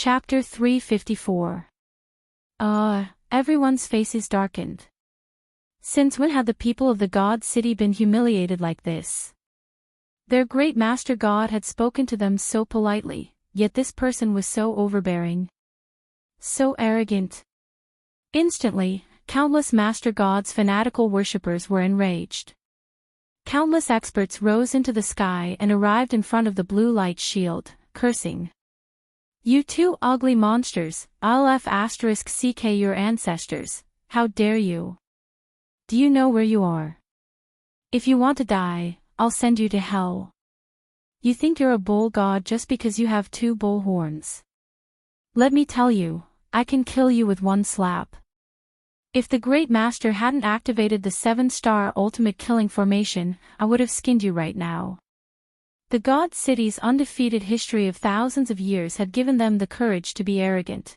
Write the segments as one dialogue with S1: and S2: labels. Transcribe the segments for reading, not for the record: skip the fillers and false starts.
S1: Chapter 354. Everyone's faces darkened. Since when had the people of the God City been humiliated like this? Their great master God had spoken to them so politely, yet this person was so overbearing. So arrogant. Instantly, countless master God's fanatical worshippers were enraged. Countless experts rose into the sky and arrived in front of the blue light shield, cursing. You two ugly monsters, **CK your ancestors, how dare you? Do you know where you are? If you want to die, I'll send you to hell. You think you're a bull god just because you have 2 bull horns. Let me tell you, I can kill you with one slap. If the Great Master hadn't activated the 7-star ultimate killing formation, I would have skinned you right now. The God City's undefeated history of thousands of years had given them the courage to be arrogant.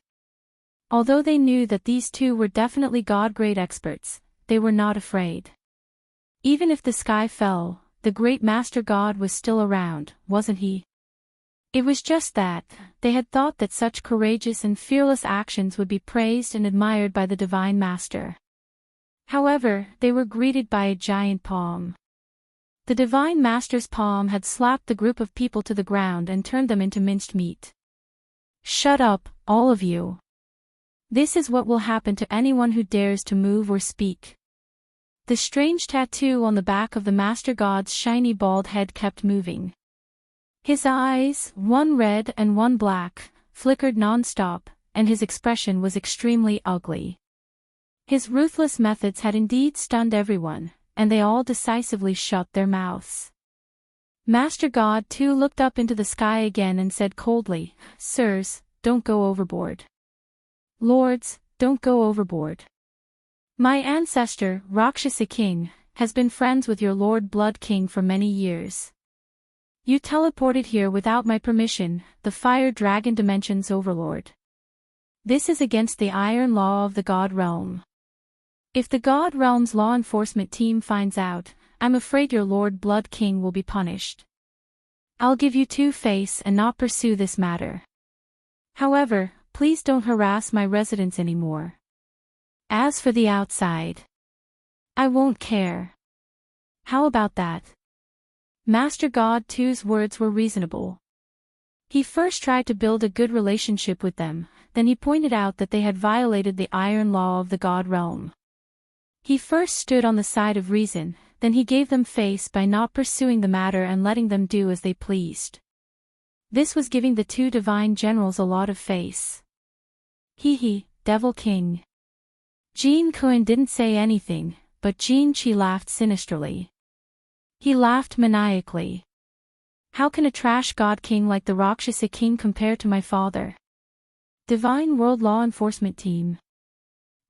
S1: Although they knew that these two were definitely God-grade experts, they were not afraid. Even if the sky fell, the Great Master God was still around, wasn't he? It was just that, they had thought that such courageous and fearless actions would be praised and admired by the Divine Master. However, they were greeted by a giant palm. The Divine Master's palm had slapped the group of people to the ground and turned them into minced meat. Shut up, all of you. This is what will happen to anyone who dares to move or speak. The strange tattoo on the back of the Master God's shiny bald head kept moving. His eyes, one red and one black, flickered non-stop, and his expression was extremely ugly. His ruthless methods had indeed stunned everyone, and they all decisively shut their mouths. Master God too looked up into the sky again and said coldly, Sirs, don't go overboard. Lords, don't go overboard. My ancestor, Rakshasa King, has been friends with your Lord Blood King for many years. You teleported here without my permission, the Fire Dragon Dimension's overlord. This is against the iron law of the God Realm. If the God Realm's law enforcement team finds out, I'm afraid your Lord Blood King will be punished. I'll give you 2 face and not pursue this matter. However, please don't harass my residents anymore. As for the outside, I won't care. How about that? Master God 2's words were reasonable. He first tried to build a good relationship with them, then he pointed out that they had violated the iron law of the God Realm. He first stood on the side of reason, then he gave them face by not pursuing the matter and letting them do as they pleased. This was giving the 2 divine generals a lot of face. Hee, Devil King. Jin Kun didn't say anything, but Jin Chi laughed sinisterly. He laughed maniacally. How can a trash god king like the Rakshasa King compare to my father? Divine World Law Enforcement Team.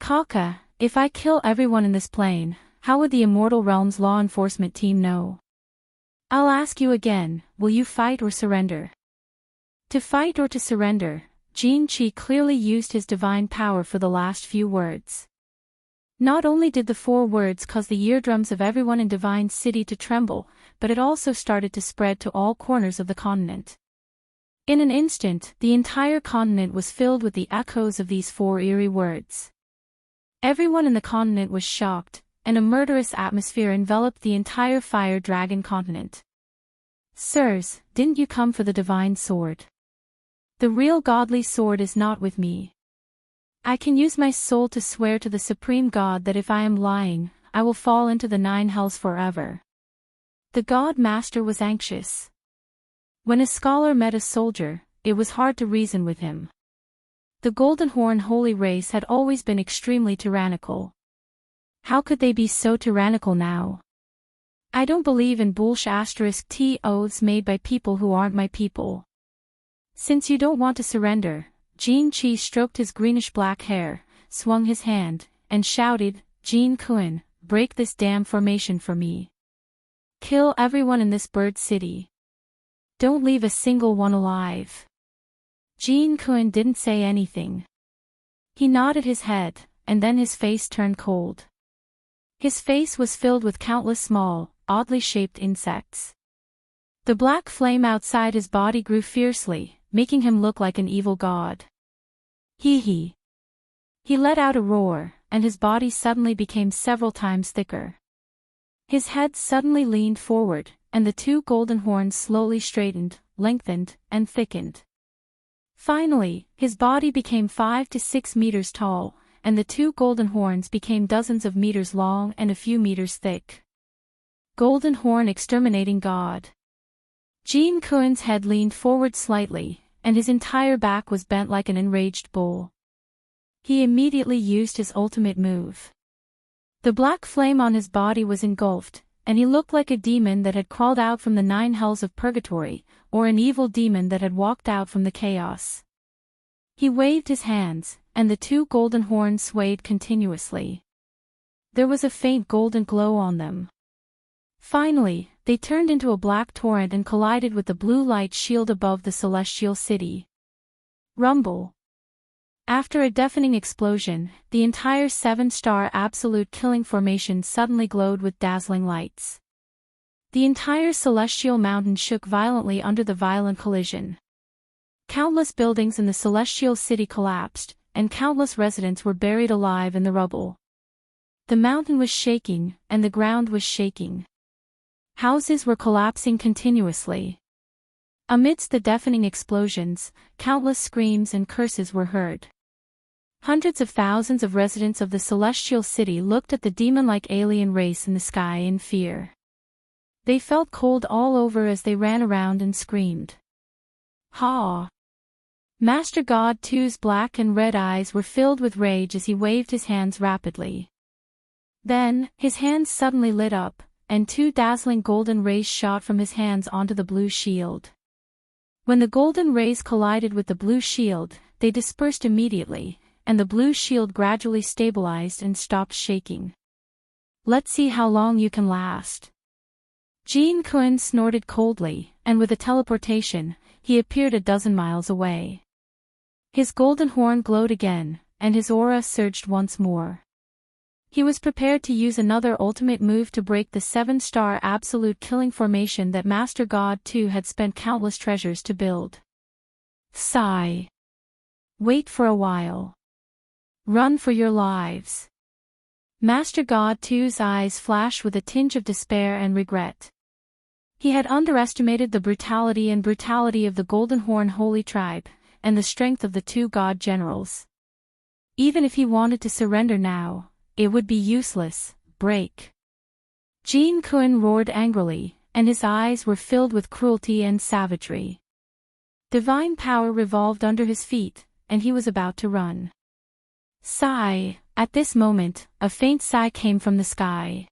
S1: Kaka, if I kill everyone in this plane, how would the Immortal Realms Law Enforcement Team know? I'll ask you again, will you fight or surrender? To fight or to surrender, Jin Chi clearly used his divine power for the last few words. Not only did the 4 words cause the eardrums of everyone in Divine City to tremble, but it also started to spread to all corners of the continent. In an instant, the entire continent was filled with the echoes of these 4 eerie words. Everyone in the continent was shocked, and a murderous atmosphere enveloped the entire Fire Dragon continent. Sirs, didn't you come for the divine sword? The real godly sword is not with me. I can use my soul to swear to the Supreme God that if I am lying, I will fall into the 9 hells forever. The God Master was anxious. When a scholar met a soldier, it was hard to reason with him. The Golden Horn holy race had always been extremely tyrannical. How could they be so tyrannical now? I don't believe in *T oaths made by people who aren't my people. Since you don't want to surrender, Jin Chi stroked his greenish-black hair, swung his hand, and shouted, Jin Kun, break this damn formation for me. Kill everyone in this bird city. Don't leave a single one alive. Jin Kun didn't say anything. He nodded his head, and then his face turned cold. His face was filled with countless small, oddly shaped insects. The black flame outside his body grew fiercely, making him look like an evil god. Hee. He let out a roar, and his body suddenly became several times thicker. His head suddenly leaned forward, and the two golden horns slowly straightened, lengthened, and thickened. Finally, his body became 5 to 6 meters tall, and the two golden horns became dozens of meters long and a few meters thick. Golden Horn Exterminating God. Jin Kuen's head leaned forward slightly, and his entire back was bent like an enraged bull. He immediately used his ultimate move. The black flame on his body was engulfed, and he looked like a demon that had crawled out from the 9 hells of purgatory, or an evil demon that had walked out from the chaos. He waved his hands, and the two golden horns swayed continuously. There was a faint golden glow on them. Finally, they turned into a black torrent and collided with the blue light shield above the celestial city. Rumble. After a deafening explosion, the entire 7-star absolute killing formation suddenly glowed with dazzling lights. The entire celestial mountain shook violently under the violent collision. Countless buildings in the celestial city collapsed, and countless residents were buried alive in the rubble. The mountain was shaking, and the ground was shaking. Houses were collapsing continuously. Amidst the deafening explosions, countless screams and curses were heard. Hundreds of thousands of residents of the celestial city looked at the demon-like alien race in the sky in fear. They felt cold all over as they ran around and screamed. Ha! Master God 2's black and red eyes were filled with rage as he waved his hands rapidly. Then, his hands suddenly lit up, and 2 dazzling golden rays shot from his hands onto the blue shield. When the golden rays collided with the blue shield, they dispersed immediately, and the blue shield gradually stabilized and stopped shaking. Let's see how long you can last. Jin Kuen snorted coldly, and with a teleportation, he appeared a dozen miles away. His golden horn glowed again, and his aura surged once more. He was prepared to use another ultimate move to break the 7-star absolute killing formation that Master God 2 had spent countless treasures to build. Sigh. Wait for a while. Run for your lives. Master God 2's eyes flashed with a tinge of despair and regret. He had underestimated the brutality of the Golden Horn Holy Tribe, and the strength of the 2 god generals. Even if he wanted to surrender now, it would be useless. Break. Jin Kuen roared angrily, and his eyes were filled with cruelty and savagery. Divine power revolved under his feet, and he was about to run. Sigh. At this moment, a faint sigh came from the sky.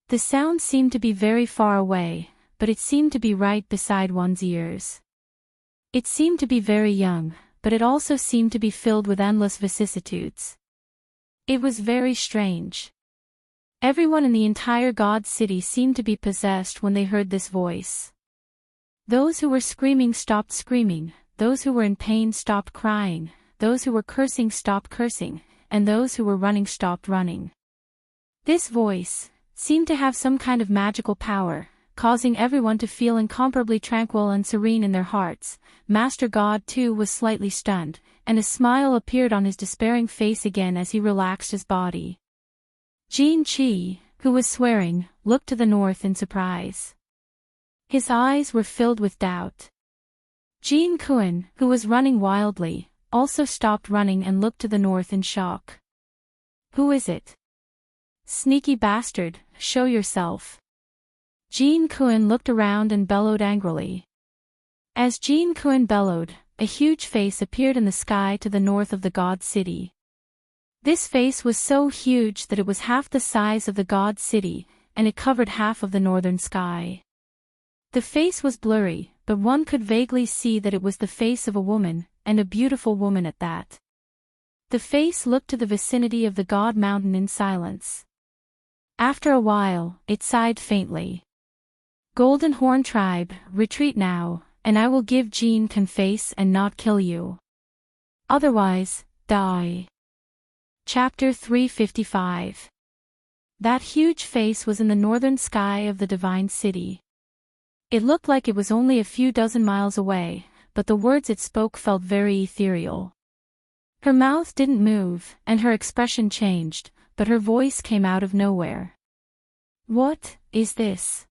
S1: The sound seemed to be very far away, but it seemed to be right beside one's ears. It seemed to be very young, but it also seemed to be filled with endless vicissitudes. It was very strange. Everyone in the entire God City seemed to be possessed when they heard this voice. Those who were screaming stopped screaming, those who were in pain stopped crying, those who were cursing stopped cursing, and those who were running stopped running. This voice seemed to have some kind of magical power, causing everyone to feel incomparably tranquil and serene in their hearts. Master God 2 was slightly stunned, and a smile appeared on his despairing face again as he relaxed his body. Jin Qi, who was swearing, looked to the north in surprise. His eyes were filled with doubt. Jin Kuen, who was running wildly, also stopped running and looked to the north in shock. Who is it? Sneaky bastard, show yourself. Jin Kuen looked around and bellowed angrily. As Jin Kuen bellowed, a huge face appeared in the sky to the north of the God City. This face was so huge that it was half the size of the God City, and it covered half of the northern sky. The face was blurry, but one could vaguely see that it was the face of a woman, and a beautiful woman at that. The face looked to the vicinity of the God Mountain in silence. After a while, it sighed faintly. Golden Horn Tribe, retreat now, and I will give Jin Kuen face and not kill you. Otherwise, die. Chapter 355. That huge face was in the northern sky of the Divine City. It looked like it was only a few dozen miles away, but the words it spoke felt very ethereal. Her mouth didn't move, and her expression changed, but her voice came out of nowhere. What is this?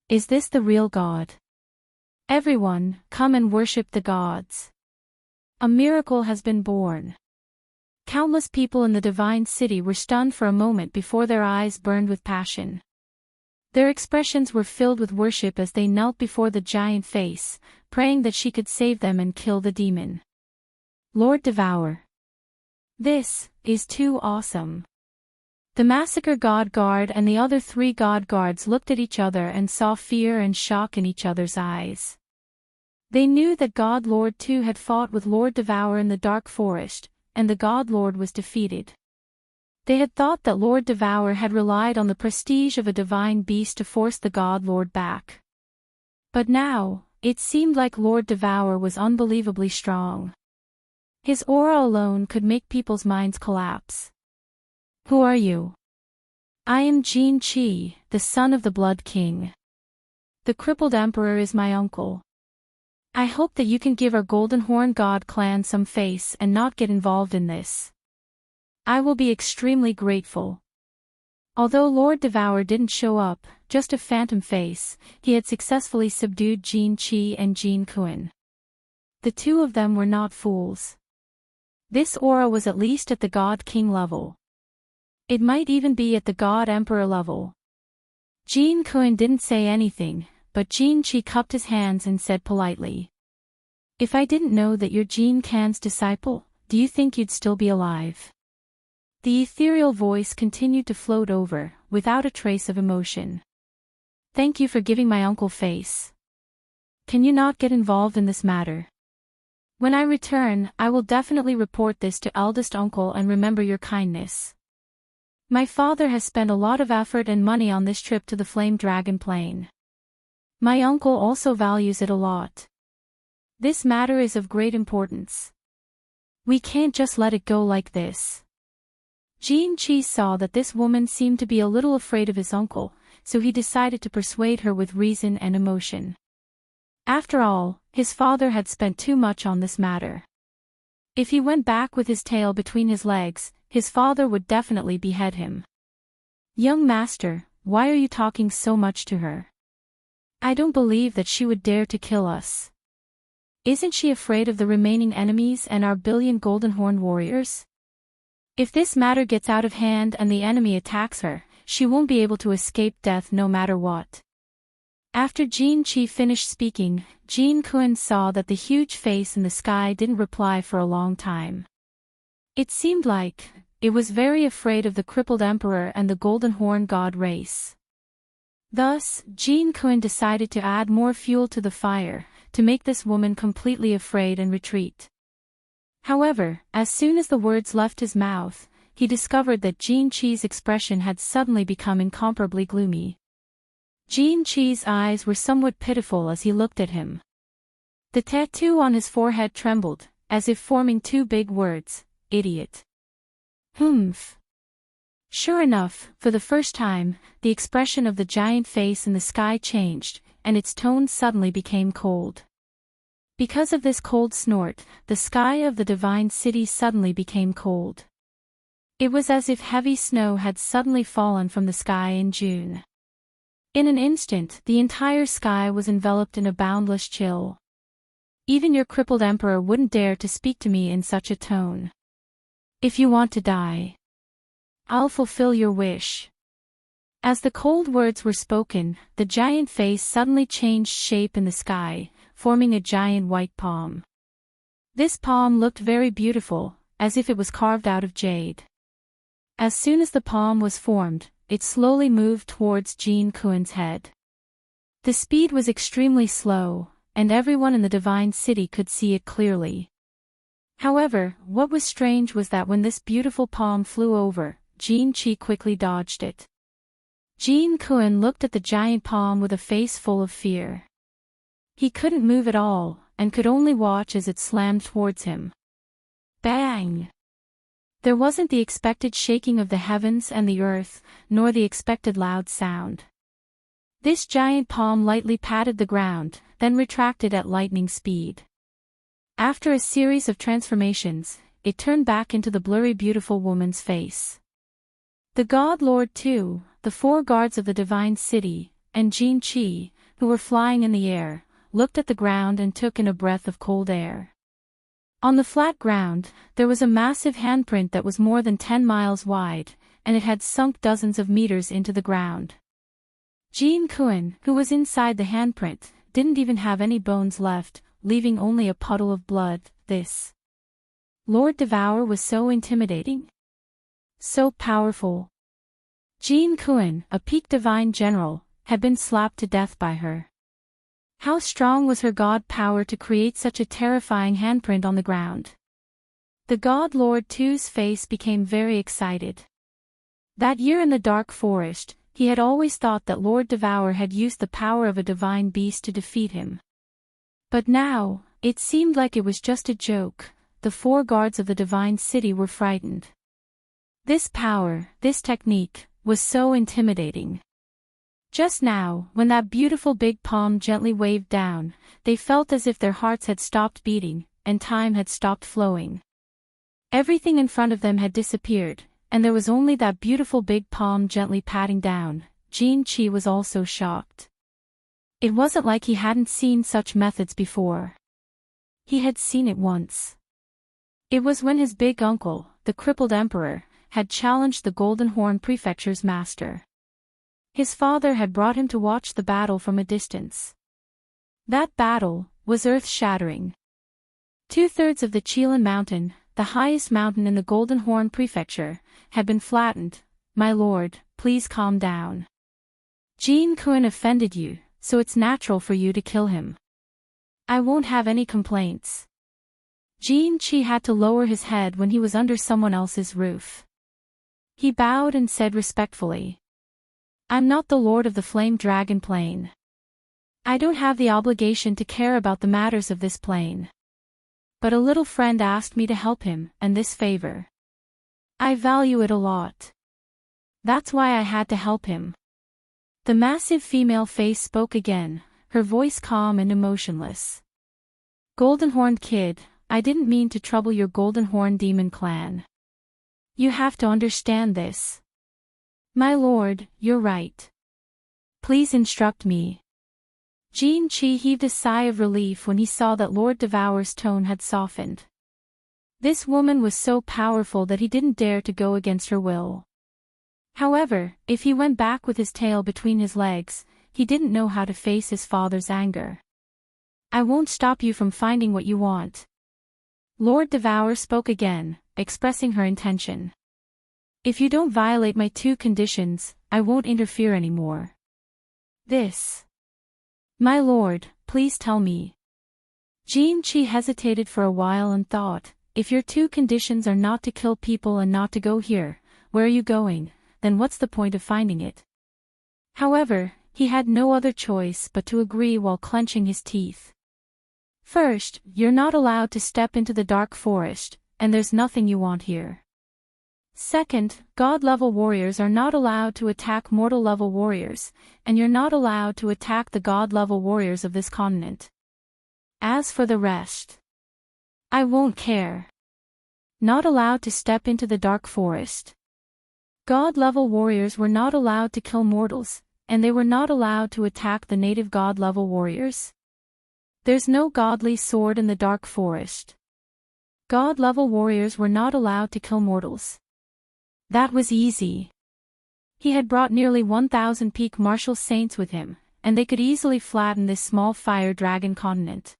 S1: Is this the real God? Everyone, come and worship the gods. A miracle has been born. Countless people in the divine city were stunned for a moment before their eyes burned with passion. Their expressions were filled with worship as they knelt before the giant face, praying that she could save them and kill the demon. Lord Devour. This is too awesome. The Massacre God Guard and the other 3 God Guards looked at each other and saw fear and shock in each other's eyes. They knew that God Lord too had fought with Lord Devour in the dark forest, and the God Lord was defeated. They had thought that Lord Devour had relied on the prestige of a divine beast to force the God Lord back. But now, it seemed like Lord Devour was unbelievably strong. His aura alone could make people's minds collapse. Who are you? I am Jin Chi, the son of the Blood King. The crippled emperor is my uncle. I hope that you can give our Golden Horn God clan some face and not get involved in this. I will be extremely grateful. Although Lord Devour didn't show up, just a phantom face, he had successfully subdued Jin Chi and Jin Kuan. The 2 of them were not fools. This aura was at least at the God King level. It might even be at the God Emperor level. Jin Kuan didn't say anything, but Jin Chi cupped his hands and said politely, "If I didn't know that you're Jin Kan's disciple, do you think you'd still be alive?" The ethereal voice continued to float over, without a trace of emotion. "Thank you for giving my uncle face. Can you not get involved in this matter? When I return, I will definitely report this to eldest uncle and remember your kindness. My father has spent a lot of effort and money on this trip to the Flame Dragon Plain. My uncle also values it a lot. This matter is of great importance. We can't just let it go like this." Jin Chi saw that this woman seemed to be a little afraid of his uncle, so he decided to persuade her with reason and emotion. After all, his father had spent too much on this matter. If he went back with his tail between his legs, his father would definitely behead him. "Young master, why are you talking so much to her? I don't believe that she would dare to kill us. Isn't she afraid of the remaining enemies and our billion Golden Horn warriors? If this matter gets out of hand and the enemy attacks her, she won't be able to escape death no matter what." After Jin Chi finished speaking, Jin Kuan saw that the huge face in the sky didn't reply for a long time. It seemed like it was very afraid of the crippled emperor and the Golden Horn God race. Thus, Jin Kuan decided to add more fuel to the fire, to make this woman completely afraid and retreat. However, as soon as the words left his mouth, he discovered that Jin Chi's expression had suddenly become incomparably gloomy. Jin Chi's eyes were somewhat pitiful as he looked at him. The tattoo on his forehead trembled, as if forming 2 big words, "Idiot." Humph. Sure enough, for the first time, the expression of the giant face in the sky changed, and its tone suddenly became cold. Because of this cold snort, the sky of the divine city suddenly became cold. It was as if heavy snow had suddenly fallen from the sky in June. In an instant, the entire sky was enveloped in a boundless chill. Even your crippled emperor wouldn't dare to speak to me in such a tone. If you want to die, I'll fulfill your wish. As the cold words were spoken, the giant face suddenly changed shape in the sky, forming a giant white palm. This palm looked very beautiful, as if it was carved out of jade. As soon as the palm was formed, it slowly moved towards Jin Kuan's head. The speed was extremely slow, and everyone in the divine city could see it clearly. However, what was strange was that when this beautiful palm flew over, Jin Chi quickly dodged it. Jin Kuan looked at the giant palm with a face full of fear. He couldn't move at all, and could only watch as it slammed towards him. Bang! There wasn't the expected shaking of the heavens and the earth, nor the expected loud sound. This giant palm lightly patted the ground, then retracted at lightning speed. After a series of transformations, it turned back into the blurry beautiful woman's face. The God Lord too, the 4 guards of the divine city, and Jin Chi, who were flying in the air, looked at the ground and took in a breath of cold air. On the flat ground, there was a massive handprint that was more than 10 miles wide, and it had sunk dozens of meters into the ground. Jin Kuan, who was inside the handprint, didn't even have any bones left, leaving only a puddle of blood. This Lord Devour was so intimidating. So powerful. Jin Kuan, a peak divine general, had been slapped to death by her. How strong was her god power to create such a terrifying handprint on the ground? The God Lord too's face became very excited. That year in the dark forest, he had always thought that Lord Devour had used the power of a divine beast to defeat him. But now, it seemed like it was just a joke. The 4 guards of the divine city were frightened. This power, this technique, was so intimidating. Just now, when that beautiful big palm gently waved down, they felt as if their hearts had stopped beating, and time had stopped flowing. Everything in front of them had disappeared, and there was only that beautiful big palm gently patting down. Jin Chi was also shocked. It wasn't like he hadn't seen such methods before. He had seen it once. It was when his big uncle, the crippled emperor, had challenged the Golden Horn Prefecture's master. His father had brought him to watch the battle from a distance. That battle was earth-shattering. 2/3 of the Qilin Mountain, the highest mountain in the Golden Horn Prefecture, had been flattened. My lord, please calm down. Jin Kuan offended you, so it's natural for you to kill him. I won't have any complaints. Jin Chi had to lower his head when he was under someone else's roof. He bowed and said respectfully, I'm not the lord of the Flame Dragon Plain. I don't have the obligation to care about the matters of this plain. But a little friend asked me to help him, and this favor. I value it a lot. That's why I had to help him. The massive female face spoke again, her voice calm and emotionless. Golden-horned kid, I didn't mean to trouble your Golden-horn demon clan. You have to understand this. My lord, you're right. Please instruct me. Jin Chi heaved a sigh of relief when he saw that Lord Devour's tone had softened. This woman was so powerful that he didn't dare to go against her will. However, if he went back with his tail between his legs, he didn't know how to face his father's anger. I won't stop you from finding what you want. Lord Devour spoke again, expressing her intention. If you don't violate my 2 conditions, I won't interfere anymore. This. My lord, please tell me. Jin Chi hesitated for a while and thought, if your 2 conditions are not to kill people and not to go here, where are you going, then what's the point of finding it? However, he had no other choice but to agree while clenching his teeth. First, you're not allowed to step into the dark forest, and there's nothing you want here. Second, God-level warriors are not allowed to attack mortal-level warriors, and you're not allowed to attack the God-level warriors of this continent. As for the rest, I won't care. Not allowed to step into the dark forest. God-level warriors were not allowed to kill mortals, and they were not allowed to attack the native God-level warriors. There's no godly sword in the dark forest. God-level warriors were not allowed to kill mortals. That was easy. He had brought nearly 1,000 peak martial saints with him, and they could easily flatten this small fire dragon continent.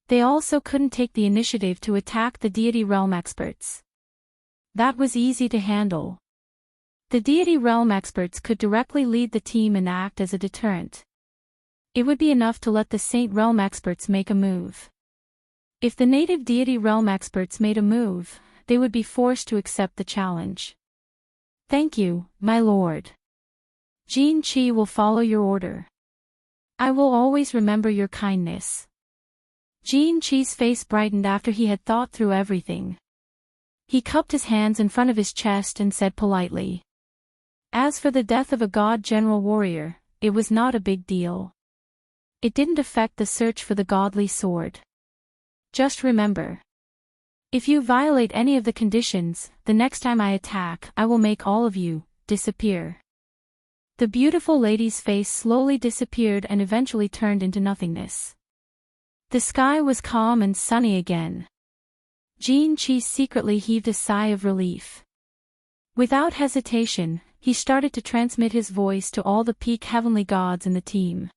S1: They also couldn't take the initiative to attack the deity realm experts. That was easy to handle. The deity realm experts could directly lead the team and act as a deterrent. It would be enough to let the Saint Realm experts make a move. If the native deity realm experts made a move, they would be forced to accept the challenge. Thank you, my lord. Jin Chi will follow your order. I will always remember your kindness. Jin Chi's face brightened after he had thought through everything. He cupped his hands in front of his chest and said politely. As for the death of a god general warrior, it was not a big deal. It didn't affect the search for the godly sword. Just remember. If you violate any of the conditions, the next time I attack, I will make all of you disappear. The beautiful lady's face slowly disappeared and eventually turned into nothingness. The sky was calm and sunny again. Jinchi secretly heaved a sigh of relief. Without hesitation, he started to transmit his voice to all the peak heavenly gods in the team.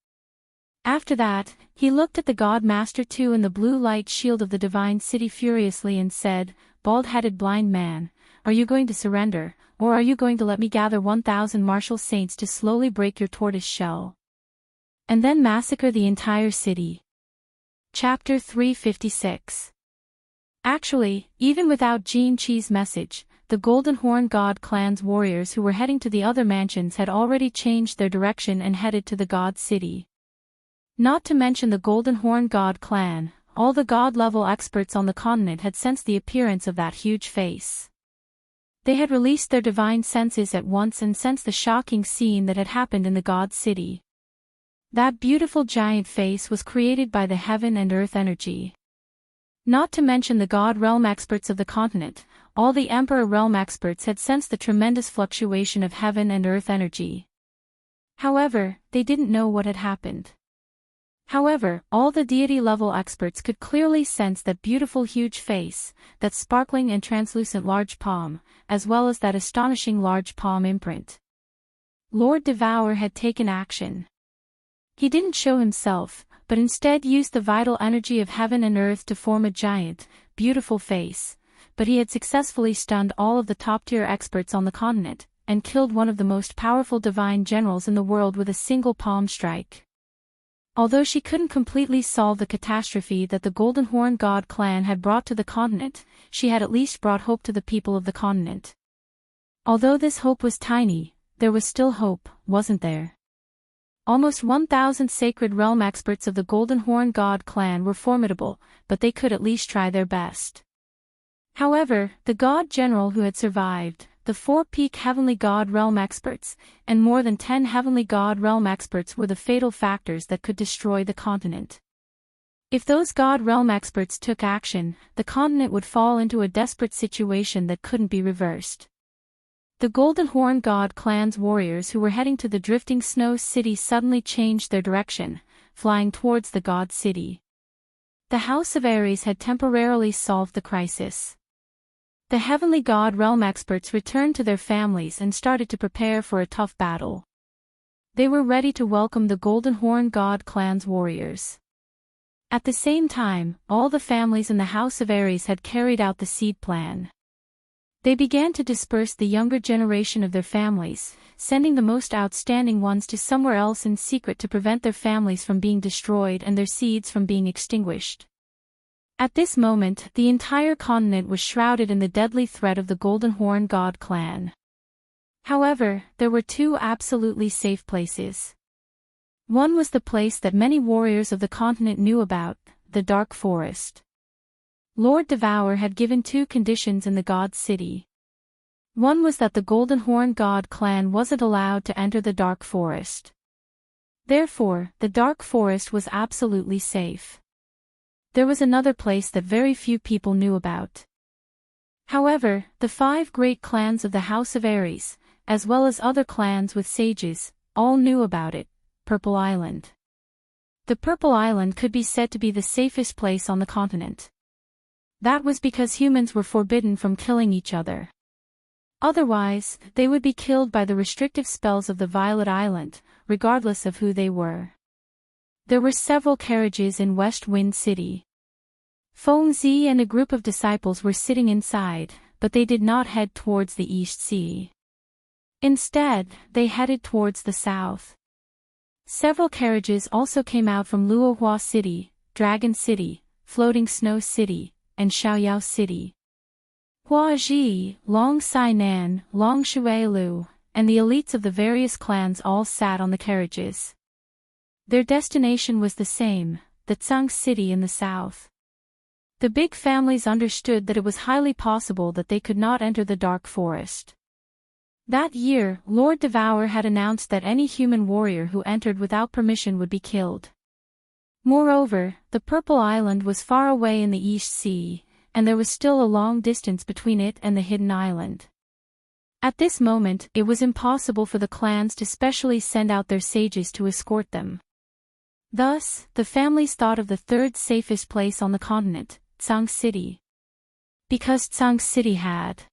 S1: After that, he looked at the God Master 2 in the blue light shield of the divine city furiously and said, "Bald-headed blind man, are you going to surrender, or are you going to let me gather 1,000 martial saints to slowly break your tortoise shell? And then massacre the entire city?" Chapter 356. Actually, even without Jinchi's message, the Golden Horn God clan's warriors who were heading to the other mansions had already changed their direction and headed to the God City. Not to mention the Golden Horn God clan, all the God-level experts on the continent had sensed the appearance of that huge face. They had released their divine senses at once and sensed the shocking scene that had happened in the God City. That beautiful giant face was created by the heaven and earth energy. Not to mention the God Realm experts of the continent, all the Emperor Realm experts had sensed the tremendous fluctuation of heaven and earth energy. However, they didn't know what had happened. However, all the deity-level experts could clearly sense that beautiful huge face, that sparkling and translucent large palm, as well as that astonishing large palm imprint. Lord Devour had taken action. He didn't show himself, but instead used the vital energy of heaven and earth to form a giant, beautiful face, but he had successfully stunned all of the top-tier experts on the continent, and killed one of the most powerful divine generals in the world with a single palm strike. Although she couldn't completely solve the catastrophe that the Golden Horn God clan had brought to the continent, she had at least brought hope to the people of the continent. Although this hope was tiny, there was still hope, wasn't there? Almost 1,000 sacred realm experts of the Golden Horn God clan were formidable, but they could at least try their best. However, the God General who had survived, the 4 peak heavenly God realm experts, and more than 10 heavenly God realm experts were the fatal factors that could destroy the continent. If those God realm experts took action, the continent would fall into a desperate situation that couldn't be reversed. The Golden Horn God clan's warriors who were heading to the drifting snow city suddenly changed their direction, flying towards the God City. The House of Ares had temporarily solved the crisis. The heavenly God realm experts returned to their families and started to prepare for a tough battle. They were ready to welcome the Golden Horn God clan's warriors. At the same time, all the families in the House of Ares had carried out the seed plan. They began to disperse the younger generation of their families, sending the most outstanding ones to somewhere else in secret to prevent their families from being destroyed and their seeds from being extinguished. At this moment, the entire continent was shrouded in the deadly threat of the Golden Horn God clan. However, there were 2 absolutely safe places. One was the place that many warriors of the continent knew about, the Dark Forest. Lord Devour had given 2 conditions in the God City. One was that the Golden Horn God clan wasn't allowed to enter the Dark Forest. Therefore, the Dark Forest was absolutely safe. There was another place that very few people knew about. However, the 5 great clans of the House of Ares, as well as other clans with sages, all knew about it: Purple Island. The Purple Island could be said to be the safest place on the continent. That was because humans were forbidden from killing each other. Otherwise, they would be killed by the restrictive spells of the Violet Island, regardless of who they were. There were several carriages in West Wind City. Feng Zi and a group of disciples were sitting inside, but they did not head towards the East Sea. Instead, they headed towards the south. Several carriages also came out from Luohua City, Dragon City, Floating Snow City, and Xiaoyao City. Huaji, Long Sainan, Long Shuailu, and the elites of the various clans all sat on the carriages. Their destination was the same, the Tsang City in the south. The big families understood that it was highly possible that they could not enter the Dark Forest. That year, Lord Devour had announced that any human warrior who entered without permission would be killed. Moreover, the Purple Island was far away in the East Sea, and there was still a long distance between it and the hidden island. At this moment, it was impossible for the clans to specially send out their sages to escort them. Thus, the families thought of the third safest place on the continent, Tsang City. Because Tsang City had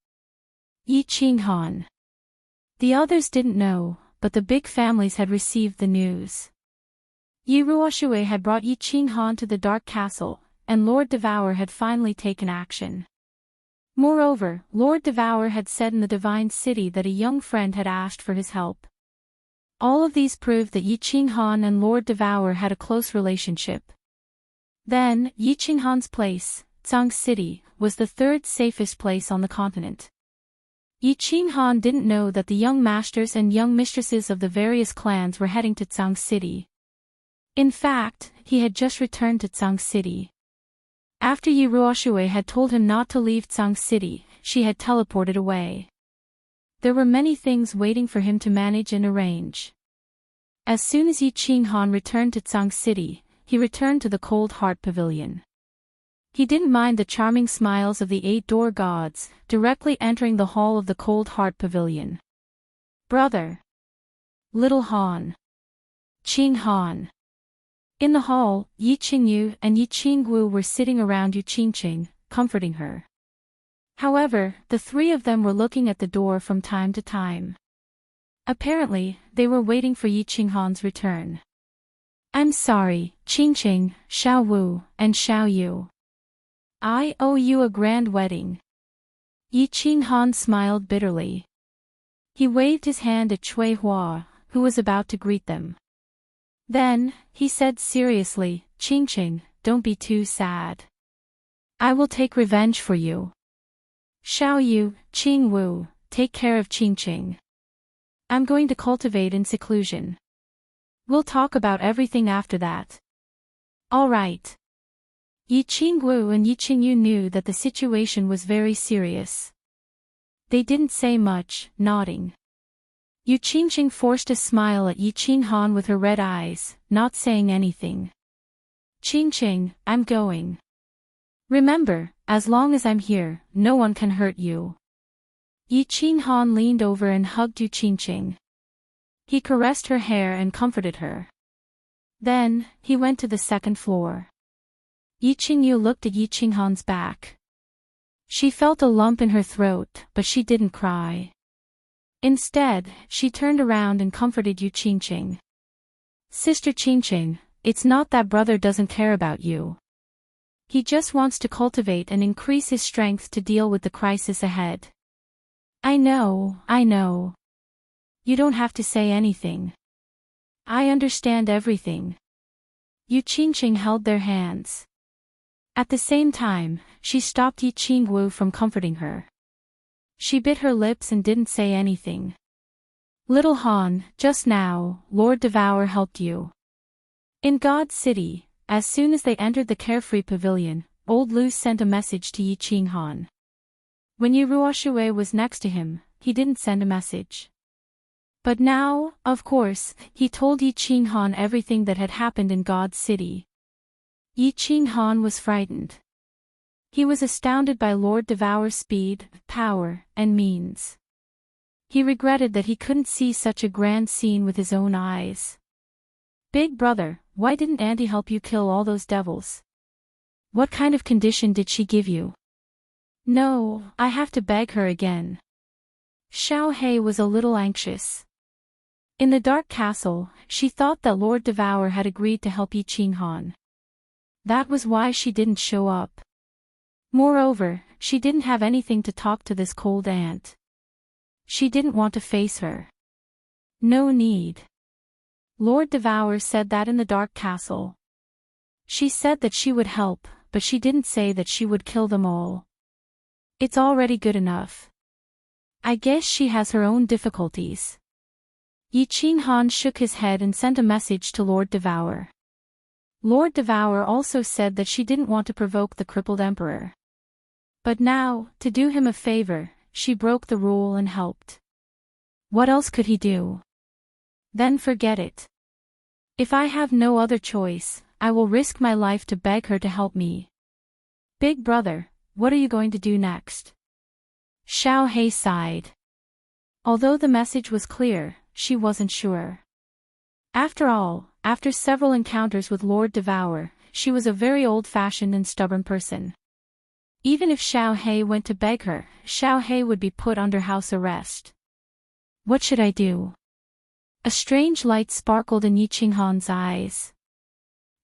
S1: Yi Qinghan. The others didn't know, but the big families had received the news. Yi Ruoxue had brought Yi Qinghan to the Dark Castle, and Lord Devour had finally taken action. Moreover, Lord Devour had said in the Divine City that a young friend had asked for his help. All of these proved that Yi Qinghan and Lord Devour had a close relationship. Then, Yi Qinghan's place, Tsang City, was the third safest place on the continent. Yi Qinghan didn't know that the young masters and young mistresses of the various clans were heading to Tsang City. In fact, he had just returned to Tsang City. After Yi Ruoxue had told him not to leave Tsang City, she had teleported away. There were many things waiting for him to manage and arrange. As soon as Yi Qinghan returned to Tsang City, he returned to the Cold Heart Pavilion. He didn't mind the charming smiles of the 8 door gods, directly entering the hall of the Cold Heart Pavilion. Brother. Little Han. Qinghan. In the hall, Yi Qingyu and Yi Qingwu were sitting around Yu Qingqing, comforting her. However, the three of them were looking at the door from time to time. Apparently, they were waiting for Yi Qinghan's return. I'm sorry, Qingqing, Xiao Wu, and Xiao Yu. I owe you a grand wedding. Yi Qinghan smiled bitterly. He waved his hand at Cui Hua, who was about to greet them. Then, he said seriously, Qingqing, don't be too sad. I will take revenge for you. Xiao Yu, Qing Wu, take care of Qingqing. I'm going to cultivate in seclusion. We'll talk about everything after that. All right. Yi Qingwu and Yi Qingyu knew that the situation was very serious. They didn't say much, nodding. Yu Qingqing forced a smile at Yi Qinghan with her red eyes, not saying anything. Qingqing, I'm going. Remember, as long as I'm here, no one can hurt you. Yi Qinghan leaned over and hugged Yu Qingqing. He caressed her hair and comforted her. Then, he went to the second floor. Yi Qingyu looked at Yi Qinghan's back. She felt a lump in her throat, but she didn't cry. Instead, she turned around and comforted Yu Qingqing. Sister Qingqing, it's not that brother doesn't care about you. He just wants to cultivate and increase his strength to deal with the crisis ahead. I know. You don't have to say anything. I understand everything. Yu Qingqing held their hands. At the same time, she stopped Yi Qingwu from comforting her. She bit her lips and didn't say anything. Little Han, just now, Lord Devour helped you. In God's City, as soon as they entered the Carefree Pavilion, Old Lu sent a message to Yi Qinghan. When Yi Ruoxue was next to him, he didn't send a message. But now, of course, he told Yi Qinghan everything that had happened in God's City. Yi Qinghan was frightened. He was astounded by Lord Devour's speed, power, and means. He regretted that he couldn't see such a grand scene with his own eyes. Big brother, why didn't Auntie help you kill all those devils? What kind of condition did she give you? No, I have to beg her again. Xiao He was a little anxious. In the Dark Castle, she thought that Lord Devour had agreed to help Yi Qinghan. That was why she didn't show up. Moreover, she didn't have anything to talk to this cold aunt. She didn't want to face her. No need. Lord Devour said that in the Dark Castle. She said that she would help, but she didn't say that she would kill them all. It's already good enough. I guess she has her own difficulties. Yi Qinghan shook his head and sent a message to Lord Devour. Lord Devour also said that she didn't want to provoke the crippled emperor. But now, to do him a favor, she broke the rule and helped. What else could he do? Then forget it. If I have no other choice, I will risk my life to beg her to help me. Big brother, what are you going to do next? Xiao Hei sighed. Although the message was clear, she wasn't sure. After all, after several encounters with Lord Devour, she was a very old-fashioned and stubborn person. Even if Xiao Hei went to beg her, Xiao Hei would be put under house arrest. What should I do? A strange light sparkled in Yi Qinghan's eyes.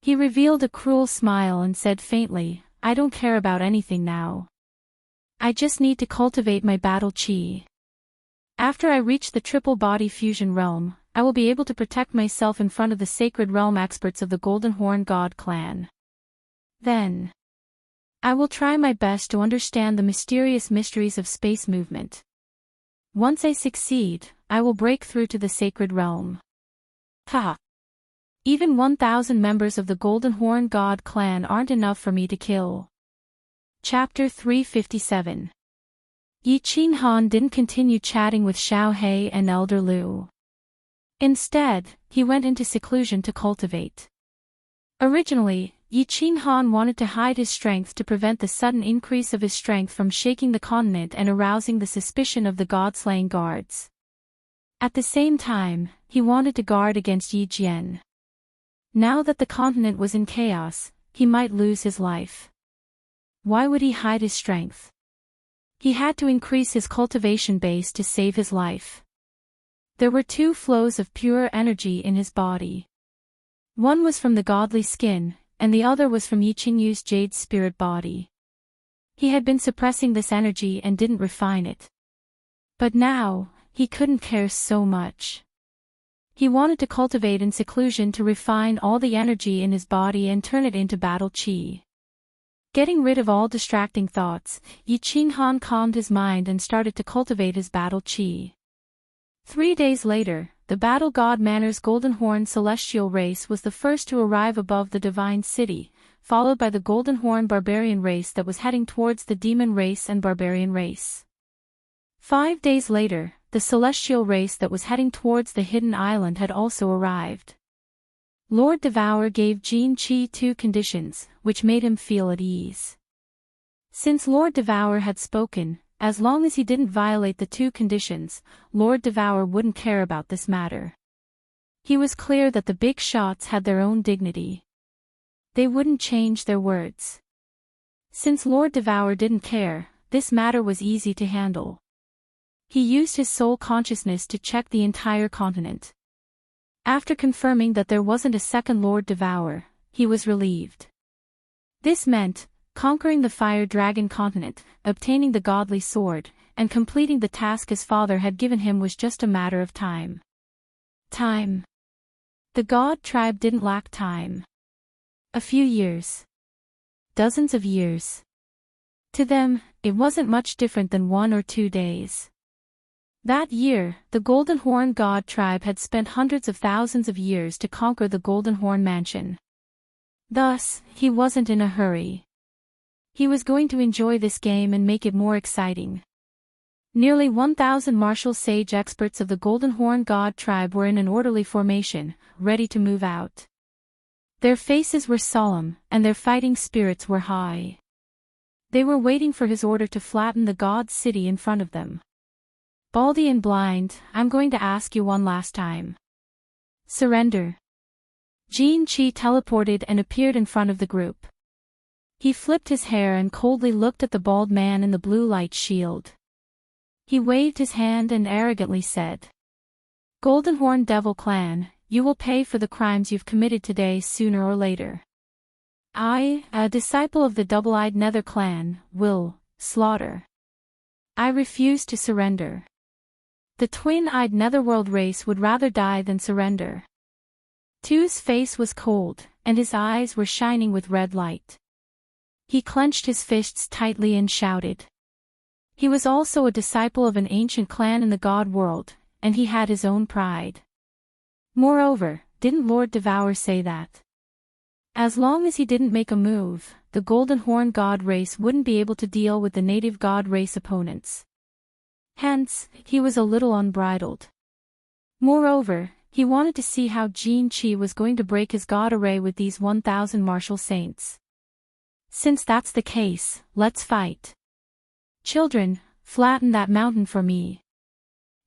S1: He revealed a cruel smile and said faintly, I don't care about anything now. I just need to cultivate my battle chi. After I reach the triple body fusion realm, I will be able to protect myself in front of the sacred realm experts of the Golden Horn God clan. Then, I will try my best to understand the mysterious mysteries of space movement. Once I succeed, I will break through to the sacred realm. Ha! Even 1,000 members of the Golden Horn God clan aren't enough for me to kill. Chapter 357. Yi Qinghan didn't continue chatting with Xiao Hei and Elder Lu. Instead, he went into seclusion to cultivate. Originally, Yi Qinghan wanted to hide his strength to prevent the sudden increase of his strength from shaking the continent and arousing the suspicion of the god-slaying guards. At the same time, he wanted to guard against Yi Jian. Now that the continent was in chaos, he might lose his life. Why would he hide his strength? He had to increase his cultivation base to save his life. There were two flows of pure energy in his body. One was from the godly skin, and the other was from Yi Qingyu's jade spirit body. He had been suppressing this energy and didn't refine it. But now, he couldn't care so much. He wanted to cultivate in seclusion to refine all the energy in his body and turn it into battle chi. Getting rid of all distracting thoughts, Yi Qinghan calmed his mind and started to cultivate his battle chi. 3 days later, the battle god Manor's Golden Horn celestial race was the first to arrive above the divine city, followed by the Golden Horn barbarian race that was heading towards the demon race and barbarian race. 5 days later, the celestial race that was heading towards the hidden island had also arrived. Lord Devour gave Jin Qi 2 conditions, which made him feel at ease. Since Lord Devour had spoken, as long as he didn't violate the 2 conditions, Lord Devour wouldn't care about this matter. He was clear that the big shots had their own dignity. They wouldn't change their words. Since Lord Devour didn't care, this matter was easy to handle. He used his soul consciousness to check the entire continent. After confirming that there wasn't a second Lord Devour, he was relieved. This meant, conquering the Fire Dragon continent, obtaining the godly sword, and completing the task his father had given him was just a matter of time. Time. The god tribe didn't lack time. A few years. Dozens of years. To them, it wasn't much different than 1 or 2 days. That year, the Golden Horn god tribe had spent hundreds of thousands of years to conquer the Golden Horn mansion. Thus, he wasn't in a hurry. He was going to enjoy this game and make it more exciting. Nearly 1,000 martial sage experts of the Golden Horn god tribe were in an orderly formation, ready to move out. Their faces were solemn, and their fighting spirits were high. They were waiting for his order to flatten the god city in front of them. Baldy and Blind, I'm going to ask you one last time. Surrender. Jin Qi teleported and appeared in front of the group. He flipped his hair and coldly looked at the bald man in the blue light shield. He waved his hand and arrogantly said, Golden Horn Devil Clan, you will pay for the crimes you've committed today sooner or later. I, a disciple of the Double-Eyed Nether Clan, will slaughter. I refuse to surrender. The twin-eyed Netherworld race would rather die than surrender. Tu's face was cold, and his eyes were shining with red light. He clenched his fists tightly and shouted. He was also a disciple of an ancient clan in the god world, and he had his own pride. Moreover, didn't Lord Devour say that? As long as he didn't make a move, the Golden Horn god race wouldn't be able to deal with the native god race opponents. Hence, he was a little unbridled. Moreover, he wanted to see how Jinchi was going to break his god array with these 1,000 martial saints. Since that's the case, let's fight. Children, flatten that mountain for me.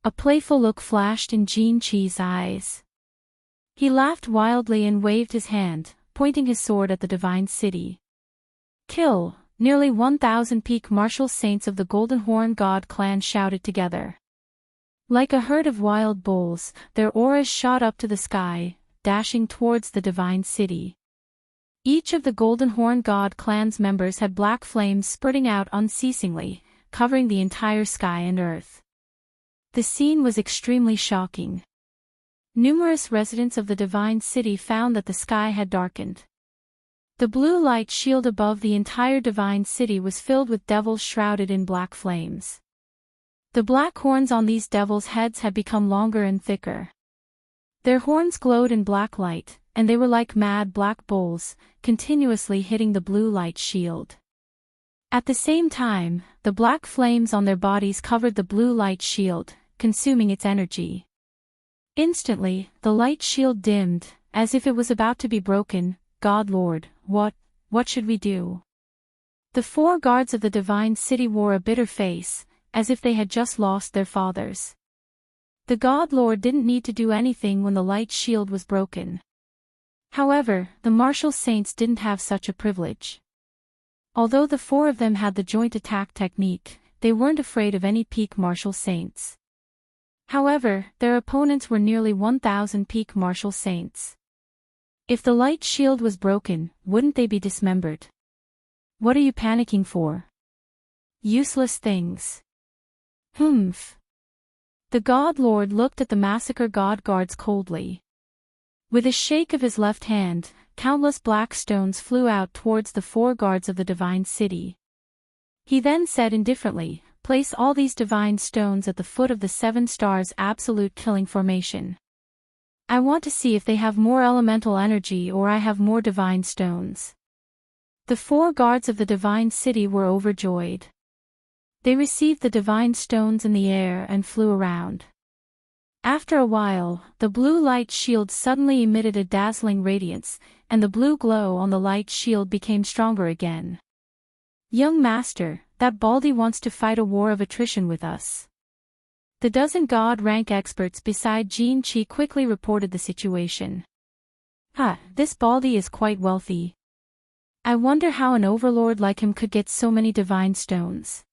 S1: A playful look flashed in Jinchi's eyes. He laughed wildly and waved his hand, pointing his sword at the divine city. Kill! Nearly 1,000 peak martial saints of the Golden Horn God clan shouted together. Like a herd of wild bulls, their auras shot up to the sky, dashing towards the divine city. Each of the Golden Horn God clan's members had black flames spurting out unceasingly, covering the entire sky and earth. The scene was extremely shocking. Numerous residents of the divine city found that the sky had darkened. The blue light shield above the entire divine city was filled with devils shrouded in black flames. The black horns on these devils' heads had become longer and thicker. Their horns glowed in black light, and they were like mad black bulls, continuously hitting the blue light shield. At the same time, the black flames on their bodies covered the blue light shield, consuming its energy. Instantly, the light shield dimmed, as if it was about to be broken. God Lord, what should we do? The 4 guards of the divine city wore a bitter face, as if they had just lost their fathers. The God Lord didn't need to do anything when the light shield was broken. However, the martial saints didn't have such a privilege. Although the 4 of them had the joint attack technique, they weren't afraid of any peak martial saints. However, their opponents were nearly 1,000 peak martial saints. If the light shield was broken, wouldn't they be dismembered? What are you panicking for? Useless things. Humph. The God Lord looked at the massacre god guards coldly. With a shake of his left hand, countless black stones flew out towards the 4 guards of the divine city. He then said indifferently, "Place all these divine stones at the foot of the 7 stars absolute killing formation. I want to see if they have more elemental energy or I have more divine stones." The 4 guards of the divine city were overjoyed. They received the divine stones in the air and flew around. After a while, the blue light shield suddenly emitted a dazzling radiance, and the blue glow on the light shield became stronger again. "Young master, that Baldy wants to fight a war of attrition with us." The dozen god rank experts beside Jinchi quickly reported the situation. This Baldy is quite wealthy. I wonder how an overlord like him could get so many divine stones.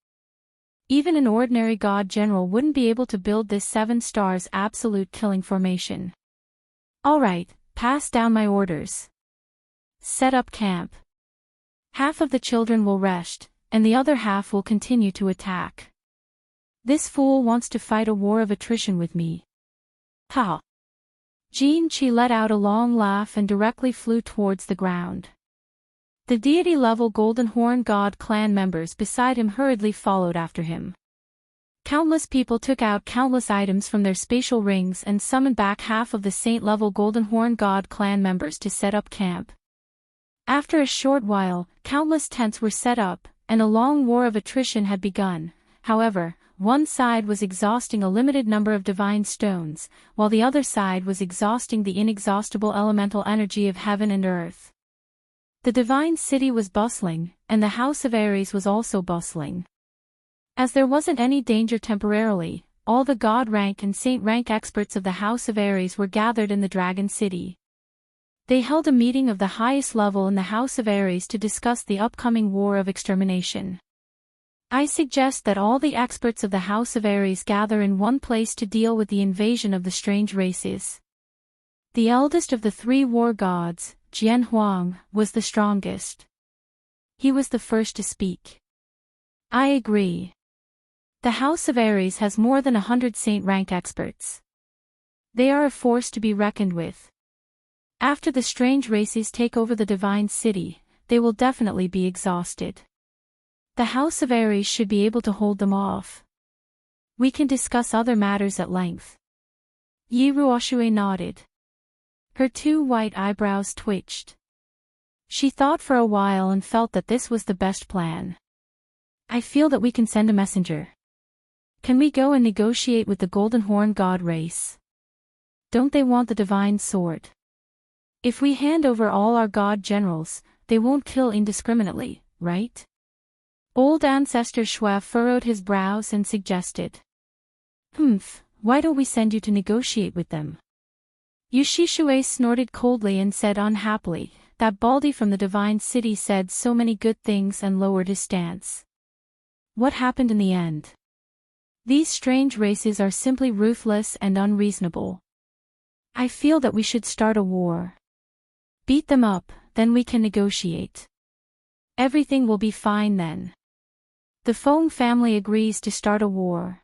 S1: Even an ordinary god general wouldn't be able to build this 7 stars absolute killing formation. Alright, pass down my orders. Set up camp. Half of the children will rest, and the other half will continue to attack. This fool wants to fight a war of attrition with me. Ha! Jinchi let out a long laugh and directly flew towards the ground. The deity-level Golden Horn God clan members beside him hurriedly followed after him. Countless people took out countless items from their spatial rings and summoned back half of the saint-level Golden Horn God clan members to set up camp. After a short while, countless tents were set up, and a long war of attrition had begun. However, one side was exhausting a limited number of divine stones, while the other side was exhausting the inexhaustible elemental energy of heaven and earth. The divine city was bustling, and the house of Ares was also bustling. As there wasn't any danger temporarily, all the god rank and saint rank experts of the house of Ares were gathered in the dragon city. They held a meeting of the highest level in the house of Ares to discuss the upcoming war of extermination. I suggest that all the experts of the house of Ares gather in one place to deal with the invasion of the strange races. The eldest of the 3 war gods, Jian Huang, was the strongest. He was the first to speak. I agree. The House of Ares has more than 100 saint rank experts. They are a force to be reckoned with. After the strange races take over the divine city, they will definitely be exhausted. The House of Ares should be able to hold them off. We can discuss other matters at length. Yi Ruoshue nodded. Her 2 white eyebrows twitched. She thought for a while and felt that this was the best plan. I feel that we can send a messenger. Can we go and negotiate with the Golden Horn God race? Don't they want the divine sword? If we hand over all our god generals, they won't kill indiscriminately, right? Old ancestor Shua furrowed his brows and suggested. Why don't we send you to negotiate with them? Yushishue snorted coldly and said unhappily, that Baldy from the divine city said so many good things and lowered his stance. What happened in the end? These strange races are simply ruthless and unreasonable. I feel that we should start a war. Beat them up, then we can negotiate. Everything will be fine then. The Feng family agrees to start a war.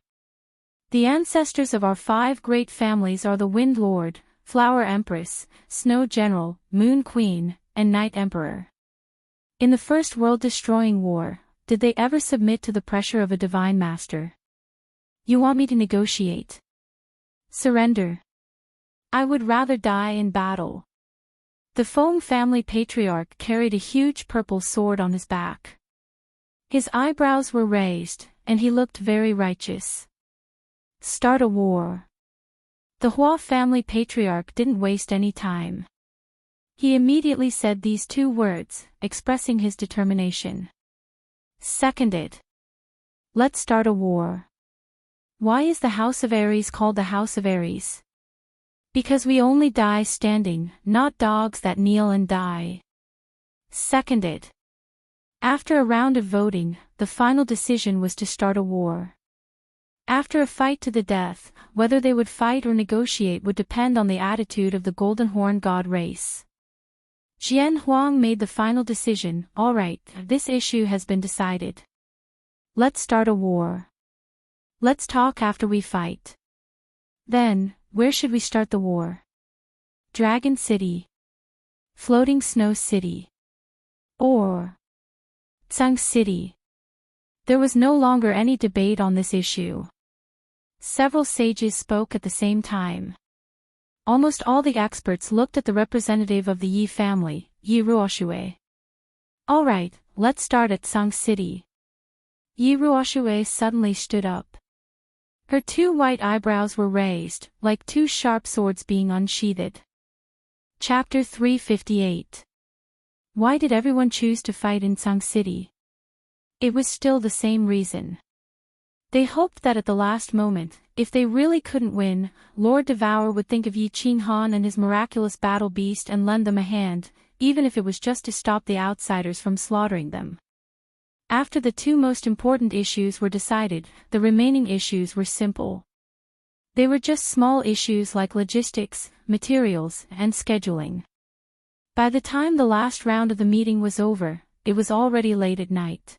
S1: The ancestors of our 5 great families are the Wind Lord, Flower Empress, Snow General, Moon Queen, and Night Emperor. In the first world-destroying war, did they ever submit to the pressure of a divine master? You want me to negotiate? Surrender. I would rather die in battle. The Feng family patriarch carried a huge purple sword on his back. His eyebrows were raised, and he looked very righteous. Start a war. The Hua family patriarch didn't waste any time. He immediately said these 2 words, expressing his determination. Seconded. Let's start a war. Why is the House of Aries called the House of Aries? Because we only die standing, not dogs that kneel and die. Seconded. After a round of voting, the final decision was to start a war. After a fight to the death, whether they would fight or negotiate would depend on the attitude of the Golden Horn God race. Jian Huang made the final decision. All right, this issue has been decided. Let's start a war. Let's talk after we fight. Then, where should we start the war? Dragon City? Floating Snow City? Or Tsang City? There was no longer any debate on this issue. Several sages spoke at the same time. Almost all the experts looked at the representative of the Yi family, Yi Ruoshue. All right, let's start at Tsang City. Yi Ruoshue suddenly stood up. Her 2 white eyebrows were raised, like 2 sharp swords being unsheathed. Chapter 358. Why did everyone choose to fight in Tsang City? It was still the same reason. They hoped that at the last moment, if they really couldn't win, Lord Devour would think of Yi Qinghan and his miraculous battle beast and lend them a hand, even if it was just to stop the outsiders from slaughtering them. After the 2 most important issues were decided, the remaining issues were simple. They were just small issues like logistics, materials, and scheduling. By the time the last round of the meeting was over, it was already late at night.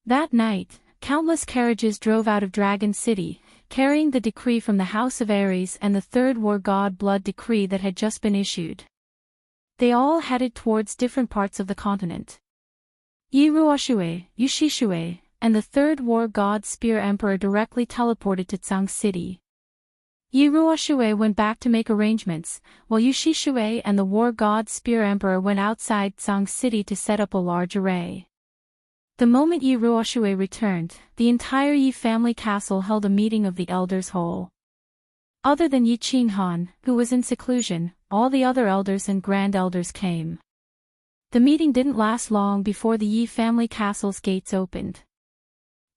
S1: That night, countless carriages drove out of Dragon City, carrying the decree from the House of Aries and the 3rd War God Blood decree that had just been issued. They all headed towards different parts of the continent. Yi Ruoshue, Yushishue, and the 3rd War God Spear Emperor directly teleported to Tsang City. Yi Ruoshue went back to make arrangements, while Yushishue and the War God Spear Emperor went outside Tsang City to set up a large array. The moment Yi Ruoshue returned, the entire Yi family castle held a meeting of the elders whole. Other than Yi Qinghan, who was in seclusion, all the other elders and grand elders came. The meeting didn't last long before the Yi family castle's gates opened.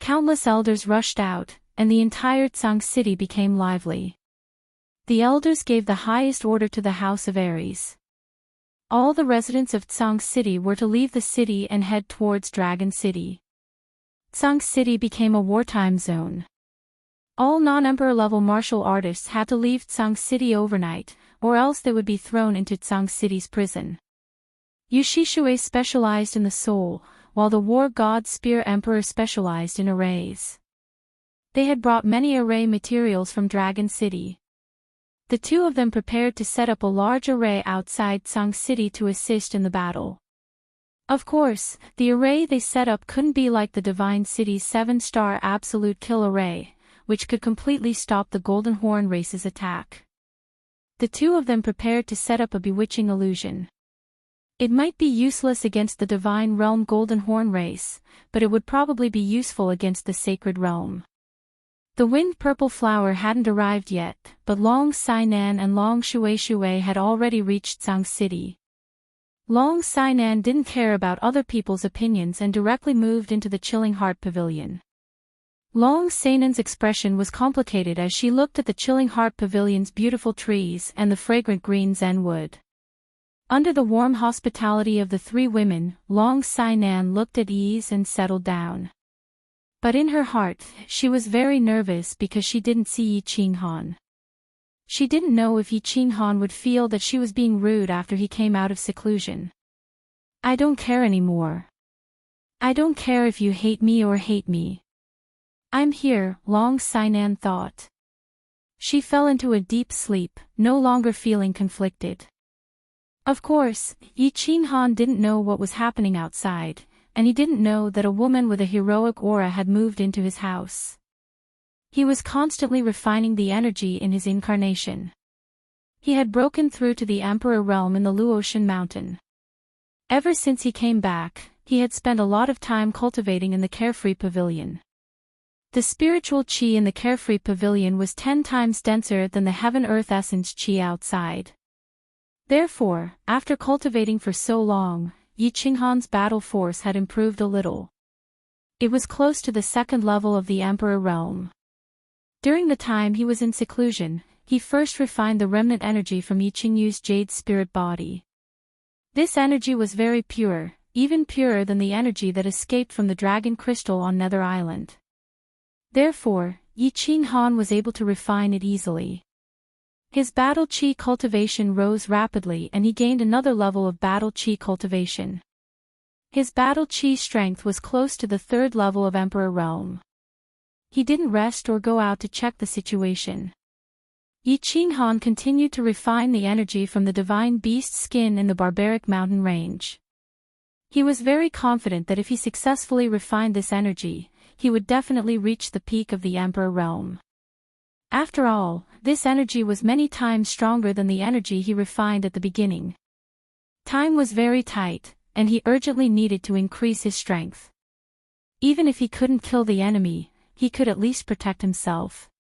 S1: Countless elders rushed out, and the entire Tsang City became lively. The elders gave the highest order to the House of Aries. All the residents of Tsang City were to leave the city and head towards Dragon City. Tsang City became a wartime zone. All non-emperor level martial artists had to leave Tsang City overnight, or else they would be thrown into Tsang City's prison. Yushishue specialized in the soul, while the War God Spear Emperor specialized in arrays. They had brought many array materials from Dragon City. The 2 of them prepared to set up a large array outside Tsang City to assist in the battle. Of course, the array they set up couldn't be like the Divine City's 7-star absolute kill array, which could completely stop the Golden Horn race's attack. The 2 of them prepared to set up a bewitching illusion. It might be useless against the Divine Realm Golden Horn race, but it would probably be useful against the Sacred Realm. The wind purple flower hadn't arrived yet, but Long Sainan and Long Shui had already reached Sang City. Long Sainan didn't care about other people's opinions and directly moved into the Chilling Heart Pavilion. Long Sainan's expression was complicated as she looked at the Chilling Heart Pavilion's beautiful trees and the fragrant green zen wood. Under the warm hospitality of the three women, Long Sainan looked at ease and settled down. But in her heart, she was very nervous because she didn't see Yi Qinghan. She didn't know if Yi Qinghan would feel that she was being rude after he came out of seclusion. I don't care anymore. I don't care if you hate me or hate me. I'm here, Long Sainan thought. She fell into a deep sleep, no longer feeling conflicted. Of course, Yi Qinghan didn't know what was happening outside, and he didn't know that a woman with a heroic aura had moved into his house. He was constantly refining the energy in his incarnation. He had broken through to the Emperor realm in the Luotian mountain. Ever since he came back, he had spent a lot of time cultivating in the Carefree Pavilion. The spiritual qi in the Carefree Pavilion was 10 times denser than the heaven-earth essence qi outside. Therefore, after cultivating for so long, Yi Qinghan's battle force had improved a little. It was close to the second level of the Emperor realm. During the time he was in seclusion, he first refined the remnant energy from Yi Qingyu's jade spirit body. This energy was very pure, even purer than the energy that escaped from the dragon crystal on Nether Island. Therefore, Yi Qinghan was able to refine it easily. His battle qi cultivation rose rapidly and he gained another level of battle qi cultivation. His battle qi strength was close to the third level of Emperor realm. He didn't rest or go out to check the situation. Yi Qinghan continued to refine the energy from the divine beast skin in the barbaric mountain range. He was very confident that if he successfully refined this energy, he would definitely reach the peak of the Emperor realm. After all, this energy was many times stronger than the energy he refined at the beginning. Time was very tight, and he urgently needed to increase his strength. Even if he couldn't kill the enemy, he could at least protect himself.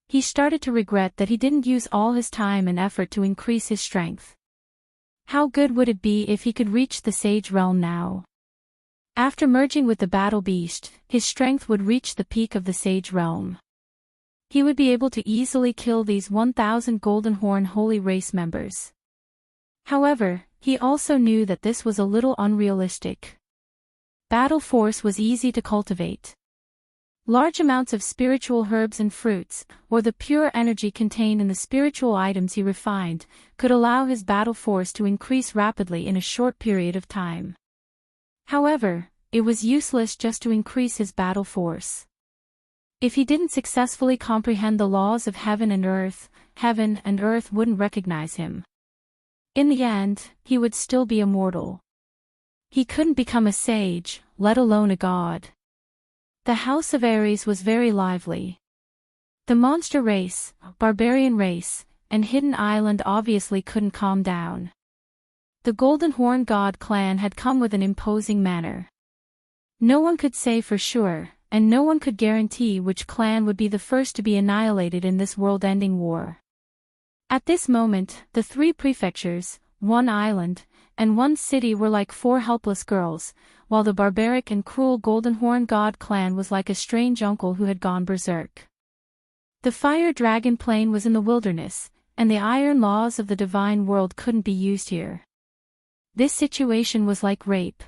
S1: He started to regret that he didn't use all his time and effort to increase his strength. How good would it be if he could reach the Sage Realm now? After merging with the Battle Beast, his strength would reach the peak of the Sage Realm. He would be able to easily kill these 1,000 Golden Horn Holy Race members. However, he also knew that this was a little unrealistic. Battle force was easy to cultivate. Large amounts of spiritual herbs and fruits, or the pure energy contained in the spiritual items he refined, could allow his battle force to increase rapidly in a short period of time. However, it was useless just to increase his battle force. If he didn't successfully comprehend the laws of heaven and earth wouldn't recognize him. In the end, he would still be a mortal. He couldn't become a sage, let alone a god. The House of Ares was very lively. The monster race, barbarian race, and Hidden Island obviously couldn't calm down. The Golden Horn God clan had come with an imposing manner. No one could say for sure, and no one could guarantee which clan would be the first to be annihilated in this world-ending war. At this moment, the 3 prefectures, 1 island, and 1 city were like 4 helpless girls, while the barbaric and cruel Golden Horn God clan was like a strange uncle who had gone berserk. The fire dragon plane was in the wilderness, and the iron laws of the divine world couldn't be used here. This situation was like rape.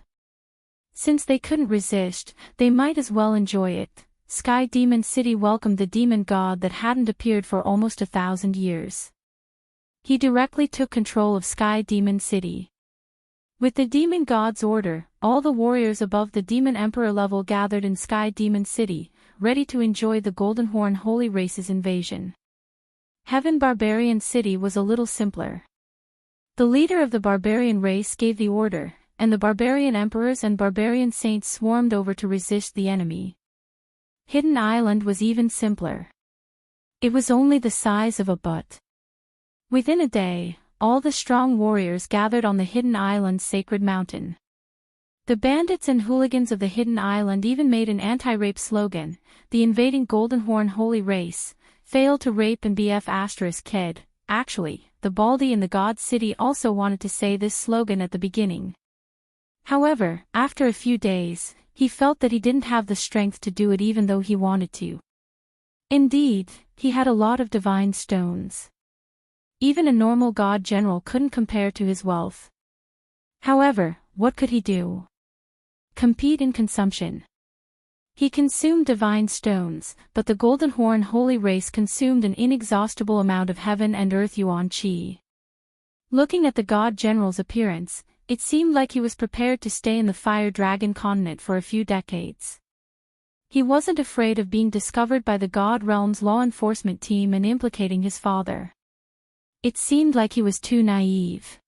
S1: Since they couldn't resist, they might as well enjoy it. Sky Demon City welcomed the demon god that hadn't appeared for almost 1,000 years. He directly took control of Sky Demon City. With the demon god's order, all the warriors above the demon emperor level gathered in Sky Demon City, ready to enjoy the Golden Horn Holy Race's invasion. Heaven Barbarian City was a little simpler. The leader of the barbarian race gave the order, and the barbarian emperors and barbarian saints swarmed over to resist the enemy. Hidden Island was even simpler. It was only the size of a butt. Within a day, all the strong warriors gathered on the Hidden Island's sacred mountain. The bandits and hooligans of the hidden island even made an anti-rape slogan: the invading Goldenhorn holy race, fail to rape and BF kid. Actually, the Baldy in the God City also wanted to say this slogan at the beginning. However, after a few days, he felt that he didn't have the strength to do it even though he wanted to. Indeed, he had a lot of divine stones. Even a normal god general couldn't compare to his wealth. However, what could he do? Compete in consumption. He consumed divine stones, but the Goldenhorn holy race consumed an inexhaustible amount of heaven and earth yuan qi. Looking at the god general's appearance, it seemed like he was prepared to stay in the Fire Dragon continent for a few decades. He wasn't afraid of being discovered by the God Realm's law enforcement team and implicating his father. It seemed like he was too naive.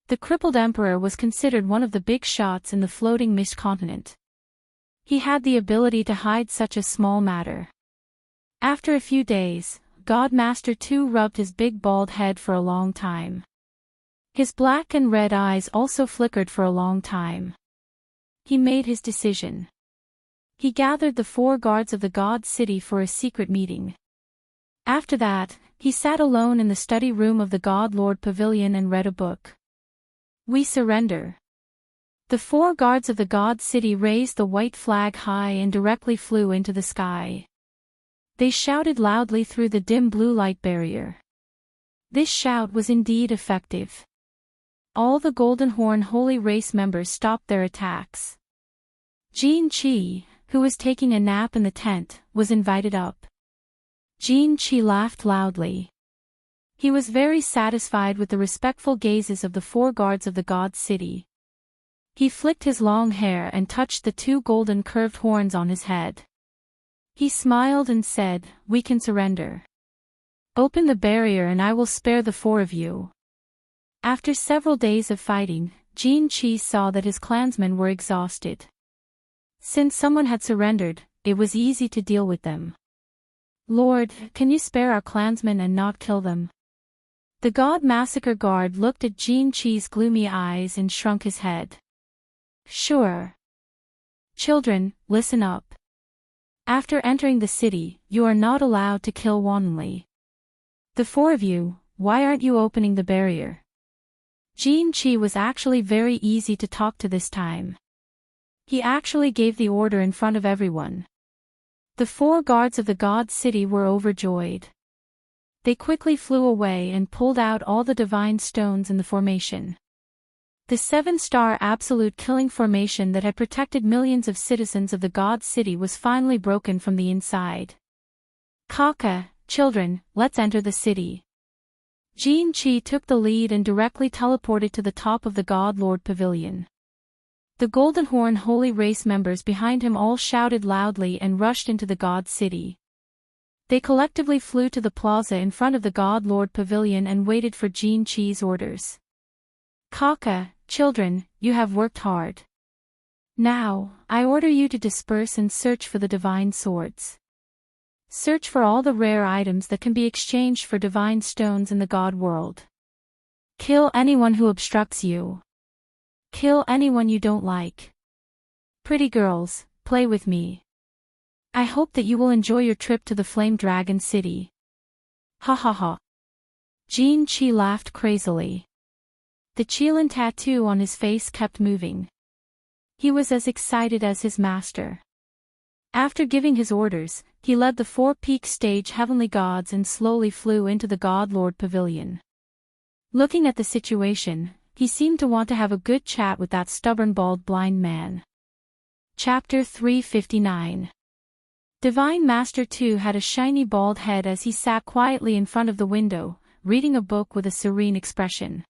S1: The crippled emperor was considered one of the big shots in the floating mist continent. He had the ability to hide such a small matter. After a few days, God Master 2 rubbed his big bald head for a long time. His black and red eyes also flickered for a long time. He made his decision. He gathered the 4 guards of the God City for a secret meeting. After that, he sat alone in the study room of the God Lord Pavilion and read a book. We surrender. The 4 guards of the God City raised the white flag high and directly flew into the sky. They shouted loudly through the dim blue light barrier. This shout was indeed effective. All the Goldenhorn holy race members stopped their attacks. Jin Chi, who was taking a nap in the tent, was invited up. Jin Chi laughed loudly. He was very satisfied with the respectful gazes of the 4 guards of the God City. He flicked his long hair and touched the 2 golden curved horns on his head. He smiled and said, "We can surrender. Open the barrier and I will spare the 4 of you." After several days of fighting, Jin Chi saw that his clansmen were exhausted. Since someone had surrendered, it was easy to deal with them. "Lord, can you spare our clansmen and not kill them?" The God Massacre Guard looked at Jin Chi's gloomy eyes and shrunk his head. "Sure. Children, listen up. After entering the city, you are not allowed to kill wantonly. The 4 of you, why aren't you opening the barrier?" Jin Chi was actually very easy to talk to this time. He actually gave the order in front of everyone. The 4 guards of the God City were overjoyed. They quickly flew away and pulled out all the divine stones in the formation. The 7-star absolute killing formation that had protected millions of citizens of the God City was finally broken from the inside. "Kaka, children, let's enter the city." Jin Chi took the lead and directly teleported to the top of the God Lord Pavilion. The Goldenhorn holy race members behind him all shouted loudly and rushed into the God City. They collectively flew to the plaza in front of the God Lord Pavilion and waited for Jin Chi's orders. "Kaka, children, you have worked hard. Now, I order you to disperse and search for the divine swords. Search for all the rare items that can be exchanged for divine stones in the God world. Kill anyone who obstructs you. Kill anyone you don't like. Pretty girls, play with me. I hope that you will enjoy your trip to the Flame Dragon City." Ha ha ha. Jin Chi laughed crazily. The Qilin tattoo on his face kept moving. He was as excited as his master. After giving his orders, he led the 4 peak stage heavenly gods and slowly flew into the God Lord Pavilion. Looking at the situation, he seemed to want to have a good chat with that stubborn bald blind man. Chapter 359. Divine Master 2 had a shiny bald head as he sat quietly in front of the window, reading a book with a serene expression.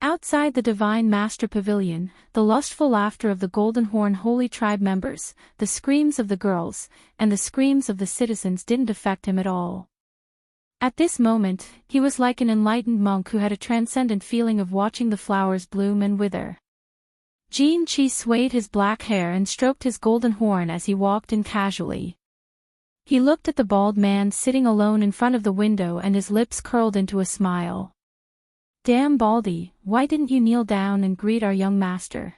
S1: Outside the Divine Master Pavilion, the lustful laughter of the Goldenhorn Holy Tribe members, the screams of the girls, and the screams of the citizens didn't affect him at all. At this moment, he was like an enlightened monk who had a transcendent feeling of watching the flowers bloom and wither. Jin Chi swayed his black hair and stroked his golden horn as he walked in casually. He looked at the bald man sitting alone in front of the window and his lips curled into a smile. "Damn Baldy, why didn't you kneel down and greet our young master?"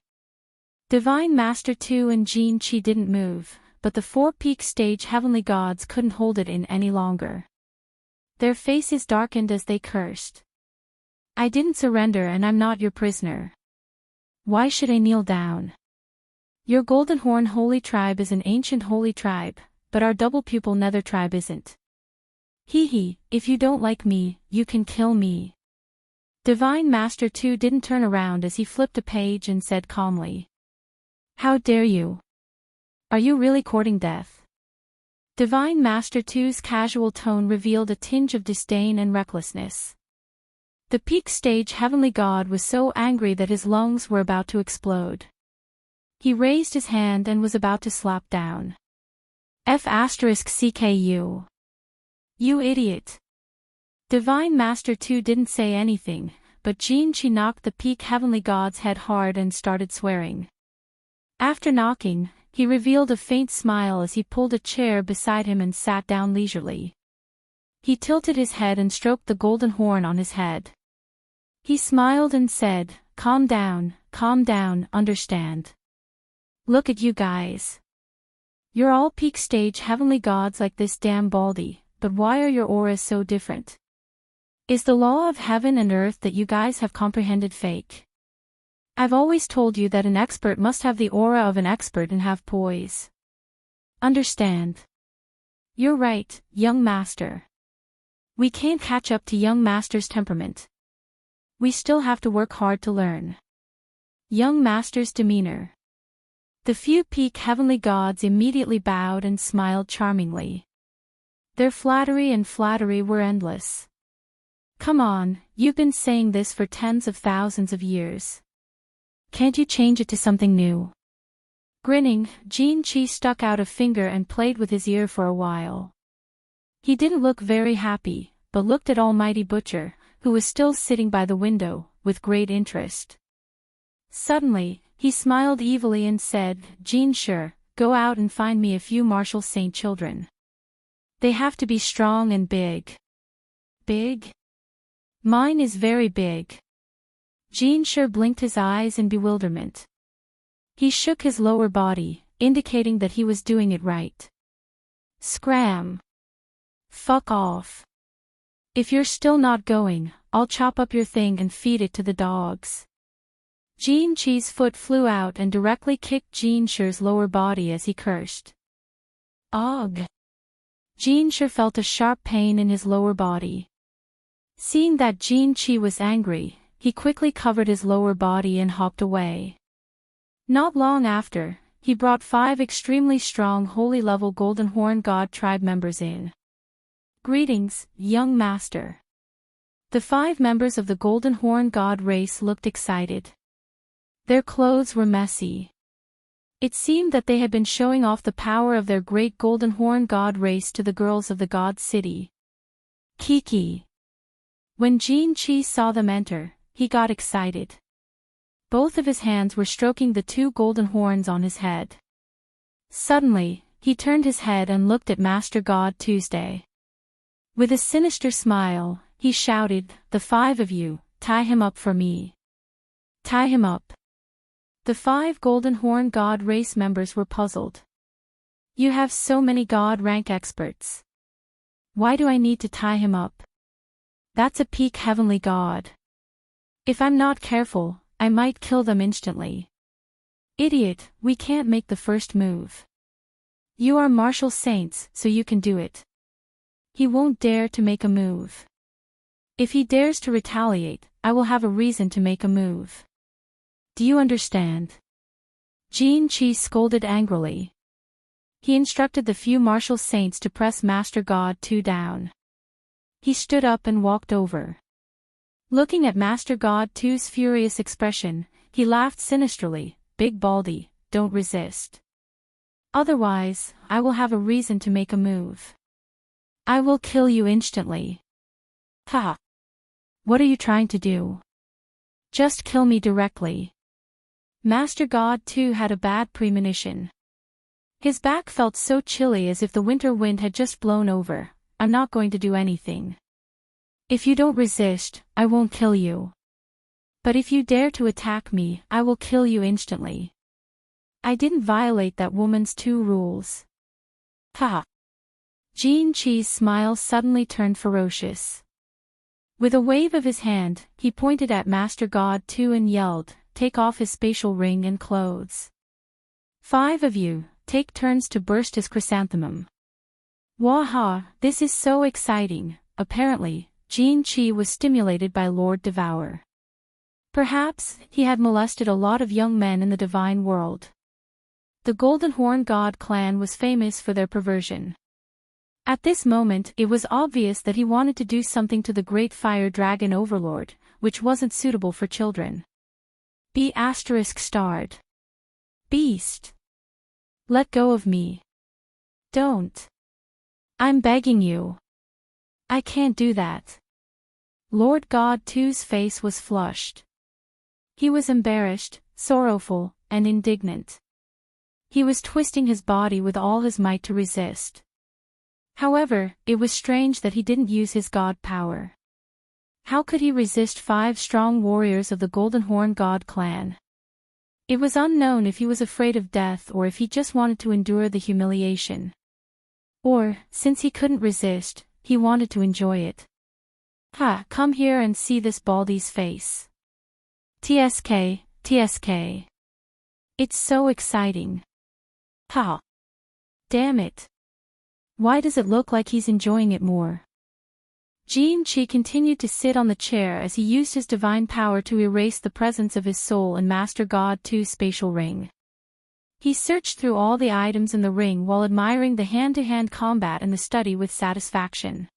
S1: Divine Master 2 and Jin Chi didn't move, but the 4-peak stage heavenly gods couldn't hold it in any longer. Their faces darkened as they cursed. I didn't surrender and I'm not your prisoner. Why should I kneel down? Your Golden Horn Holy Tribe is an ancient holy tribe, but our double pupil Nether tribe isn't. Hee, if you don't like me, you can kill me. Divine Master 2 didn't turn around as he flipped a page and said calmly. How dare you? Are you really courting death? Divine Master 2's casual tone revealed a tinge of disdain and recklessness. The peak stage heavenly god was so angry that his lungs were about to explode. He raised his hand and was about to slap down. F***CKU. You idiot. Divine Master 2 didn't say anything, but Jin Chi knocked the peak heavenly god's head hard and started swearing. After knocking, he revealed a faint smile as he pulled a chair beside him and sat down leisurely. He tilted his head and stroked the golden horn on his head. He smiled and said, calm down, understand. Look at you guys. You're all peak stage heavenly gods like this damn Baldy, but why are your auras so different? Is the law of heaven and earth that you guys have comprehended fake? I've always told you that an expert must have the aura of an expert and have poise. Understand? You're right, young master. We can't catch up to young master's temperament. We still have to work hard to learn. Young master's demeanor. The few peak heavenly gods immediately bowed and smiled charmingly. Their flattery were endless. Come on, you've been saying this for tens of thousands of years. Can't you change it to something new? Grinning, Jin Chi stuck out a finger and played with his ear for a while. He didn't look very happy, but looked at Almighty Butcher, who was still sitting by the window, with great interest. Suddenly, he smiled evilly and said, Jin Sure, go out and find me a few martial saint children. They have to be strong and big. Big? Mine is very big. Jin Sure blinked his eyes in bewilderment. He shook his lower body, indicating that he was doing it right. Scram. Fuck off. If you're still not going, I'll chop up your thing and feed it to the dogs. Jin Chi's foot flew out and directly kicked Jin Shure's lower body as he cursed. Ugh. Jin Shure felt a sharp pain in his lower body. Seeing that Jin Chi was angry, he quickly covered his lower body and hopped away. Not long after, he brought 5 extremely strong holy level Golden Horn God tribe members in. Greetings, young master. The 5 members of the Golden Horn God race looked excited. Their clothes were messy. It seemed that they had been showing off the power of their great Golden Horn God race to the girls of the God City. Kiki. When Jin Chi saw them enter, he got excited. Both of his hands were stroking the 2 golden horns on his head. Suddenly, he turned his head and looked at Master God Tuesday. With a sinister smile, he shouted, the 5 of you, tie him up for me. Tie him up. The 5 Golden Horn God race members were puzzled. You have so many God rank experts. Why do I need to tie him up? That's a peak heavenly god. If I'm not careful, I might kill them instantly. Idiot, we can't make the first move. You are martial saints, so you can do it. He won't dare to make a move. If he dares to retaliate, I will have a reason to make a move. Do you understand? Jin Chi scolded angrily. He instructed the few martial saints to press Master God 2 down. He stood up and walked over. Looking at Master God 2's furious expression, he laughed sinisterly, Big Baldy, don't resist. Otherwise, I will have a reason to make a move. I will kill you instantly. Ha! What are you trying to do? Just kill me directly. Master God 2 had a bad premonition. His back felt so chilly as if the winter wind had just blown over. I'm not going to do anything. If you don't resist, I won't kill you. But if you dare to attack me, I will kill you instantly. I didn't violate that woman's 2 rules. Ha! Jean Chi's smile suddenly turned ferocious. With a wave of his hand, he pointed at Master God 2 and yelled, "Take off his spatial ring and clothes. 5 of you, take turns to burst his chrysanthemum." Waha, this is so exciting. Apparently, Jean Chi was stimulated by Lord Devour. Perhaps, he had molested a lot of young men in the divine world. The Golden Horn God clan was famous for their perversion. At this moment, it was obvious that he wanted to do something to the great fire dragon overlord, which wasn't suitable for children. B*****. Beast. Let go of me. Don't. I'm begging you. I can't do that. Lord God 2's face was flushed. He was embarrassed, sorrowful, and indignant. He was twisting his body with all his might to resist. However, it was strange that he didn't use his god power. How could he resist 5 strong warriors of the Golden Horn God clan? It was unknown if he was afraid of death or if he just wanted to endure the humiliation. Or, since he couldn't resist, he wanted to enjoy it. Ha! Come here and see this Baldy's face. TSK, TSK. It's so exciting. Ha! Damn it. Why does it look like he's enjoying it more? Jean Chi continued to sit on the chair as he used his divine power to erase the presence of his soul in Master God 2's spatial ring. He searched through all the items in the ring while admiring the hand-to-hand combat in the study with satisfaction.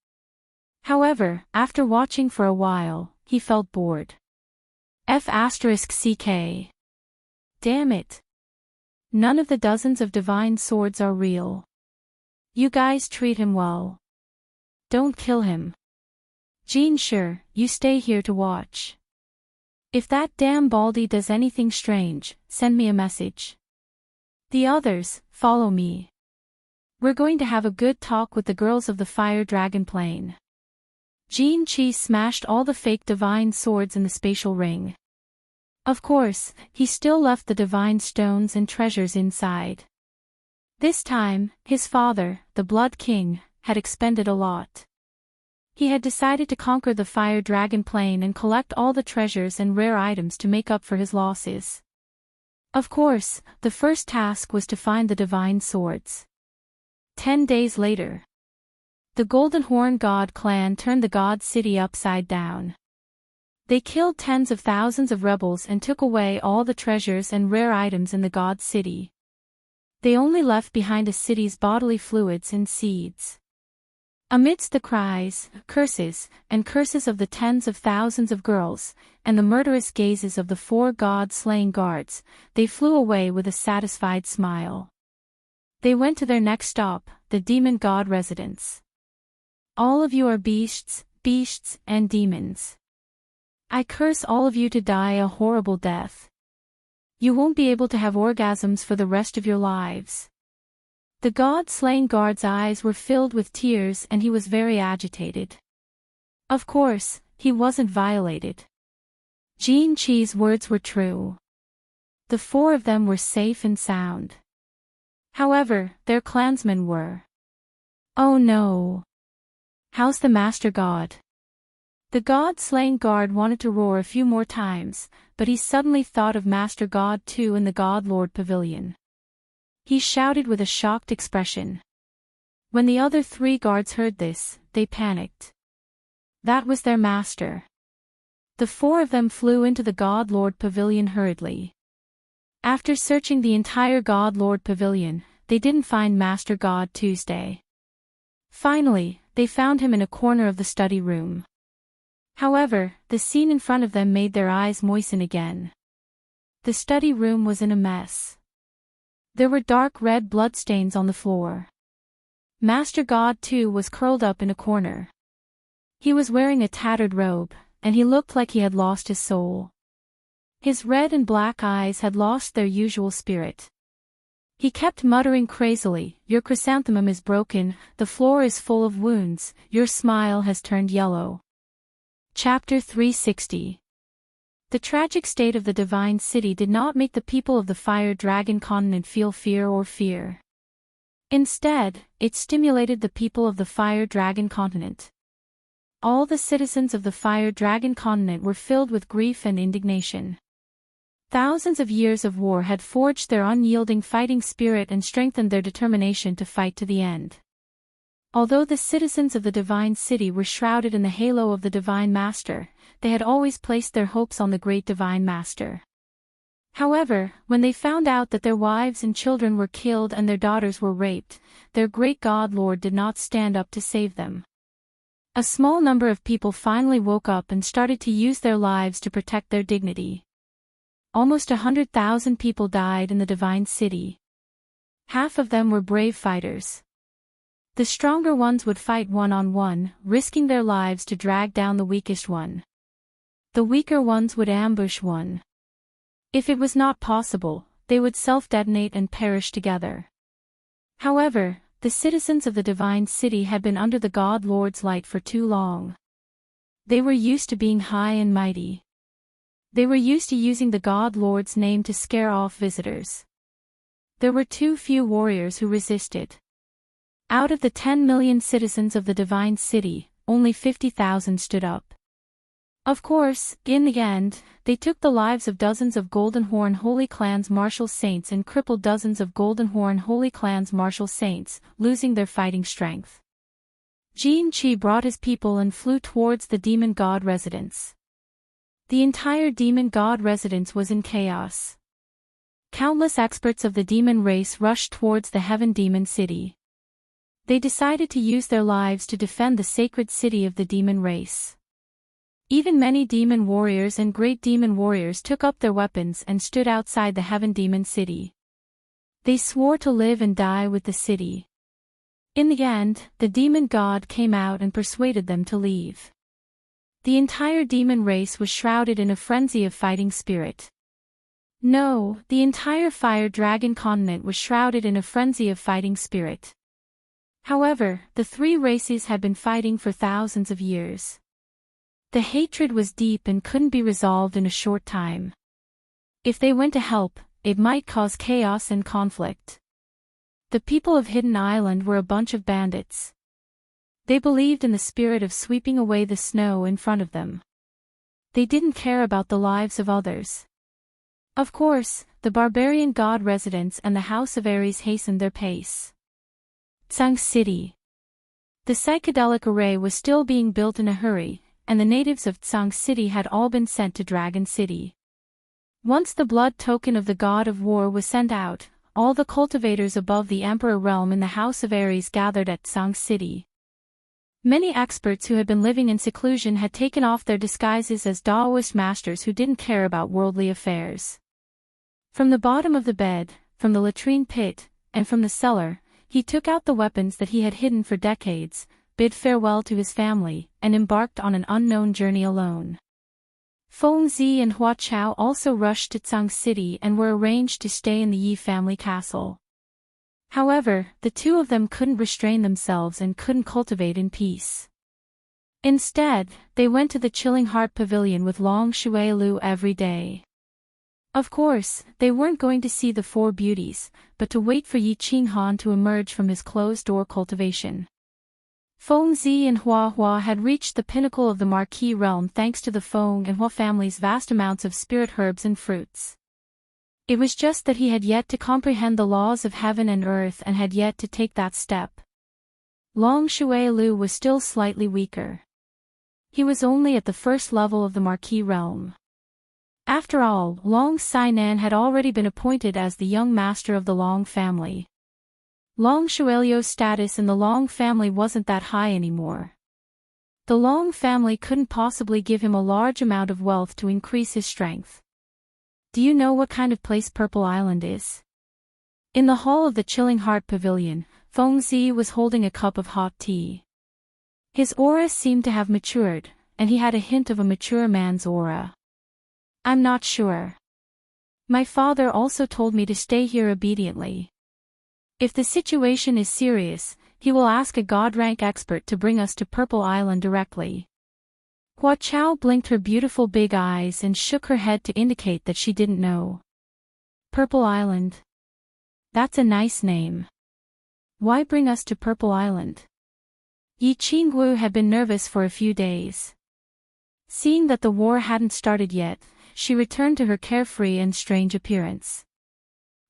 S1: However, after watching for a while, he felt bored. F***CK. Damn it. None of the dozens of divine swords are real. You guys treat him well. Don't kill him. Jean, sure, you stay here to watch. If that damn Baldy does anything strange, send me a message. The others, follow me. We're going to have a good talk with the girls of the Fire Dragon Plane. Jean Chi smashed all the fake divine swords in the spatial ring. Of course, he still left the divine stones and treasures inside. This time, his father, the Blood King, had expended a lot. He had decided to conquer the Fire Dragon Plane and collect all the treasures and rare items to make up for his losses. Of course, the first task was to find the divine swords. 10 days later, the Golden Horn God clan turned the God City upside down. They killed tens of thousands of rebels and took away all the treasures and rare items in the God City. They only left behind the city's bodily fluids and seeds. Amidst the cries, curses, and curses of the tens of thousands of girls, and the murderous gazes of the 4 god-slaying guards, they flew away with a satisfied smile. They went to their next stop, the demon god residence. All of you are beasts, and demons. I curse all of you to die a horrible death. You won't be able to have orgasms for the rest of your lives. The god-slaying guard's eyes were filled with tears and he was very agitated. Of course, he wasn't violated. Jean Chi's words were true. The 4 of them were safe and sound. However, their clansmen were. Oh no. How's the Master God? The god-slaying guard wanted to roar a few more times, but he suddenly thought of Master God 2 in the God Lord Pavilion. He shouted with a shocked expression. When the other 3 guards heard this, they panicked. That was their master. The 4 of them flew into the God Lord Pavilion hurriedly. After searching the entire God Lord Pavilion, they didn't find Master God Tuesday. Finally, they found him in a corner of the study room. However, the scene in front of them made their eyes moisten again. The study room was in a mess. There were dark red bloodstains on the floor. Master God 2 was curled up in a corner. He was wearing a tattered robe, and he looked like he had lost his soul. His red and black eyes had lost their usual spirit. He kept muttering crazily, "Your chrysanthemum is broken, the floor is full of wounds, your smile has turned yellow." Chapter 360. The tragic state of the divine city did not make the people of the fire dragon continent feel fear or fear. Instead, it stimulated the people of the fire dragon continent. All the citizens of the fire dragon continent were filled with grief and indignation. Thousands of years of war had forged their unyielding fighting spirit and strengthened their determination to fight to the end. Although the citizens of the divine city were shrouded in the halo of the divine master, they had always placed their hopes on the great divine master. However, when they found out that their wives and children were killed and their daughters were raped, their great God Lord did not stand up to save them. A small number of people finally woke up and started to use their lives to protect their dignity. Almost 100,000 people died in the divine city. Half of them were brave fighters. The stronger ones would fight one-on-one, risking their lives to drag down the weakest one. The weaker ones would ambush one. If it was not possible, they would self-detonate and perish together. However, the citizens of the divine city had been under the God Lord's light for too long. They were used to being high and mighty. They were used to using the God Lord's name to scare off visitors. There were too few warriors who resisted. Out of the 10 million citizens of the divine city, only 50,000 stood up. Of course, in the end, they took the lives of dozens of Golden Horn Holy Clan's martial saints and crippled dozens of Golden Horn Holy Clan's martial saints, losing their fighting strength. Jin Chi brought his people and flew towards the demon god residence. The entire demon god residence was in chaos. Countless experts of the demon race rushed towards the heaven demon city. They decided to use their lives to defend the sacred city of the demon race. Even many demon warriors and great demon warriors took up their weapons and stood outside the heaven demon city. They swore to live and die with the city. In the end, the demon god came out and persuaded them to leave. The entire demon race was shrouded in a frenzy of fighting spirit. No, the entire fire dragon continent was shrouded in a frenzy of fighting spirit. However, the three races had been fighting for thousands of years. The hatred was deep and couldn't be resolved in a short time. If they went to help, it might cause chaos and conflict. The people of Hidden Island were a bunch of bandits. They believed in the spirit of sweeping away the snow in front of them. They didn't care about the lives of others. Of course, the barbarian god residents and the House of Ares hastened their pace. Tsang City. The psychedelic array was still being built in a hurry, and the natives of Tsang City had all been sent to Dragon City. Once the blood token of the god of war was sent out, all the cultivators above the Emperor realm in the House of Ares gathered at Tsang City. Many experts who had been living in seclusion had taken off their disguises as Daoist masters who didn't care about worldly affairs. From the bottom of the bed, from the latrine pit, and from the cellar, he took out the weapons that he had hidden for decades, bid farewell to his family, and embarked on an unknown journey alone. Feng Zi and Hua Chao also rushed to Tsang City and were arranged to stay in the Yi family castle. However, the two of them couldn't restrain themselves and couldn't cultivate in peace. Instead, they went to the Chilling Heart Pavilion with Long Shuai-Lu every day. Of course, they weren't going to see the four beauties, but to wait for Yi Qinghan to emerge from his closed-door cultivation. Feng Zi and Hua Hua had reached the pinnacle of the Marquis realm thanks to the Feng and Hua family's vast amounts of spirit herbs and fruits. It was just that he had yet to comprehend the laws of heaven and earth and had yet to take that step. Long Shuai-Lu was still slightly weaker. He was only at the first level of the Marquis realm. After all, Long Sainan had already been appointed as the young master of the Long family. Long Shuai-Lu's status in the Long family wasn't that high anymore. The Long family couldn't possibly give him a large amount of wealth to increase his strength. Do you know what kind of place Purple Island is? In the hall of the Chilling Heart Pavilion, Feng Zi was holding a cup of hot tea. His aura seemed to have matured, and he had a hint of a mature man's aura. I'm not sure. My father also told me to stay here obediently. If the situation is serious, he will ask a God-rank expert to bring us to Purple Island directly. Hua Chao blinked her beautiful big eyes and shook her head to indicate that she didn't know. Purple Island. That's a nice name. Why bring us to Purple Island? Yi Qingwu had been nervous for a few days. Seeing that the war hadn't started yet, she returned to her carefree and strange appearance.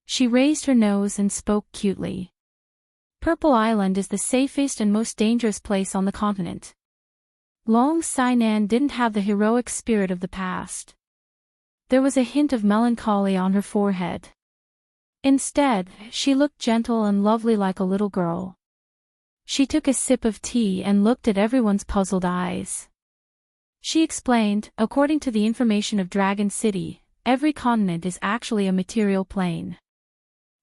S1: She raised her nose and spoke cutely. Purple Island is the safest and most dangerous place on the continent. Long Sainan didn't have the heroic spirit of the past. There was a hint of melancholy on her forehead. Instead, she looked gentle and lovely like a little girl. She took a sip of tea and looked at everyone's puzzled eyes. She explained, according to the information of Dragon City, every continent is actually a material plane.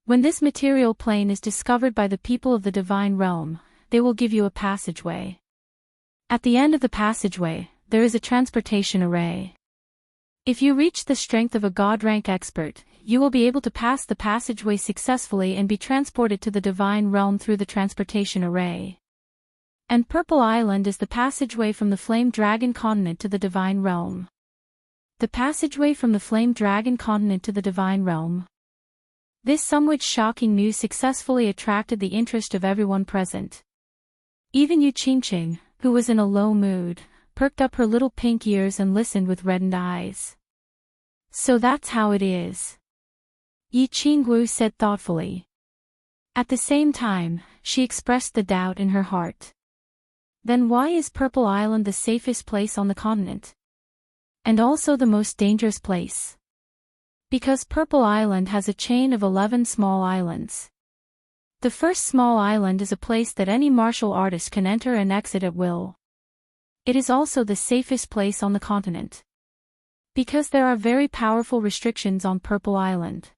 S1: When this material plane is discovered by the people of the divine realm, they will give you a passageway. At the end of the passageway, there is a transportation array. If you reach the strength of a god rank expert, you will be able to pass the passageway successfully and be transported to the divine realm through the transportation array. And Purple Island is the passageway from the Flame Dragon continent to the divine realm. The passageway from the Flame Dragon continent to the divine realm. This somewhat shocking news successfully attracted the interest of everyone present. Even Yu Qingqing, who was in a low mood, perked up her little pink ears and listened with reddened eyes. So that's how it is. Yi Qingwu said thoughtfully. At the same time, she expressed the doubt in her heart. Then why is Purple Island the safest place on the continent? And also the most dangerous place? Because Purple Island has a chain of 11 small islands. The first small island is a place that any martial artist can enter and exit at will. It is also the safest place on the continent. Because there are very powerful restrictions on Purple Island.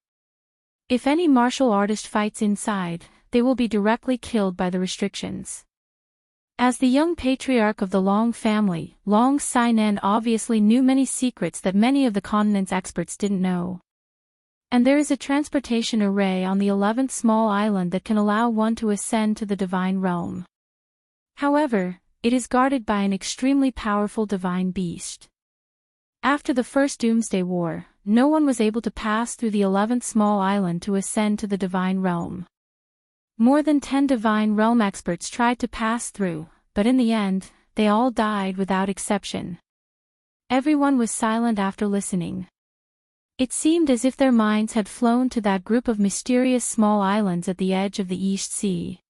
S1: If any martial artist fights inside, they will be directly killed by the restrictions. As the young patriarch of the Long family, Long Sainan obviously knew many secrets that many of the continent's experts didn't know. And there is a transportation array on the 11th small island that can allow one to ascend to the divine realm. However, it is guarded by an extremely powerful divine beast. After the First Doomsday War, no one was able to pass through the 11th small island to ascend to the divine realm. More than 10 divine realm experts tried to pass through, but in the end, they all died without exception. Everyone was silent after listening. It seemed as if their minds had flown to that group of mysterious small islands at the edge of the East Sea.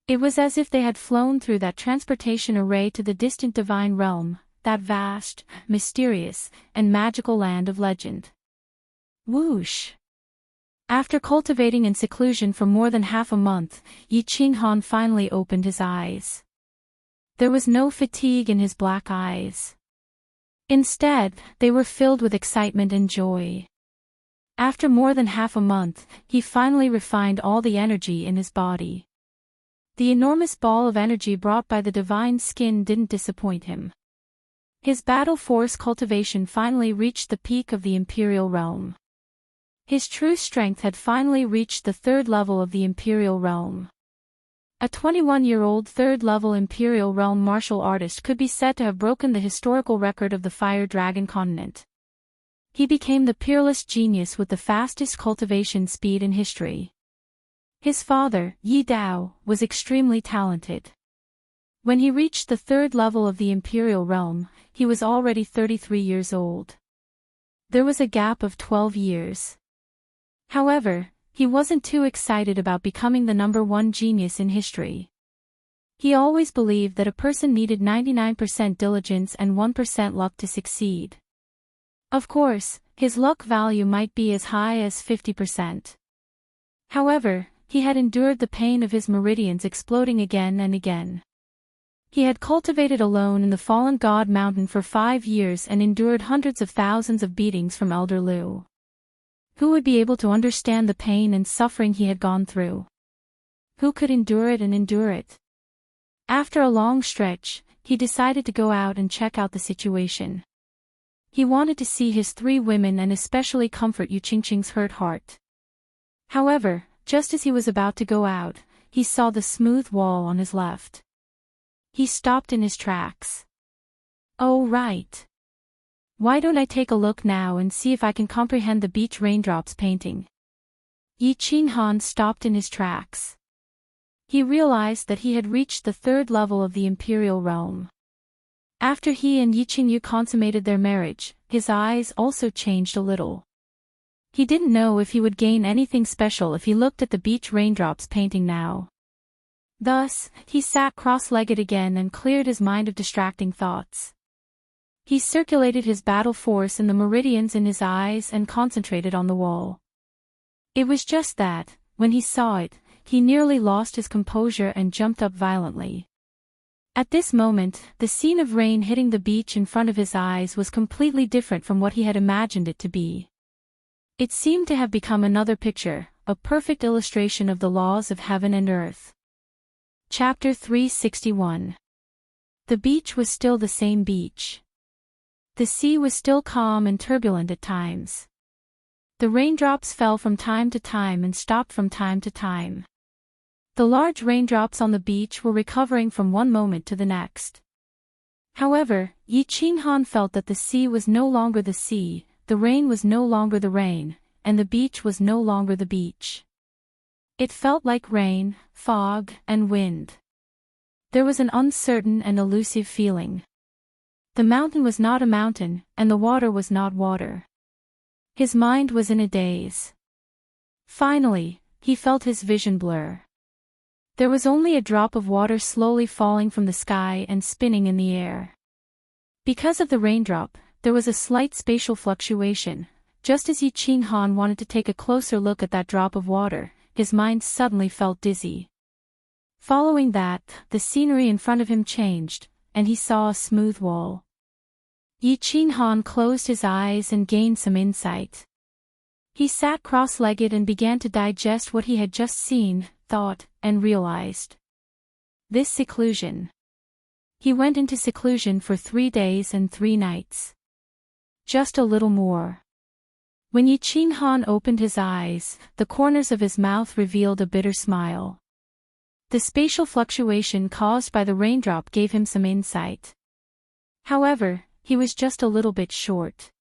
S1: It was as if they had flown through that transportation array to the distant divine realm, that vast, mysterious, and magical land of legend. Whoosh! After cultivating in seclusion for more than half a month, Yi Qinghan finally opened his eyes. There was no fatigue in his black eyes. Instead, they were filled with excitement and joy. After more than half a month, he finally refined all the energy in his body. The enormous ball of energy brought by the divine skin didn't disappoint him. His battle force cultivation finally reached the peak of the Imperial Realm. His true strength had finally reached the third level of the Imperial Realm. A 21-year-old third-level Imperial Realm martial artist could be said to have broken the historical record of the Fire Dragon continent. He became the peerless genius with the fastest cultivation speed in history. His father, Yi Dao, was extremely talented. When he reached the third level of the Imperial Realm, he was already 33 years old. There was a gap of 12 years. However, he wasn't too excited about becoming the #1 genius in history. He always believed that a person needed 99% diligence and 1% luck to succeed. Of course, his luck value might be as high as 50%. However, he had endured the pain of his meridians exploding again and again. He had cultivated alone in the Fallen God Mountain for 5 years and endured hundreds of thousands of beatings from Elder Lu. Who would be able to understand the pain and suffering he had gone through? Who could endure it and endure it? After a long stretch, he decided to go out and check out the situation. He wanted to see his 3 women and especially comfort Yu Qingqing's hurt heart. However, just as he was about to go out, he saw the smooth wall on his left. He stopped in his tracks. Oh right. Why don't I take a look now and see if I can comprehend the beach raindrops painting? Yi Qinghan stopped in his tracks. He realized that he had reached the third level of the imperial realm. After he and Yi Qingyu consummated their marriage, his eyes also changed a little. He didn't know if he would gain anything special if he looked at the beach raindrops painting now. Thus, he sat cross-legged again and cleared his mind of distracting thoughts. He circulated his battle force in the meridians in his eyes and concentrated on the wall. It was just that, when he saw it, he nearly lost his composure and jumped up violently. At this moment, the scene of rain hitting the beach in front of his eyes was completely different from what he had imagined it to be. It seemed to have become another picture, a perfect illustration of the laws of heaven and earth. Chapter 361. The beach was still the same beach. The sea was still calm and turbulent at times. The raindrops fell from time to time and stopped from time to time. The large raindrops on the beach were recovering from one moment to the next. However, Yi Qinghan felt that the sea was no longer the sea, the rain was no longer the rain, and the beach was no longer the beach. It felt like rain, fog, and wind. There was an uncertain and elusive feeling. The mountain was not a mountain, and the water was not water. His mind was in a daze. Finally, he felt his vision blur. There was only a drop of water slowly falling from the sky and spinning in the air. Because of the raindrop, there was a slight spatial fluctuation. Just as Yi Qinghan wanted to take a closer look at that drop of water, his mind suddenly felt dizzy. Following that, the scenery in front of him changed, and he saw a smooth wall. Yi Qinghan closed his eyes and gained some insight. He sat cross-legged and began to digest what he had just seen, thought, and realized. This seclusion. He went into seclusion for 3 days and 3 nights. Just a little more. When Yi Qinghan opened his eyes, the corners of his mouth revealed a bitter smile. The spatial fluctuation caused by the raindrop gave him some insight. However, he was just a little bit short.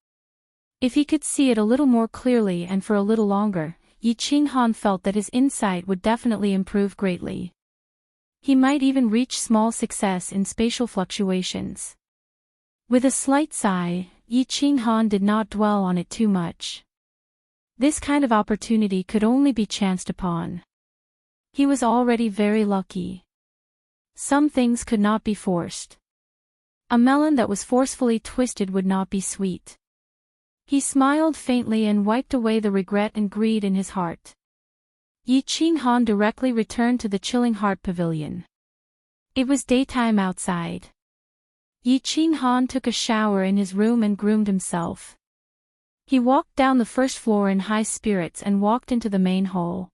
S1: If he could see it a little more clearly and for a little longer, Yi Qinghan felt that his insight would definitely improve greatly. He might even reach small success in spatial fluctuations. With a slight sigh, Yi Qinghan did not dwell on it too much. This kind of opportunity could only be chanced upon. He was already very lucky. Some things could not be forced. A melon that was forcefully twisted would not be sweet. He smiled faintly and wiped away the regret and greed in his heart. Yi Qinghan directly returned to the chilling heart pavilion. It was daytime outside. Yi Qinghan took a shower in his room and groomed himself. He walked down the first floor in high spirits and walked into the main hall.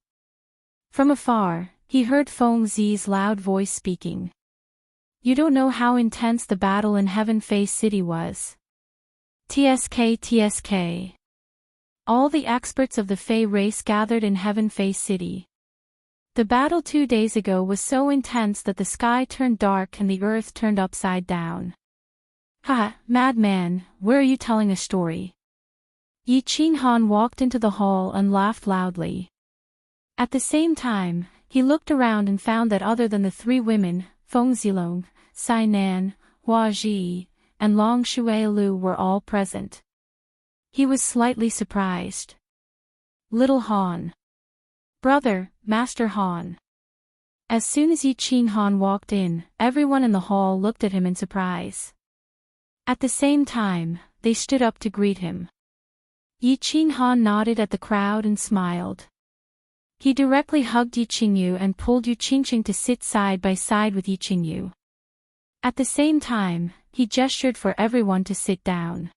S1: From afar, he heard Feng Zi's loud voice speaking. You don't know how intense the battle in Heaven Face City was. TSK. All the experts of the Fey race gathered in Heaven Face City. The battle 2 days ago was so intense that the sky turned dark and the earth turned upside down. Ha, madman, where are you telling a story? Yi Qinghan walked into the hall and laughed loudly. At the same time, he looked around and found that other than the 3 women, Feng Zilong, Sai Nan, Hua Ji, and Long Shuilu were all present. He was slightly surprised. Little Han. Brother, Master Han. As soon as Yi Qinghan walked in, everyone in the hall looked at him in surprise. At the same time, they stood up to greet him. Yi Qinghan nodded at the crowd and smiled. He directly hugged Yi Qingyu and pulled Yu Qingqing to sit side by side with Yi Qingyu. At the same time, he gestured for everyone to sit down.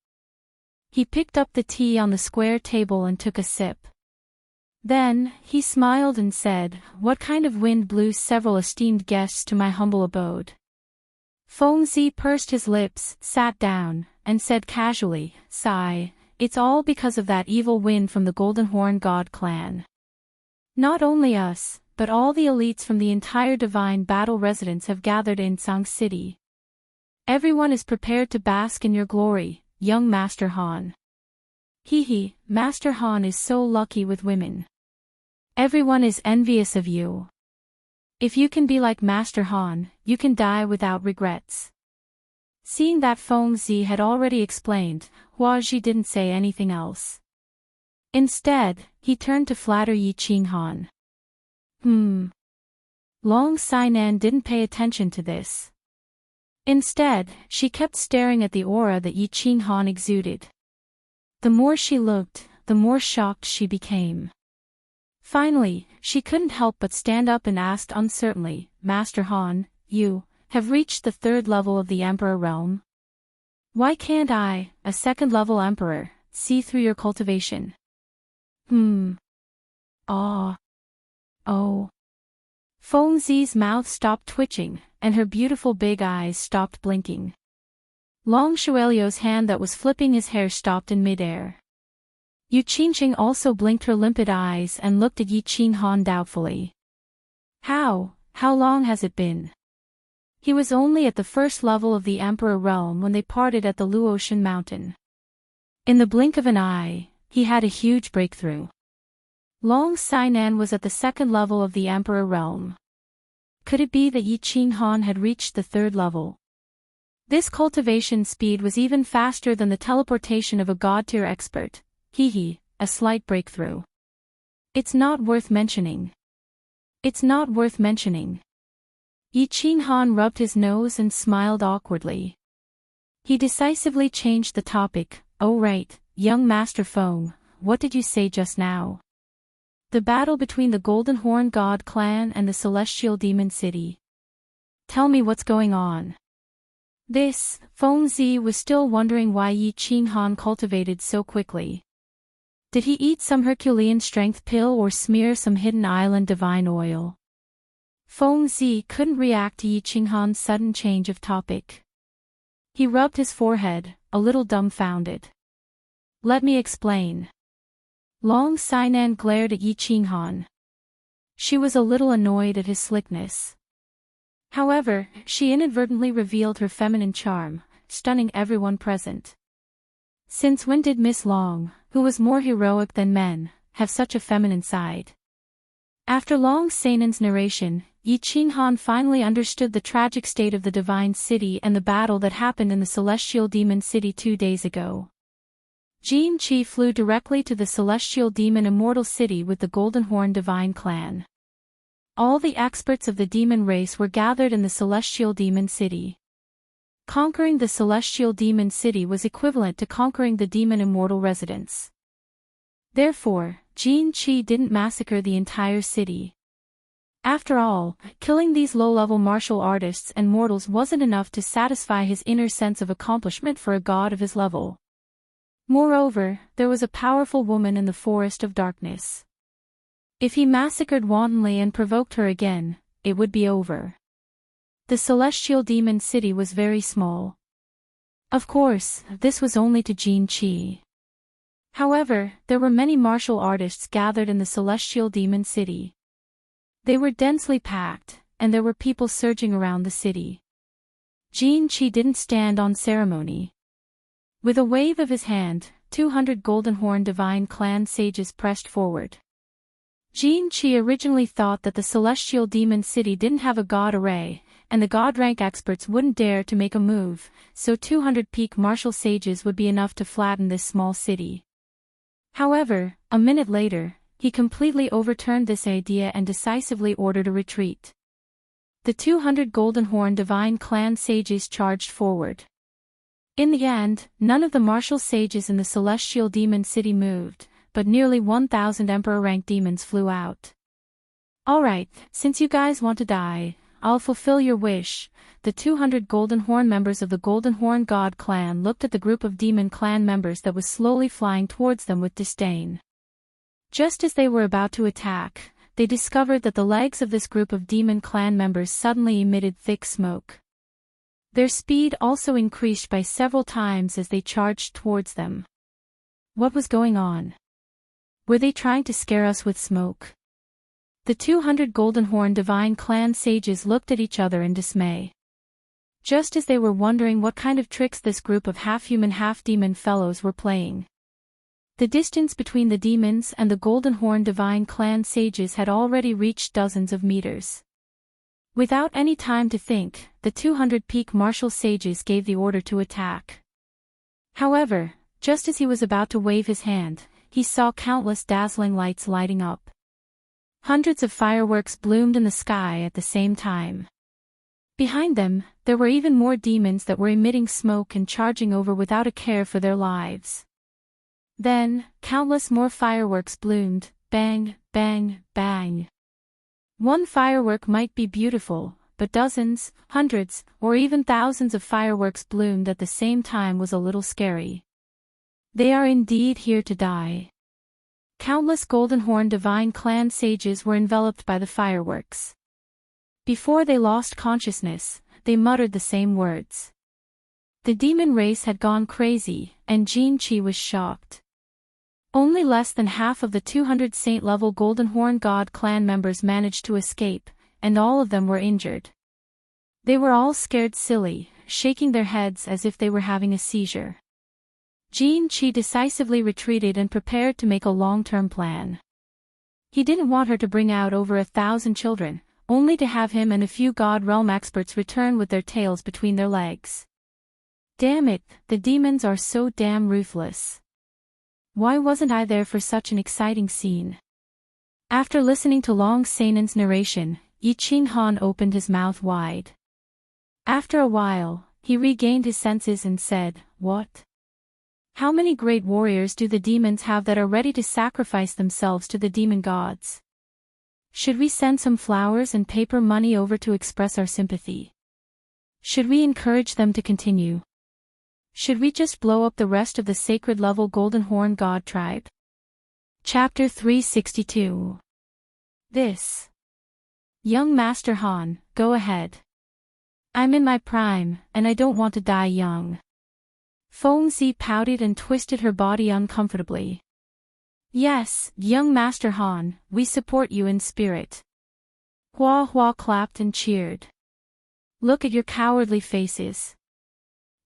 S1: He picked up the tea on the square table and took a sip. Then, he smiled and said, "What kind of wind blew several esteemed guests to my humble abode?" Feng Zi pursed his lips, sat down, and said casually, "Sigh, it's all because of that evil wind from the Golden Horn God clan. Not only us, but all the elites from the entire Divine Battle residence have gathered in Sang City. Everyone is prepared to bask in your glory, young Master Han. Hee, Master Han is so lucky with women. Everyone is envious of you. If you can be like Master Han, you can die without regrets. Seeing that Feng Zi had already explained, Hua Ji didn't say anything else. Instead, he turned to flatter Yi Qinghan. Long Sainan didn't pay attention to this. Instead, she kept staring at the aura that Yi Qinghan exuded. The more she looked, the more shocked she became. Finally, she couldn't help but stand up and asked uncertainly, Master Han, you have reached the 3rd level of the Emperor realm? Why can't I, a 2nd-level Emperor, see through your cultivation? Oh. Feng Zi's mouth stopped twitching, and her beautiful big eyes stopped blinking. Long Shuelio's hand that was flipping his hair stopped in midair. Yu Qingqing also blinked her limpid eyes and looked at Yi Qinghan doubtfully. How long has it been? He was only at the 1st level of the Emperor realm when they parted at the Luotian mountain. In the blink of an eye, he had a huge breakthrough. Long Sainan was at the 2nd level of the Emperor realm. Could it be that Yi Qinghan had reached the 3rd level? This cultivation speed was even faster than the teleportation of a god-tier expert. A slight breakthrough. It's not worth mentioning. Yi Qinghan rubbed his nose and smiled awkwardly. He decisively changed the topic. Oh right, young Master Feng, what did you say just now? The battle between the Golden Horn God clan and the Celestial Demon City. Tell me what's going on. Feng Zi was still wondering why Yi Qinghan cultivated so quickly. Did he eat some Herculean strength pill or smear some hidden island divine oil? Feng Zi couldn't react to Yi Qinghan's sudden change of topic. He rubbed his forehead, a little dumbfounded. Let me explain. Long Sainan glared at Yi Qinghan. She was a little annoyed at his slickness. However, she inadvertently revealed her feminine charm, stunning everyone present. Since when did Miss Long, who was more heroic than men, have such a feminine side? After Long Sainan's narration, Yi Qinghan finally understood the tragic state of the Divine City and the battle that happened in the Celestial Demon City 2 days ago. Jin Qi flew directly to the Celestial Demon Immortal City with the Golden Horn Divine Clan. All the experts of the demon race were gathered in the Celestial Demon City. Conquering the Celestial Demon City was equivalent to conquering the Demon Immortal residence. Therefore, Jin Qi didn't massacre the entire city. After all, killing these low-level martial artists and mortals wasn't enough to satisfy his inner sense of accomplishment for a god of his level. Moreover, there was a powerful woman in the Forest of Darkness. If he massacred wantonly and provoked her again, it would be over. The Celestial Demon City was very small. Of course, this was only to Jin Qi. However, there were many martial artists gathered in the Celestial Demon City. They were densely packed, and there were people surging around the city. Jin Qi didn't stand on ceremony. With a wave of his hand, 200 Golden Horn Divine Clan sages pressed forward. Jin Qi originally thought that the Celestial Demon City didn't have a god array, and the god rank experts wouldn't dare to make a move, so 200 peak martial sages would be enough to flatten this small city. However, a minute later, he completely overturned this idea and decisively ordered a retreat. The 200 Golden Horn Divine Clan sages charged forward. In the end, none of the martial sages in the Celestial Demon City moved, but nearly 1,000 Emperor-rank demons flew out. Alright, since you guys want to die, I'll fulfill your wish. The 200 Golden Horn members of the Golden Horn God clan looked at the group of demon clan members that was slowly flying towards them with disdain. Just as they were about to attack, they discovered that the legs of this group of demon clan members suddenly emitted thick smoke. Their speed also increased by several times as they charged towards them. What was going on? Were they trying to scare us with smoke? The 200 Golden Horn Divine Clan sages looked at each other in dismay. Just as they were wondering what kind of tricks this group of half-human half-demon fellows were playing. The distance between the demons and the Golden Horn Divine Clan sages had already reached dozens of meters. Without any time to think, the 200 peak martial sages gave the order to attack. However, just as he was about to wave his hand, he saw countless dazzling lights lighting up. Hundreds of fireworks bloomed in the sky at the same time. Behind them, there were even more demons that were emitting smoke and charging over without a care for their lives. Then, countless more fireworks bloomed, bang, bang, bang. One firework might be beautiful, but dozens, hundreds, or even thousands of fireworks bloomed at the same time was a little scary. They are indeed here to die. Countless Golden Horn Divine Clan sages were enveloped by the fireworks. Before they lost consciousness, they muttered the same words. The demon race had gone crazy, and Jinchi was shocked. Only less than half of the 200 saint-level Golden Horn God clan members managed to escape, and all of them were injured. They were all scared silly, shaking their heads as if they were having a seizure. Jinchi decisively retreated and prepared to make a long-term plan. He didn't want her to bring out over 1,000 children, only to have him and a few God Realm experts return with their tails between their legs. Damn it, the demons are so damn ruthless. Why wasn't I there for such an exciting scene? After listening to Long Seinen's narration, Yi Qinghan opened his mouth wide. After a while, he regained his senses and said, "What? How many great warriors do the demons have that are ready to sacrifice themselves to the demon gods? Should we send some flowers and paper money over to express our sympathy? Should we encourage them to continue? Should we just blow up the rest of the sacred-level Golden Horn God tribe?" Chapter 362. This. Young Master Han, go ahead. I'm in my prime, and I don't want to die young. Feng Zi pouted and twisted her body uncomfortably. Yes, young Master Han, we support you in spirit. Hua Hua clapped and cheered. Look at your cowardly faces.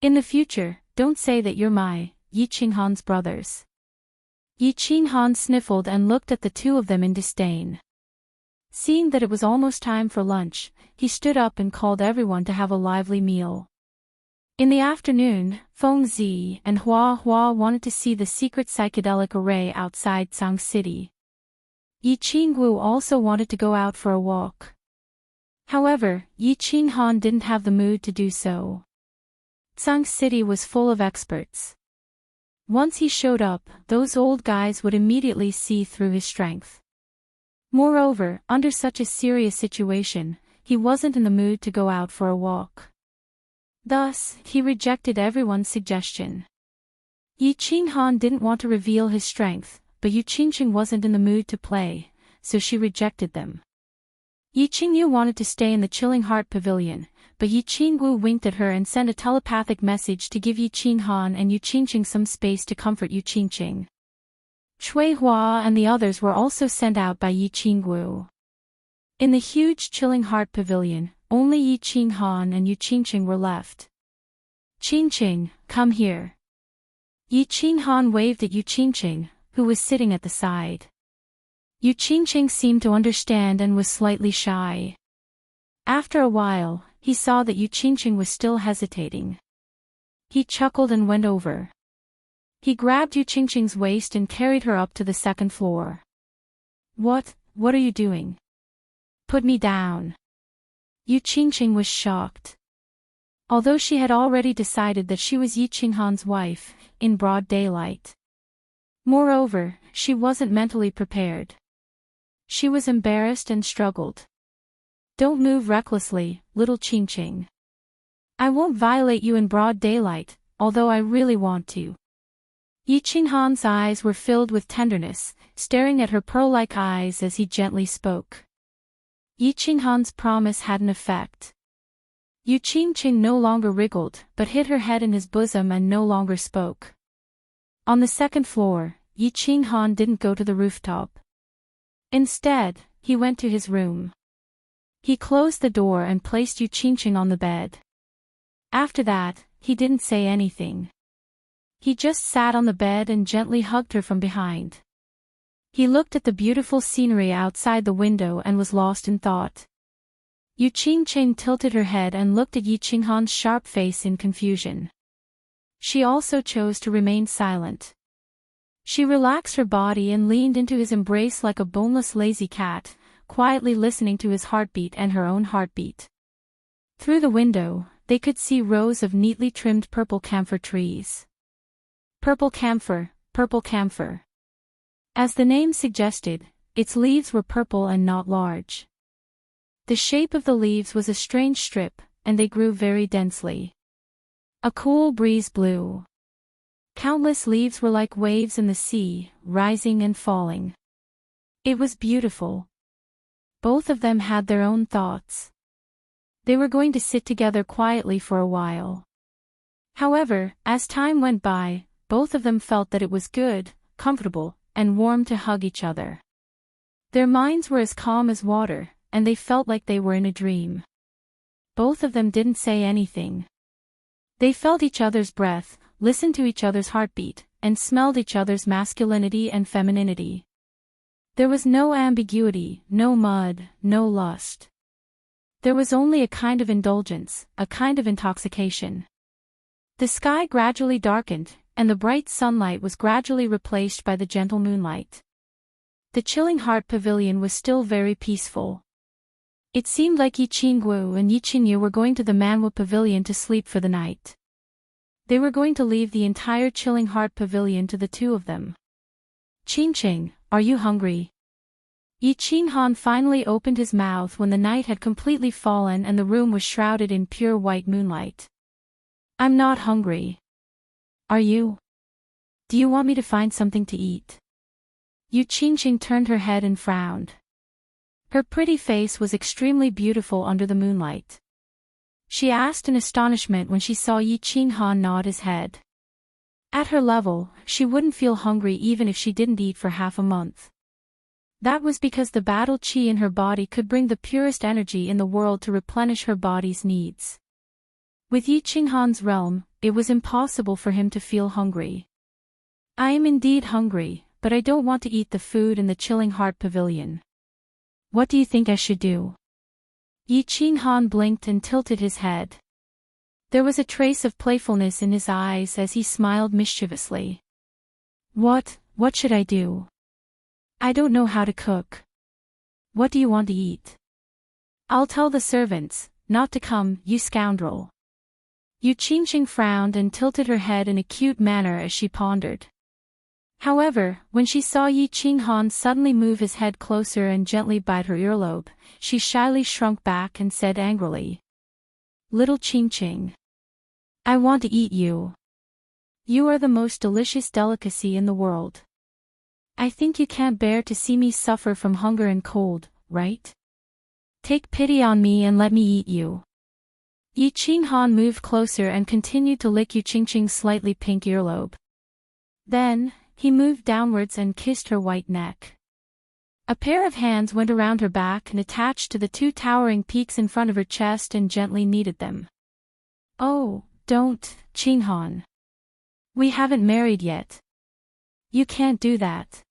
S1: In the future, don't say that you're my, Yi Qinghan's brothers. Yi Qinghan sniffled and looked at the two of them in disdain. Seeing that it was almost time for lunch, he stood up and called everyone to have a lively meal. In the afternoon, Feng Zi and Hua Hua wanted to see the secret psychedelic array outside Tsang City. Yi Qingwu also wanted to go out for a walk. However, Yi Qinghan didn't have the mood to do so. Tsang City was full of experts. Once he showed up, those old guys would immediately see through his strength. Moreover, under such a serious situation, he wasn't in the mood to go out for a walk. Thus, he rejected everyone's suggestion. Yi Qinghan didn't want to reveal his strength, but Yu Qingqing wasn't in the mood to play, so she rejected them. Yi Qingyu wanted to stay in the Chilling Heart Pavilion, but Yi Qingwu winked at her and sent a telepathic message to give Yi Qinghan and Yu Qingqing some space to comfort Yu Qingqing. Shui Hua and the others were also sent out by Yi Qingwu. In the huge Chilling Heart Pavilion, only Yi Qinghan and Yu Qingqing were left. Qingqing, come here. Yi Qinghan waved at Yu Qingqing, who was sitting at the side. Yu Qingqing seemed to understand and was slightly shy. After a while, he saw that Yu Qingqing was still hesitating. He chuckled and went over. He grabbed Yu Qingqing's waist and carried her up to the second floor. What are you doing? Put me down. Yu Qingqing was shocked. Although she had already decided that she was Yi Qinghan's wife, in broad daylight. Moreover, she wasn't mentally prepared. She was embarrassed and struggled. Don't move recklessly, little Qingqing. I won't violate you in broad daylight, although I really want to. Yi Qinghan's eyes were filled with tenderness, staring at her pearl-like eyes as he gently spoke. Yi Qinghan's promise had an effect. Yu Qingqing no longer wriggled, but hid her head in his bosom and no longer spoke. On the second floor, Yi Qinghan didn't go to the rooftop. Instead, he went to his room. He closed the door and placed Yu Qingqing on the bed. After that, he didn't say anything. He just sat on the bed and gently hugged her from behind. He looked at the beautiful scenery outside the window and was lost in thought. Yu Qingqing tilted her head and looked at Yi Qinghan's sharp face in confusion. She also chose to remain silent. She relaxed her body and leaned into his embrace like a boneless lazy cat, quietly listening to his heartbeat and her own heartbeat. Through the window, they could see rows of neatly trimmed purple camphor trees. Purple camphor, purple camphor. As the name suggested, its leaves were purple and not large. The shape of the leaves was a strange strip, and they grew very densely. A cool breeze blew. Countless leaves were like waves in the sea, rising and falling. It was beautiful. Both of them had their own thoughts. They were going to sit together quietly for a while. However, as time went by, both of them felt that it was good, comfortable, and warm to hug each other. Their minds were as calm as water, and they felt like they were in a dream. Both of them didn't say anything. They felt each other's breath, listened to each other's heartbeat, and smelled each other's masculinity and femininity. There was no ambiguity, no mud, no lust. There was only a kind of indulgence, a kind of intoxication. The sky gradually darkened, and the bright sunlight was gradually replaced by the gentle moonlight. The chilling heart pavilion was still very peaceful. It seemed like Yi Qingguo and Yi Qingyu were going to the Manhua pavilion to sleep for the night. They were going to leave the entire chilling heart pavilion to the two of them. Qingqing, are you hungry? Yi Qinghan finally opened his mouth when the night had completely fallen and the room was shrouded in pure white moonlight. I'm not hungry. Are you? Do you want me to find something to eat? Yu Qingqing turned her head and frowned. Her pretty face was extremely beautiful under the moonlight. She asked in astonishment when she saw Yi Qinghan nod his head. At her level, she wouldn't feel hungry even if she didn't eat for half a month. That was because the battle qi in her body could bring the purest energy in the world to replenish her body's needs. With Yi Qinghan's realm, it was impossible for him to feel hungry. I am indeed hungry, but I don't want to eat the food in the chilling heart pavilion. What do you think I should do? Yi Qinghan blinked and tilted his head. There was a trace of playfulness in his eyes as he smiled mischievously. What should I do? I don't know how to cook. What do you want to eat? I'll tell the servants not to come, you scoundrel. Yu Qingqing frowned and tilted her head in a cute manner as she pondered. However, when she saw Yi Qinghan suddenly move his head closer and gently bite her earlobe, she shyly shrunk back and said angrily. Little Qingqing. I want to eat you. You are the most delicious delicacy in the world. I think you can't bear to see me suffer from hunger and cold, right? Take pity on me and let me eat you. Yi Qinghan moved closer and continued to lick Yu Qingqing's slightly pink earlobe. Then, he moved downwards and kissed her white neck. A pair of hands went around her back and attached to the two towering peaks in front of her chest and gently kneaded them. Oh, don't, Qinghan. We haven't married yet. You can't do that.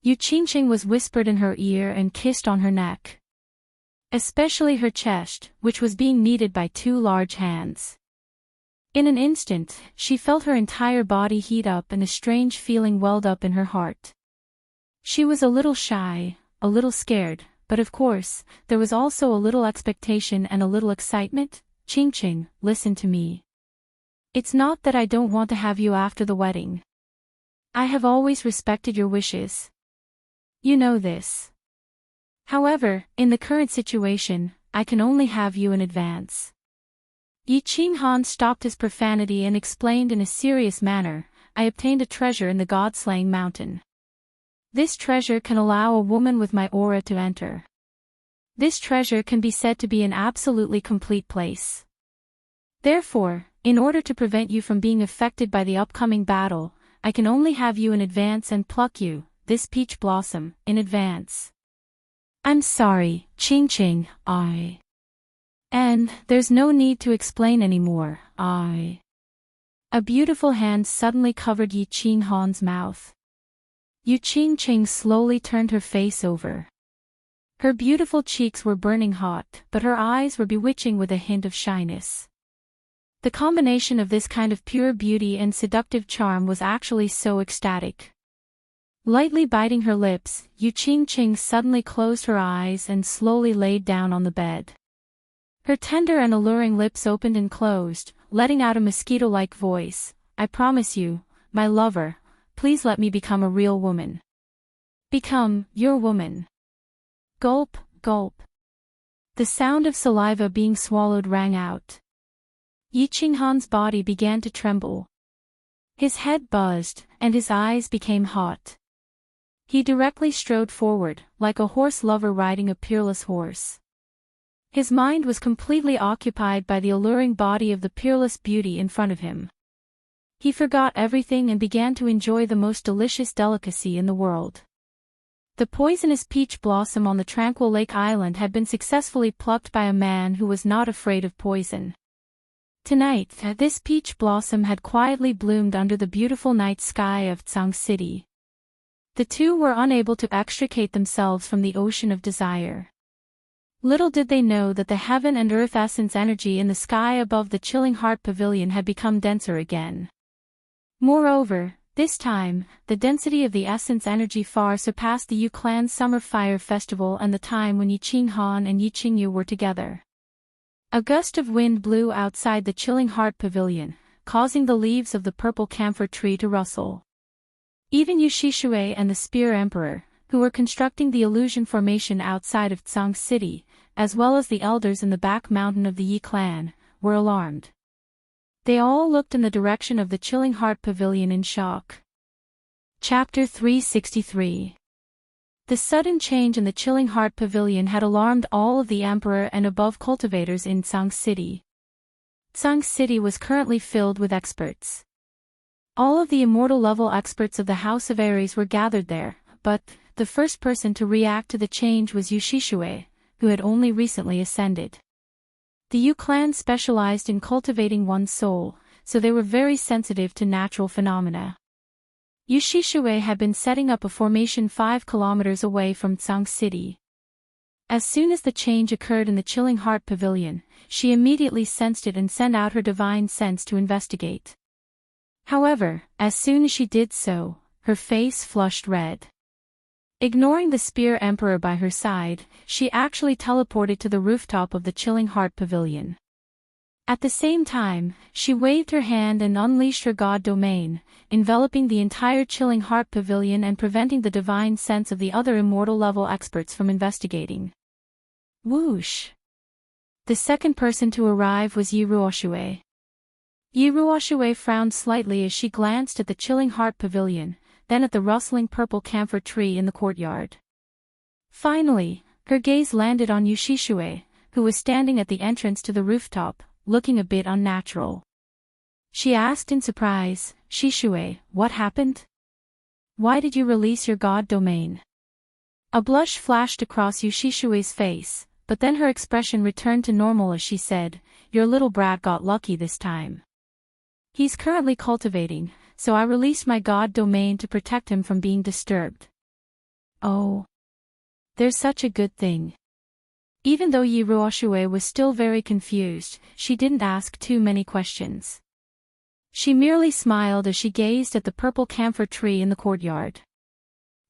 S1: Yu Qingqing was whispered in her ear and kissed on her neck. Especially her chest, which was being kneaded by two large hands. In an instant, she felt her entire body heat up and a strange feeling welled up in her heart. She was a little shy, a little scared, but of course, there was also a little expectation and a little excitement. Qingqing, listen to me. It's not that I don't want to have you after the wedding. I have always respected your wishes. You know this. However, in the current situation, I can only have you in advance. Yi Qinghan stopped his profanity and explained in a serious manner, I obtained a treasure in the God-slaying mountain. This treasure can allow a woman with my aura to enter. This treasure can be said to be an absolutely complete place. Therefore, in order to prevent you from being affected by the upcoming battle, I can only have you in advance and pluck you, this peach blossom, in advance. I'm sorry, Qingqing, And there's no need to explain anymore. A beautiful hand suddenly covered Yi Qinghan's mouth. Yu Qingqing slowly turned her face over. Her beautiful cheeks were burning hot, but her eyes were bewitching with a hint of shyness. The combination of this kind of pure beauty and seductive charm was actually so ecstatic. Lightly biting her lips, Yu Qingqing suddenly closed her eyes and slowly laid down on the bed. Her tender and alluring lips opened and closed, letting out a mosquito-like voice. I promise you, my lover, please let me become a real woman. Become your woman. Gulp, gulp. The sound of saliva being swallowed rang out. Yi Qinghan's body began to tremble. His head buzzed, and his eyes became hot. He directly strode forward, like a horse lover riding a peerless horse. His mind was completely occupied by the alluring body of the peerless beauty in front of him. He forgot everything and began to enjoy the most delicious delicacy in the world. The poisonous peach blossom on the tranquil lake island had been successfully plucked by a man who was not afraid of poison. Tonight, this peach blossom had quietly bloomed under the beautiful night sky of Tsang City. The two were unable to extricate themselves from the ocean of desire. Little did they know that the heaven and earth essence energy in the sky above the chilling heart pavilion had become denser again. Moreover, this time, the density of the essence energy far surpassed the Yu Clan's Summer Fire Festival and the time when Yi Qinghan and Yi Qingyu were together. A gust of wind blew outside the chilling heart pavilion, causing the leaves of the purple camphor tree to rustle. Even Yu Shishui and the Spear Emperor, who were constructing the illusion formation outside of Tsang City, as well as the elders in the back mountain of the Yi clan, were alarmed. They all looked in the direction of the chilling heart pavilion in shock. Chapter 363. The sudden change in the chilling heart pavilion had alarmed all of the emperor and above cultivators in Tsang City. Tsang City was currently filled with experts. All of the immortal level experts of the House of Aries were gathered there, but the first person to react to the change was Yu Shishui, who had only recently ascended. The Yu clan specialized in cultivating one's soul, so they were very sensitive to natural phenomena. Yu Shishui had been setting up a formation 5 kilometers away from Tsang City. As soon as the change occurred in the chilling heart pavilion, she immediately sensed it and sent out her divine sense to investigate. However, as soon as she did so, her face flushed red. Ignoring the Spear Emperor by her side, she actually teleported to the rooftop of the chilling heart pavilion. At the same time, she waved her hand and unleashed her god domain, enveloping the entire chilling heart pavilion and preventing the divine sense of the other immortal level experts from investigating. Whoosh! The second person to arrive was Yi Ruoxue. Yi Ruoxue frowned slightly as she glanced at the chilling heart pavilion, then at the rustling purple camphor tree in the courtyard. Finally, her gaze landed on Yu Shishui, who was standing at the entrance to the rooftop, looking a bit unnatural. She asked in surprise, Shishui, what happened? Why did you release your god domain? A blush flashed across Yu Shishui's face, but then her expression returned to normal as she said, your little brat got lucky this time. He's currently cultivating, so I released my god domain to protect him from being disturbed. Oh. There's such a good thing. Even though Yi Ruoxue was still very confused, she didn't ask too many questions. She merely smiled as she gazed at the purple camphor tree in the courtyard.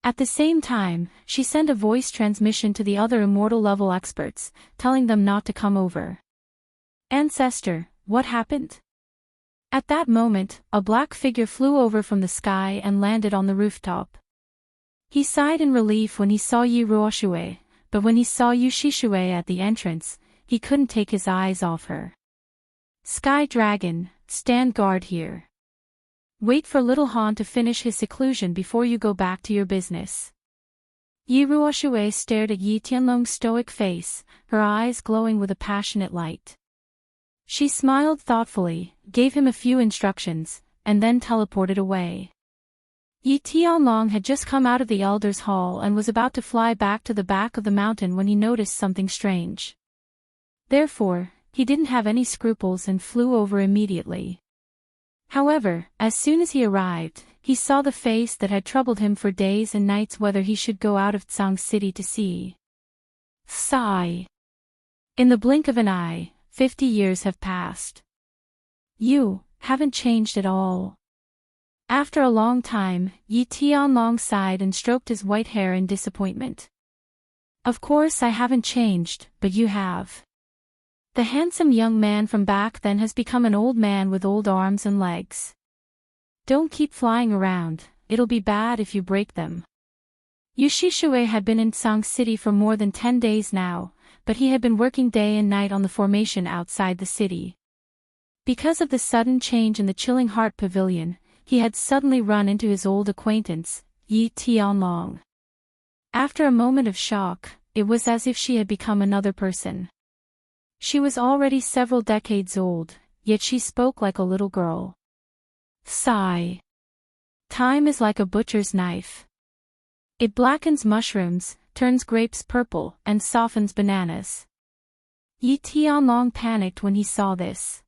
S1: At the same time, she sent a voice transmission to the other immortal level experts, telling them not to come over. Ancestor, what happened? At that moment, a black figure flew over from the sky and landed on the rooftop. He sighed in relief when he saw Yi Ruoxue, but when he saw Yu Shishui at the entrance, he couldn't take his eyes off her. Sky Dragon, stand guard here. Wait for little Han to finish his seclusion before you go back to your business. Yi Ruoxue stared at Yi Tianlong's stoic face, her eyes glowing with a passionate light. She smiled thoughtfully, gave him a few instructions, and then teleported away. Yi Tianlong had just come out of the Elders' Hall and was about to fly back to the back of the mountain when he noticed something strange. Therefore, he didn't have any scruples and flew over immediately. However, as soon as he arrived, he saw the face that had troubled him for days and nights whether he should go out of Tsang City to see. Sigh. In the blink of an eye, 50 years have passed. You haven't changed at all. After a long time, Yi Tianlong sighed and stroked his white hair in disappointment. Of course I haven't changed, but you have. The handsome young man from back then has become an old man with old arms and legs. Don't keep flying around, it'll be bad if you break them. Yu Shishui had been in Tsang City for more than 10 days now, but he had been working day and night on the formation outside the city. Because of the sudden change in the Chilling Heart Pavilion, he had suddenly run into his old acquaintance, Yi Tianlong. After a moment of shock, it was as if she had become another person. She was already several decades old, yet she spoke like a little girl. Sigh. Time is like a butcher's knife. It blackens mushrooms, turns grapes purple, and softens bananas. Yi Tianlong panicked when he saw this.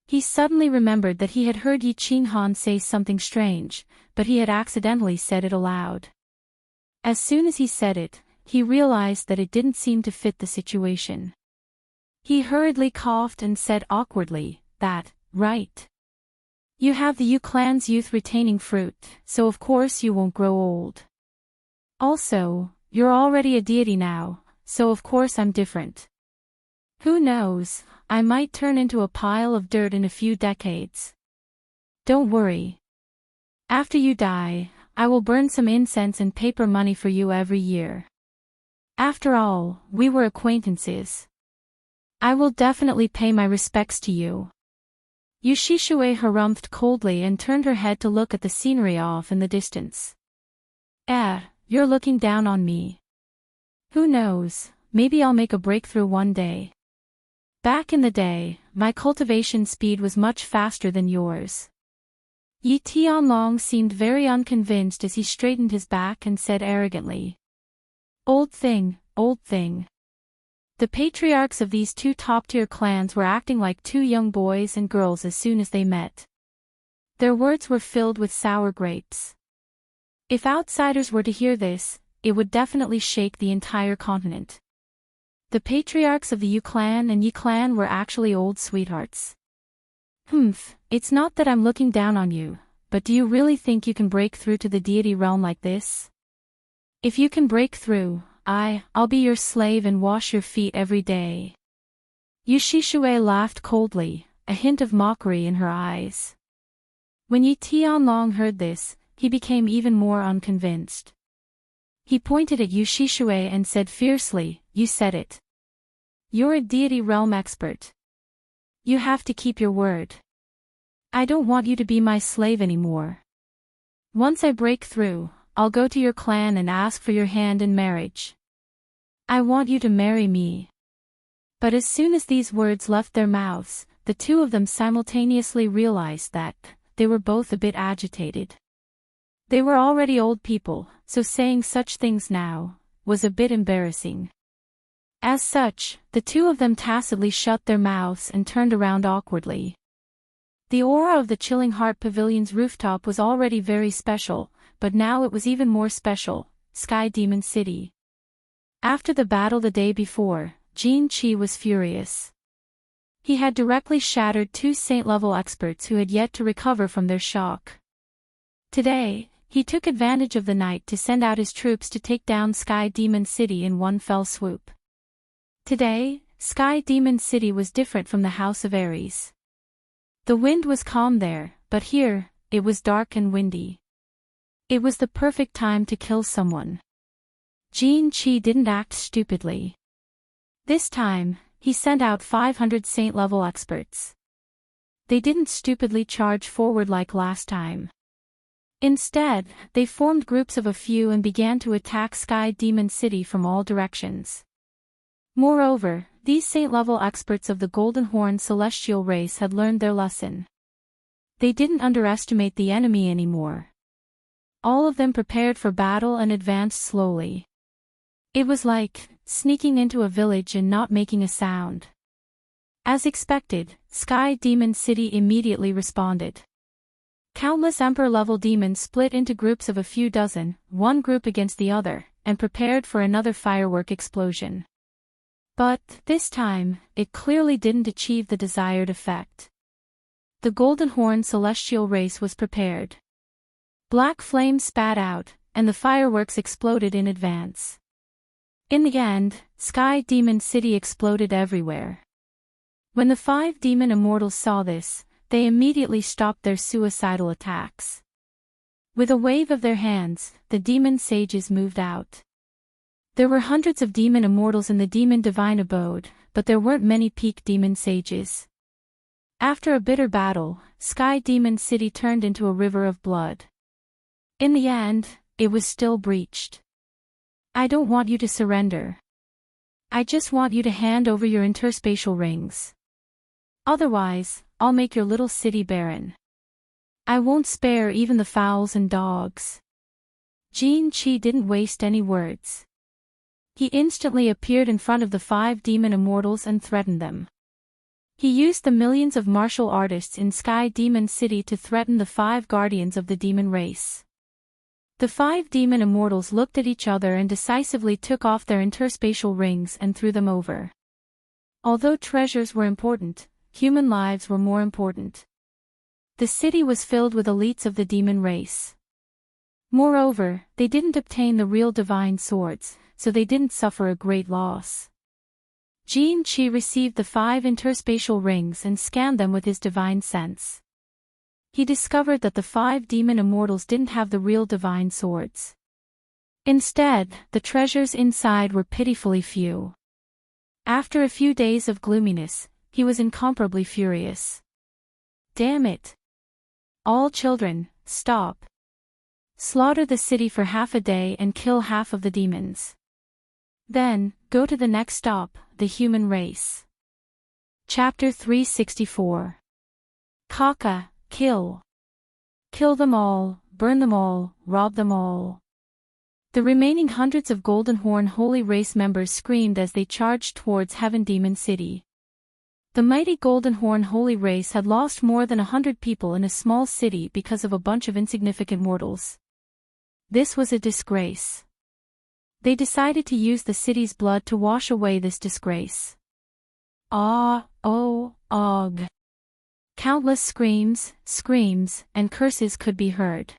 S1: He suddenly remembered that he had heard Yi Qinghan say something strange, but he had accidentally said it aloud. As soon as he said it, he realized that it didn't seem to fit the situation. He hurriedly coughed and said awkwardly, "That, right. You have the Yu clan's youth retaining fruit, so of course you won't grow old. Also, you're already a deity now, so of course I'm different. Who knows, I might turn into a pile of dirt in a few decades. Don't worry. After you die, I will burn some incense and paper money for you every year. After all, we were acquaintances. I will definitely pay my respects to you." Yu Shishui harumphed coldly and turned her head to look at the scenery off in the distance. You're looking down on me. Who knows, maybe I'll make a breakthrough one day. Back in the day, my cultivation speed was much faster than yours. Yi Tianlong seemed very unconvinced as he straightened his back and said arrogantly. Old thing, old thing. The patriarchs of these two top-tier clans were acting like two young boys and girls as soon as they met. Their words were filled with sour grapes. If outsiders were to hear this, it would definitely shake the entire continent. The patriarchs of the Yu clan and Yi clan were actually old sweethearts. It's not that I'm looking down on you, but do you really think you can break through to the deity realm like this? If you can break through, I'll be your slave and wash your feet every day. Yu Shishui laughed coldly, a hint of mockery in her eyes. When Yi Tianlong heard this, he became even more unconvinced. He pointed at Yu Shishui and said fiercely, "You said it. You're a deity realm expert. You have to keep your word. I don't want you to be my slave anymore. Once I break through, I'll go to your clan and ask for your hand in marriage. I want you to marry me." But as soon as these words left their mouths, the two of them simultaneously realized that they were both a bit agitated. They were already old people, so saying such things now was a bit embarrassing. As such, the two of them tacitly shut their mouths and turned around awkwardly. The aura of the Chilling Heart Pavilion's rooftop was already very special, but now it was even more special, Sky Demon City. After the battle the day before, Jin Qi was furious. He had directly shattered two saint-level experts who had yet to recover from their shock. Today, he took advantage of the night to send out his troops to take down Sky Demon City in one fell swoop. Today, Sky Demon City was different from the House of Ares. The wind was calm there, but here, it was dark and windy. It was the perfect time to kill someone. Jin Qi didn't act stupidly. This time, he sent out 500 saint-level experts. They didn't stupidly charge forward like last time. Instead, they formed groups of a few and began to attack Sky Demon City from all directions. Moreover, these saint-level experts of the Golden Horn celestial race had learned their lesson. They didn't underestimate the enemy anymore. All of them prepared for battle and advanced slowly. It was like sneaking into a village and not making a sound. As expected, Sky Demon City immediately responded. Countless Emperor-level demons split into groups of a few dozen, one group against the other, and prepared for another firework explosion. But, this time, it clearly didn't achieve the desired effect. The Golden Horn celestial race was prepared. Black flames spat out, and the fireworks exploded in advance. In the end, Sky Demon City exploded everywhere. When the 5 demon immortals saw this, they immediately stopped their suicidal attacks. With a wave of their hands, the demon sages moved out. There were hundreds of demon immortals in the demon divine abode, but there weren't many peak demon sages. After a bitter battle, Sky Demon City turned into a river of blood. In the end, it was still breached. I don't want you to surrender. I just want you to hand over your interspatial rings. Otherwise, I'll make your little city barren. I won't spare even the fowls and dogs. Jin Chi didn't waste any words. He instantly appeared in front of the 5 demon immortals and threatened them. He used the millions of martial artists in Sky Demon City to threaten the 5 guardians of the demon race. The 5 demon immortals looked at each other and decisively took off their interspatial rings and threw them over. Although treasures were important, human lives were more important. The city was filled with elites of the demon race. Moreover, they didn't obtain the real divine swords, so they didn't suffer a great loss. Jin Chi received the 5 interspatial rings and scanned them with his divine sense. He discovered that the 5 demon immortals didn't have the real divine swords. Instead, the treasures inside were pitifully few. After a few days of gloominess, he was incomparably furious. Damn it! All children, stop. Slaughter the city for half a day and kill half of the demons. Then, go to the next stop, the human race. Chapter 364. Kaka, kill. Kill them all, burn them all, rob them all. The remaining hundreds of Golden Horn Holy Race members screamed as they charged towards Heaven Demon City. The mighty Golden Horn Holy Race had lost more than 100 people in a small city because of a bunch of insignificant mortals. This was a disgrace. They decided to use the city's blood to wash away this disgrace. Ah, oh, og. Countless screams, and curses could be heard.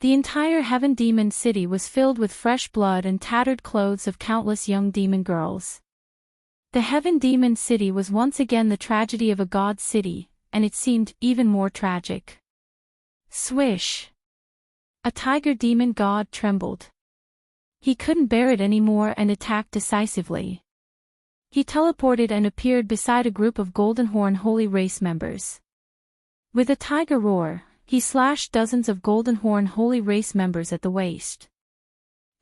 S1: The entire Heaven Demon City was filled with fresh blood and tattered clothes of countless young demon girls. The Heaven Demon City was once again the tragedy of a god city, and it seemed even more tragic. Swish! A tiger demon god trembled. He couldn't bear it anymore and attacked decisively. He teleported and appeared beside a group of Golden Horn Holy Race members. With a tiger roar, he slashed dozens of Golden Horn Holy Race members at the waist.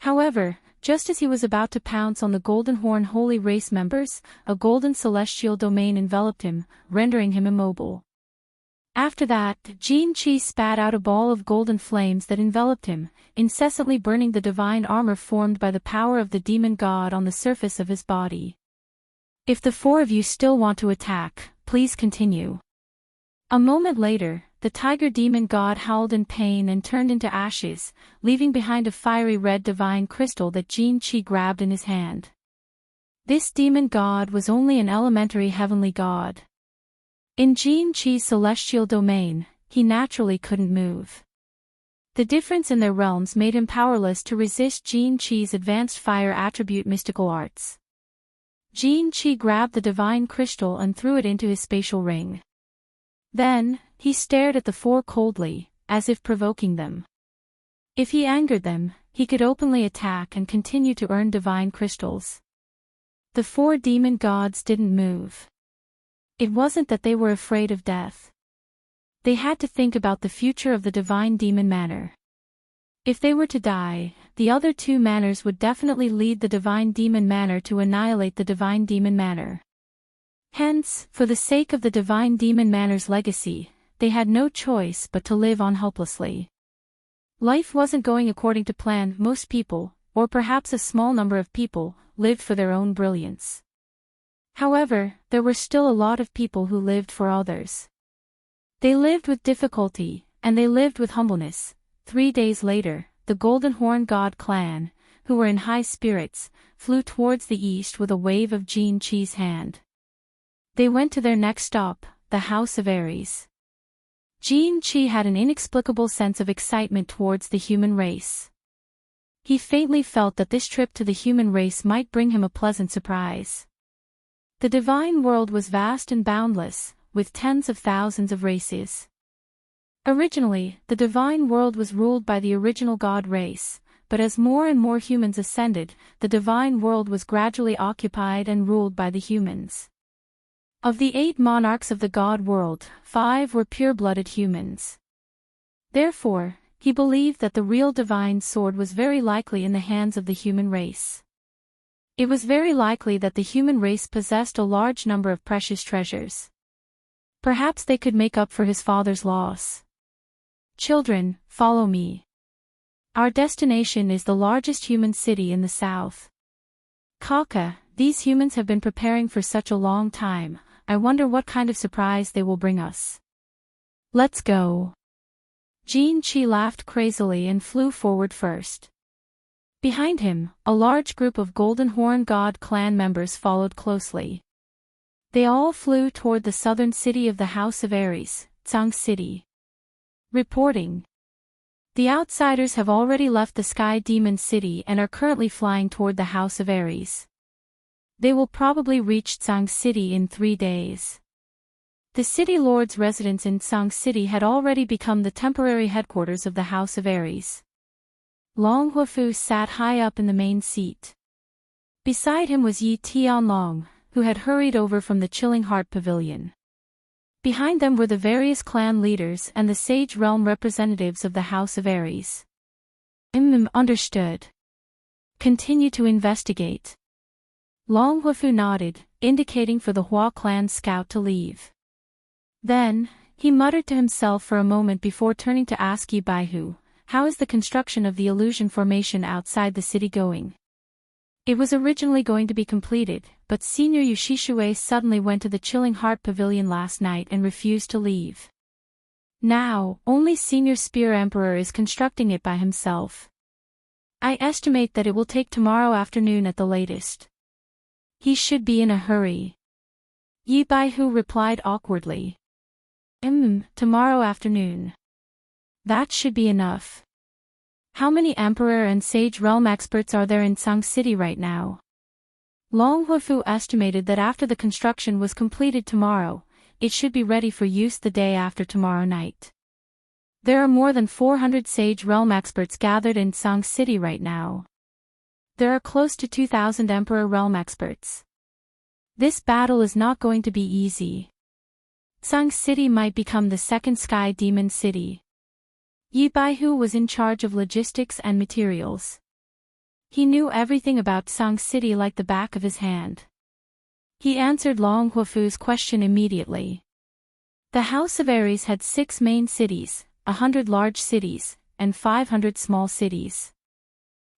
S1: However, just as he was about to pounce on the Golden Horn Holy Race members, a golden celestial domain enveloped him, rendering him immobile. After that, Jin Chi spat out a ball of golden flames that enveloped him, incessantly burning the divine armor formed by the power of the demon god on the surface of his body. If the 4 of you still want to attack, please continue. A moment later, the tiger demon god howled in pain and turned into ashes, leaving behind a fiery red divine crystal that Jin Chi grabbed in his hand. This demon god was only an elementary heavenly god. In Jin Chi's celestial domain, he naturally couldn't move. The difference in their realms made him powerless to resist Jin Chi's advanced fire attribute mystical arts. Jin Chi grabbed the divine crystal and threw it into his spatial ring. Then, he stared at the 4 coldly, as if provoking them. If he angered them, he could openly attack and continue to earn divine crystals. The 4 demon gods didn't move. It wasn't that they were afraid of death. They had to think about the future of the divine demon manor. If they were to die, the other 2 manors would definitely lead the divine demon manor to annihilate the divine demon manor. Hence, for the sake of the divine demon manor's legacy, they had no choice but to live on helplessly. Life wasn't going according to plan. Most people, or perhaps a small number of people, lived for their own brilliance. However, there were still a lot of people who lived for others. They lived with difficulty, and they lived with humbleness. 3 days later, the Golden Horn God clan, who were in high spirits, flew towards the east with a wave of Jean Chi's hand. They went to their next stop, the House of Aries. Jean Chi had an inexplicable sense of excitement towards the human race. He faintly felt that this trip to the human race might bring him a pleasant surprise. The divine world was vast and boundless, with tens of thousands of races. Originally, the divine world was ruled by the original God race, but as more and more humans ascended, the divine world was gradually occupied and ruled by the humans. Of the 8 monarchs of the God world, 5 were pure-blooded humans. Therefore, he believed that the real divine sword was very likely in the hands of the human race. It was very likely that the human race possessed a large number of precious treasures. Perhaps they could make up for his father's loss. Children, follow me. Our destination is the largest human city in the south. Kaka, these humans have been preparing for such a long time. I wonder what kind of surprise they will bring us. Let's go. Jean Chi laughed crazily and flew forward first. Behind him, a large group of Golden Horn God clan members followed closely. They all flew toward the southern city of the House of Aries, Tsang City. Reporting. The outsiders have already left the Sky Demon City and are currently flying toward the House of Aries. They will probably reach Tsang City in 3 days. The city lord's residence in Tsang City had already become the temporary headquarters of the House of Aries. Long Huafu sat high up in the main seat. Beside him was Yi Tianlong, who had hurried over from the Chilling Heart Pavilion. Behind them were the various clan leaders and the Sage Realm representatives of the House of Aries. Understood. Continue to investigate. Long Huafu nodded, indicating for the Hua clan scout to leave. Then, he muttered to himself for a moment before turning to ask Yi Baihu, how is the construction of the illusion formation outside the city going? It was originally going to be completed, but Senior Yu Shishui suddenly went to the Chilling Heart Pavilion last night and refused to leave. Now, only Senior Spear Emperor is constructing it by himself. I estimate that it will take tomorrow afternoon at the latest. He should be in a hurry. Yi Baihu replied awkwardly. Tomorrow afternoon. That should be enough. How many Emperor and Sage Realm experts are there in Tsang City right now? Long Huafu estimated that after the construction was completed tomorrow, it should be ready for use the day after tomorrow night. There are more than 400 Sage Realm experts gathered in Tsang City right now. There are close to 2,000 Emperor Realm experts. This battle is not going to be easy. Tsang City might become the second Sky Demon City. Yi Baihu was in charge of logistics and materials. He knew everything about Tsang City like the back of his hand. He answered Long Huafu's question immediately. The House of Aries had 6 main cities, 100 large cities, and 500 small cities.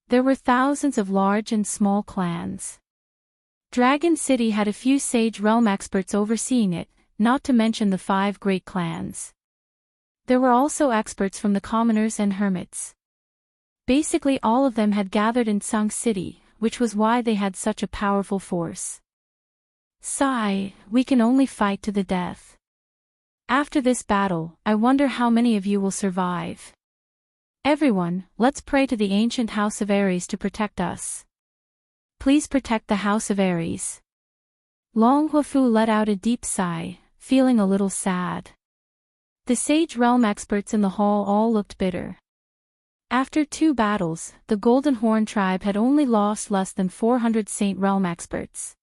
S1: There were thousands of large and small clans. Dragon City had a few Sage Realm experts overseeing it, not to mention the 5 great clans. There were also experts from the commoners and hermits. Basically all of them had gathered in Tsang City, which was why they had such a powerful force. Sigh, we can only fight to the death. After this battle, I wonder how many of you will survive. Everyone, let's pray to the ancient House of Aries to protect us. Please protect the House of Aries. Long Huafu let out a deep sigh, feeling a little sad. The Sage Realm experts in the hall all looked bitter. After 2 battles, the Golden Horn tribe had only lost less than 400 Saint Realm experts.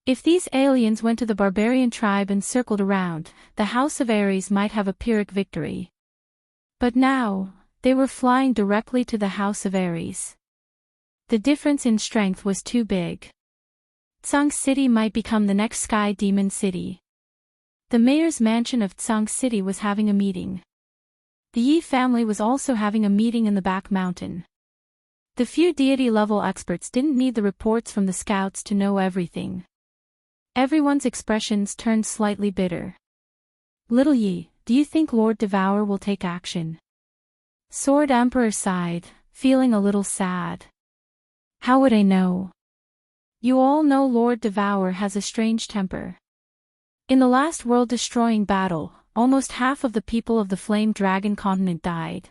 S1: If these aliens went to the barbarian tribe and circled around, the House of Aries might have a Pyrrhic victory. But now, they were flying directly to the House of Aries. The difference in strength was too big. Tsang City might become the next Sky Demon City. The mayor's mansion of Tsang City was having a meeting. The Yi family was also having a meeting in the back mountain. The few deity-level experts didn't need the reports from the scouts to know everything. Everyone's expressions turned slightly bitter. Little Yi, do you think Lord Devour will take action? Sword Emperor sighed, feeling a little sad. How would I know? You all know Lord Devour has a strange temper. In the last world-destroying battle, almost half of the people of the Flame Dragon continent died.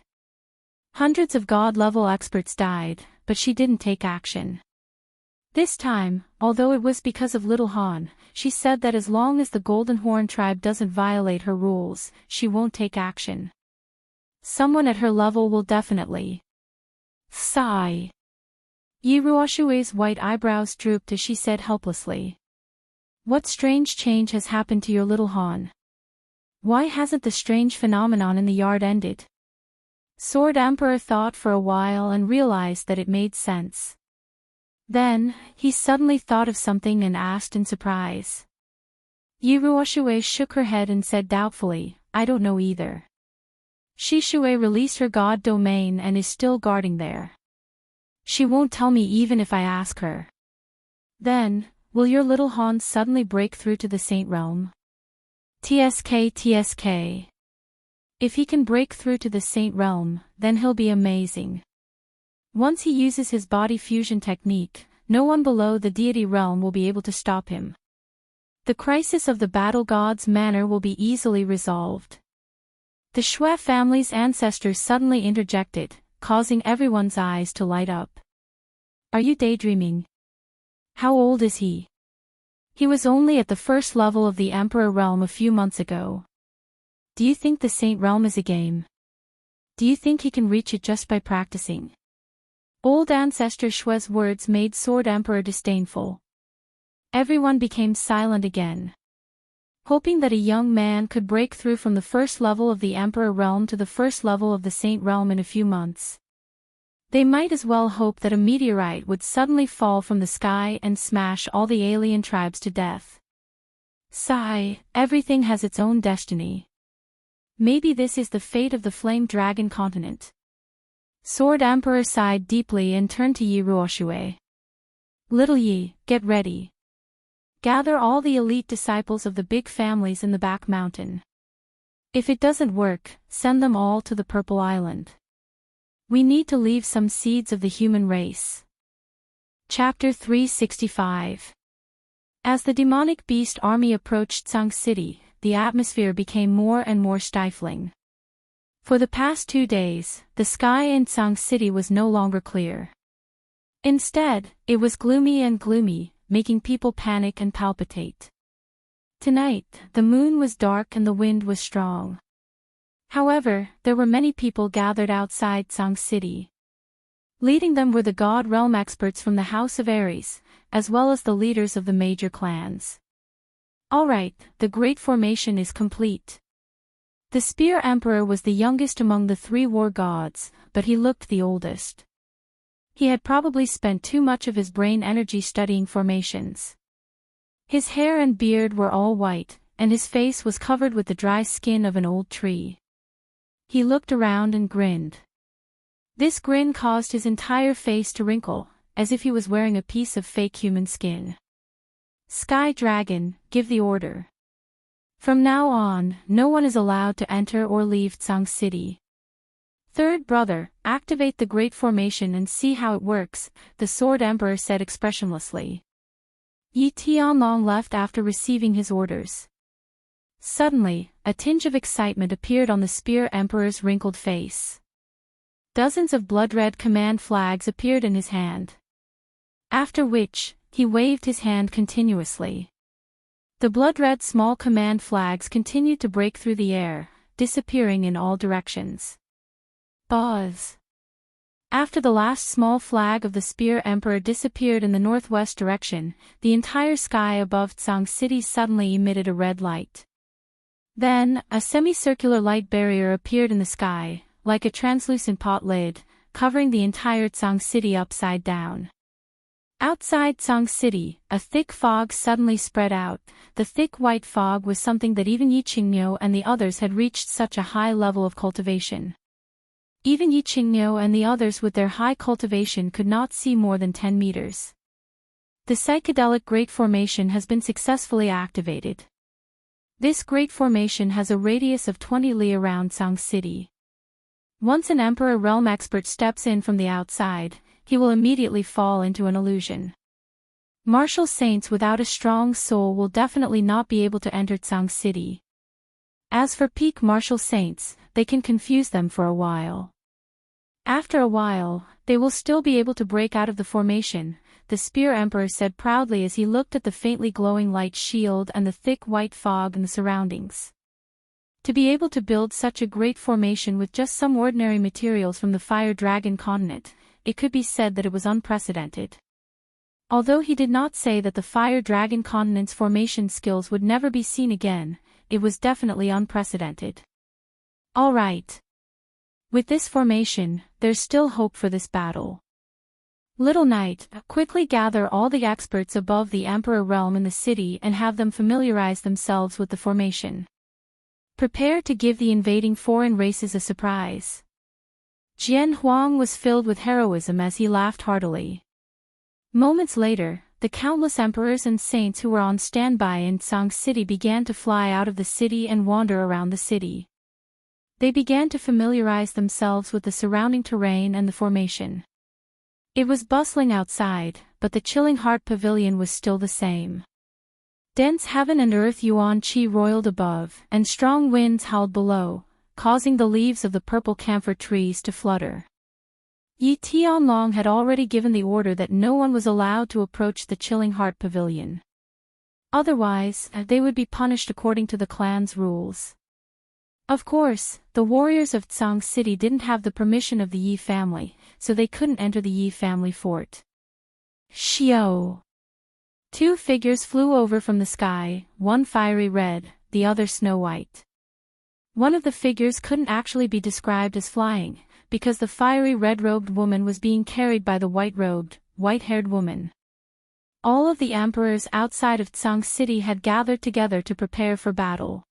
S1: Hundreds of god-level experts died, but she didn't take action. This time, although it was because of Little Han, she said that as long as the Golden Horn tribe doesn't violate her rules, she won't take action. Someone at her level will definitely. Sigh. Yi Ruoshui's white eyebrows drooped as she said helplessly. What strange change has happened to your Little Han? Why hasn't the strange phenomenon in the yard ended? Sword Emperor thought for a while and realized that it made sense. Then, he suddenly thought of something and asked in surprise. Yi Ruoshui shook her head and said doubtfully, I don't know either. Shi Shui released her god domain and is still guarding there. She won't tell me even if I ask her. Then, will your Little Han suddenly break through to the Saint Realm? TSK. If he can break through to the Saint Realm, then he'll be amazing. Once he uses his body fusion technique, no one below the deity realm will be able to stop him. The crisis of the battle god's manor will be easily resolved. The Shui family's ancestors suddenly interjected, causing everyone's eyes to light up. Are you daydreaming? How old is he? He was only at the first level of the Emperor realm a few months ago. Do you think the Saint Realm is a game? Do you think he can reach it just by practicing? Old Ancestor Shui's words made Sword Emperor disdainful. Everyone became silent again. Hoping that a young man could break through from the first level of the Emperor realm to the first level of the Saint realm in a few months. They might as well hope that a meteorite would suddenly fall from the sky and smash all the alien tribes to death. Sigh, everything has its own destiny. Maybe this is the fate of the Flame Dragon continent. Sword Emperor sighed deeply and turned to Yi Ruoshui. Little Yi, get ready. Gather all the elite disciples of the big families in the back mountain. If it doesn't work, send them all to the Purple Island. We need to leave some seeds of the human race. Chapter 365. As the demonic beast army approached Tsang City, the atmosphere became more and more stifling. For the past 2 days, the sky in Tsang City was no longer clear. Instead, it was gloomy, making people panic and palpitate. Tonight, the moon was dark and the wind was strong. However, there were many people gathered outside Tsang City. Leading them were the God Realm experts from the House of Ares, as well as the leaders of the major clans. Alright, the Great Formation is complete. The Spear Emperor was the youngest among the 3 war gods, but he looked the oldest. He had probably spent too much of his brain energy studying formations. His hair and beard were all white, and his face was covered with the dry skin of an old tree. He looked around and grinned. This grin caused his entire face to wrinkle, as if he was wearing a piece of fake human skin. Sky Dragon, give the order. From now on, no one is allowed to enter or leave Tsang City. Third brother, activate the Great Formation and see how it works, the Sword Emperor said expressionlessly. Yi Tianlong left after receiving his orders. Suddenly, a tinge of excitement appeared on the Spear Emperor's wrinkled face. Dozens of blood-red command flags appeared in his hand. After which, he waved his hand continuously. The blood-red small command flags continued to break through the air, disappearing in all directions. Buzz. After the last small flag of the Spear Emperor disappeared in the northwest direction, the entire sky above Tsang City suddenly emitted a red light. Then, a semicircular light barrier appeared in the sky, like a translucent pot lid, covering the entire Tsang City upside down. Outside Tsang City, a thick fog suddenly spread out. The thick white fog was something that even Yi Qingmiu and the others had reached such a high level of cultivation. Even Yi Qingmiu and the others with their high cultivation could not see more than 10 meters. The psychedelic Great Formation has been successfully activated. This Great Formation has a radius of 20 li around Song City. Once an Emperor Realm expert steps in from the outside, he will immediately fall into an illusion. Martial saints without a strong soul will definitely not be able to enter Song City. As for peak martial saints, they can confuse them for a while. After a while, they will still be able to break out of the formation, the Spear Emperor said proudly as he looked at the faintly glowing light shield and the thick white fog in the surroundings. To be able to build such a great formation with just some ordinary materials from the Fire Dragon continent, it could be said that it was unprecedented. Although he did not say that the Fire Dragon continent's formation skills would never be seen again, it was definitely unprecedented. Alright. With this formation, there's still hope for this battle. Little Knight, quickly gather all the experts above the Emperor realm in the city and have them familiarize themselves with the formation. Prepare to give the invading foreign races a surprise. Jian Huang was filled with heroism as he laughed heartily. Moments later, the countless emperors and saints who were on standby in Song City began to fly out of the city and wander around the city. They began to familiarize themselves with the surrounding terrain and the formation. It was bustling outside, but the chilling heart pavilion was still the same. Dense heaven and earth yuan qi roiled above, and strong winds howled below, causing the leaves of the purple camphor trees to flutter. Yi Tianlong had already given the order that no one was allowed to approach the chilling heart pavilion. Otherwise, they would be punished according to the clan's rules. Of course, the warriors of Tsang City didn't have the permission of the Yi family, so they couldn't enter the Yi family fort. Xiao! Two figures flew over from the sky, one fiery red, the other snow white. One of the figures couldn't actually be described as flying, because the fiery red-robed woman was being carried by the white-robed, white-haired woman. All of the emperors outside of Tsang City had gathered together to prepare for battle.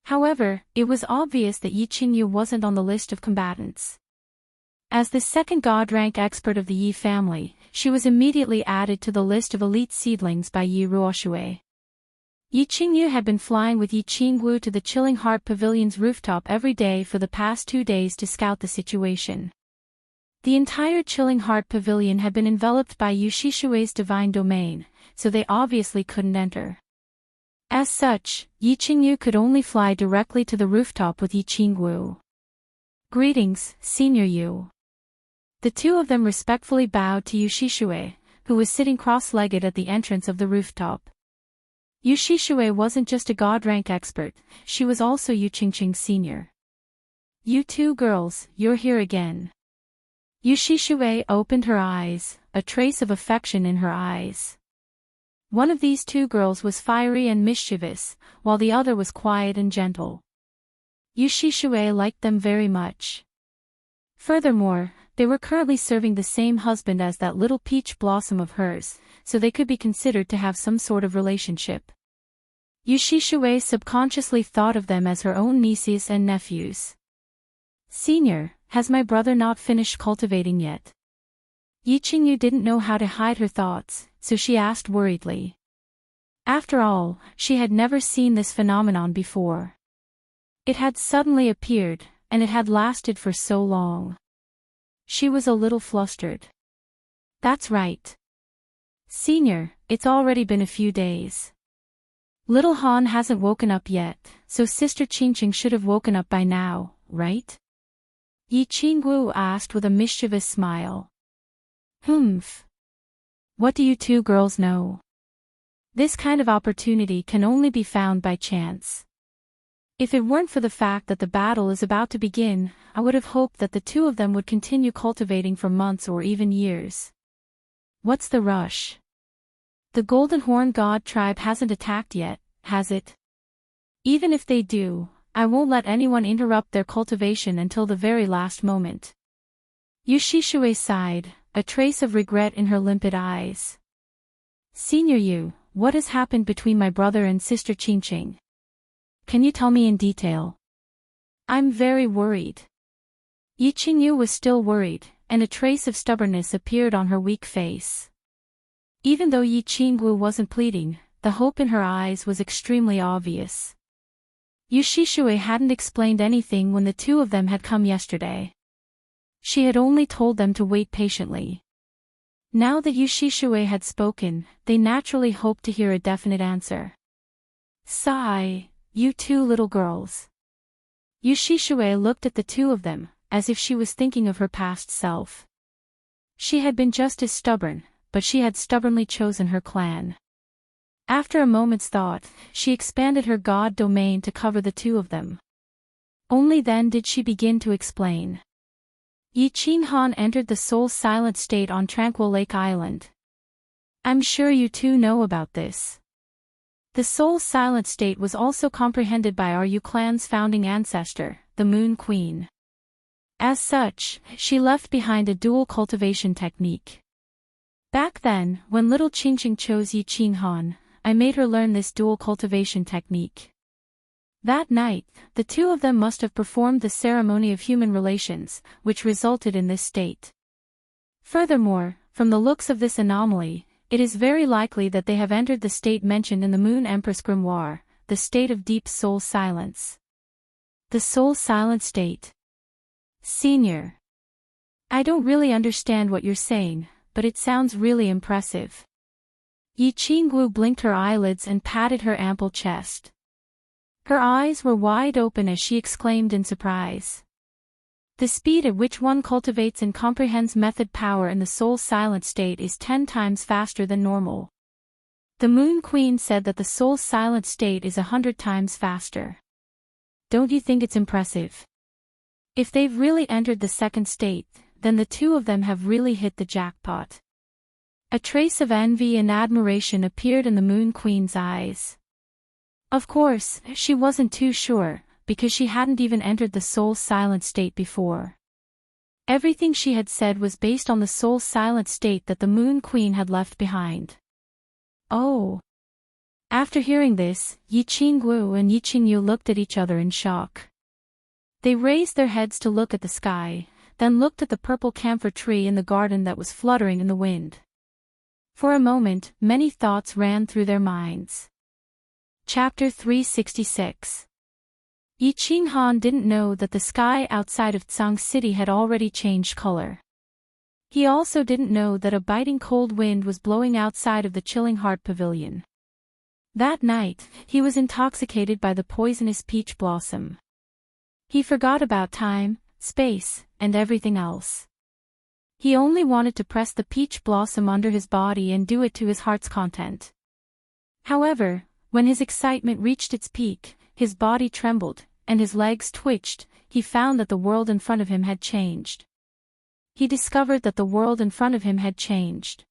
S1: However, it was obvious that Yi Qingyu wasn't on the list of combatants. As the second god-rank expert of the Yi family, she was immediately added to the list of elite seedlings by Yi Ruoxue. Yi Qingyu had been flying with Yi Qingwu to the Chilling Heart Pavilion's rooftop every day for the past 2 days to scout the situation. The entire Chilling Heart Pavilion had been enveloped by Yu Shishue's divine domain, so they obviously couldn't enter. As such, Yi Qingyu could only fly directly to the rooftop with Yi Qingwu. Greetings, Senior Yu. The two of them respectfully bowed to Yu Shishue, who was sitting cross-legged at the entrance of the rooftop. Yu Shishue wasn't just a god-rank expert, she was also Yu Qingqing Senior. You two girls, you're here again. Yu Shishue opened her eyes, a trace of affection in her eyes. One of these two girls was fiery and mischievous, while the other was quiet and gentle. Yu Shishue liked them very much. Furthermore, they were currently serving the same husband as that little peach blossom of hers, so they could be considered to have some sort of relationship. Yu Shishue subconsciously thought of them as her own nieces and nephews. Senior, has my brother not finished cultivating yet? Yi Qingyu didn't know how to hide her thoughts, so she asked worriedly. After all, she had never seen this phenomenon before. It had suddenly appeared, and it had lasted for so long. She was a little flustered. That's right. Senior, it's already been a few days. Little Han hasn't woken up yet, so Sister Qingqing should have woken up by now, right? Yi Qingwu asked with a mischievous smile. Humph. What do you two girls know? This kind of opportunity can only be found by chance. If it weren't for the fact that the battle is about to begin, I would have hoped that the two of them would continue cultivating for months or even years. What's the rush? The Golden Horn God tribe hasn't attacked yet, has it? Even if they do, I won't let anyone interrupt their cultivation until the very last moment. Yu Shishue sighed, a trace of regret in her limpid eyes. Senior Yu, what has happened between my brother and Sister Qingqing? Can you tell me in detail? I'm very worried. Yi Qingyu was still worried, and a trace of stubbornness appeared on her weak face. Even though Yi Qinggu wasn't pleading, the hope in her eyes was extremely obvious. Yu Shishui hadn't explained anything when the two of them had come yesterday. She had only told them to wait patiently. Now that Yu Shishui had spoken, they naturally hoped to hear a definite answer. Sigh, you two little girls. Yu Shishui looked at the two of them, as if she was thinking of her past self. She had been just as stubborn, but she had stubbornly chosen her clan. After a moment's thought, she expanded her god domain to cover the two of them. Only then did she begin to explain. Yi Qinghan entered the soul silent state on Tranquil Lake Island. I'm sure you two know about this. The soul silent state was also comprehended by our Yu clan's founding ancestor, the Moon Queen. As such, she left behind a dual cultivation technique. Back then, when little Qingqing chose Yi Qinghan, I made her learn this dual cultivation technique. That night, the two of them must have performed the ceremony of human relations, which resulted in this state. Furthermore, from the looks of this anomaly, it is very likely that they have entered the state mentioned in the Moon Empress Grimoire, the state of deep soul silence. The soul silent state. Senior. I don't really understand what you're saying, but it sounds really impressive. Yi Qinggu blinked her eyelids and patted her ample chest. Her eyes were wide open as she exclaimed in surprise. The speed at which one cultivates and comprehends method power in the soul silent state is 10 times faster than normal. The Moon Queen said that the soul silent state is 100 times faster. Don't you think it's impressive? If they've really entered the second state, then the two of them have really hit the jackpot. A trace of envy and admiration appeared in the Moon Queen's eyes. Of course, she wasn't too sure, because she hadn't even entered the soul silent state before. Everything she had said was based on the soul silent state that the Moon Queen had left behind. Oh. After hearing this, Yi Qinggu and Yi Qingyu looked at each other in shock. They raised their heads to look at the sky, then looked at the purple camphor tree in the garden that was fluttering in the wind. For a moment, many thoughts ran through their minds. Chapter 366. Yi Qinghan didn't know that the sky outside of Tsang City had already changed color. He also didn't know that a biting cold wind was blowing outside of the Chilling Heart Pavilion. That night, he was intoxicated by the poisonous peach blossom. He forgot about time, space, and everything else. He only wanted to press the peach blossom under his body and do it to his heart's content. However, when his excitement reached its peak, his body trembled, and his legs twitched. He found that the world in front of him had changed. He discovered that the world in front of him had changed.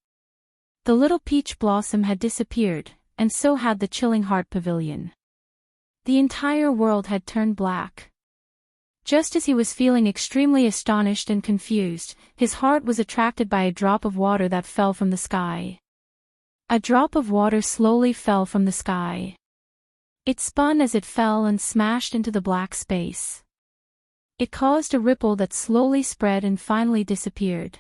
S1: The little peach blossom had disappeared, and so had the Chilling Heart Pavilion. The entire world had turned black. Just as he was feeling extremely astonished and confused, his heart was attracted by a drop of water that fell from the sky. A drop of water slowly fell from the sky. It spun as it fell and smashed into the black space. It caused a ripple that slowly spread and finally disappeared.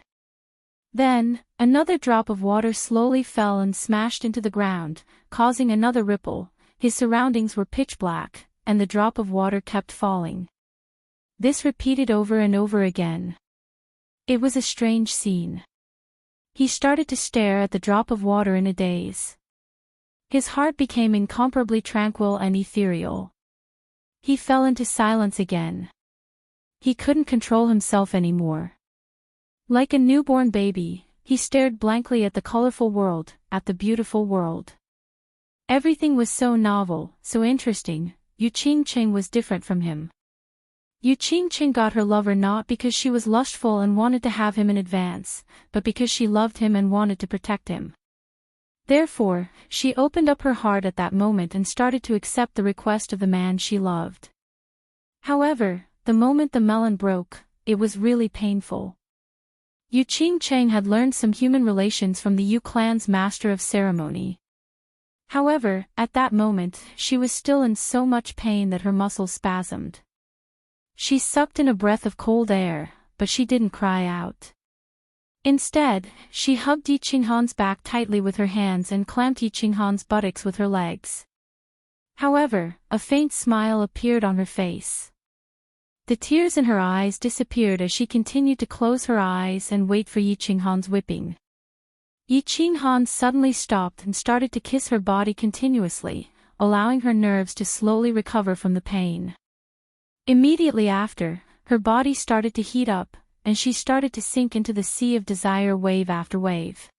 S1: Then, another drop of water slowly fell and smashed into the ground, causing another ripple. His surroundings were pitch black, and the drop of water kept falling. This repeated over and over again. It was a strange scene. He started to stare at the drop of water in a daze. His heart became incomparably tranquil and ethereal. He fell into silence again. He couldn't control himself anymore. Like a newborn baby, he stared blankly at the colorful world, at the beautiful world. Everything was so novel, so interesting. Yu Qingqing was different from him. Yu Qingqing got her lover not because she was lustful and wanted to have him in advance, but because she loved him and wanted to protect him. Therefore, she opened up her heart at that moment and started to accept the request of the man she loved. However, the moment the melon broke, it was really painful. Yu Qingqing had learned some human relations from the Yu clan's master of ceremony. However, at that moment, she was still in so much pain that her muscles spasmed. She sucked in a breath of cold air, but she didn't cry out. Instead, she hugged Yi Qinghan's back tightly with her hands and clamped Yi Qinghan's buttocks with her legs. However, a faint smile appeared on her face. The tears in her eyes disappeared as she continued to close her eyes and wait for Yi Qinghan's whipping. Yi Qinghan suddenly stopped and started to kiss her body continuously, allowing her nerves to slowly recover from the pain. Immediately after, her body started to heat up, and she started to sink into the sea of desire wave after wave.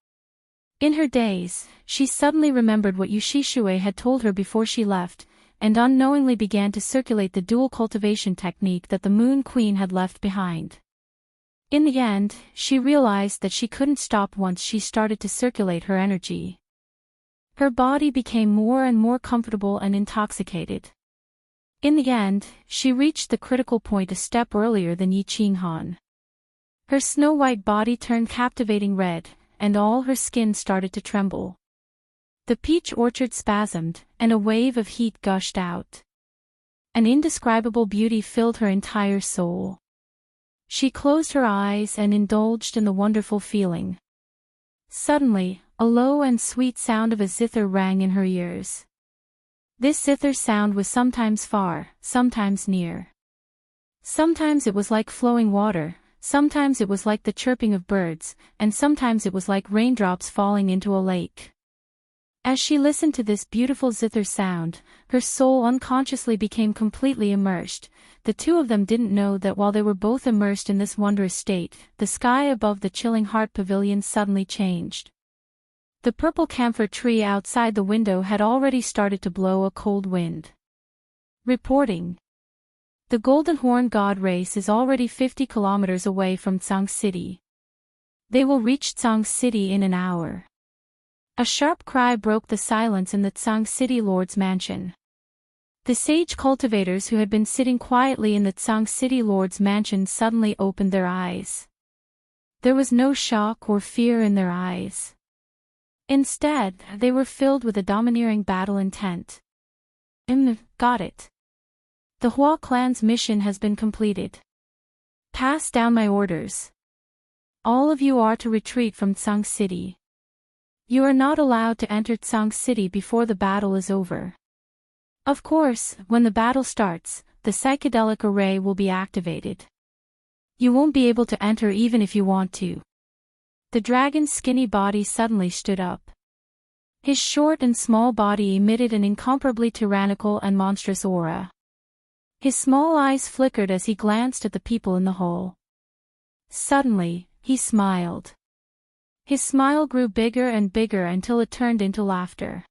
S1: In her daze, she suddenly remembered what Yushishue had told her before she left, and unknowingly began to circulate the dual cultivation technique that the Moon Queen had left behind. In the end, she realized that she couldn't stop once she started to circulate her energy. Her body became more and more comfortable and intoxicated. In the end, she reached the critical point a step earlier than Yi Qinghan. Her snow-white body turned captivating red, and all her skin started to tremble. The peach orchard spasmed, and a wave of heat gushed out. An indescribable beauty filled her entire soul. She closed her eyes and indulged in the wonderful feeling. Suddenly, a low and sweet sound of a zither rang in her ears. This zither sound was sometimes far, sometimes near. Sometimes it was like flowing water, sometimes it was like the chirping of birds, and sometimes it was like raindrops falling into a lake. As she listened to this beautiful zither sound, her soul unconsciously became completely immersed. The two of them didn't know that while they were both immersed in this wondrous state, the sky above the chilling heart pavilion suddenly changed. The purple camphor tree outside the window had already started to blow a cold wind. Reporting. The Golden Horn God race is already 50 kilometers away from Tsang City. They will reach Tsang City in an hour. A sharp cry broke the silence in the Tsang City Lord's mansion. The sage cultivators who had been sitting quietly in the Tsang City Lord's mansion suddenly opened their eyes. There was no shock or fear in their eyes. Instead, they were filled with a domineering battle intent. Got it. The Hua clan's mission has been completed. Pass down my orders. All of you are to retreat from Tsang City. You are not allowed to enter Tsang City before the battle is over. Of course, when the battle starts, the psychedelic array will be activated. You won't be able to enter even if you want to. The dragon's skinny body suddenly stood up. His short and small body emitted an incomparably tyrannical and monstrous aura. His small eyes flickered as he glanced at the people in the hall. Suddenly, he smiled. His smile grew bigger and bigger until it turned into laughter.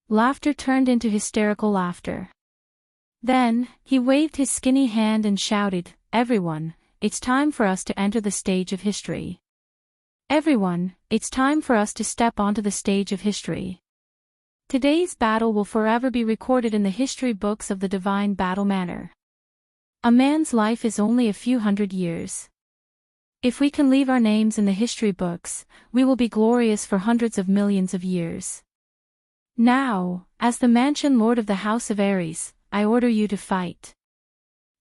S1: Laughter turned into hysterical laughter. Then, he waved his skinny hand and shouted, "Everyone, it's time for us to enter the stage of history. Everyone, it's time for us to step onto the stage of history. Today's battle will forever be recorded in the history books of the divine battle manner. A man's life is only a few hundred years. If we can leave our names in the history books, we will be glorious for hundreds of millions of years. Now, as the mansion lord of the House of Aries, I order you to fight.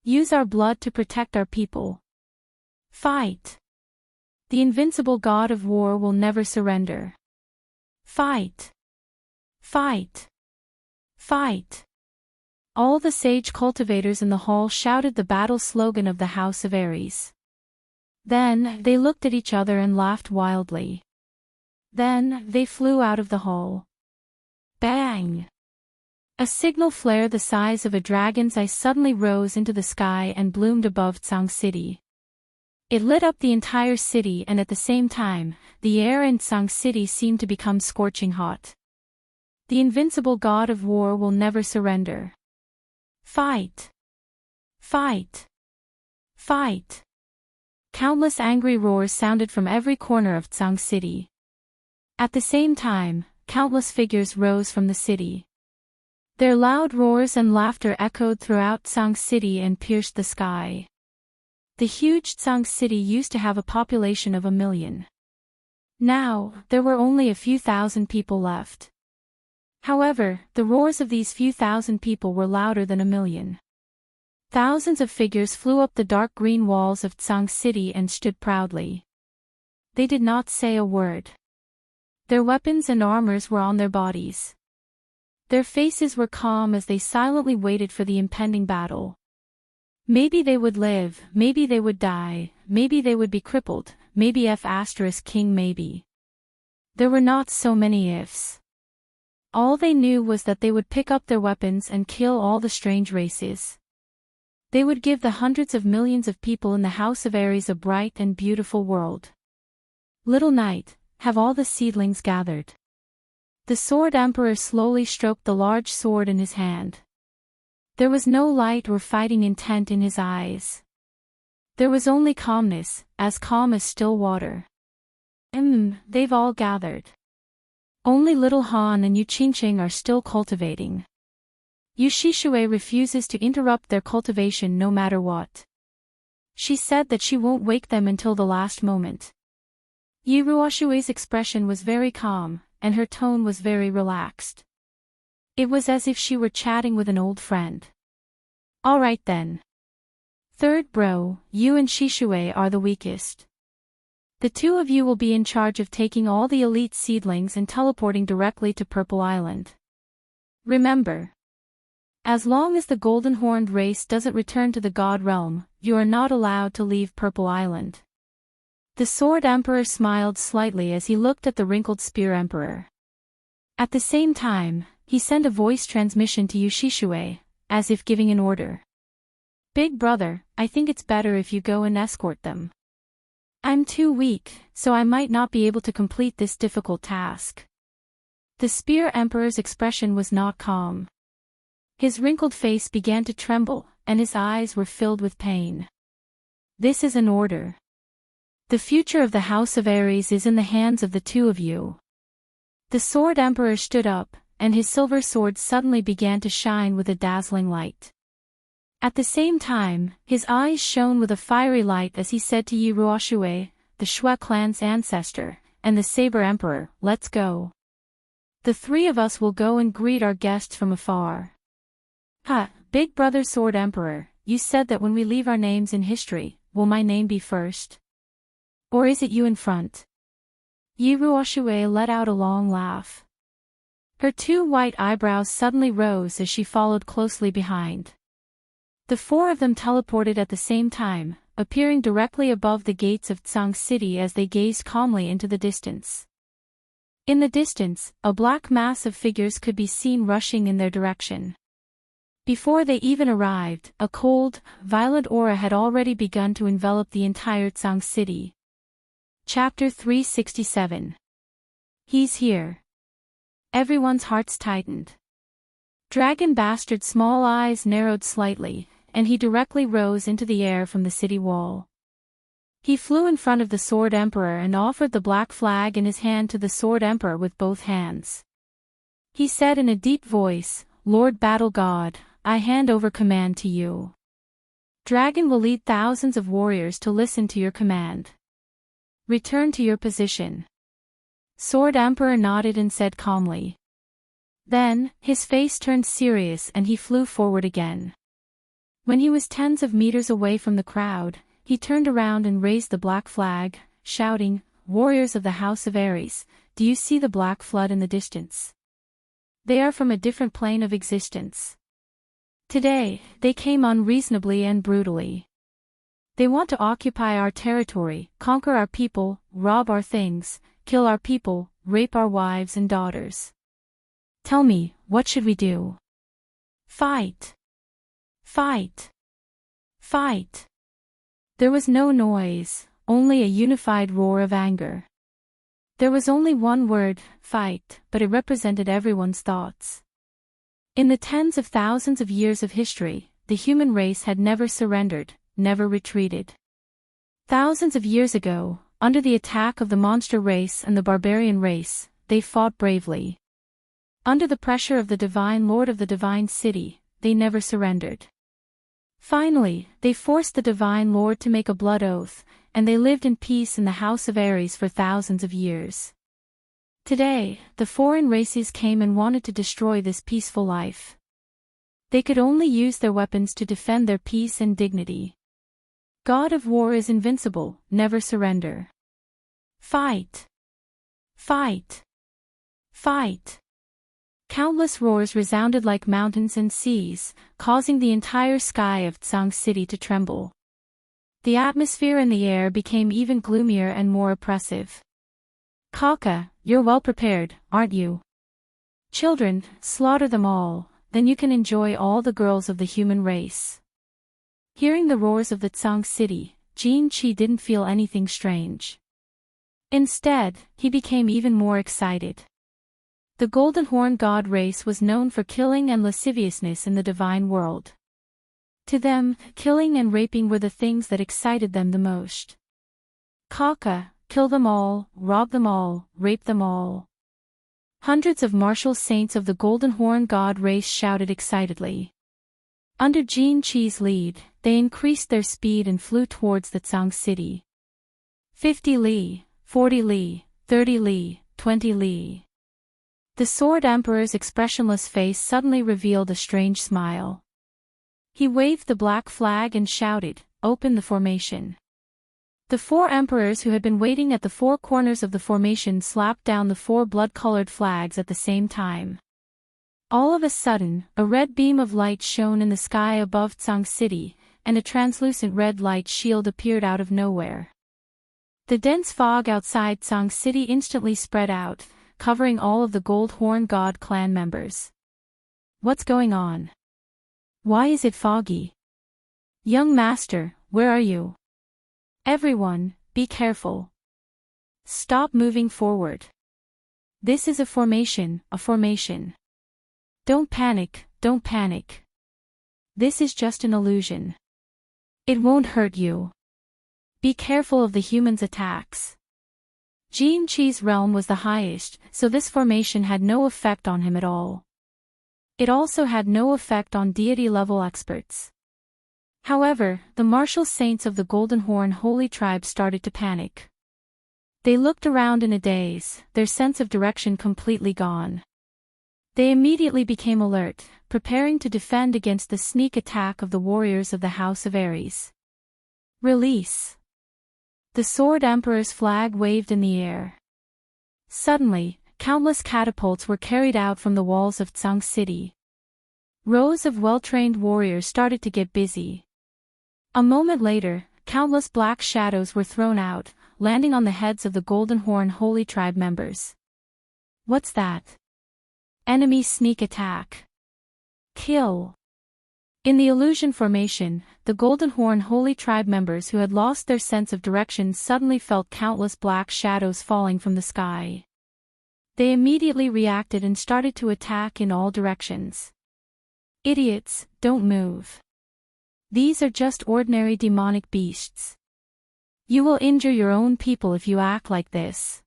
S1: Use our blood to protect our people. Fight. The invincible god of war will never surrender. Fight. Fight. Fight." All the sage cultivators in the hall shouted the battle slogan of the House of Aries. Then, they looked at each other and laughed wildly. Then, they flew out of the hall. Bang! A signal flare the size of a dragon's eye suddenly rose into the sky and bloomed above Tsang City. It lit up the entire city, and at the same time, the air in Tsang City seemed to become scorching hot. The invincible god of war will never surrender. Fight! Fight! Fight! Countless angry roars sounded from every corner of Tsang City. At the same time, countless figures rose from the city. Their loud roars and laughter echoed throughout Tsang City and pierced the sky. The huge Tsang City used to have a population of 1 million. Now, there were only a few thousand people left. However, the roars of these few thousand people were louder than 1 million. Thousands of figures flew up the dark green walls of Tsang City and stood proudly. they did not say a word. Their weapons and armors were on their bodies. Their faces were calm as they silently waited for the impending battle. Maybe they would live, maybe they would die, maybe they would be crippled, maybe King maybe. There were not so many ifs. All they knew was that they would pick up their weapons and kill all the strange races. They would give the hundreds of millions of people in the House of Ares a bright and beautiful world. Little Knight, have all the seedlings gathered? The Sword Emperor slowly stroked the large sword in his hand. There was no light or fighting intent in his eyes. There was only calmness, as calm as still water. They've all gathered. Only little Han and Enchanting are still cultivating. Shishue refuses to interrupt their cultivation no matter what. She said that she won't wake them until the last moment. Ruoshue's expression was very calm, and her tone was very relaxed. It was as if she were chatting with an old friend. All right then. Third bro, you and Shishue are the weakest. The two of you will be in charge of taking all the elite seedlings and teleporting directly to Purple Island. Remember. As long as the golden-horned race doesn't return to the God Realm, you are not allowed to leave Purple Island. The Sword Emperor smiled slightly as he looked at the wrinkled Spear Emperor. At the same time, he sent a voice transmission to Shishue, as if giving an order. Big brother, I think it's better if you go and escort them. I'm too weak, so I might not be able to complete this difficult task. The Spear Emperor's expression was not calm. His wrinkled face began to tremble, and his eyes were filled with pain. This is an order. The future of the House of Ares is in the hands of the two of you. The Sword Emperor stood up, and his silver sword suddenly began to shine with a dazzling light. At the same time, his eyes shone with a fiery light as he said to Ruoshue, the Shui clan's ancestor, and the Saber Emperor, let's go. The three of us will go and greet our guests from afar. Big brother Sword Emperor, you said that when we leave our names in history, will my name be first? Or is it you in front? Ruoshue let out a long laugh. Her two white eyebrows suddenly rose as she followed closely behind. The four of them teleported at the same time, appearing directly above the gates of Tsang City as they gazed calmly into the distance. In the distance, a black mass of figures could be seen rushing in their direction. Before they even arrived, a cold, violent aura had already begun to envelop the entire Tsang City. Chapter 367. He's here. Everyone's hearts tightened. Dragon Bastard's small eyes narrowed slightly, and he directly rose into the air from the city wall. He flew in front of the Sword Emperor and offered the black flag in his hand to the Sword Emperor with both hands. He said in a deep voice, Lord Battle God, I hand over command to you. Dragon will lead thousands of warriors to listen to your command. Return to your position. Sword Emperor nodded and said calmly. Then, his face turned serious and he flew forward again. When he was tens of meters away from the crowd, he turned around and raised the black flag, shouting, Warriors of the House of Ares, do you see the black flood in the distance? They are from a different plane of existence. Today, they came unreasonably and brutally. They want to occupy our territory, conquer our people, rob our things, kill our people, rape our wives and daughters. Tell me, what should we do? Fight! Fight! Fight! There was no noise, only a unified roar of anger. There was only one word, fight, but it represented everyone's thoughts. In the tens of thousands of years of history, the human race had never surrendered, never retreated. Thousands of years ago, under the attack of the monster race and the barbarian race, they fought bravely. Under the pressure of the divine lord of the divine city, they never surrendered. Finally, they forced the divine lord to make a blood oath, and they lived in peace in the House of Ares for thousands of years. Today, the foreign races came and wanted to destroy this peaceful life. They could only use their weapons to defend their peace and dignity. God of War is invincible, never surrender. Fight! Fight! Fight! Countless roars resounded like mountains and seas, causing the entire sky of Tsang City to tremble. The atmosphere in the air became even gloomier and more oppressive. Kaka, you're well prepared, aren't you? Children, slaughter them all, then you can enjoy all the girls of the human race. Hearing the roars of the Tsang City, Jin-Chi didn't feel anything strange. Instead, he became even more excited. The Golden Horn God race was known for killing and lasciviousness in the divine world. To them, killing and raping were the things that excited them the most. Kaka, kill them all, rob them all, rape them all. Hundreds of martial saints of the Golden Horn God race shouted excitedly. Under Jin-Chi's lead, they increased their speed and flew towards the Tsang City. 50 li, 40 li, 30 li, 20 li. The Sword Emperor's expressionless face suddenly revealed a strange smile. He waved the black flag and shouted, "Open the formation." The 4 emperors who had been waiting at the 4 corners of the formation slapped down the 4 blood-colored flags at the same time. All of a sudden, a red beam of light shone in the sky above Tsang City, and a translucent red light shield appeared out of nowhere. The dense fog outside Tsang City instantly spread out, covering all of the Gold Horn God clan members. What's going on? Why is it foggy? Young master, where are you? Everyone, be careful. Stop moving forward. This is a formation, a formation. Don't panic, don't panic. This is just an illusion. It won't hurt you. Be careful of the humans' attacks. Jin-Chi's realm was the highest, so this formation had no effect on him at all. It also had no effect on deity-level experts. However, the martial saints of the Golden Horn Holy Tribe started to panic. They looked around in a daze, their sense of direction completely gone. They immediately became alert, preparing to defend against the sneak attack of the warriors of the House of Ares. Release! The Sword Emperor's flag waved in the air. Suddenly, countless catapults were carried out from the walls of Tsang City. Rows of well-trained warriors started to get busy. A moment later, countless black shadows were thrown out, landing on the heads of the Golden Horn Holy Tribe members. What's that? Enemy sneak attack. Kill. In the illusion formation, the Golden Horn Holy Tribe members who had lost their sense of direction suddenly felt countless black shadows falling from the sky. They immediately reacted and started to attack in all directions. Idiots, don't move. These are just ordinary demonic beasts. You will injure your own people if you act like this.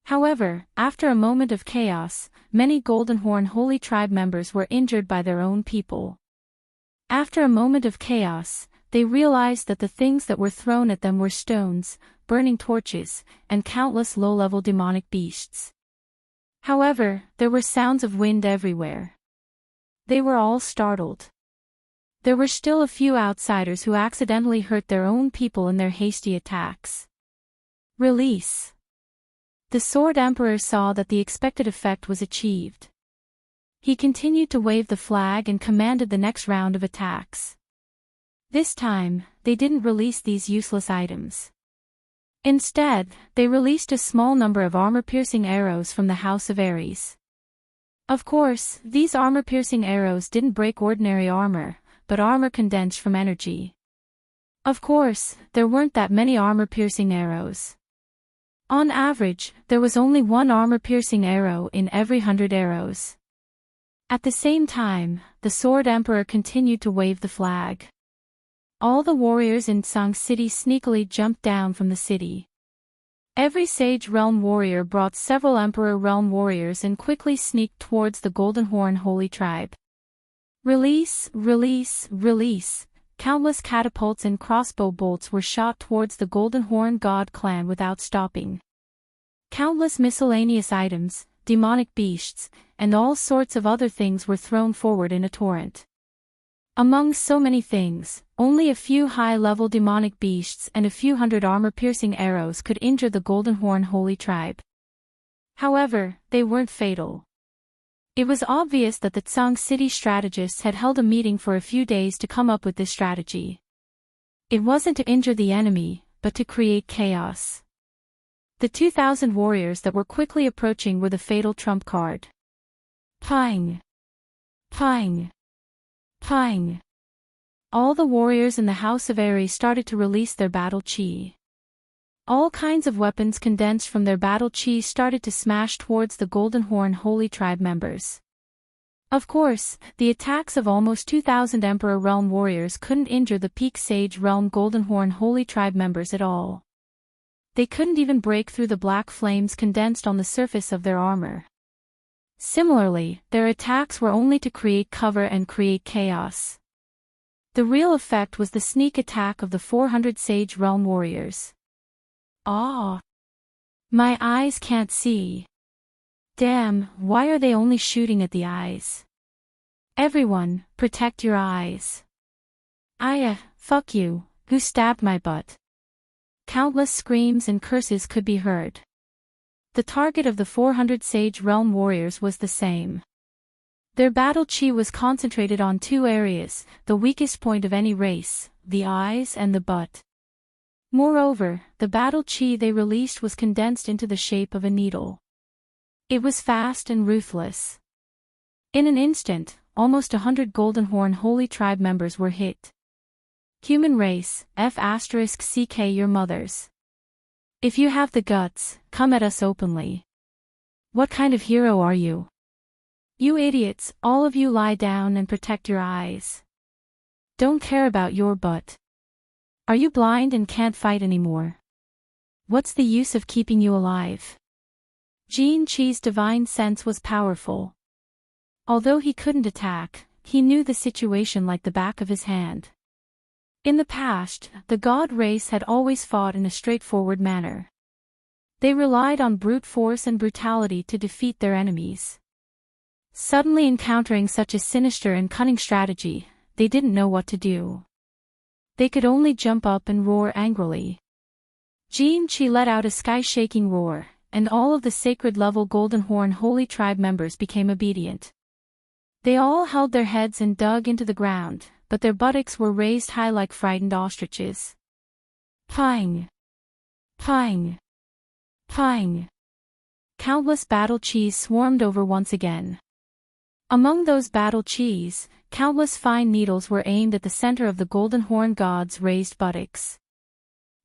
S1: However, after a moment of chaos, many Golden Horn Holy Tribe members were injured by their own people. After a moment of chaos, they realized that the things that were thrown at them were stones, burning torches, and countless low-level demonic beasts. However, there were sounds of wind everywhere. They were all startled. There were still a few outsiders who accidentally hurt their own people in their hasty attacks. Release. The Sword Emperor saw that the expected effect was achieved. He continued to wave the flag and commanded the next round of attacks. This time, they didn't release these useless items. Instead, they released a small number of armor-piercing arrows from the House of Ares. Of course, these armor-piercing arrows didn't break ordinary armor, but armor condensed from energy. Of course, there weren't that many armor-piercing arrows. On average, there was only 1 armor-piercing arrow in every 100 arrows. At the same time, the Sword Emperor continued to wave the flag. All the warriors in Tsang City sneakily jumped down from the city. Every Sage Realm warrior brought several Emperor Realm warriors and quickly sneaked towards the Golden Horn Holy Tribe. Release, release, release. Countless catapults and crossbow bolts were shot towards the Golden Horn God clan without stopping. Countless miscellaneous items, demonic beasts, and all sorts of other things were thrown forward in a torrent. Among so many things, only a few high-level demonic beasts and a few hundred armor-piercing arrows could injure the Golden Horn Holy Tribe. However, they weren't fatal. It was obvious that the Tsang City strategists had held a meeting for a few days to come up with this strategy. It wasn't to injure the enemy, but to create chaos. The 2,000 warriors that were quickly approaching were the fatal trump card. Pang! Pang! Pang! All the warriors in the House of Ares started to release their battle chi. All kinds of weapons condensed from their battle chi started to smash towards the Golden Horn Holy Tribe members. Of course, the attacks of almost 2,000 Emperor Realm warriors couldn't injure the Peak Sage Realm Golden Horn Holy Tribe members at all. They couldn't even break through the black flames condensed on the surface of their armor. Similarly, their attacks were only to create cover and create chaos. The real effect was the sneak attack of the 400 Sage Realm warriors. Ah! My eyes can't see. Damn, why are they only shooting at the eyes? Everyone, protect your eyes. Fuck you, who stabbed my butt? Countless screams and curses could be heard. The target of the 400 Sage Realm warriors was the same. Their battle chi was concentrated on two areas, the weakest point of any race, the eyes and the butt. Moreover, the battle chi they released was condensed into the shape of a needle. It was fast and ruthless. In an instant, almost 100 Golden Horn Holy Tribe members were hit. Human race, *CK your mothers. If you have the guts, come at us openly. What kind of hero are you? You idiots, all of you lie down and protect your eyes. Don't care about your butt. Are you blind and can't fight anymore? What's the use of keeping you alive? Jin Chi's divine sense was powerful. Although he couldn't attack, he knew the situation like the back of his hand. In the past, the god race had always fought in a straightforward manner. They relied on brute force and brutality to defeat their enemies. Suddenly encountering such a sinister and cunning strategy, they didn't know what to do. They could only jump up and roar angrily. Jin Chi let out a sky-shaking roar, and all of the sacred-level Golden Horn Holy Tribe members became obedient. They all held their heads and dug into the ground, but their buttocks were raised high like frightened ostriches. Pang! Pang! Pang! Countless battle chis swarmed over once again. Among those battle chis, countless fine needles were aimed at the center of the Golden Horn God's raised buttocks.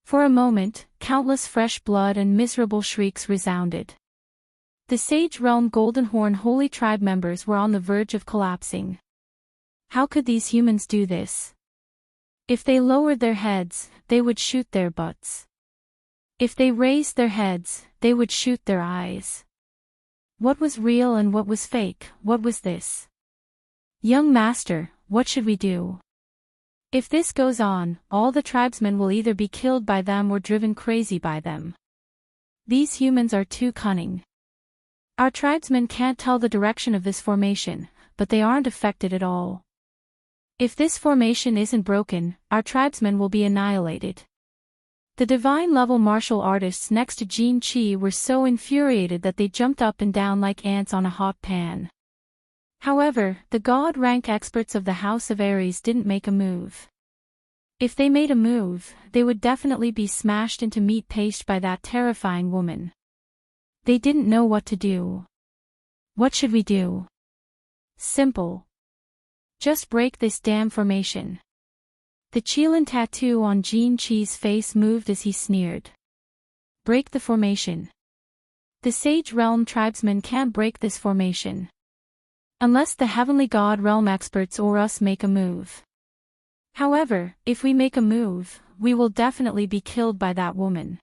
S1: For a moment, countless fresh blood and miserable shrieks resounded. The Sage Realm Golden Horn Holy Tribe members were on the verge of collapsing. How could these humans do this? If they lowered their heads, they would shoot their butts. If they raised their heads, they would shoot their eyes. What was real and what was fake? What was this? Young master, what should we do? If this goes on, all the tribesmen will either be killed by them or driven crazy by them. These humans are too cunning. Our tribesmen can't tell the direction of this formation, but they aren't affected at all. If this formation isn't broken, our tribesmen will be annihilated. The divine-level martial artists next to Jin Chi were so infuriated that they jumped up and down like ants on a hot pan. However, the god-rank experts of the House of Ares didn't make a move. If they made a move, they would definitely be smashed into meat paste by that terrifying woman. They didn't know what to do. What should we do? Simple. Just break this damn formation. The Qilin tattoo on Jin Chi's face moved as he sneered. Break the formation. The Sage Realm tribesmen can't break this formation. Unless the Heavenly God Realm experts or us make a move. However, if we make a move, we will definitely be killed by that woman.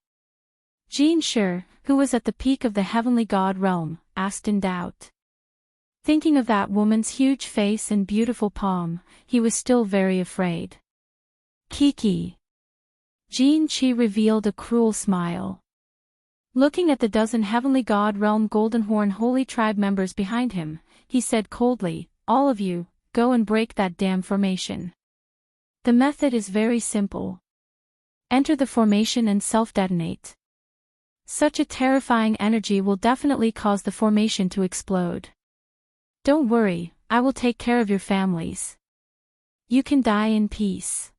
S1: Jin Shi, who was at the peak of the Heavenly God Realm, asked in doubt. Thinking of that woman's huge face and beautiful palm, he was still very afraid. Kiki. Jin Chi revealed a cruel smile. Looking at the dozen Heavenly God Realm Golden Horn Holy Tribe members behind him, he said coldly, all of you, go and break that damn formation. The method is very simple. Enter the formation and self-detonate. Such a terrifying energy will definitely cause the formation to explode. Don't worry, I will take care of your families. You can die in peace.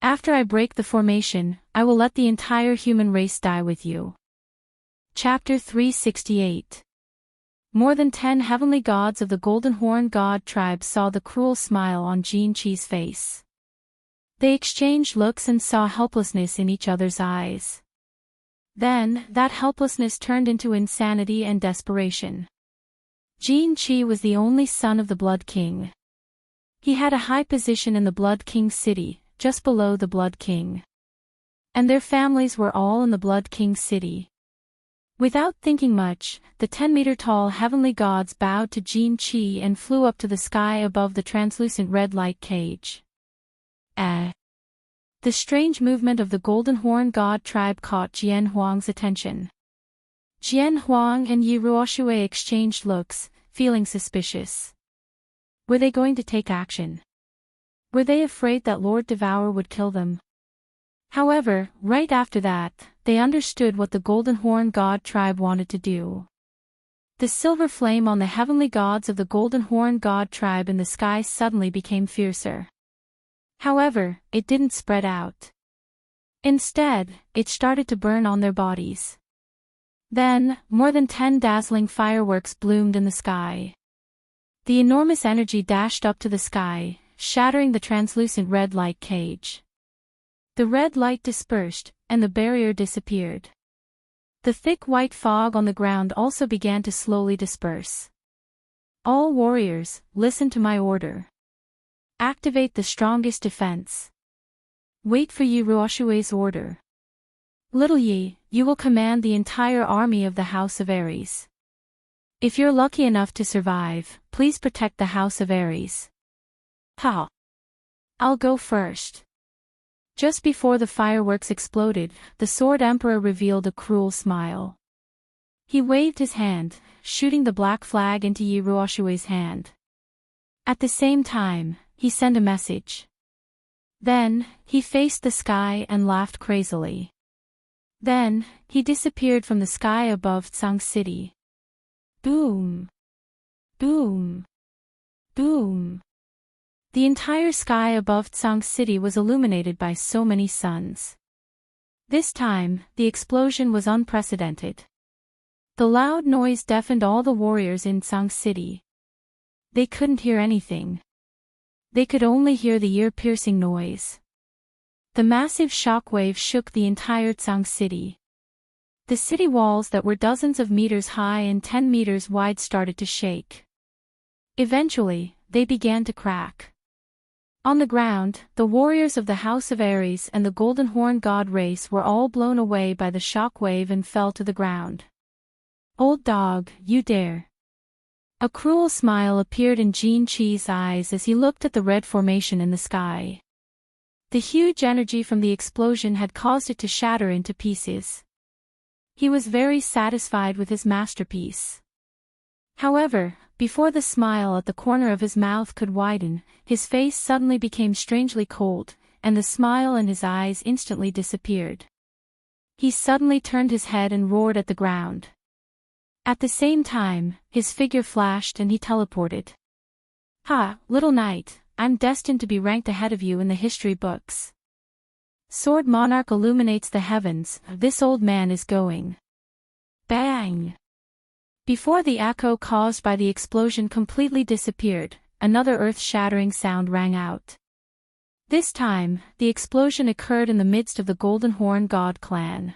S1: After I break the formation, I will let the entire human race die with you. Chapter 368. More than 10 heavenly gods of the Golden Horn God tribe saw the cruel smile on Jinchi's face. They exchanged looks and saw helplessness in each other's eyes. Then, that helplessness turned into insanity and desperation. Jinchi was the only son of the Blood King. He had a high position in the Blood King city, just below the Blood King. And their families were all in the Blood King city. Without thinking much, the 10-meter-tall heavenly gods bowed to Jinchi and flew up to the sky above the translucent red light cage. The strange movement of the Golden Horn God tribe caught Jian Huang's attention. Jian Huang and Yi Ruoxue exchanged looks, feeling suspicious. Were they going to take action? Were they afraid that Lord Devour would kill them? However, right after that, they understood what the Golden Horn God tribe wanted to do. The silver flame on the heavenly gods of the Golden Horn God tribe in the sky suddenly became fiercer. However, it didn't spread out. Instead, it started to burn on their bodies. Then, more than 10 dazzling fireworks bloomed in the sky. The enormous energy dashed up to the sky, shattering the translucent red light cage. The red light dispersed, and the barrier disappeared. The thick white fog on the ground also began to slowly disperse. All warriors, listen to my order. Activate the strongest defense. Wait for Yi Ruoxue's order. Little Yi, you will command the entire army of the House of Aries. If you're lucky enough to survive, please protect the House of Aries. Ha! I'll go first. Just before the fireworks exploded, the Sword Emperor revealed a cruel smile. He waved his hand, shooting the black flag into Yi Ruoxue's hand. At the same time, he sent a message. Then, he faced the sky and laughed crazily. Then, he disappeared from the sky above Tsang City. Boom! Boom! Boom! The entire sky above Tsang City was illuminated by so many suns. This time, the explosion was unprecedented. The loud noise deafened all the warriors in Tsang City. They couldn't hear anything. They could only hear the ear-piercing noise. The massive shockwave shook the entire Tsang City. The city walls that were dozens of meters high and 10 meters wide started to shake. Eventually, they began to crack. On the ground, the warriors of the House of Aries and the Golden Horn God race were all blown away by the shockwave and fell to the ground. Old dog, you dare. A cruel smile appeared in Jinchi's eyes as he looked at the red formation in the sky. The huge energy from the explosion had caused it to shatter into pieces. He was very satisfied with his masterpiece. However, before the smile at the corner of his mouth could widen, his face suddenly became strangely cold, and the smile in his eyes instantly disappeared. He suddenly turned his head and roared at the ground. At the same time, his figure flashed and he teleported. Ha, little knight, I'm destined to be ranked ahead of you in the history books. Sword Monarch illuminates the heavens, this old man is going. Bang! Before the echo caused by the explosion completely disappeared, another earth-shattering sound rang out. This time, the explosion occurred in the midst of the Golden Horn God clan.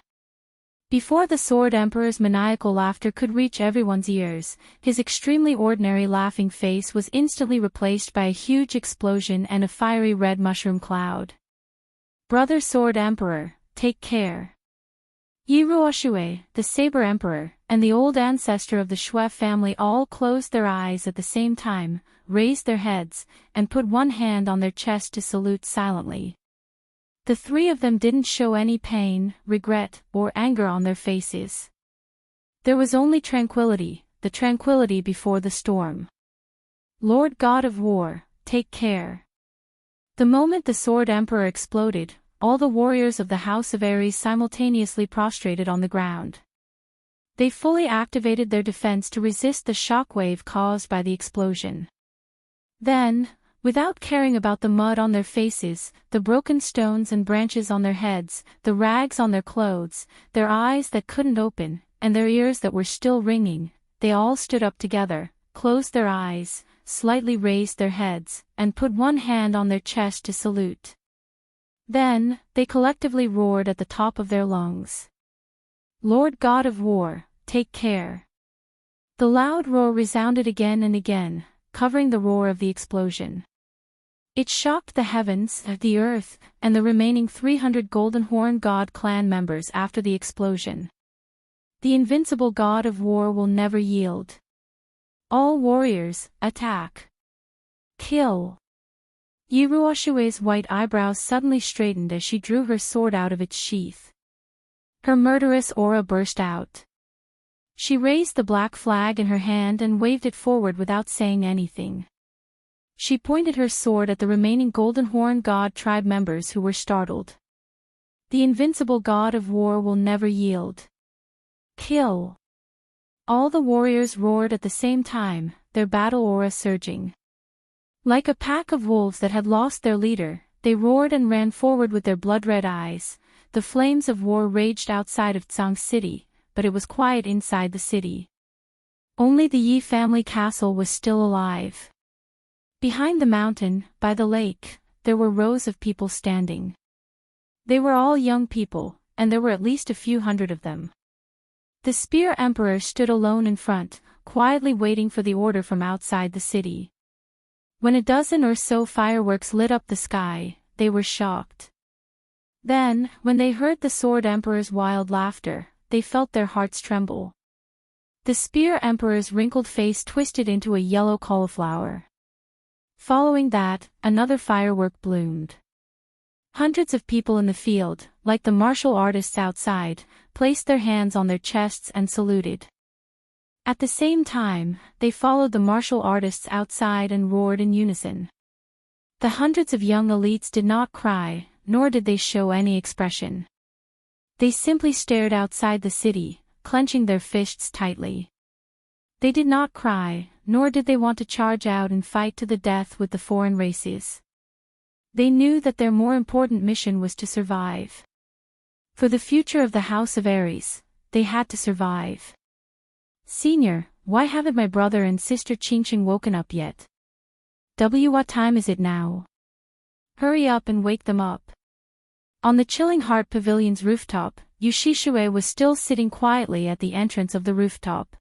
S1: Before the Sword Emperor's maniacal laughter could reach everyone's ears, his extremely ordinary laughing face was instantly replaced by a huge explosion and a fiery red mushroom cloud. Brother Sword Emperor, take care. Yi Ruoxue, the Saber Emperor, and the old ancestor of the Shui family all closed their eyes at the same time, raised their heads, and put one hand on their chest to salute silently. The three of them didn't show any pain, regret, or anger on their faces. There was only tranquility, the tranquility before the storm. Lord God of War, take care. The moment the Sword Emperor exploded, all the warriors of the House of Ares simultaneously prostrated on the ground. They fully activated their defense to resist the shockwave caused by the explosion. Then, without caring about the mud on their faces, the broken stones and branches on their heads, the rags on their clothes, their eyes that couldn't open, and their ears that were still ringing, they all stood up together, closed their eyes, slightly raised their heads, and put one hand on their chest to salute. Then, they collectively roared at the top of their lungs. Lord God of War, take care. The loud roar resounded again and again, covering the roar of the explosion. It shocked the heavens, the earth, and the remaining 300 Golden Horn God clan members after the explosion. The invincible God of War will never yield. All warriors, attack. Kill. Yiruoshue's white eyebrows suddenly straightened as she drew her sword out of its sheath. Her murderous aura burst out. She raised the black flag in her hand and waved it forward without saying anything. She pointed her sword at the remaining Golden Horn God tribe members who were startled. The invincible God of War will never yield. Kill. All the warriors roared at the same time, their battle aura surging. Like a pack of wolves that had lost their leader, they roared and ran forward with their blood-red eyes. The flames of war raged outside of Tsang City, but it was quiet inside the city. Only the Yi family castle was still alive. Behind the mountain, by the lake, there were rows of people standing. They were all young people, and there were at least a few hundred of them. The Spear Emperor stood alone in front, quietly waiting for the order from outside the city. When a dozen or so fireworks lit up the sky, they were shocked. Then, when they heard the Sword Emperor's wild laughter, they felt their hearts tremble. The Spear Emperor's wrinkled face twisted into a yellow cauliflower. Following that, another firework bloomed. Hundreds of people in the field, like the martial artists outside, placed their hands on their chests and saluted. At the same time, they followed the martial artists outside and roared in unison. The hundreds of young elites did not cry, nor did they show any expression. They simply stared outside the city, clenching their fists tightly. They did not cry, nor did they want to charge out and fight to the death with the foreign races. They knew that their more important mission was to survive. For the future of the House of Ares, they had to survive. Senior, why haven't my brother and sister Qingqing woken up yet? What time is it now? Hurry up and wake them up. On the Chilling Heart Pavilion's rooftop, Yushishue was still sitting quietly at the entrance of the rooftop.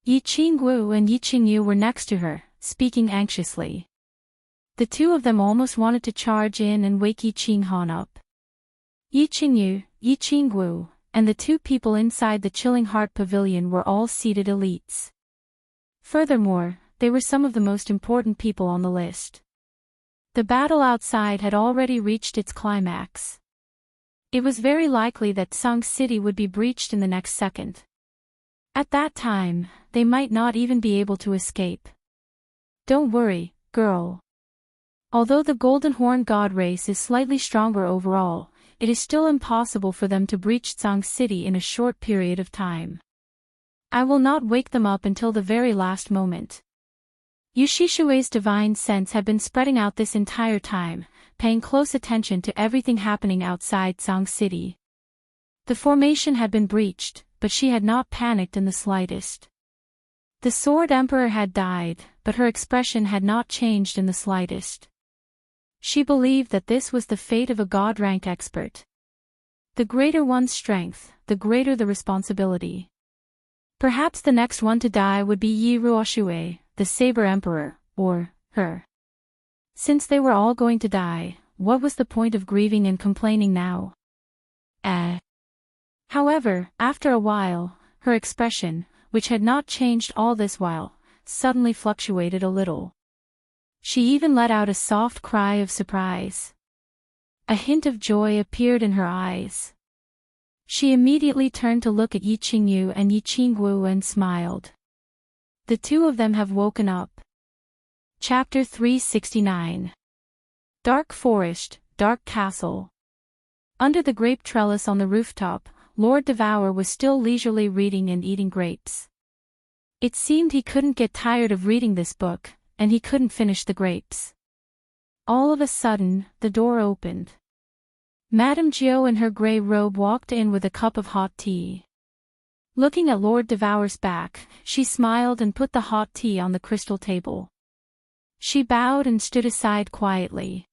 S1: Yi Qingwu and Yi Qingyu were next to her, speaking anxiously. The two of them almost wanted to charge in and wake Yi Qinghan up. Yi Qingyu, Yi Qingwu, and the two people inside the Chilling Heart Pavilion were all seated elites. Furthermore, they were some of the most important people on the list. The battle outside had already reached its climax. It was very likely that Tsang City would be breached in the next second. At that time, they might not even be able to escape. Don't worry, girl. Although the Golden Horn God race is slightly stronger overall, it is still impossible for them to breach Tsang City in a short period of time. I will not wake them up until the very last moment. Yushishue's divine sense had been spreading out this entire time, paying close attention to everything happening outside Tsang City. The formation had been breached, but she had not panicked in the slightest. The Sword Emperor had died, but her expression had not changed in the slightest. She believed that this was the fate of a god-rank expert. The greater one's strength, the greater the responsibility. Perhaps the next one to die would be Yi Ruoshue, the Saber Emperor, or her. Since they were all going to die, what was the point of grieving and complaining now? However, after a while, her expression, which had not changed all this while, suddenly fluctuated a little. She even let out a soft cry of surprise. A hint of joy appeared in her eyes. She immediately turned to look at Yi Qingyu and Yi Qingwu and smiled. The two of them have woken up. Chapter 369. Dark Forest, Dark Castle. Under the grape trellis on the rooftop, Lord Devour was still leisurely reading and eating grapes. It seemed he couldn't get tired of reading this book, and he couldn't finish the grapes. All of a sudden, the door opened. Madame Gio in her grey robe walked in with a cup of hot tea. Looking at Lord Devour's back, she smiled and put the hot tea on the crystal table. She bowed and stood aside quietly.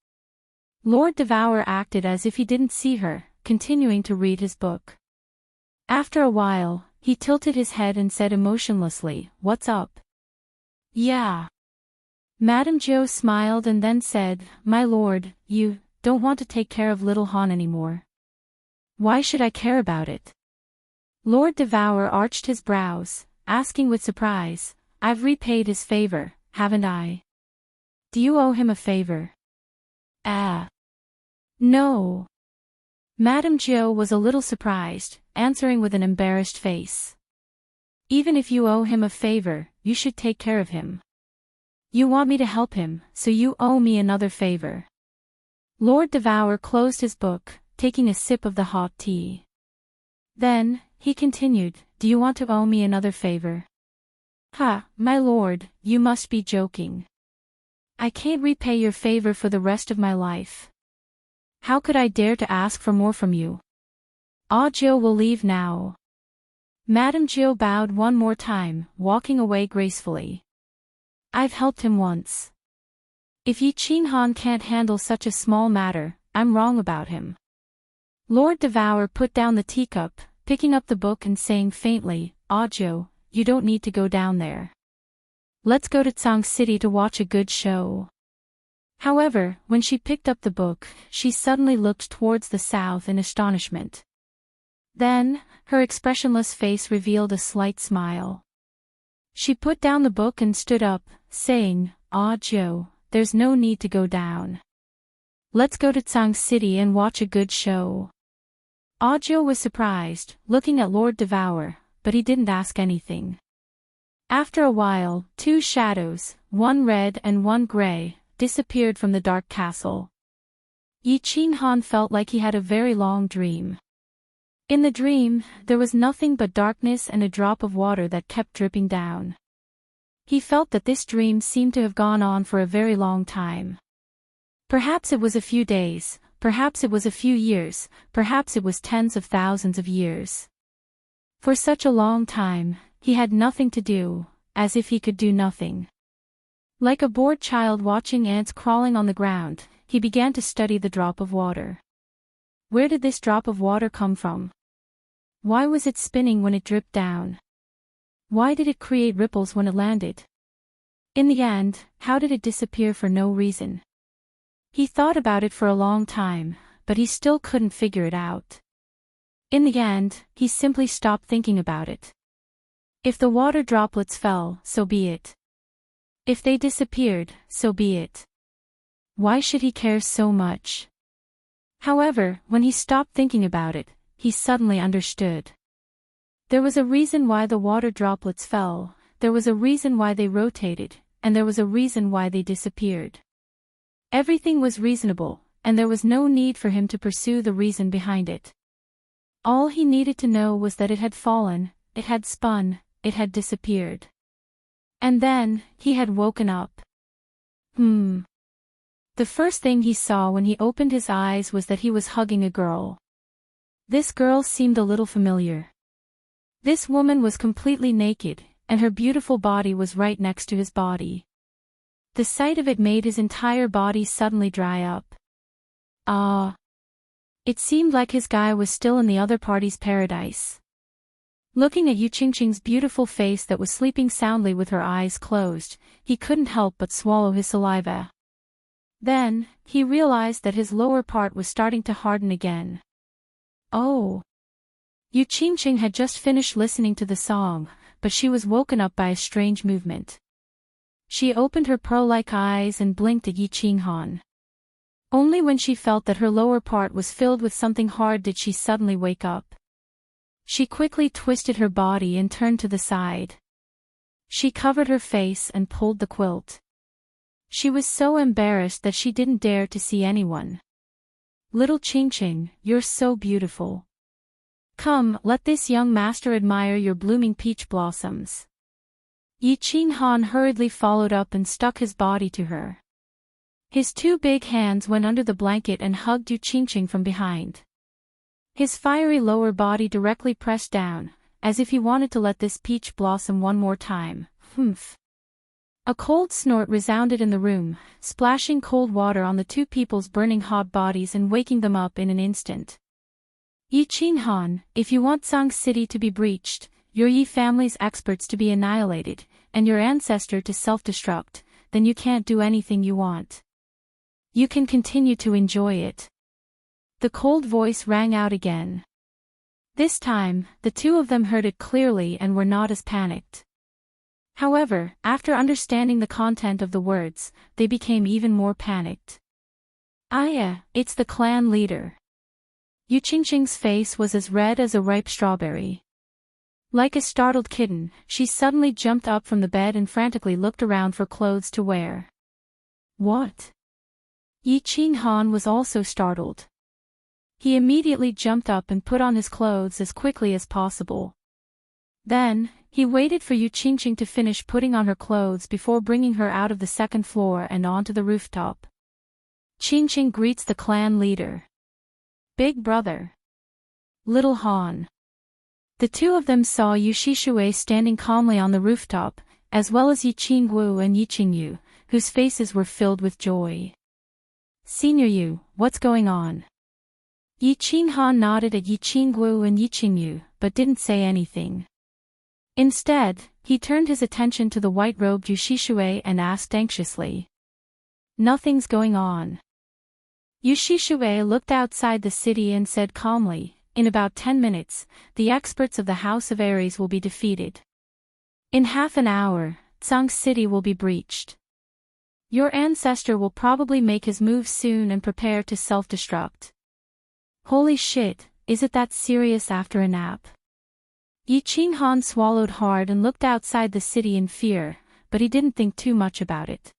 S1: Lord Devour acted as if he didn't see her, continuing to read his book. After a while, he tilted his head and said emotionlessly, "What's up?" "Yeah." Madame Gio smiled and then said, "My lord, you don't want to take care of little Han anymore." "Why should I care about it?" Lord Devour arched his brows, asking with surprise, "I've repaid his favor, haven't I?" "Do you owe him a favor?" No. Madame Gio was a little surprised, answering with an embarrassed face. "Even if you owe him a favor, you should take care of him. You want me to help him, so you owe me another favor." Lord Devour closed his book, taking a sip of the hot tea. Then, he continued, "Do you want to owe me another favor?" "Ha, my lord, you must be joking. I can't repay your favor for the rest of my life. How could I dare to ask for more from you? Gio will leave now." Madame Gio bowed one more time, walking away gracefully. "I've helped him once. If Yi Qinghan can't handle such a small matter, I'm wrong about him." Lord Devour put down the teacup, picking up the book and saying faintly, "Gio, you don't need to go down there. Let's go to Tsang City to watch a good show." However, when she picked up the book, she suddenly looked towards the south in astonishment. Then, her expressionless face revealed a slight smile. She put down the book and stood up, saying, Gio, there's no need to go down. Let's go to Tsang City and watch a good show." Gio was surprised, looking at Lord Devour, but he didn't ask anything. After a while, two shadows, one red and one grey, disappeared from the dark castle. Yi Qinghan felt like he had a very long dream. In the dream, there was nothing but darkness and a drop of water that kept dripping down. He felt that this dream seemed to have gone on for a very long time. Perhaps it was a few days, perhaps it was a few years, perhaps it was tens of thousands of years. For such a long time, he had nothing to do, as if he could do nothing. Like a bored child watching ants crawling on the ground, he began to study the drop of water. Where did this drop of water come from? Why was it spinning when it dripped down? Why did it create ripples when it landed? In the end, how did it disappear for no reason? He thought about it for a long time, but he still couldn't figure it out. In the end, he simply stopped thinking about it. If the water droplets fell, so be it. If they disappeared, so be it. Why should he care so much? However, when he stopped thinking about it, he suddenly understood. There was a reason why the water droplets fell, there was a reason why they rotated, and there was a reason why they disappeared. Everything was reasonable, and there was no need for him to pursue the reason behind it. All he needed to know was that it had fallen, it had spun, it had disappeared. And then, he had woken up. The first thing he saw when he opened his eyes was that he was hugging a girl. This girl seemed a little familiar. This woman was completely naked, and her beautiful body was right next to his body. The sight of it made his entire body suddenly dry up. It seemed like his guy was still in the other party's paradise. Looking at Yu Qingqing's beautiful face that was sleeping soundly with her eyes closed, he couldn't help but swallow his saliva. Then, he realized that his lower part was starting to harden again. Yu Qingqing had just finished listening to the song, but she was woken up by a strange movement. She opened her pearl-like eyes and blinked at Yi Qinghan. Only when she felt that her lower part was filled with something hard did she suddenly wake up. She quickly twisted her body and turned to the side. She covered her face and pulled the quilt. She was so embarrassed that she didn't dare to see anyone. Little Ching-Ching, you're so beautiful. Come, let this young master admire your blooming peach blossoms. Yi Qing-Han hurriedly followed up and stuck his body to her. His two big hands went under the blanket and hugged Yu Qing-Qing from behind. His fiery lower body directly pressed down, as if he wanted to let this peach blossom one more time. Humph. A cold snort resounded in the room, splashing cold water on the two people's burning hot bodies and waking them up in an instant. Yi Qing-Han, if you want Tsang City to be breached, your Yi family's experts to be annihilated, and your ancestor to self-destruct, then you can't do anything you want. You can continue to enjoy it. The cold voice rang out again. This time, the two of them heard it clearly and were not as panicked. However, after understanding the content of the words, they became even more panicked. It's the clan leader. Yu Qing-Qing's face was as red as a ripe strawberry. Like a startled kitten, she suddenly jumped up from the bed and frantically looked around for clothes to wear. What? Yi Qing-Han was also startled. He immediately jumped up and put on his clothes as quickly as possible. Then, he waited for Yu Qing-Qing to finish putting on her clothes before bringing her out of the second floor and onto the rooftop. Qing-Qing greets the clan leader. Big brother. Little Han. The two of them saw Yu Shishui standing calmly on the rooftop, as well as Yi Qingwu and Yi Qingyu, whose faces were filled with joy. Senior Yu, what's going on? Yi Qing-Han nodded at Yi Qingwu and Yi Qingyu, but didn't say anything. Instead, he turned his attention to the white-robed Yu Shishui and asked anxiously. Nothing's going on. Yu Shishui looked outside the city and said calmly, in about 10 minutes, the experts of the House of Aries will be defeated. In half an hour, Tsang City will be breached. Your ancestor will probably make his move soon and prepare to self-destruct. Holy shit, is it that serious after a nap? Yi Qing-Han swallowed hard and looked outside the city in fear, but he didn't think too much about it.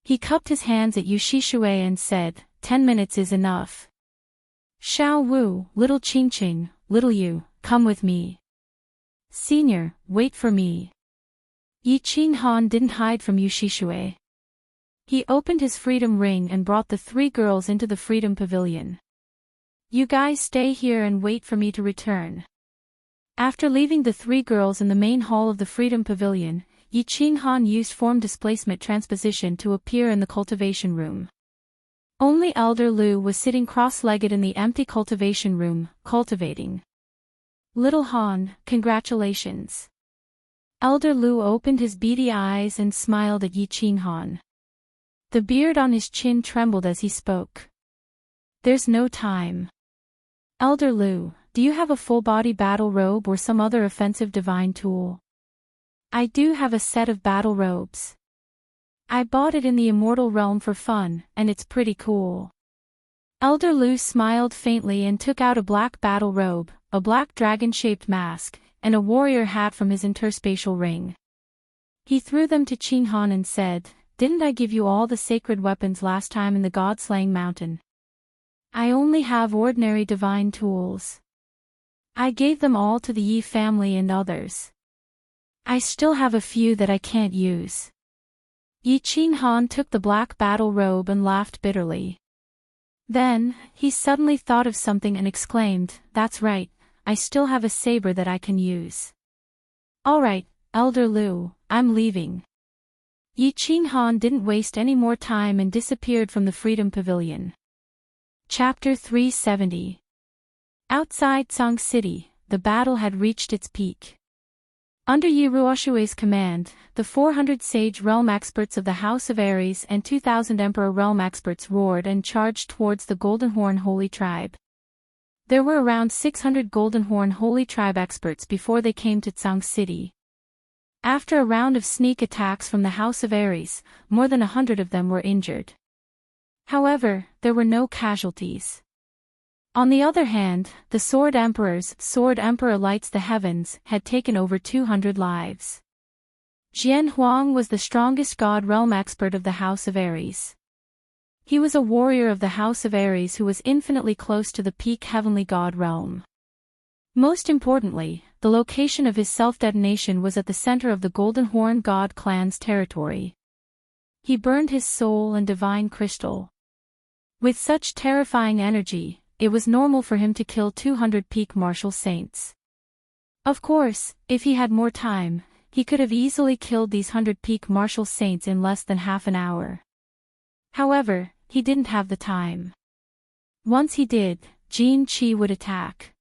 S1: He cupped his hands at Yu Shishui and said, 10 minutes is enough. Xiao Wu, little Qing-Qing, little Yu, come with me. Senior, wait for me. Yi Qing-Han didn't hide from Yu Shishui. He opened his freedom ring and brought the three girls into the freedom pavilion. You guys stay here and wait for me to return. After leaving the three girls in the main hall of the freedom pavilion, Yi Qing-Han used form displacement transposition to appear in the cultivation room. Only Elder Lu was sitting cross-legged in the empty cultivation room, cultivating. Little Han, congratulations. Elder Lu opened his beady eyes and smiled at Yi Qing-Han. The beard on his chin trembled as he spoke. There's no time. Elder Lu, do you have a full-body battle robe or some other offensive divine tool? I do have a set of battle robes. I bought it in the immortal realm for fun, and it's pretty cool. Elder Lu smiled faintly and took out a black battle robe, a black dragon-shaped mask, and a warrior hat from his interspatial ring. He threw them to Qing-Han and said, Didn't I give you all the sacred weapons last time in the God-slaying mountain? I only have ordinary divine tools. I gave them all to the Yi family and others. I still have a few that I can't use. Yi Qing-Han took the black battle robe and laughed bitterly. Then, he suddenly thought of something and exclaimed, That's right, I still have a saber that I can use. Alright, Elder Lu, I'm leaving. Yi Qing-Han didn't waste any more time and disappeared from the Freedom Pavilion. Chapter 370. Outside Tsang City, the battle had reached its peak. Under Yi Ruoshui's command, the 400 Sage Realm experts of the House of Aries and 2,000 Emperor Realm experts roared and charged towards the Golden Horn Holy Tribe. There were around 600 Golden Horn Holy Tribe experts before they came to Tsang City. After a round of sneak attacks from the House of Aries, more than 100 of them were injured. However, there were no casualties. On the other hand, the Sword Emperor's Sword Emperor Lights the Heavens had taken over 200 lives. Jian Huang was the strongest God realm expert of the House of Aries. He was a warrior of the House of Aries who was infinitely close to the peak heavenly God realm. Most importantly, the location of his self-detonation was at the center of the Golden Horn God clan's territory. He burned his soul and divine crystal. With such terrifying energy, it was normal for him to kill 200 peak martial saints. Of course, if he had more time, he could have easily killed these 100 peak martial saints in less than half an hour. However, he didn't have the time. Once he did, Jin Qi would attack.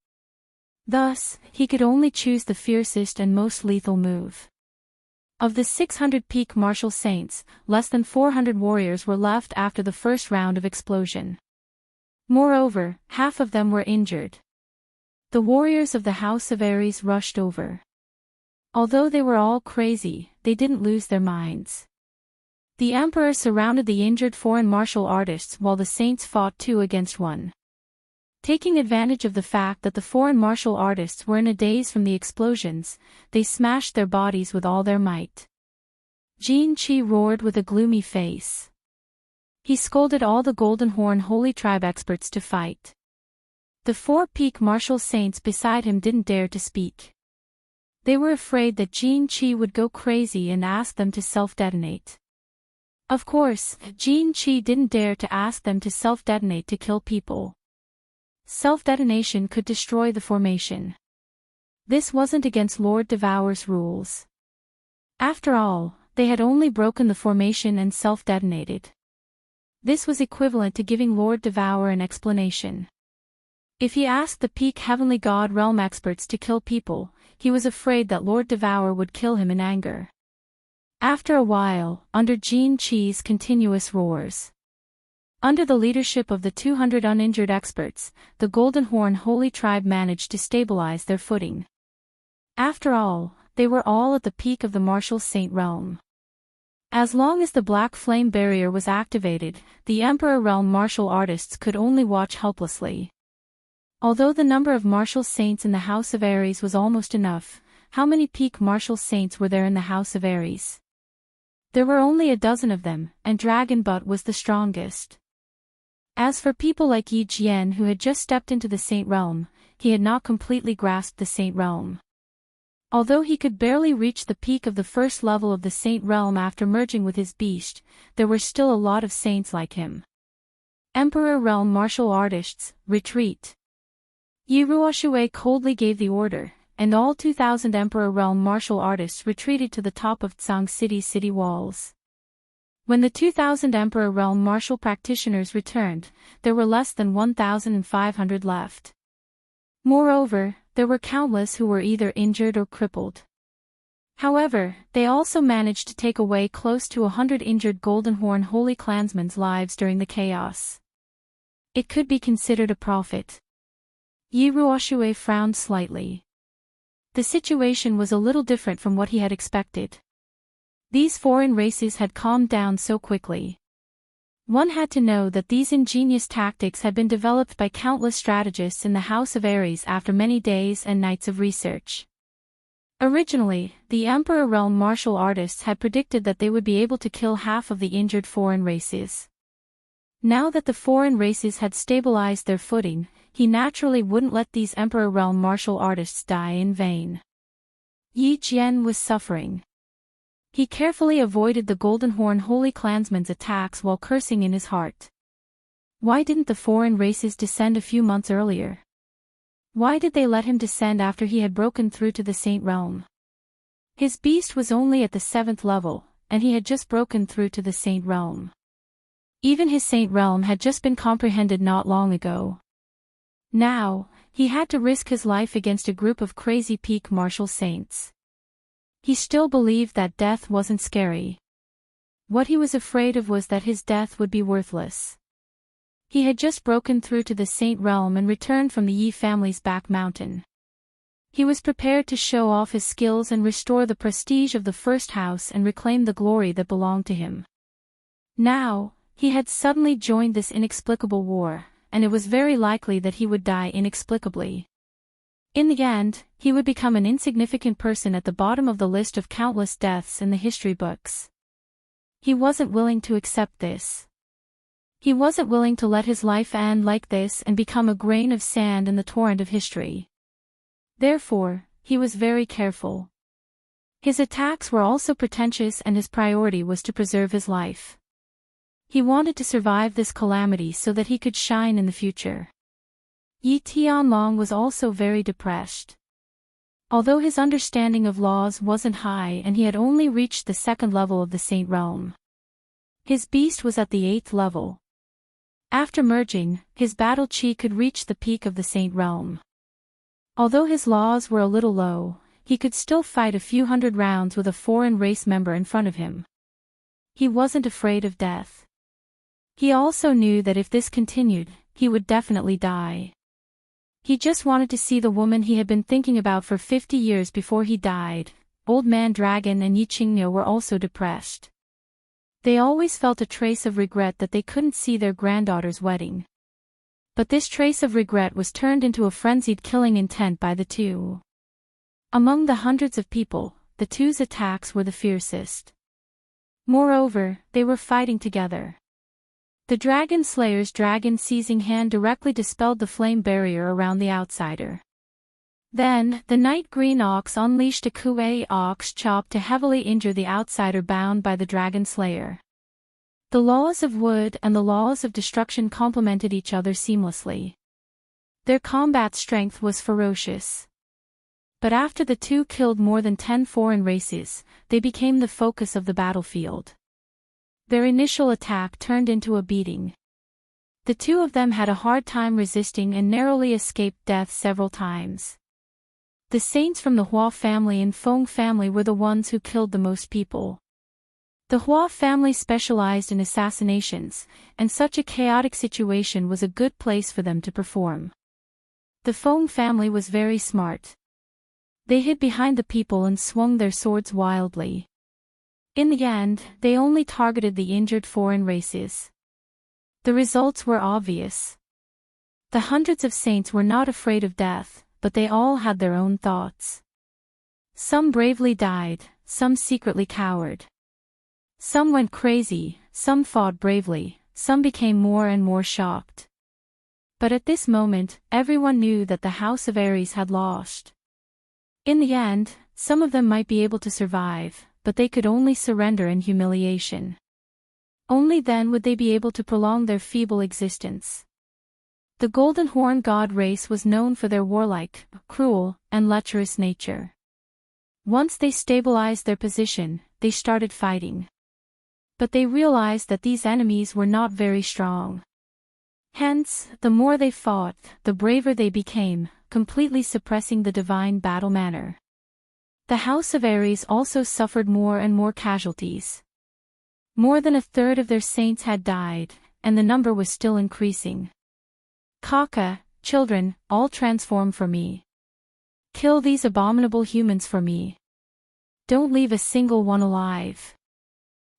S1: Thus, he could only choose the fiercest and most lethal move. Of the 600 peak martial saints, less than 400 warriors were left after the first round of explosion. Moreover, half of them were injured. The warriors of the House of Aries rushed over. Although they were all crazy, they didn't lose their minds. The emperor surrounded the injured foreign martial artists while the saints fought 2 against 1. Taking advantage of the fact that the foreign martial artists were in a daze from the explosions, they smashed their bodies with all their might. Jin Qi roared with a gloomy face. He scolded all the Golden Horn Holy Tribe experts to fight. The 4 peak martial saints beside him didn't dare to speak. They were afraid that Jin Qi would go crazy and ask them to self-detonate. Of course, Jin Qi didn't dare to ask them to self-detonate to kill people. Self-detonation could destroy the formation. This wasn't against Lord Devour's rules. After all, they had only broken the formation and self-detonated. This was equivalent to giving Lord Devour an explanation. If he asked the peak heavenly God realm experts to kill people, he was afraid that Lord Devour would kill him in anger. After a while, under Jin Qi's continuous roars. Under the leadership of the 200 uninjured experts, the Golden Horn Holy Tribe managed to stabilize their footing. After all, they were all at the peak of the martial saint realm. As long as the Black Flame Barrier was activated, the Emperor Realm martial artists could only watch helplessly. Although the number of martial saints in the House of Aries was almost enough, how many peak martial saints were there in the House of Aries? There were only a dozen of them, and Dragon Butt was the strongest. As for people like Yi Jian who had just stepped into the Saint Realm, he had not completely grasped the Saint Realm. Although he could barely reach the peak of the first level of the Saint Realm after merging with his beast, there were still a lot of saints like him. Emperor Realm martial artists, retreat. Yi Ruoshui coldly gave the order, and all 2,000 Emperor Realm martial artists retreated to the top of Tsang City's city walls. When the 2,000 Emperor Realm martial practitioners returned, there were less than 1,500 left. Moreover, there were countless who were either injured or crippled. However, they also managed to take away close to 100 injured Golden Horn Holy Clansmen's lives during the chaos. It could be considered a profit. Yi Ruoshui frowned slightly. The situation was a little different from what he had expected. These foreign races had calmed down so quickly. One had to know that these ingenious tactics had been developed by countless strategists in the House of Aries after many days and nights of research. Originally, the Emperor Realm martial artists had predicted that they would be able to kill half of the injured foreign races. Now that the foreign races had stabilized their footing, he naturally wouldn't let these Emperor Realm martial artists die in vain. Yi Jian was suffering. He carefully avoided the Golden Horn Holy Clansmen's attacks while cursing in his heart. Why didn't the foreign races descend a few months earlier? Why did they let him descend after he had broken through to the Saint Realm? His beast was only at the 7th level, and he had just broken through to the Saint Realm. Even his Saint Realm had just been comprehended not long ago. Now, he had to risk his life against a group of crazy peak martial saints. He still believed that death wasn't scary. What he was afraid of was that his death would be worthless. He had just broken through to the Saint Realm and returned from the Yi family's back mountain. He was prepared to show off his skills and restore the prestige of the first house and reclaim the glory that belonged to him. Now, he had suddenly joined this inexplicable war, and it was very likely that he would die inexplicably. In the end, he would become an insignificant person at the bottom of the list of countless deaths in the history books. He wasn't willing to accept this. He wasn't willing to let his life end like this and become a grain of sand in the torrent of history. Therefore, he was very careful. His attacks were also pretentious and his priority was to preserve his life. He wanted to survive this calamity so that he could shine in the future. Yi Tianlong was also very depressed. Although his understanding of laws wasn't high and he had only reached the 2nd level of the Saint Realm, his beast was at the 8th level. After merging, his battle chi could reach the peak of the Saint Realm. Although his laws were a little low, he could still fight a few hundred rounds with a foreign race member in front of him. He wasn't afraid of death. He also knew that if this continued, he would definitely die. He just wanted to see the woman he had been thinking about for 50 years before he died. Old Man Dragon and Yi Qingniu were also depressed. They always felt a trace of regret that they couldn't see their granddaughter's wedding. But this trace of regret was turned into a frenzied killing intent by the two. Among the hundreds of people, the two's attacks were the fiercest. Moreover, they were fighting together. The Dragon Slayer's dragon-seizing hand directly dispelled the flame barrier around the outsider. Then, the Night Green Ox unleashed a Kuei Ox chop to heavily injure the outsider bound by the Dragon Slayer. The laws of wood and the laws of destruction complemented each other seamlessly. Their combat strength was ferocious. But after the two killed more than 10 foreign races, they became the focus of the battlefield. Their initial attack turned into a beating. The two of them had a hard time resisting and narrowly escaped death several times. The saints from the Hua family and Feng family were the ones who killed the most people. The Hua family specialized in assassinations, and such a chaotic situation was a good place for them to perform. The Feng family was very smart. They hid behind the people and swung their swords wildly. In the end, they only targeted the injured foreign races. The results were obvious. The hundreds of saints were not afraid of death, but they all had their own thoughts. Some bravely died, some secretly cowered. Some went crazy, some fought bravely, some became more and more shocked. But at this moment, everyone knew that the House of Ares had lost. In the end, some of them might be able to survive, but they could only surrender in humiliation. Only then would they be able to prolong their feeble existence. The Golden Horn God race was known for their warlike, cruel, and lecherous nature. Once they stabilized their position, they started fighting. But they realized that these enemies were not very strong. Hence, the more they fought, the braver they became, completely suppressing the divine battle manner. The House of Ares also suffered more and more casualties. More than a third of their saints had died, and the number was still increasing. Kaka, children, all transform for me. Kill these abominable humans for me. Don't leave a single one alive.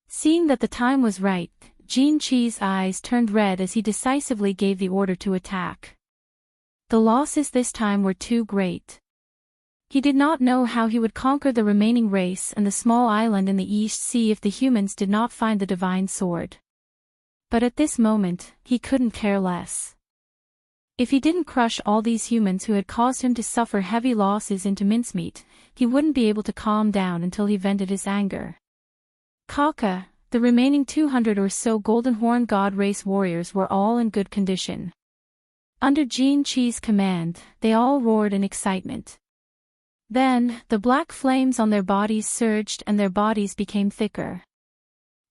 S1: Seeing that the time was right, Jin Qi's eyes turned red as he decisively gave the order to attack. The losses this time were too great. He did not know how he would conquer the remaining race and the small island in the East Sea if the humans did not find the divine sword. But at this moment, he couldn't care less. If he didn't crush all these humans who had caused him to suffer heavy losses into mincemeat, he wouldn't be able to calm down until he vented his anger. Kaka, the remaining 200 or so Golden Horn God race warriors were all in good condition. Under Jin Qi's command, they all roared in excitement. Then, the black flames on their bodies surged and their bodies became thicker.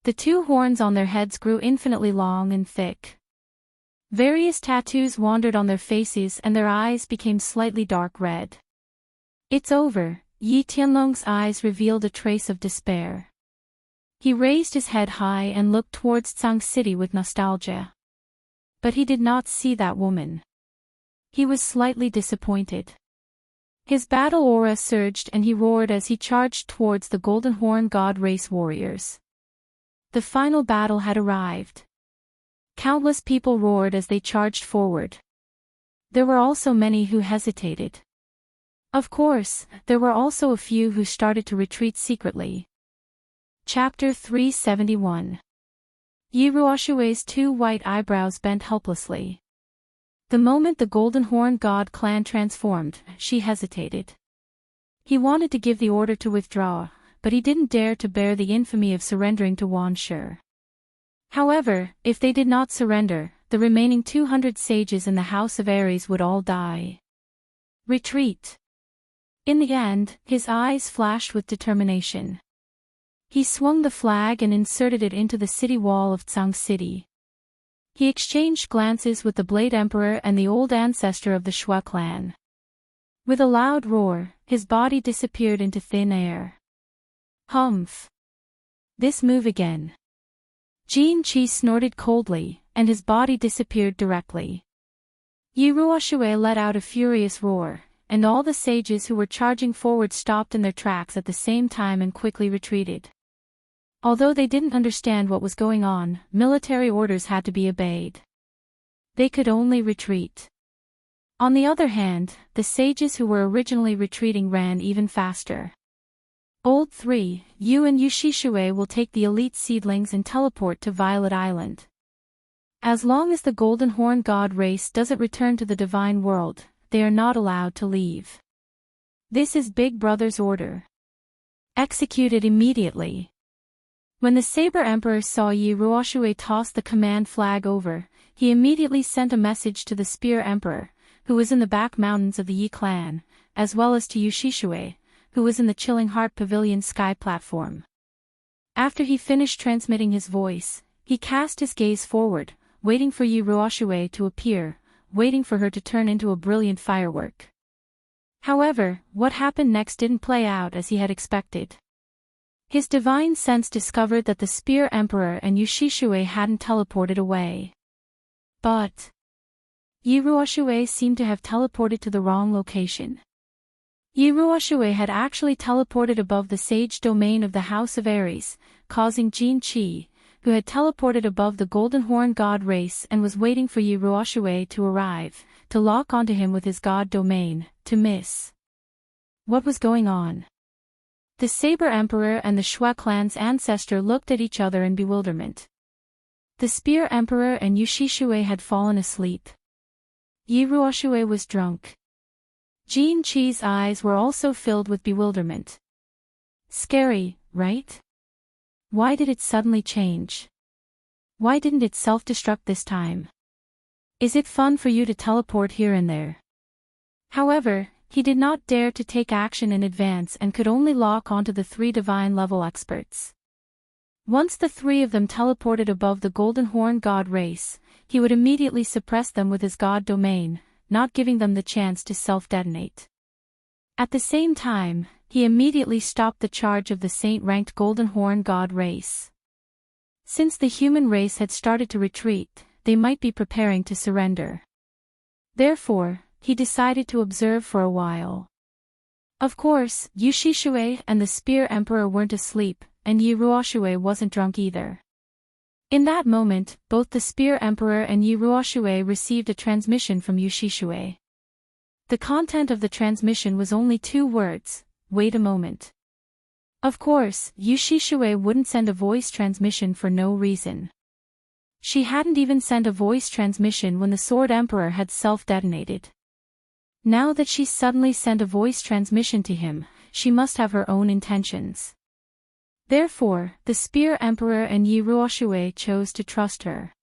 S1: The two horns on their heads grew infinitely long and thick. Various tattoos wandered on their faces and their eyes became slightly dark red. It's over, Yi Tianlong's eyes revealed a trace of despair. He raised his head high and looked towards Tsang City with nostalgia. But he did not see that woman. He was slightly disappointed. His battle aura surged and he roared as he charged towards the Golden Horn God race warriors. The final battle had arrived. Countless people roared as they charged forward. There were also many who hesitated. Of course, there were also a few who started to retreat secretly. Chapter 371. Yi Ruoshue's two white eyebrows bent helplessly. The moment the Golden Horn God clan transformed, she hesitated. He wanted to give the order to withdraw, but he didn't dare to bear the infamy of surrendering to Wan Shi. However, if they did not surrender, the remaining 200 sages in the House of Ares would all die. Retreat. In the end, his eyes flashed with determination. He swung the flag and inserted it into the city wall of Tsang City. He exchanged glances with the Blade Emperor and the old ancestor of the Shui clan. With a loud roar, his body disappeared into thin air. Humph! This move again. Jin Qi snorted coldly, and his body disappeared directly. Yi Ruoshue let out a furious roar, and all the sages who were charging forward stopped in their tracks at the same time and quickly retreated. Although they didn't understand what was going on, military orders had to be obeyed. They could only retreat. On the other hand, the sages who were originally retreating ran even faster. Old 3, you and Yushishue will take the elite seedlings and teleport to Violet Island. As long as the Golden Horn God race doesn't return to the Divine World, they are not allowed to leave. This is Big Brother's order. Execute it immediately. When the Saber Emperor saw Yi Ruoshue toss the command flag over, he immediately sent a message to the Spear Emperor, who was in the back mountains of the Yi clan, as well as to Yushishue, who was in the Chilling Heart Pavilion sky platform. After he finished transmitting his voice, he cast his gaze forward, waiting for Yi Ruoshue to appear, waiting for her to turn into a brilliant firework. However, what happened next didn't play out as he had expected. His divine sense discovered that the Spear Emperor and Yushishue hadn't teleported away. But Yi Ruoshue seemed to have teleported to the wrong location. Yi Ruoshue had actually teleported above the sage domain of the House of Ares, causing Jin Qi, who had teleported above the Golden Horn God race and was waiting for Yi Ruoshue to arrive, to lock onto him with his God domain, to miss. What was going on? The Saber Emperor and the Shui clan's ancestor looked at each other in bewilderment. The Spear Emperor and Yushishue had fallen asleep. Yi Ruoshue was drunk. Jin Qi's eyes were also filled with bewilderment. Scary, right? Why did it suddenly change? Why didn't it self-destruct this time? Is it fun for you to teleport here and there? However, he did not dare to take action in advance and could only lock onto the 3 divine-level experts. Once the 3 of them teleported above the Golden Horn God race, he would immediately suppress them with his God domain, not giving them the chance to self-detonate. At the same time, he immediately stopped the charge of the saint-ranked Golden Horn God race. Since the human race had started to retreat, they might be preparing to surrender. Therefore, he decided to observe for a while. Of course, Yushishue and the Spear Emperor weren't asleep, and Yi Ruoshue wasn't drunk either. In that moment, both the Spear Emperor and Yi Ruoshue received a transmission from Yushishue. The content of the transmission was only 2 words, wait a moment. Of course, Yushishue wouldn't send a voice transmission for no reason. She hadn't even sent a voice transmission when the Sword Emperor had self-detonated. Now that she suddenly sent a voice transmission to him, she must have her own intentions. Therefore, the Spear Emperor and Yi Ruoshue chose to trust her.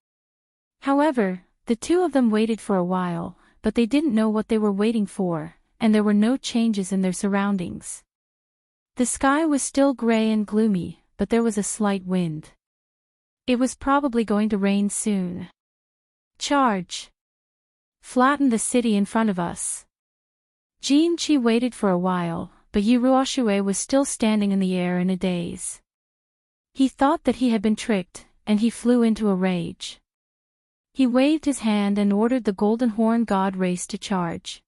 S1: However, the 2 of them waited for a while, but they didn't know what they were waiting for, and there were no changes in their surroundings. The sky was still gray and gloomy, but there was a slight wind. It was probably going to rain soon. Charge! Flatten the city in front of us. Jin Qi waited for a while, but Yi Ruoshue was still standing in the air in a daze. He thought that he had been tricked, and he flew into a rage. He waved his hand and ordered the Golden Horn God race to charge.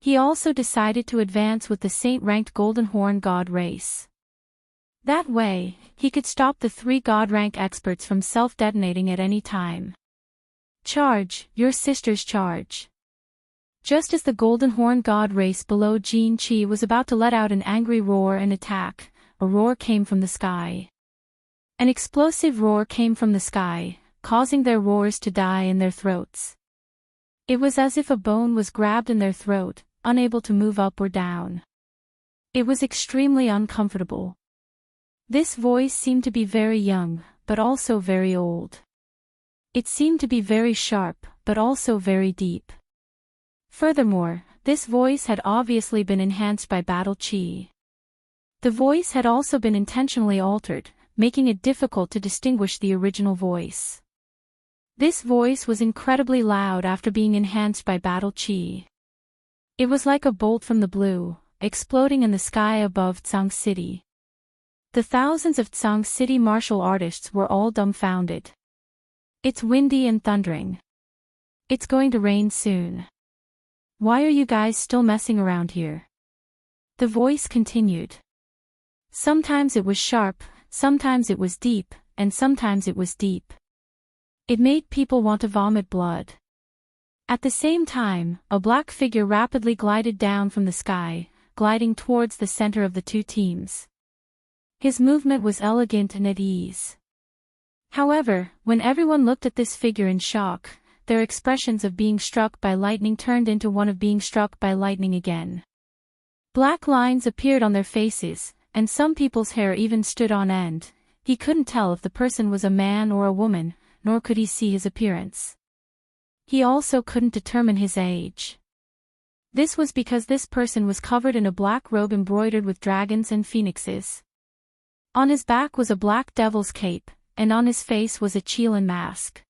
S1: He also decided to advance with the saint-ranked Golden Horn God race. That way, he could stop the 3 God-rank experts from self-detonating at any time. Charge, your sisters charge. Just as the golden horn god race below Jinchi was about to let out an angry roar and attack, a roar came from the sky. An explosive roar came from the sky, causing their roars to die in their throats. It was as if a bone was grabbed in their throat, unable to move up or down. It was extremely uncomfortable. This voice seemed to be very young, but also very old. It seemed to be very sharp, but also very deep. Furthermore, this voice had obviously been enhanced by battle chi. The voice had also been intentionally altered, making it difficult to distinguish the original voice. This voice was incredibly loud after being enhanced by battle chi. It was like a bolt from the blue, exploding in the sky above Tsang City. The thousands of Tsang City martial artists were all dumbfounded. It's windy and thundering. It's going to rain soon. Why are you guys still messing around here? The voice continued. Sometimes it was sharp, sometimes it was deep, and sometimes it was deep. It made people want to vomit blood. At the same time, a black figure rapidly glided down from the sky, gliding towards the center of the two teams. His movement was elegant and at ease. However, when everyone looked at this figure in shock, their expressions of being struck by lightning turned into one of being struck by lightning again. Black lines appeared on their faces, and some people's hair even stood on end. He couldn't tell if the person was a man or a woman, nor could he see his appearance. He also couldn't determine his age. This was because this person was covered in a black robe embroidered with dragons and phoenixes. On his back was a black devil's cape, and on his face was a Chilan mask.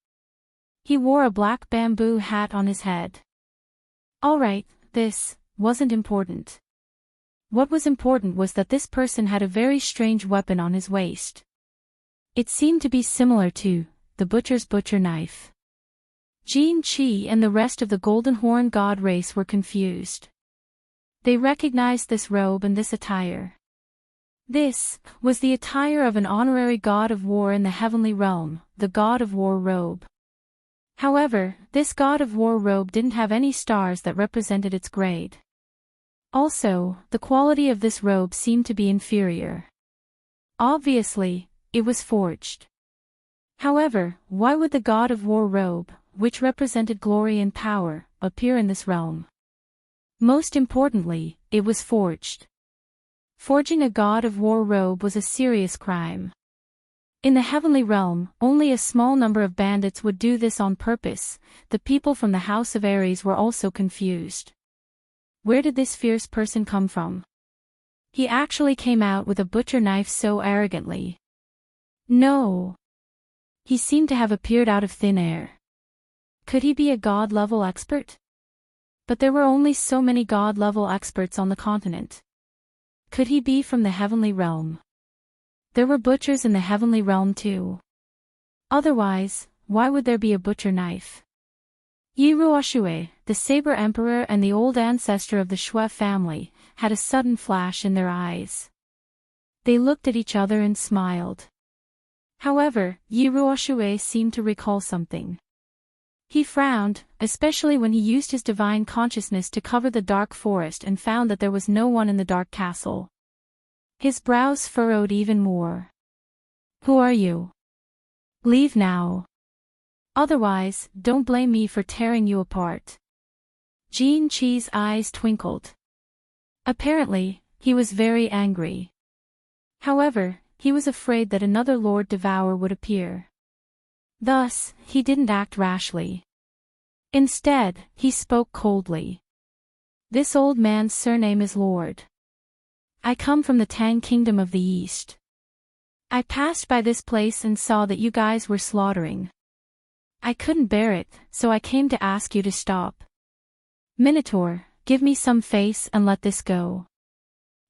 S1: He wore a black bamboo hat on his head. Alright, this wasn't important. What was important was that this person had a very strange weapon on his waist. It seemed to be similar to the butcher's butcher knife. Jin Chi and the rest of the Golden Horn God race were confused. They recognized this robe and this attire. This was the attire of an honorary god of war in the heavenly realm, the god of war robe. However, this god of war robe didn't have any stars that represented its grade. Also, the quality of this robe seemed to be inferior. Obviously, it was forged. However, why would the god of war robe, which represented glory and power, appear in this realm? Most importantly, it was forged. Forging a god of war robe was a serious crime. In the heavenly realm, only a small number of bandits would do this on purpose. The people from the House of Ares were also confused. Where did this fierce person come from? He actually came out with a butcher knife so arrogantly. No. He seemed to have appeared out of thin air. Could he be a god-level expert? But there were only so many god-level experts on the continent. Could he be from the heavenly realm? There were butchers in the heavenly realm too. Otherwise, why would there be a butcher knife? Yiruoshue, the Saber Emperor and the old ancestor of the Shui family, had a sudden flash in their eyes. They looked at each other and smiled. However, Yiruoshue seemed to recall something. He frowned, especially when he used his divine consciousness to cover the dark forest and found that there was no one in the dark castle. His brows furrowed even more. Who are you? Leave now. Otherwise, don't blame me for tearing you apart. Jin Chi's eyes twinkled. Apparently, he was very angry. However, he was afraid that another Lord Devourer would appear. Thus, he didn't act rashly. Instead, he spoke coldly. This old man's surname is Lord. I come from the Tang Kingdom of the East. I passed by this place and saw that you guys were slaughtering. I couldn't bear it, so I came to ask you to stop. Minotaur, give me some face and let this go.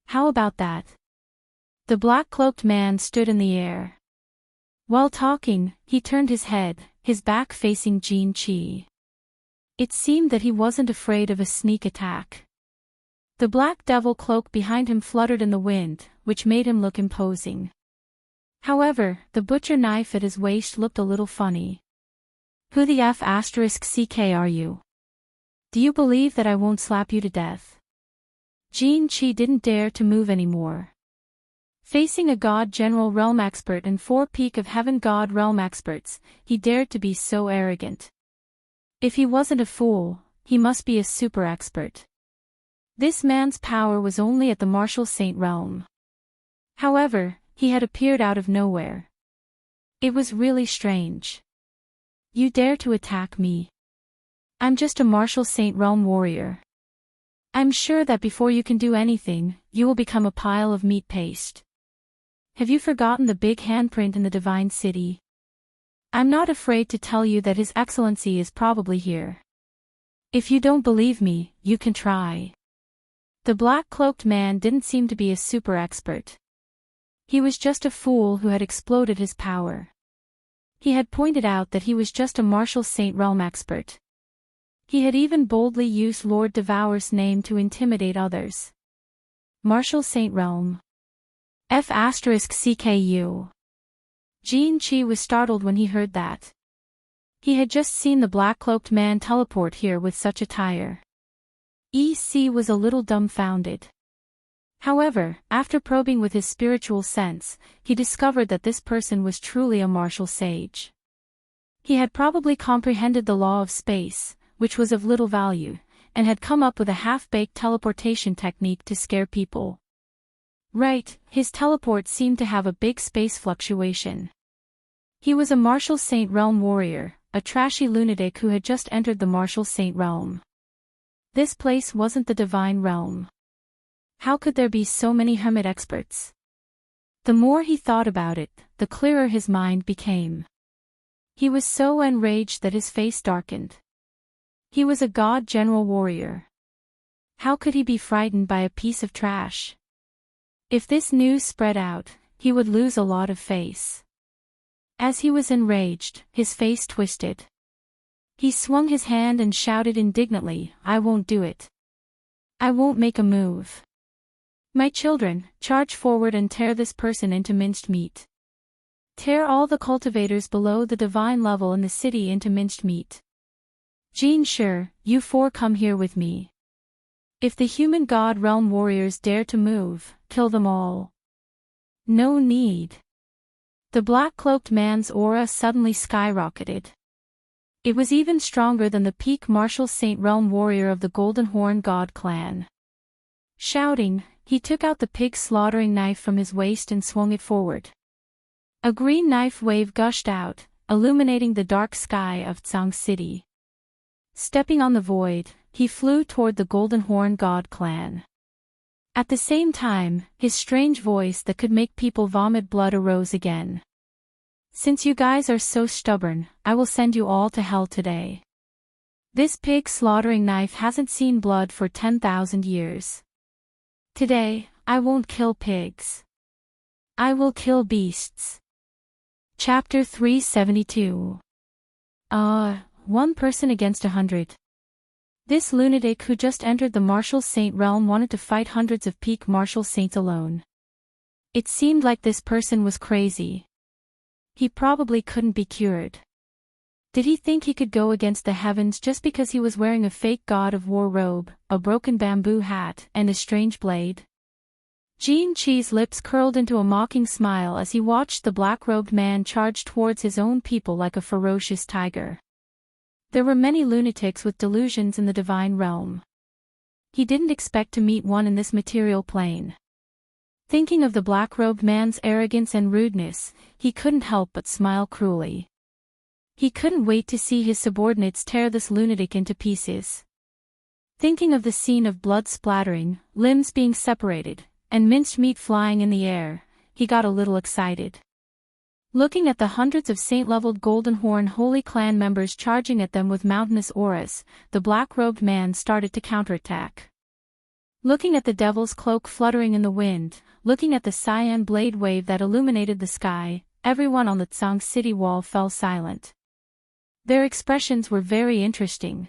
S1: How about that? The black-cloaked man stood in the air. While talking, he turned his head, his back facing Jin Chi. It seemed that he wasn't afraid of a sneak attack. The black devil cloak behind him fluttered in the wind, which made him look imposing. However, the butcher knife at his waist looked a little funny. Who the F*** are you? Do you believe that I won't slap you to death? Jin Chi didn't dare to move anymore. Facing a God General Realm expert and 4 Peak of Heaven God Realm experts, he dared to be so arrogant. If he wasn't a fool, he must be a super expert. This man's power was only at the Martial Saint realm. However, he had appeared out of nowhere. It was really strange. You dare to attack me? I'm just a Martial Saint realm warrior. I'm sure that before you can do anything, you will become a pile of meat paste. Have you forgotten the big handprint in the Divine City? I'm not afraid to tell you that His Excellency is probably here. If you don't believe me, you can try. The black-cloaked man didn't seem to be a super expert. He was just a fool who had exploded his power. He had pointed out that he was just a Martial Saint realm expert. He had even boldly used Lord Devour's name to intimidate others. Martial Saint realm. F***CKU. Jin Chi was startled when he heard that. He had just seen the black-cloaked man teleport here with such attire. EC was a little dumbfounded. However, after probing with his spiritual sense, he discovered that this person was truly a martial sage. He had probably comprehended the law of space, which was of little value, and had come up with a half-baked teleportation technique to scare people. Right, his teleport seemed to have a big space fluctuation. He was a Martial Saint realm warrior, a trashy lunatic who had just entered the Martial Saint realm. This place wasn't the divine realm. How could there be so many hermit experts? The more he thought about it, the clearer his mind became. He was so enraged that his face darkened. He was a God General warrior. How could he be frightened by a piece of trash? If this news spread out, he would lose a lot of face. As he was enraged, his face twisted. He swung his hand and shouted indignantly, "I won't do it. I won't make a move. My children, charge forward and tear this person into minced meat. Tear all the cultivators below the divine level in the city into minced meat. Jin Shi, you 4 come here with me. If the human god realm warriors dare to move, kill them all." No need. The black-cloaked man's aura suddenly skyrocketed. It was even stronger than the peak Martial Saint realm warrior of the Golden Horn God clan. Shouting, he took out the pig slaughtering knife from his waist and swung it forward. A green knife wave gushed out, illuminating the dark sky of Tsang City. Stepping on the void, he flew toward the Golden Horn God clan. At the same time, his strange voice that could make people vomit blood arose again. "Since you guys are so stubborn, I will send you all to hell today. This pig slaughtering knife hasn't seen blood for 10,000 years. Today, I won't kill pigs. I will kill beasts." Chapter 372. 1 person against 100. This lunatic who just entered the Martial Saint realm wanted to fight hundreds of peak Martial Saints alone. It seemed like this person was crazy. He probably couldn't be cured. Did he think he could go against the heavens just because he was wearing a fake god of war robe, a broken bamboo hat, and a strange blade? Jin Chi's lips curled into a mocking smile as he watched the black-robed man charge towards his own people like a ferocious tiger. There were many lunatics with delusions in the divine realm. He didn't expect to meet one in this material plane. Thinking of the black-robed man's arrogance and rudeness, he couldn't help but smile cruelly. He couldn't wait to see his subordinates tear this lunatic into pieces. Thinking of the scene of blood splattering, limbs being separated, and minced meat flying in the air, he got a little excited. Looking at the hundreds of saint-leveled Golden Horn Holy Clan members charging at them with mountainous auras, the black-robed man started to counterattack. Looking at the devil's cloak fluttering in the wind, looking at the cyan blade wave that illuminated the sky, everyone on the Tsang City wall fell silent. Their expressions were very interesting.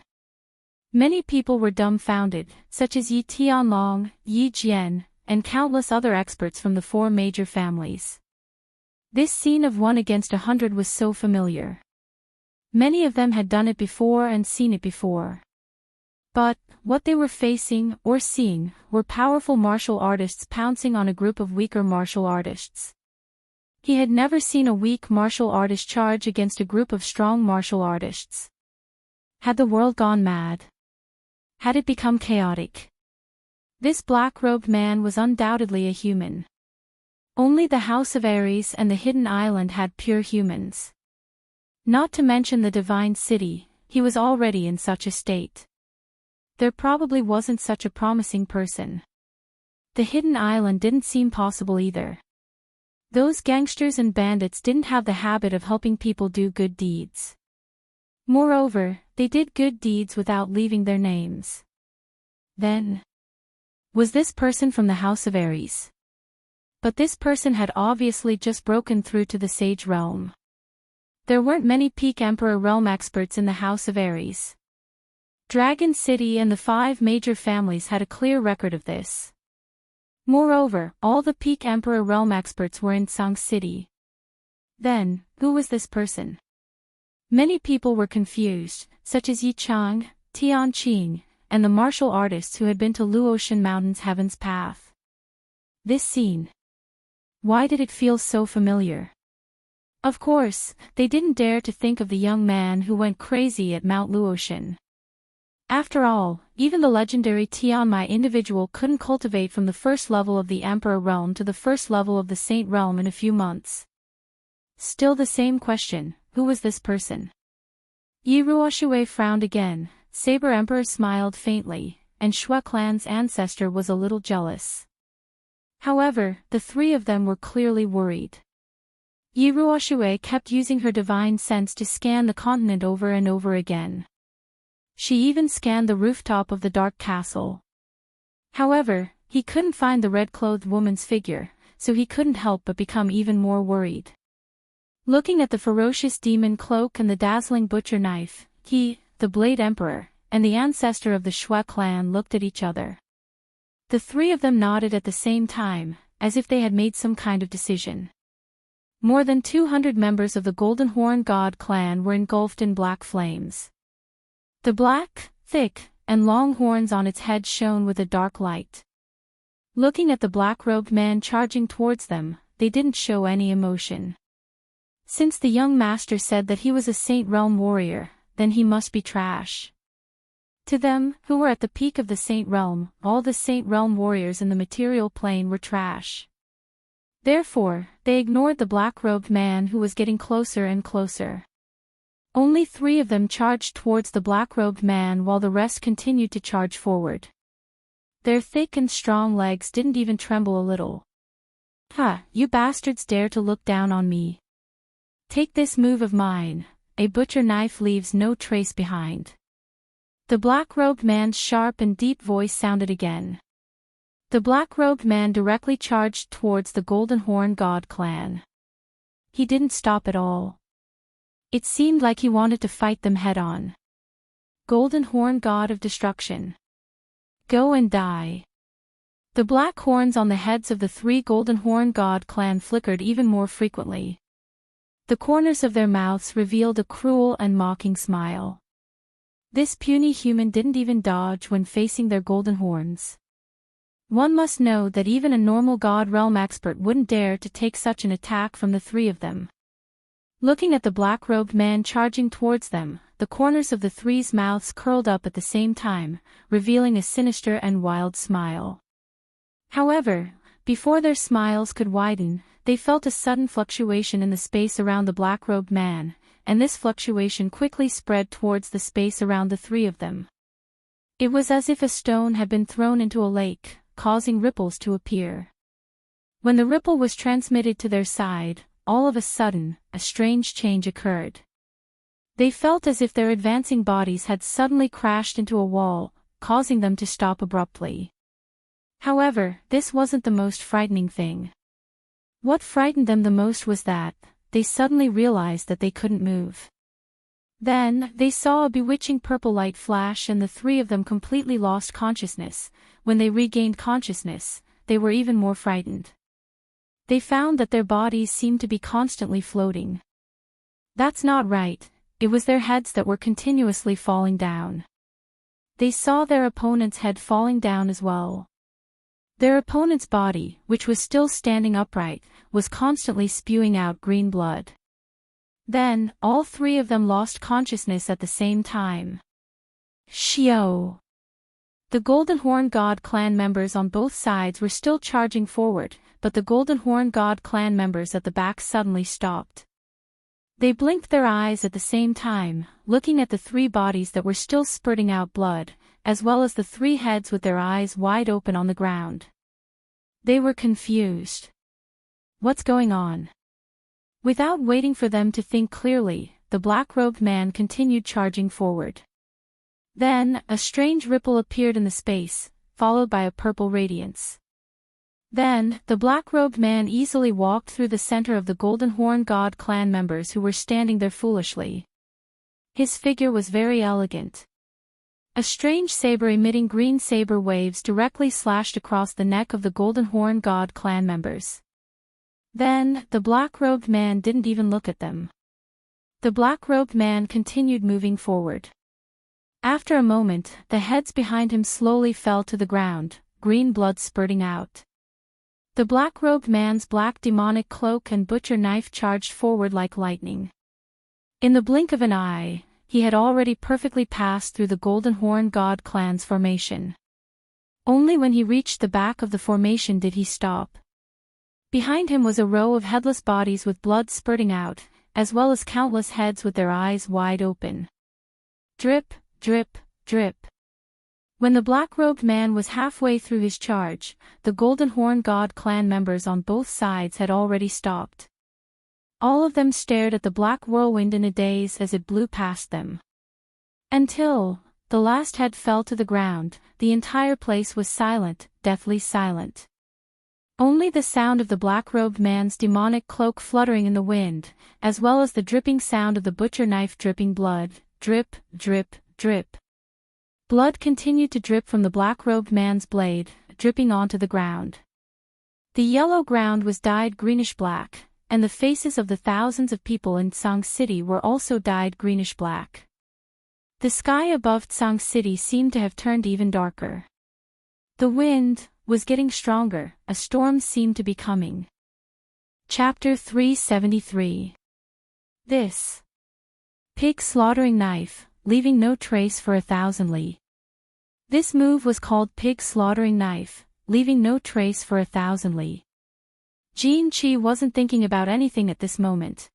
S1: Many people were dumbfounded, such as Yi Tianlong, Yi Jian, and countless other experts from the 4 major families. This scene of 1 against 100 was so familiar. Many of them had done it before and seen it before. But what they were facing, or seeing, were powerful martial artists pouncing on a group of weaker martial artists. He had never seen a weak martial artist charge against a group of strong martial artists. Had the world gone mad? Had it become chaotic? This black-robed man was undoubtedly a human. Only the House of Ares and the Hidden Island had pure humans. Not to mention the Divine City, he was already in such a state. There probably wasn't such a promising person. The Hidden Island didn't seem possible either. Those gangsters and bandits didn't have the habit of helping people do good deeds. Moreover, they did good deeds without leaving their names. Then, was this person from the House of Ares? But this person had obviously just broken through to the Sage Realm. There weren't many peak Emperor realm experts in the House of Ares. Dragon City and the 5 major families had a clear record of this. Moreover, all the peak Emperor realm experts were in Song City. Then, who was this person? Many people were confused, such as Yi Chang, Tian Qing, and the martial artists who had been to Luotian Mountain's Heaven's Path. This scene. Why did it feel so familiar? Of course, they didn't dare to think of the young man who went crazy at Mount Luotian. After all, even the legendary Tian Mai individual couldn't cultivate from the first level of the Emperor realm to the first level of the Saint realm in a few months. Still the same question, who was this person? Yi Ruoshui frowned again, Saber Emperor smiled faintly, and Shui clan's ancestor was a little jealous. However, the 3 of them were clearly worried. Yi Ruoshui kept using her divine sense to scan the continent over and over again. She even scanned the rooftop of the dark castle. However, he couldn't find the red-clothed woman's figure, so he couldn't help but become even more worried. Looking at the ferocious demon cloak and the dazzling butcher knife, he, the Blade Emperor, and the ancestor of the Shui clan looked at each other. The 3 of them nodded at the same time, as if they had made some kind of decision. More than 200 members of the Golden Horn God clan were engulfed in black flames. The black, thick, and long horns on its head shone with a dark light. Looking at the black-robed man charging towards them, they didn't show any emotion. Since the young master said that he was a Saint Realm warrior, then he must be trash. To them, who were at the peak of the Saint Realm, all the Saint Realm warriors in the material plane were trash. Therefore, they ignored the black-robed man who was getting closer and closer. Only 3 of them charged towards the black-robed man while the rest continued to charge forward. Their thick and strong legs didn't even tremble a little. "Ha, you bastards dare to look down on me. Take this move of mine, a butcher knife leaves no trace behind." The black-robed man's sharp and deep voice sounded again. The black-robed man directly charged towards the Golden Horn God clan. He didn't stop at all. It seemed like he wanted to fight them head-on. Golden Horn God of Destruction. Go and die. The black horns on the heads of the 3 Golden Horn God clan flickered even more frequently. The corners of their mouths revealed a cruel and mocking smile. This puny human didn't even dodge when facing their golden horns. One must know that even a normal God realm expert wouldn't dare to take such an attack from the 3 of them. Looking at the black-robed man charging towards them, the corners of the 3's mouths curled up at the same time, revealing a sinister and wild smile. However, before their smiles could widen, they felt a sudden fluctuation in the space around the black-robed man, and this fluctuation quickly spread towards the space around the 3 of them. It was as if a stone had been thrown into a lake, causing ripples to appear. When the ripple was transmitted to their side, all of a sudden, a strange change occurred. They felt as if their advancing bodies had suddenly crashed into a wall, causing them to stop abruptly. However, this wasn't the most frightening thing. What frightened them the most was that, they suddenly realized that they couldn't move. Then, they saw a bewitching purple light flash and the 3 of them completely lost consciousness. When they regained consciousness, they were even more frightened. They found that their bodies seemed to be constantly floating. That's not right, it was their heads that were continuously falling down. They saw their opponent's head falling down as well. Their opponent's body, which was still standing upright, was constantly spewing out green blood. Then, all three of them lost consciousness at the same time. Shio! The Golden Horn God clan members on both sides were still charging forward, but the Golden Horn God clan members at the back suddenly stopped. They blinked their eyes at the same time, looking at the three bodies that were still spurting out blood, as well as the three heads with their eyes wide open on the ground. They were confused. What's going on? Without waiting for them to think clearly, the black-robed man continued charging forward. Then, a strange ripple appeared in the space, followed by a purple radiance. Then, the black-robed man easily walked through the center of the Golden Horn God clan members who were standing there foolishly. His figure was very elegant. A strange saber emitting green saber waves directly slashed across the neck of the Golden Horn God clan members. Then, the black-robed man didn't even look at them. The black-robed man continued moving forward. After a moment, the heads behind him slowly fell to the ground, green blood spurting out. The black-robed man's black demonic cloak and butcher knife charged forward like lightning. In the blink of an eye, he had already perfectly passed through the Golden Horn God clan's formation. Only when he reached the back of the formation did he stop. Behind him was a row of headless bodies with blood spurting out, as well as countless heads with their eyes wide open. Drip, drip, drip. When the black-robed man was halfway through his charge, the Golden Horn God clan members on both sides had already stopped. All of them stared at the black whirlwind in a daze as it blew past them. Until the last head fell to the ground, the entire place was silent, deathly silent. Only the sound of the black-robed man's demonic cloak fluttering in the wind, as well as the dripping sound of the butcher knife dripping blood, drip, drip, drip. Blood continued to drip from the black-robed man's blade, dripping onto the ground. The yellow ground was dyed greenish-black, and the faces of the thousands of people in Tsang City were also dyed greenish-black. The sky above Tsang City seemed to have turned even darker. The wind was getting stronger, a storm seemed to be coming. Chapter 373. This pig slaughtering knife, leaving no trace for 1,000 li. This move was called pig slaughtering knife, leaving no trace for 1,000 li. Jin Chi wasn't thinking about anything at this moment.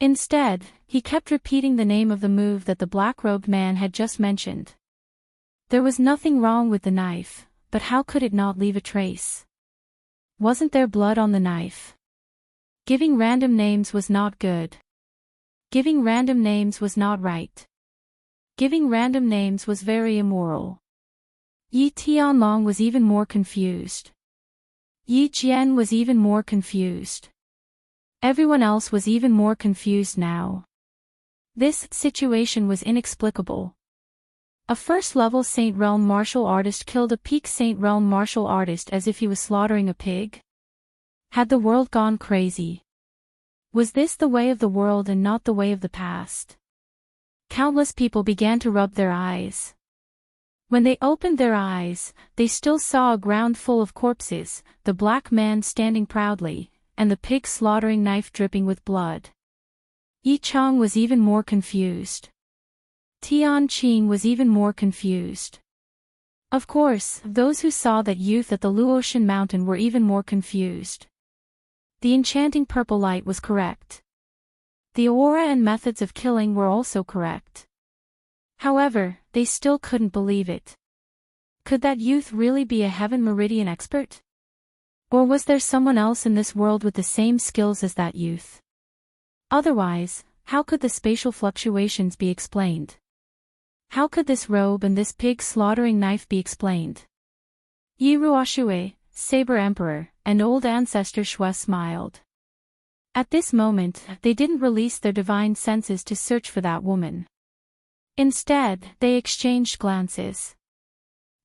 S1: Instead, he kept repeating the name of the move that the black-robed man had just mentioned. There was nothing wrong with the knife, but how could it not leave a trace? Wasn't there blood on the knife? Giving random names was not good. Giving random names was not right. Giving random names was very immoral. Yi Tianlong was even more confused. Yi Jian was even more confused. Everyone else was even more confused now. This situation was inexplicable. A first-level Saint Realm martial artist killed a peak Saint Realm martial artist as if he was slaughtering a pig? Had the world gone crazy? Was this the way of the world and not the way of the past? Countless people began to rub their eyes. When they opened their eyes, they still saw a ground full of corpses, the black man standing proudly, and the pig slaughtering knife dripping with blood. Yi Chang was even more confused. Tian Qing was even more confused. Of course, those who saw that youth at the Luotian mountain were even more confused. The enchanting purple light was correct. The aura and methods of killing were also correct. However, they still couldn't believe it. Could that youth really be a Heaven Meridian expert? Or was there someone else in this world with the same skills as that youth? Otherwise, how could the spatial fluctuations be explained? How could this robe and this pig slaughtering knife be explained? Yi Ruoxue, Saber Emperor, and old ancestor Shui smiled. At this moment, they didn't release their divine senses to search for that woman. Instead, they exchanged glances.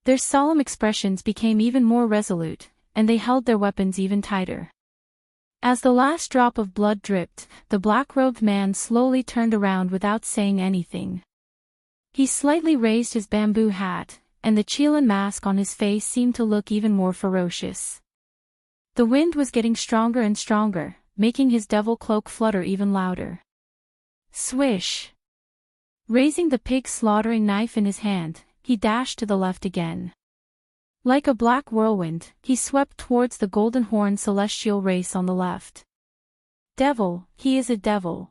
S1: Their solemn expressions became even more resolute, and they held their weapons even tighter. As the last drop of blood dripped, the black-robed man slowly turned around without saying anything. He slightly raised his bamboo hat, and the Chilan mask on his face seemed to look even more ferocious. The wind was getting stronger and stronger, making his devil cloak flutter even louder. Swish! Raising the pig slaughtering knife in his hand, he dashed to the left again. Like a black whirlwind, he swept towards the golden horn celestial race on the left. Devil, he is a devil.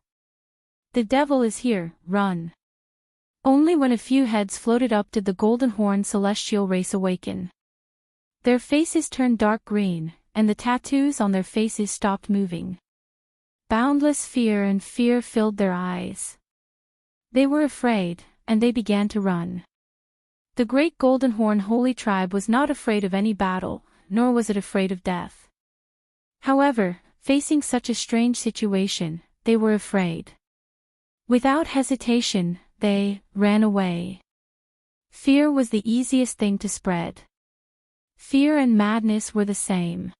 S1: The devil is here, run. Only when a few heads floated up did the golden horn celestial race awaken. Their faces turned dark green, and the tattoos on their faces stopped moving. Boundless fear and fear filled their eyes. They were afraid, and they began to run. The great golden horn holy tribe was not afraid of any battle, nor was it afraid of death. However, facing such a strange situation, they were afraid. Without hesitation, they ran away. Fear was the easiest thing to spread. Fear and madness were the same.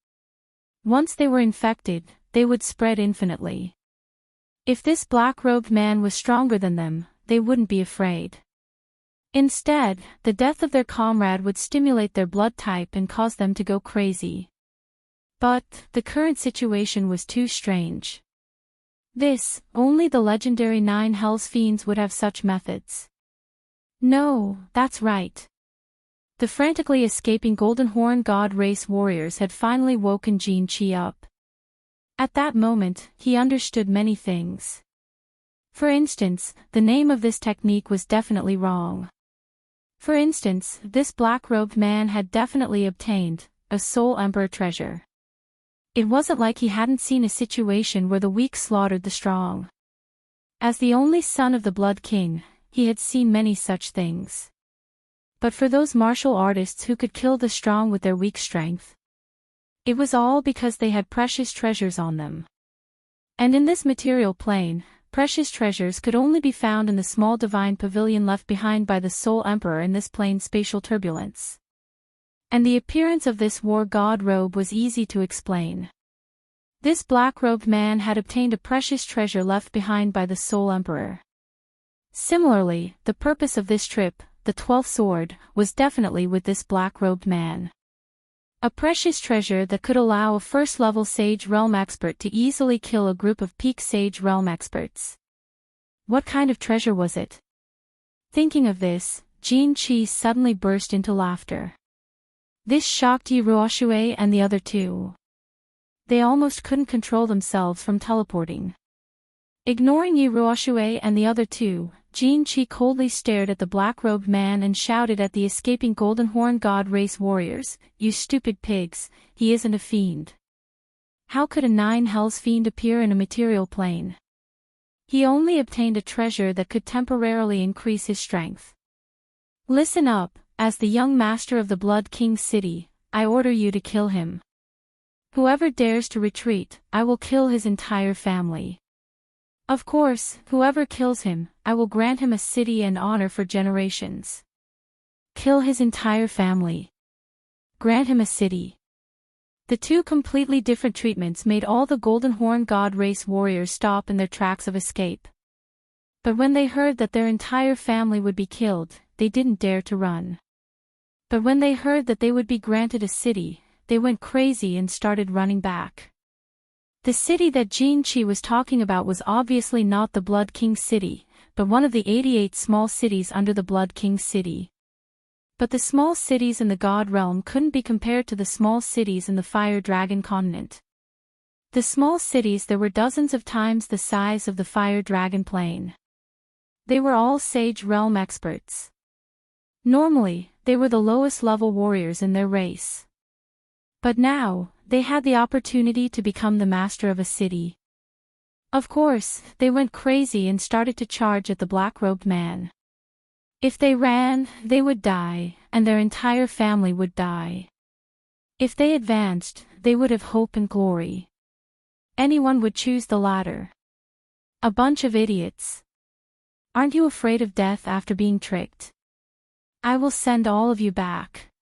S1: Once they were infected, they would spread infinitely. If this black-robed man was stronger than them, they wouldn't be afraid. Instead, the death of their comrade would stimulate their blood type and cause them to go crazy. But the current situation was too strange. Only the legendary 9 Hells Fiends would have such methods. No, that's right. The frantically escaping Golden Horn God race warriors had finally woken Jin-Chi up. At that moment, he understood many things. For instance, the name of this technique was definitely wrong. For instance, this black-robed man had definitely obtained a Soul Emperor treasure. It wasn't like he hadn't seen a situation where the weak slaughtered the strong. As the only son of the Blood King, he had seen many such things. But for those martial artists who could kill the strong with their weak strength, it was all because they had precious treasures on them. And in this material plane, precious treasures could only be found in the small divine pavilion left behind by the Soul Emperor in this plane's spatial turbulence. And the appearance of this war god robe was easy to explain. This black-robed man had obtained a precious treasure left behind by the Soul Emperor. Similarly, the purpose of this trip, the 12th sword, was definitely with this black-robed man. A precious treasure that could allow a first-level Sage Realm expert to easily kill a group of peak Sage Realm experts. What kind of treasure was it? Thinking of this, Jin-Chi suddenly burst into laughter. This shocked Yi Ruoxue and the other two. They almost couldn't control themselves from teleporting. Ignoring Yi Ruoxue and the other two, Jin-Chi coldly stared at the black-robed man and shouted at the escaping Golden Horn God race warriors, "You stupid pigs, he isn't a fiend. How could a 9 Hells Fiend appear in a material plane? He only obtained a treasure that could temporarily increase his strength. Listen up. As the young master of the Blood King's city, I order you to kill him. Whoever dares to retreat, I will kill his entire family. Of course, whoever kills him, I will grant him a city and honor for generations. Kill his entire family. Grant him a city." The two completely different treatments made all the Golden Horn God race warriors stop in their tracks of escape. But when they heard that their entire family would be killed, they didn't dare to run. But when they heard that they would be granted a city, they went crazy and started running back. The city that Jin-Chi was talking about was obviously not the Blood King's city, but one of the 88 small cities under the Blood King's city. But the small cities in the God realm couldn't be compared to the small cities in the Fire Dragon continent. The small cities there were dozens of times the size of the Fire Dragon plane. They were all Sage Realm experts. Normally, they were the lowest level warriors in their race. But now, they had the opportunity to become the master of a city. Of course, they went crazy and started to charge at the black-robed man. If they ran, they would die, and their entire family would die. If they advanced, they would have hope and glory. Anyone would choose the latter. A bunch of idiots. Aren't you afraid of death after being tricked? I will send all of you back.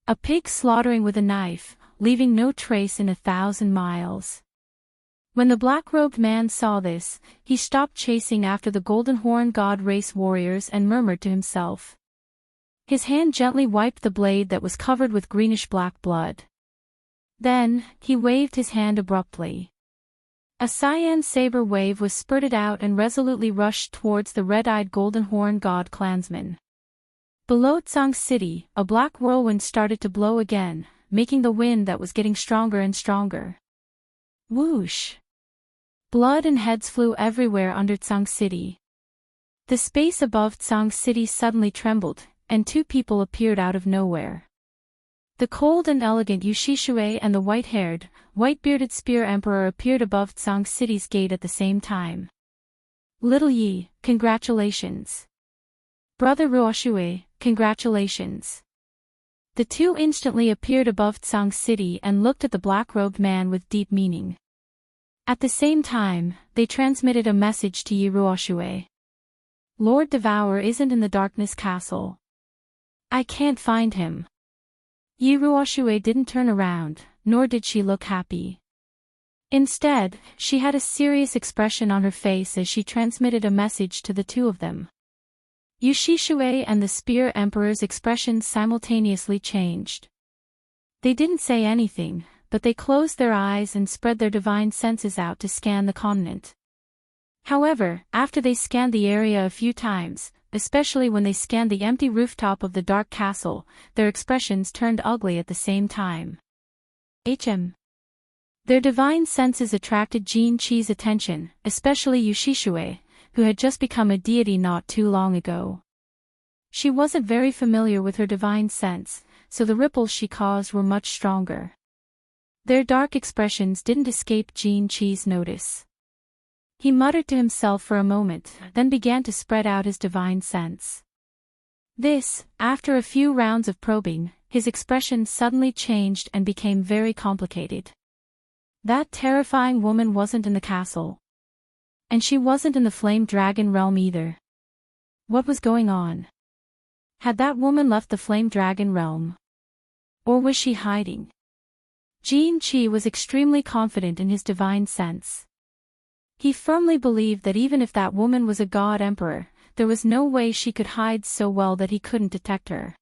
S1: A pig slaughtering with a knife, leaving no trace in 1,000 miles. When the black-robed man saw this, he stopped chasing after the Golden Horn God race warriors and murmured to himself. His hand gently wiped the blade that was covered with greenish-black blood. Then, he waved his hand abruptly. A cyan saber wave was spurted out and resolutely rushed towards the red-eyed Golden Horn God clansman. Below Tsang City, a black whirlwind started to blow again, making the wind that was getting stronger and stronger. Whoosh! Blood and heads flew everywhere under Tsang City. The space above Tsang City suddenly trembled, and two people appeared out of nowhere. The cold and elegant Yushishue and the white-haired, white-bearded Spear Emperor appeared above Tsang City's gate at the same time. Little Yi, congratulations. Brother Ruoshue, congratulations. The two instantly appeared above Tsang City and looked at the black-robed man with deep meaning. At the same time, they transmitted a message to Yi Ruoshue. Lord Devourer isn't in the Darkness Castle. I can't find him. Yi Ruoshue didn't turn around, nor did she look happy. Instead, she had a serious expression on her face as she transmitted a message to the two of them. Yushishue and the Spear Emperor's expressions simultaneously changed. They didn't say anything, but they closed their eyes and spread their divine senses out to scan the continent. However, after they scanned the area a few times, especially when they scanned the empty rooftop of the dark castle, their expressions turned ugly at the same time. Their divine senses attracted Jin Qi's attention, especially Yushishue, who had just become a deity not too long ago. She wasn't very familiar with her divine sense, so the ripples she caused were much stronger. Their dark expressions didn't escape Jin Qi's notice. He muttered to himself for a moment, then began to spread out his divine sense. This, after a few rounds of probing, his expression suddenly changed and became very complicated. That terrifying woman wasn't in the castle. And she wasn't in the Flame Dragon realm either. What was going on? Had that woman left the Flame Dragon realm? Or was she hiding? Jin Qi was extremely confident in his divine sense. He firmly believed that even if that woman was a god emperor, there was no way she could hide so well that he couldn't detect her.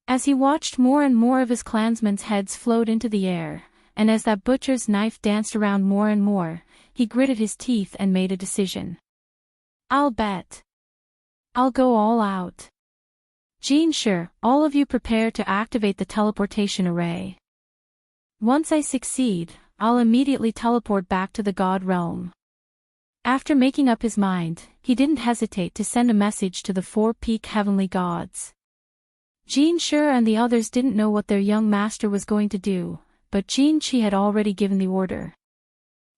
S1: As he watched more and more of his clansmen's heads float into the air, and as that butcher's knife danced around more and more, he gritted his teeth and made a decision. I'll bet. I'll go all out. Jin Shi, all of you prepare to activate the teleportation array. Once I succeed, I'll immediately teleport back to the god realm. After making up his mind, he didn't hesitate to send a message to the four-peak heavenly gods. Jin Shi and the others didn't know what their young master was going to do, but Jin Qi had already given the order.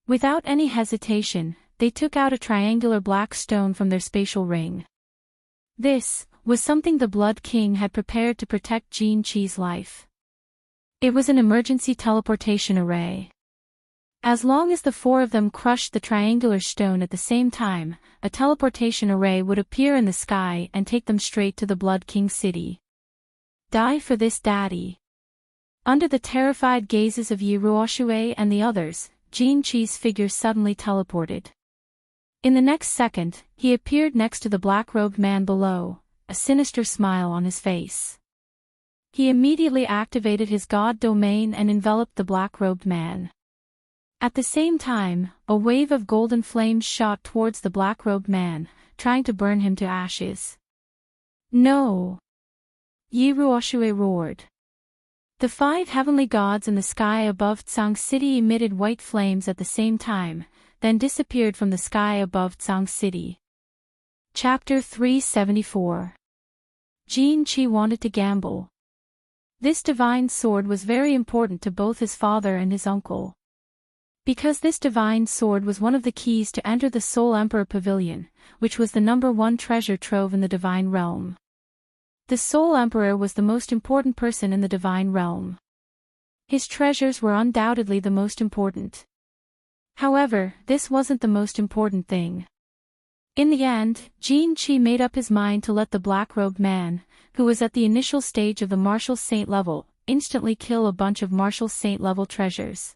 S1: Without any hesitation, they took out a triangular black stone from their spatial ring. This was something the Blood King had prepared to protect Jin Qi's life. It was an emergency teleportation array. As long as the four of them crushed the triangular stone at the same time, a teleportation array would appear in the sky and take them straight to the Blood King city. Die for this, daddy. Under the terrified gazes of Yi Ruoshue and the others, Jin Qi's figure suddenly teleported. In the next second, he appeared next to the black-robed man below, a sinister smile on his face. He immediately activated his god domain and enveloped the black-robed man. At the same time, a wave of golden flames shot towards the black-robed man, trying to burn him to ashes. No! Yi Ruoshue roared. The 5 heavenly gods in the sky above Tsang City emitted white flames at the same time, then disappeared from the sky above Tsang City. Chapter 374. Jin Qi wanted to gamble. This divine sword was very important to both his father and his uncle. Because this divine sword was one of the keys to enter the Soul Emperor Pavilion, which was the #1 treasure trove in the divine realm. The Soul Emperor was the most important person in the divine realm. His treasures were undoubtedly the most important. However, this wasn't the most important thing. In the end, Jin Qi made up his mind to let the black-robed man, who was at the initial stage of the Martial Saint level, instantly kill a bunch of Martial Saint level treasures.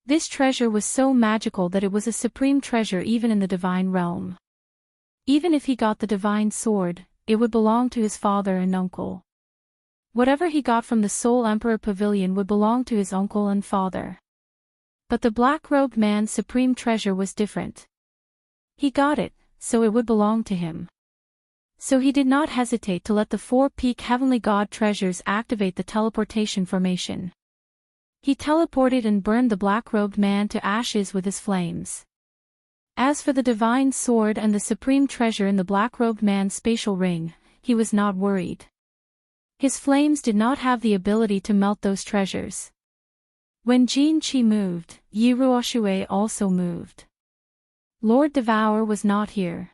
S1: This treasure was so magical that it was a supreme treasure even in the divine realm. Even if he got the divine sword, it would belong to his father and uncle. Whatever he got from the Soul Emperor Pavilion would belong to his uncle and father. But the black-robed man's supreme treasure was different. He got it, so it would belong to him. So he did not hesitate to let the four-peak heavenly god treasures activate the teleportation formation. He teleported and burned the black-robed man to ashes with his flames. As for the divine sword and the supreme treasure in the black-robed man's spatial ring, he was not worried. His flames did not have the ability to melt those treasures. When Jin Chi moved, Yi Ruoxue also moved. Lord Devour was not here.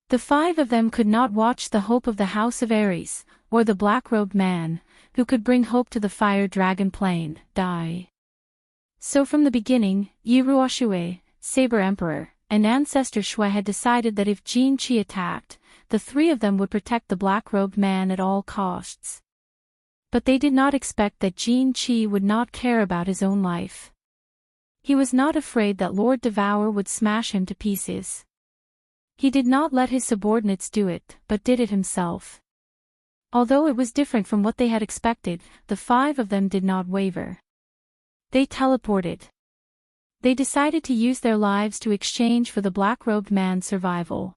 S1: The five of them could not watch the hope of the House of Ares, or the black-robed man, who could bring hope to the fire dragon plane, die. So from the beginning, Yi Ruoxue, Saber Emperor, and Ancestor Shui had decided that if Jin Chi attacked, the three of them would protect the black-robed man at all costs. But they did not expect that Jin Chi would not care about his own life. He was not afraid that Lord Devour would smash him to pieces. He did not let his subordinates do it, but did it himself. Although it was different from what they had expected, the five of them did not waver. They teleported. They decided to use their lives to exchange for the black-robed man's survival.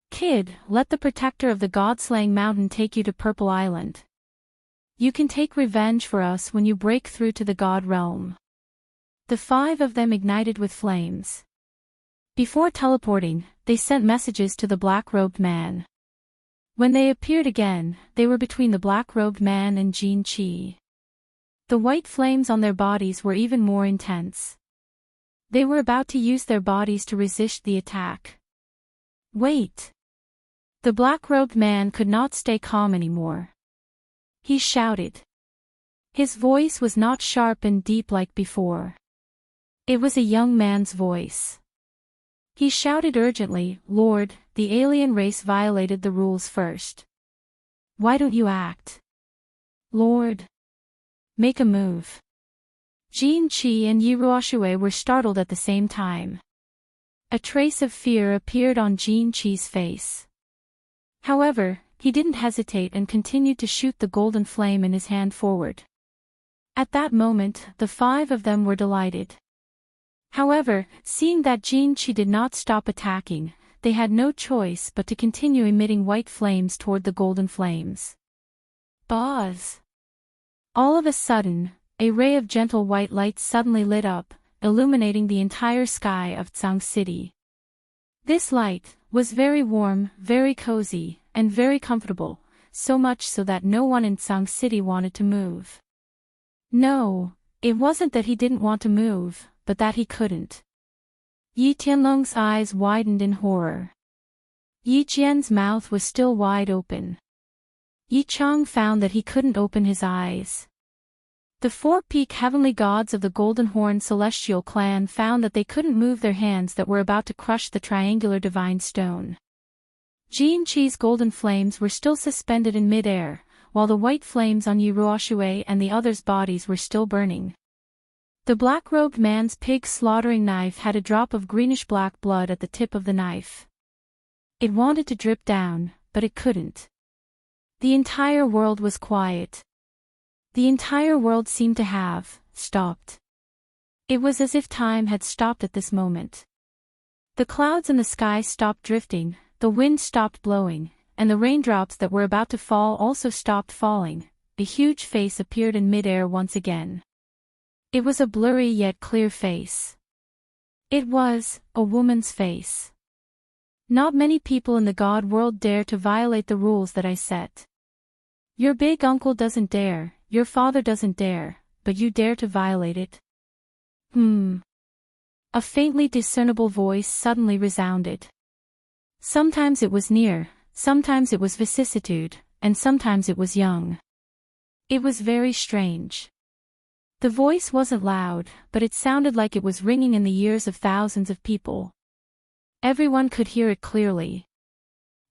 S1: Kid, let the protector of the god-slaying mountain take you to Purple Island. You can take revenge for us when you break through to the god realm. The five of them ignited with flames. Before teleporting, they sent messages to the black-robed man. When they appeared again, they were between the black-robed man and Jin Chi. The white flames on their bodies were even more intense. They were about to use their bodies to resist the attack. Wait! The black-robed man could not stay calm anymore. He shouted. His voice was not sharp and deep like before. It was a young man's voice. He shouted urgently, "Lord, the alien race violated the rules first. Why don't you act? Lord, make a move." Jin Chi and Yi Ruoxue were startled at the same time. A trace of fear appeared on Jin Chi's face. However, he didn't hesitate and continued to shoot the golden flame in his hand forward. At that moment, the five of them were delighted. However, seeing that Jin Chi did not stop attacking, they had no choice but to continue emitting white flames toward the golden flames. Buzz! All of a sudden, a ray of gentle white light suddenly lit up, illuminating the entire sky of Tsang City. This light was very warm, very cozy, and very comfortable, so much so that no one in Tsang City wanted to move. No, it wasn't that he didn't want to move, but that he couldn't. Yi Tianlong's eyes widened in horror. Yi Jian's mouth was still wide open. Yi Chang found that he couldn't open his eyes. The four-peak heavenly gods of the Golden Horn Celestial clan found that they couldn't move their hands that were about to crush the triangular divine stone. Jin Chi's golden flames were still suspended in mid-air, while the white flames on Yi Ruoxue and the others' bodies were still burning. The black-robed man's pig-slaughtering knife had a drop of greenish-black blood at the tip of the knife. It wanted to drip down, but it couldn't. The entire world was quiet. The entire world seemed to have stopped. It was as if time had stopped at this moment. The clouds in the sky stopped drifting, the wind stopped blowing, and the raindrops that were about to fall also stopped falling. A huge face appeared in mid-air once again. It was a blurry yet clear face. It was a woman's face. Not many people in the god world dare to violate the rules that I set. Your big uncle doesn't dare, your father doesn't dare, but you dare to violate it? A faintly discernible voice suddenly resounded. Sometimes it was near, sometimes it was vicissitude, and sometimes it was young. It was very strange. The voice wasn't loud, but it sounded like it was ringing in the ears of thousands of people. Everyone could hear it clearly.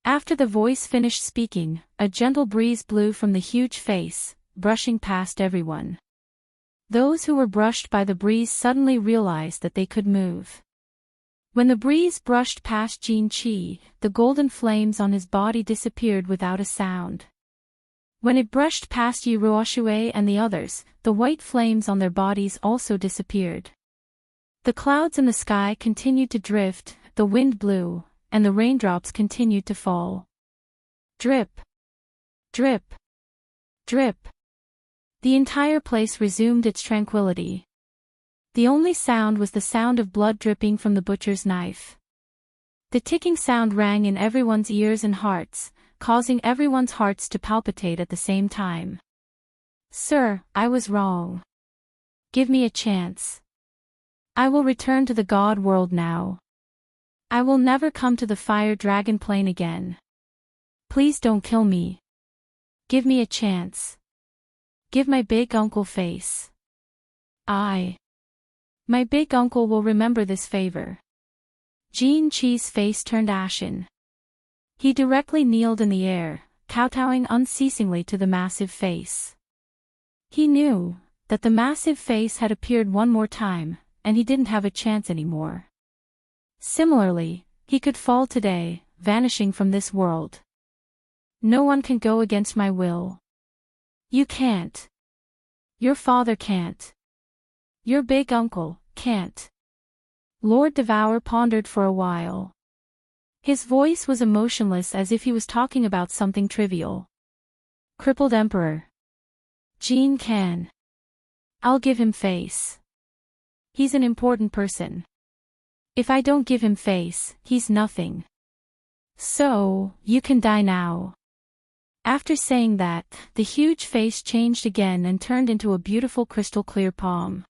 S1: After the voice finished speaking, a gentle breeze blew from the huge face, brushing past everyone. Those who were brushed by the breeze suddenly realized that they could move. When the breeze brushed past Jinchi, the golden flames on his body disappeared without a sound. When it brushed past Yiruoshue and the others, the white flames on their bodies also disappeared. The clouds in the sky continued to drift, the wind blew, and the raindrops continued to fall. Drip. Drip. Drip. The entire place resumed its tranquility. The only sound was the sound of blood dripping from the butcher's knife. The ticking sound rang in everyone's ears and hearts, causing everyone's hearts to palpitate at the same time. Sir, I was wrong. Give me a chance. I will return to the god world now. I will never come to the fire dragon plane again. Please don't kill me. Give me a chance. Give my big uncle face. My big uncle will remember this favor. Jinchi's face turned ashen. He directly kneeled in the air, kowtowing unceasingly to the massive face. He knew that the massive face had appeared one more time, and he didn't have a chance anymore. Similarly, he could fall today, vanishing from this world. No one can go against my will. You can't. Your father can't. Your big uncle can't. Lord Devour pondered for a while. His voice was emotionless as if he was talking about something trivial. Crippled Emperor. Jin can. I'll give him face. He's an important person. If I don't give him face, he's nothing. So, you can die now. After saying that, the huge face changed again and turned into a beautiful crystal-clear palm.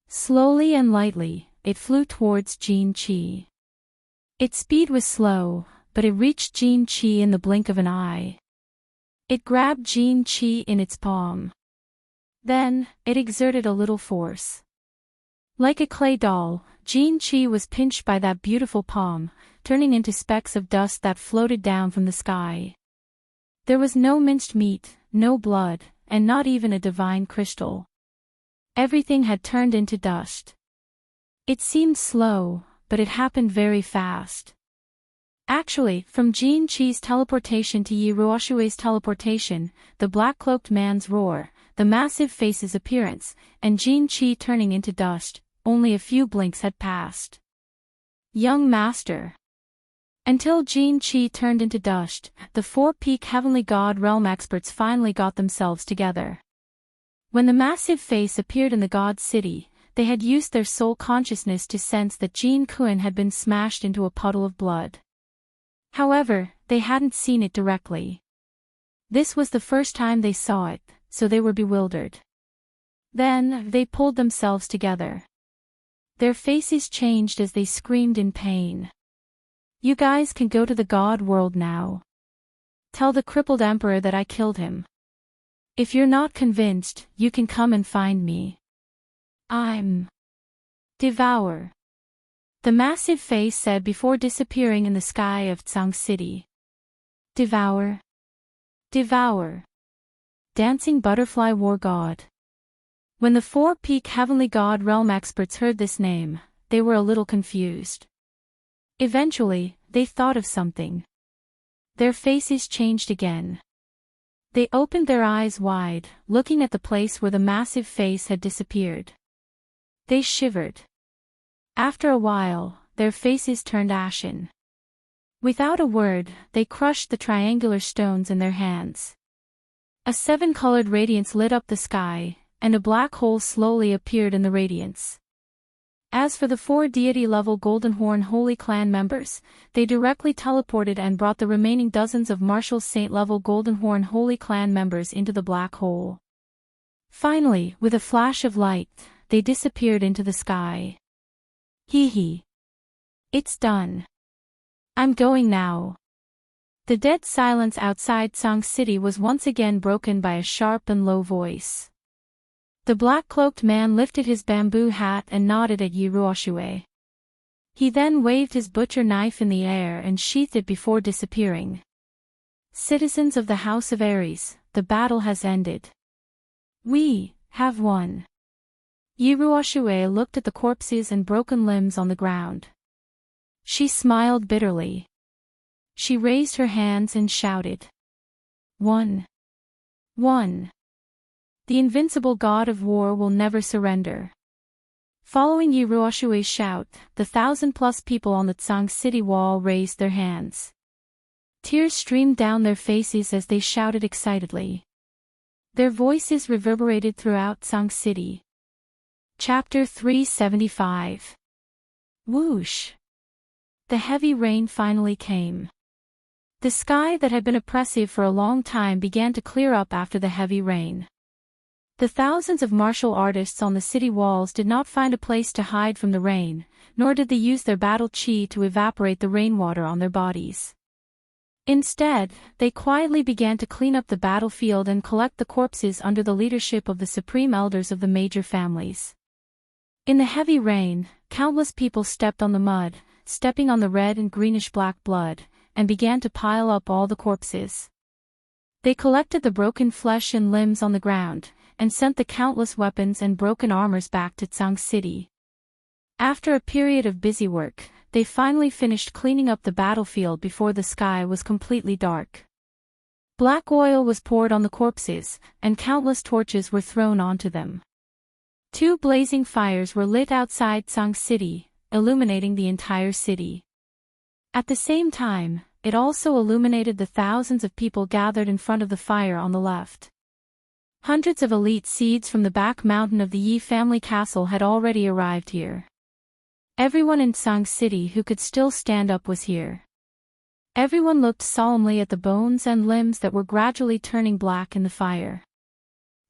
S1: Slowly and lightly, it flew towards Jinchi. Its speed was slow, but it reached Jinchi in the blink of an eye. It grabbed Jinchi in its palm. Then, it exerted a little force. Like a clay doll, Jinchi was pinched by that beautiful palm, turning into specks of dust that floated down from the sky. There was no minced meat, no blood, and not even a divine crystal. Everything had turned into dust. It seemed slow, but it happened very fast. Actually, from Jinchi's teleportation to Yiruoshue's teleportation, the black-cloaked man's roar, the massive face's appearance, and Jinchi turning into dust, only a few blinks had passed. Young master. Until Jinchi turned into dust, the four-peak heavenly god realm experts finally got themselves together. When the massive face appeared in the god city, they had used their soul consciousness to sense that Jin Kun had been smashed into a puddle of blood. However, they hadn't seen it directly. This was the first time they saw it, so they were bewildered. Then, they pulled themselves together. Their faces changed as they screamed in pain. You guys can go to the god world now. Tell the crippled emperor that I killed him. If you're not convinced, you can come and find me. I'm Devour. The massive face said before disappearing in the sky of Tsang City. Devour. Devour. Dancing Butterfly War God. When the four-peak heavenly god realm experts heard this name, they were a little confused. Eventually, they thought of something. Their faces changed again. They opened their eyes wide, looking at the place where the massive face had disappeared. They shivered. After a while, their faces turned ashen. Without a word, they crushed the triangular stones in their hands. A seven-colored radiance lit up the sky, and a black hole slowly appeared in the radiance. As for the four deity-level Golden Horn Holy Clan members, they directly teleported and brought the remaining dozens of Marshall Saint-level Golden Horn Holy Clan members into the black hole. Finally, with a flash of light, they disappeared into the sky. Hee hee. It's done. I'm going now. The dead silence outside Tsang City was once again broken by a sharp and low voice. The black-cloaked man lifted his bamboo hat and nodded at Yiruoshue. He then waved his butcher knife in the air and sheathed it before disappearing. Citizens of the House of Ares, the battle has ended. We have won. Yiruoshue looked at the corpses and broken limbs on the ground. She smiled bitterly. She raised her hands and shouted. 1. 1. The invincible god of war will never surrender. Following Yiruoshue's shout, the 1,000+ people on the Tsang city wall raised their hands. Tears streamed down their faces as they shouted excitedly. Their voices reverberated throughout Tsang city. Chapter 375. Whoosh! The heavy rain finally came. The sky that had been oppressive for a long time began to clear up after the heavy rain. The thousands of martial artists on the city walls did not find a place to hide from the rain, nor did they use their battle chi to evaporate the rainwater on their bodies. Instead, they quietly began to clean up the battlefield and collect the corpses under the leadership of the supreme elders of the major families. In the heavy rain, countless people stepped on the mud, stepping on the red and greenish-black blood, and began to pile up all the corpses. They collected the broken flesh and limbs on the ground, and sent the countless weapons and broken armors back to Tsang City. After a period of busy work, they finally finished cleaning up the battlefield before the sky was completely dark. Black oil was poured on the corpses, and countless torches were thrown onto them. 2 blazing fires were lit outside Tsang City, illuminating the entire city. At the same time, it also illuminated the thousands of people gathered in front of the fire on the left. Hundreds of elite seeds from the back mountain of the Yi family castle had already arrived here. Everyone in Tsang City who could still stand up was here. Everyone looked solemnly at the bones and limbs that were gradually turning black in the fire.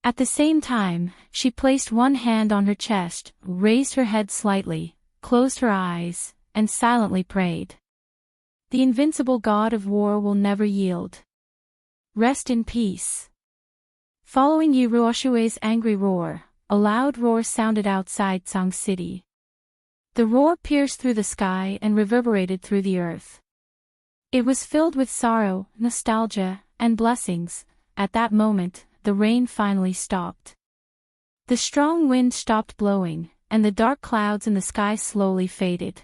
S1: At the same time, she placed one hand on her chest, raised her head slightly, closed her eyes, and silently prayed. The invincible god of war will never yield. Rest in peace. Following Yiruoshue's angry roar, a loud roar sounded outside Tsang City. The roar pierced through the sky and reverberated through the earth. It was filled with sorrow, nostalgia, and blessings. At that moment, the rain finally stopped. The strong wind stopped blowing, and the dark clouds in the sky slowly faded.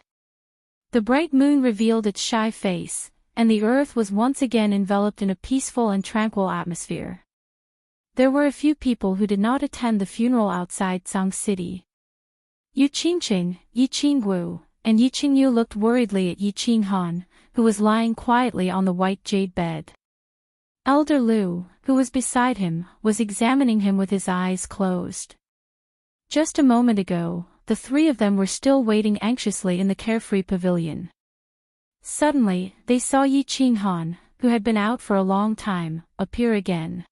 S1: The bright moon revealed its shy face, and the earth was once again enveloped in a peaceful and tranquil atmosphere. There were a few people who did not attend the funeral outside Tsang City. Yu Qingqing, Yi Qinggu, and Yi Qingyu looked worriedly at Yi Qinghan, who was lying quietly on the white jade bed. Elder Lu, who was beside him, was examining him with his eyes closed. Just a moment ago, the 3 of them were still waiting anxiously in the carefree pavilion. Suddenly, they saw Yi Qinghan, who had been out for a long time, appear again.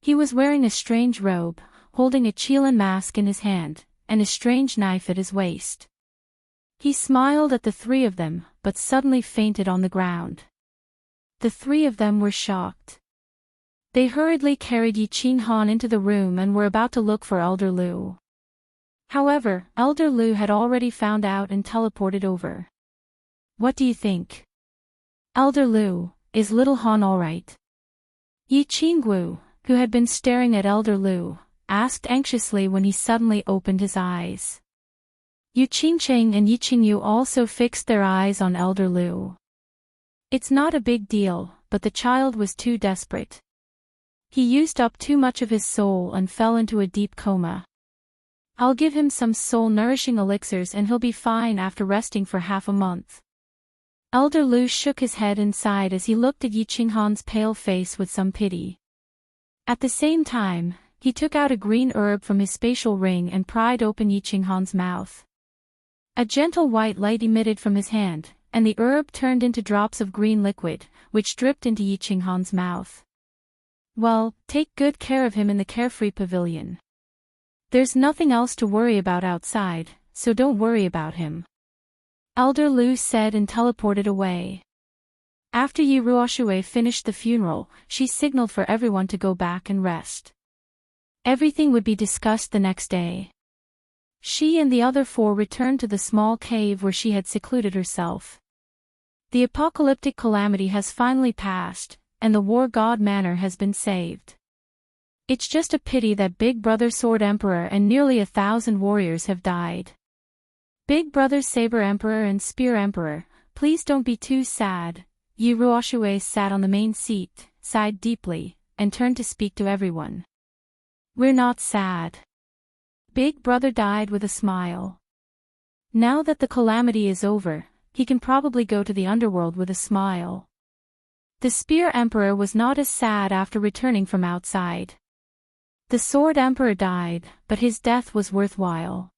S1: He was wearing a strange robe, holding a Qilin mask in his hand, and a strange knife at his waist. He smiled at the 3 of them, but suddenly fainted on the ground. The 3 of them were shocked. They hurriedly carried Yi Qinghan into the room and were about to look for Elder Lu. However, Elder Lu had already found out and teleported over. What do you think? Elder Lu, is little Han alright? Yi Qinggu, who had been staring at Elder Lu, asked anxiously when he suddenly opened his eyes. Yu Qingqing and Yi Qingyu also fixed their eyes on Elder Lu. It's not a big deal, but the child was too desperate. He used up too much of his soul and fell into a deep coma. I'll give him some soul-nourishing elixirs and he'll be fine after resting for half a month. Elder Lu shook his head and sighed as he looked at Yi Qinghan's pale face with some pity. At the same time, he took out a green herb from his spatial ring and pried open Yi Qinghan's mouth. A gentle white light emitted from his hand, and the herb turned into drops of green liquid, which dripped into Yi Qinghan's mouth. Well, take good care of him in the carefree pavilion. There's nothing else to worry about outside, so don't worry about him. Elder Lu said and teleported away. After Yiruoshue finished the funeral, she signaled for everyone to go back and rest. Everything would be discussed the next day. She and the other 4 returned to the small cave where she had secluded herself. The apocalyptic calamity has finally passed, and the war god manor has been saved. It's just a pity that Big Brother Sword Emperor and nearly 1,000 warriors have died. Big Brother Saber Emperor and Spear Emperor, please don't be too sad. Yi Ruoshui sat on the main seat, sighed deeply, and turned to speak to everyone. We're not sad. Big Brother died with a smile. Now that the calamity is over, he can probably go to the underworld with a smile. The Spear Emperor was not as sad after returning from outside. The Sword Emperor died, but his death was worthwhile.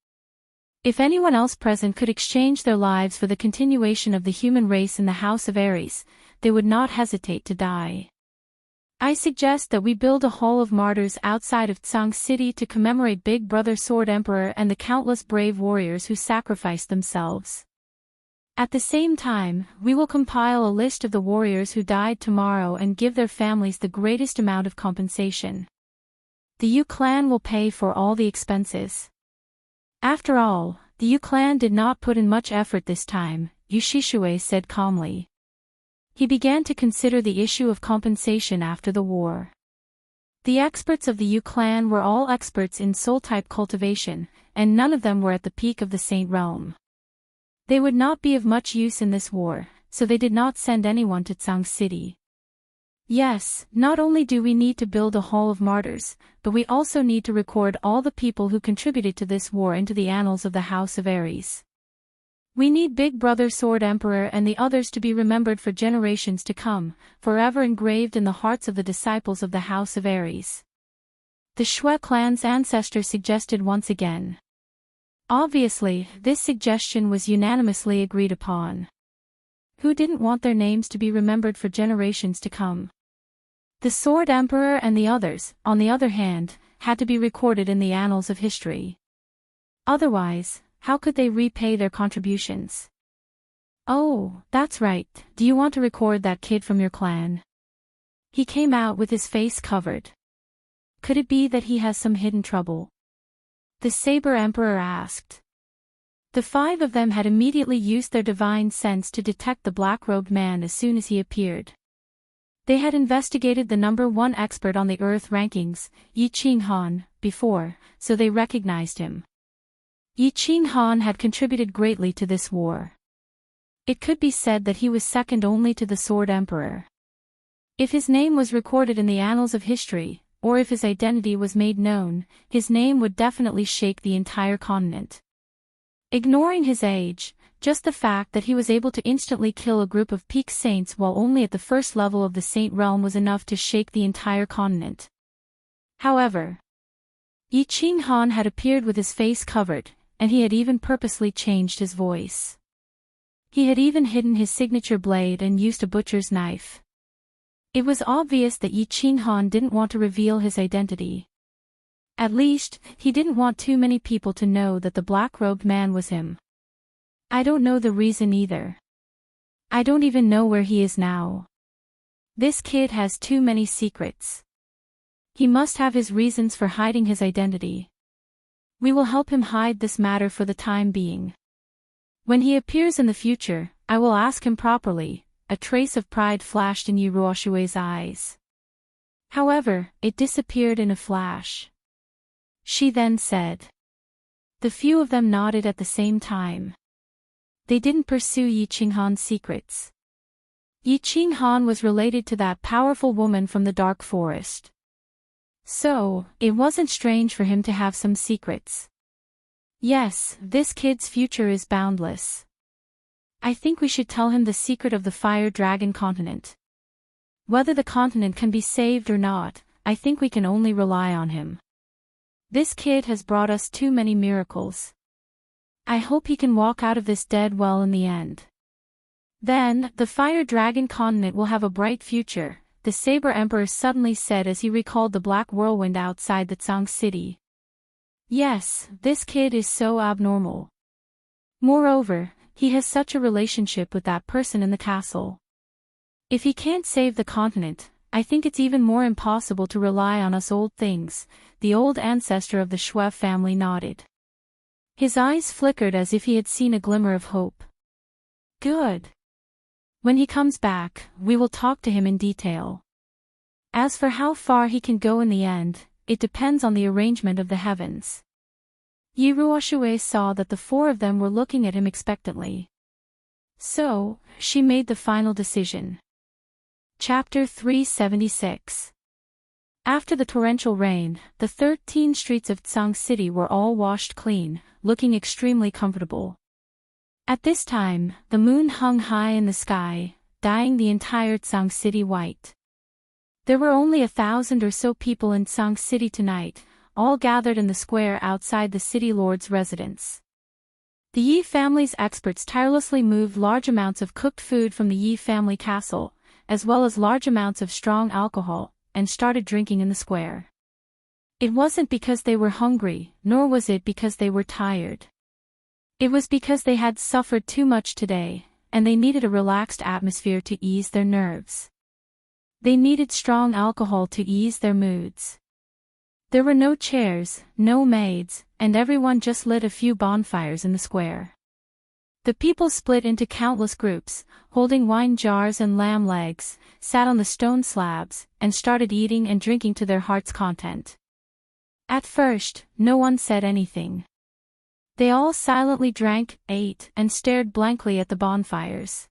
S1: If anyone else present could exchange their lives for the continuation of the human race in the House of Ares, they would not hesitate to die. I suggest that we build a Hall of Martyrs outside of Tsang City to commemorate Big Brother Sword Emperor and the countless brave warriors who sacrificed themselves. At the same time, we will compile a list of the warriors who died tomorrow and give their families the greatest amount of compensation. The Yu clan will pay for all the expenses. After all, the Yu clan did not put in much effort this time, Yu Shishue said calmly. He began to consider the issue of compensation after the war. The experts of the Yu clan were all experts in soul-type cultivation, and none of them were at the peak of the Saint Realm. They would not be of much use in this war, so they did not send anyone to Tsang City. Yes, not only do we need to build a Hall of Martyrs, but we also need to record all the people who contributed to this war into the annals of the House of Ares. We need Big Brother Sword Emperor and the others to be remembered for generations to come, forever engraved in the hearts of the disciples of the House of Ares. The Shui clan's ancestor suggested once again. Obviously, this suggestion was unanimously agreed upon. Who didn't want their names to be remembered for generations to come? The Sword Emperor and the others, on the other hand, had to be recorded in the annals of history. Otherwise, how could they repay their contributions? Oh, that's right, do you want to record that kid from your clan? He came out with his face covered. Could it be that he has some hidden trouble? The Saber Emperor asked. The 5 of them had immediately used their divine sense to detect the black-robed man as soon as he appeared. They had investigated the number 1 expert on the Earth rankings, Yi Qinghan, before, so they recognized him. Yi Qinghan had contributed greatly to this war. It could be said that he was second only to the Sword Emperor. If his name was recorded in the annals of history, or if his identity was made known, his name would definitely shake the entire continent. Ignoring his age, just the fact that he was able to instantly kill a group of peak saints while only at the first level of the Saint Realm was enough to shake the entire continent. However, Yi Qinghan had appeared with his face covered, and he had even purposely changed his voice. He had even hidden his signature blade and used a butcher's knife. It was obvious that Yi Qinghan didn't want to reveal his identity. At least, he didn't want too many people to know that the black-robed man was him. I don't know the reason either. I don't even know where he is now. This kid has too many secrets. He must have his reasons for hiding his identity. We will help him hide this matter for the time being. When he appears in the future, I will ask him properly. A trace of pride flashed in Yi Ruoshui's eyes. However, it disappeared in a flash. She then said. The few of them nodded at the same time. They didn't pursue Yi Qinghan's secrets. Yi Qinghan was related to that powerful woman from the Dark Forest. So, it wasn't strange for him to have some secrets. Yes, this kid's future is boundless. I think we should tell him the secret of the Fire Dragon continent. Whether the continent can be saved or not, I think we can only rely on him. This kid has brought us too many miracles. I hope he can walk out of this dead well in the end. Then, the Fire Dragon continent will have a bright future, the Saber Emperor suddenly said as he recalled the black whirlwind outside the Tsang City. Yes, this kid is so abnormal. Moreover, he has such a relationship with that person in the castle. If he can't save the continent, I think it's even more impossible to rely on us old things. The old ancestor of the Shui family nodded. His eyes flickered as if he had seen a glimmer of hope. Good. When he comes back, we will talk to him in detail. As for how far he can go in the end, it depends on the arrangement of the heavens. Yi Ruoxue saw that the four of them were looking at him expectantly. So, she made the final decision. Chapter 376. After the torrential rain, the 13 streets of Tsang City were all washed clean, looking extremely comfortable. At this time, the moon hung high in the sky, dyeing the entire Tsang City white. There were only 1,000 or so people in Tsang City tonight, all gathered in the square outside the city lord's residence. The Yi family's experts tirelessly moved large amounts of cooked food from the Yi family castle, as well as large amounts of strong alcohol, and started drinking in the square. It wasn't because they were hungry, nor was it because they were tired. It was because they had suffered too much today, and they needed a relaxed atmosphere to ease their nerves. They needed strong alcohol to ease their moods. There were no chairs, no maids, and everyone just lit a few bonfires in the square. The people split into countless groups, holding wine jars and lamb legs, sat on the stone slabs, and started eating and drinking to their heart's content. At first, no one said anything. They all silently drank, ate, and stared blankly at the bonfires.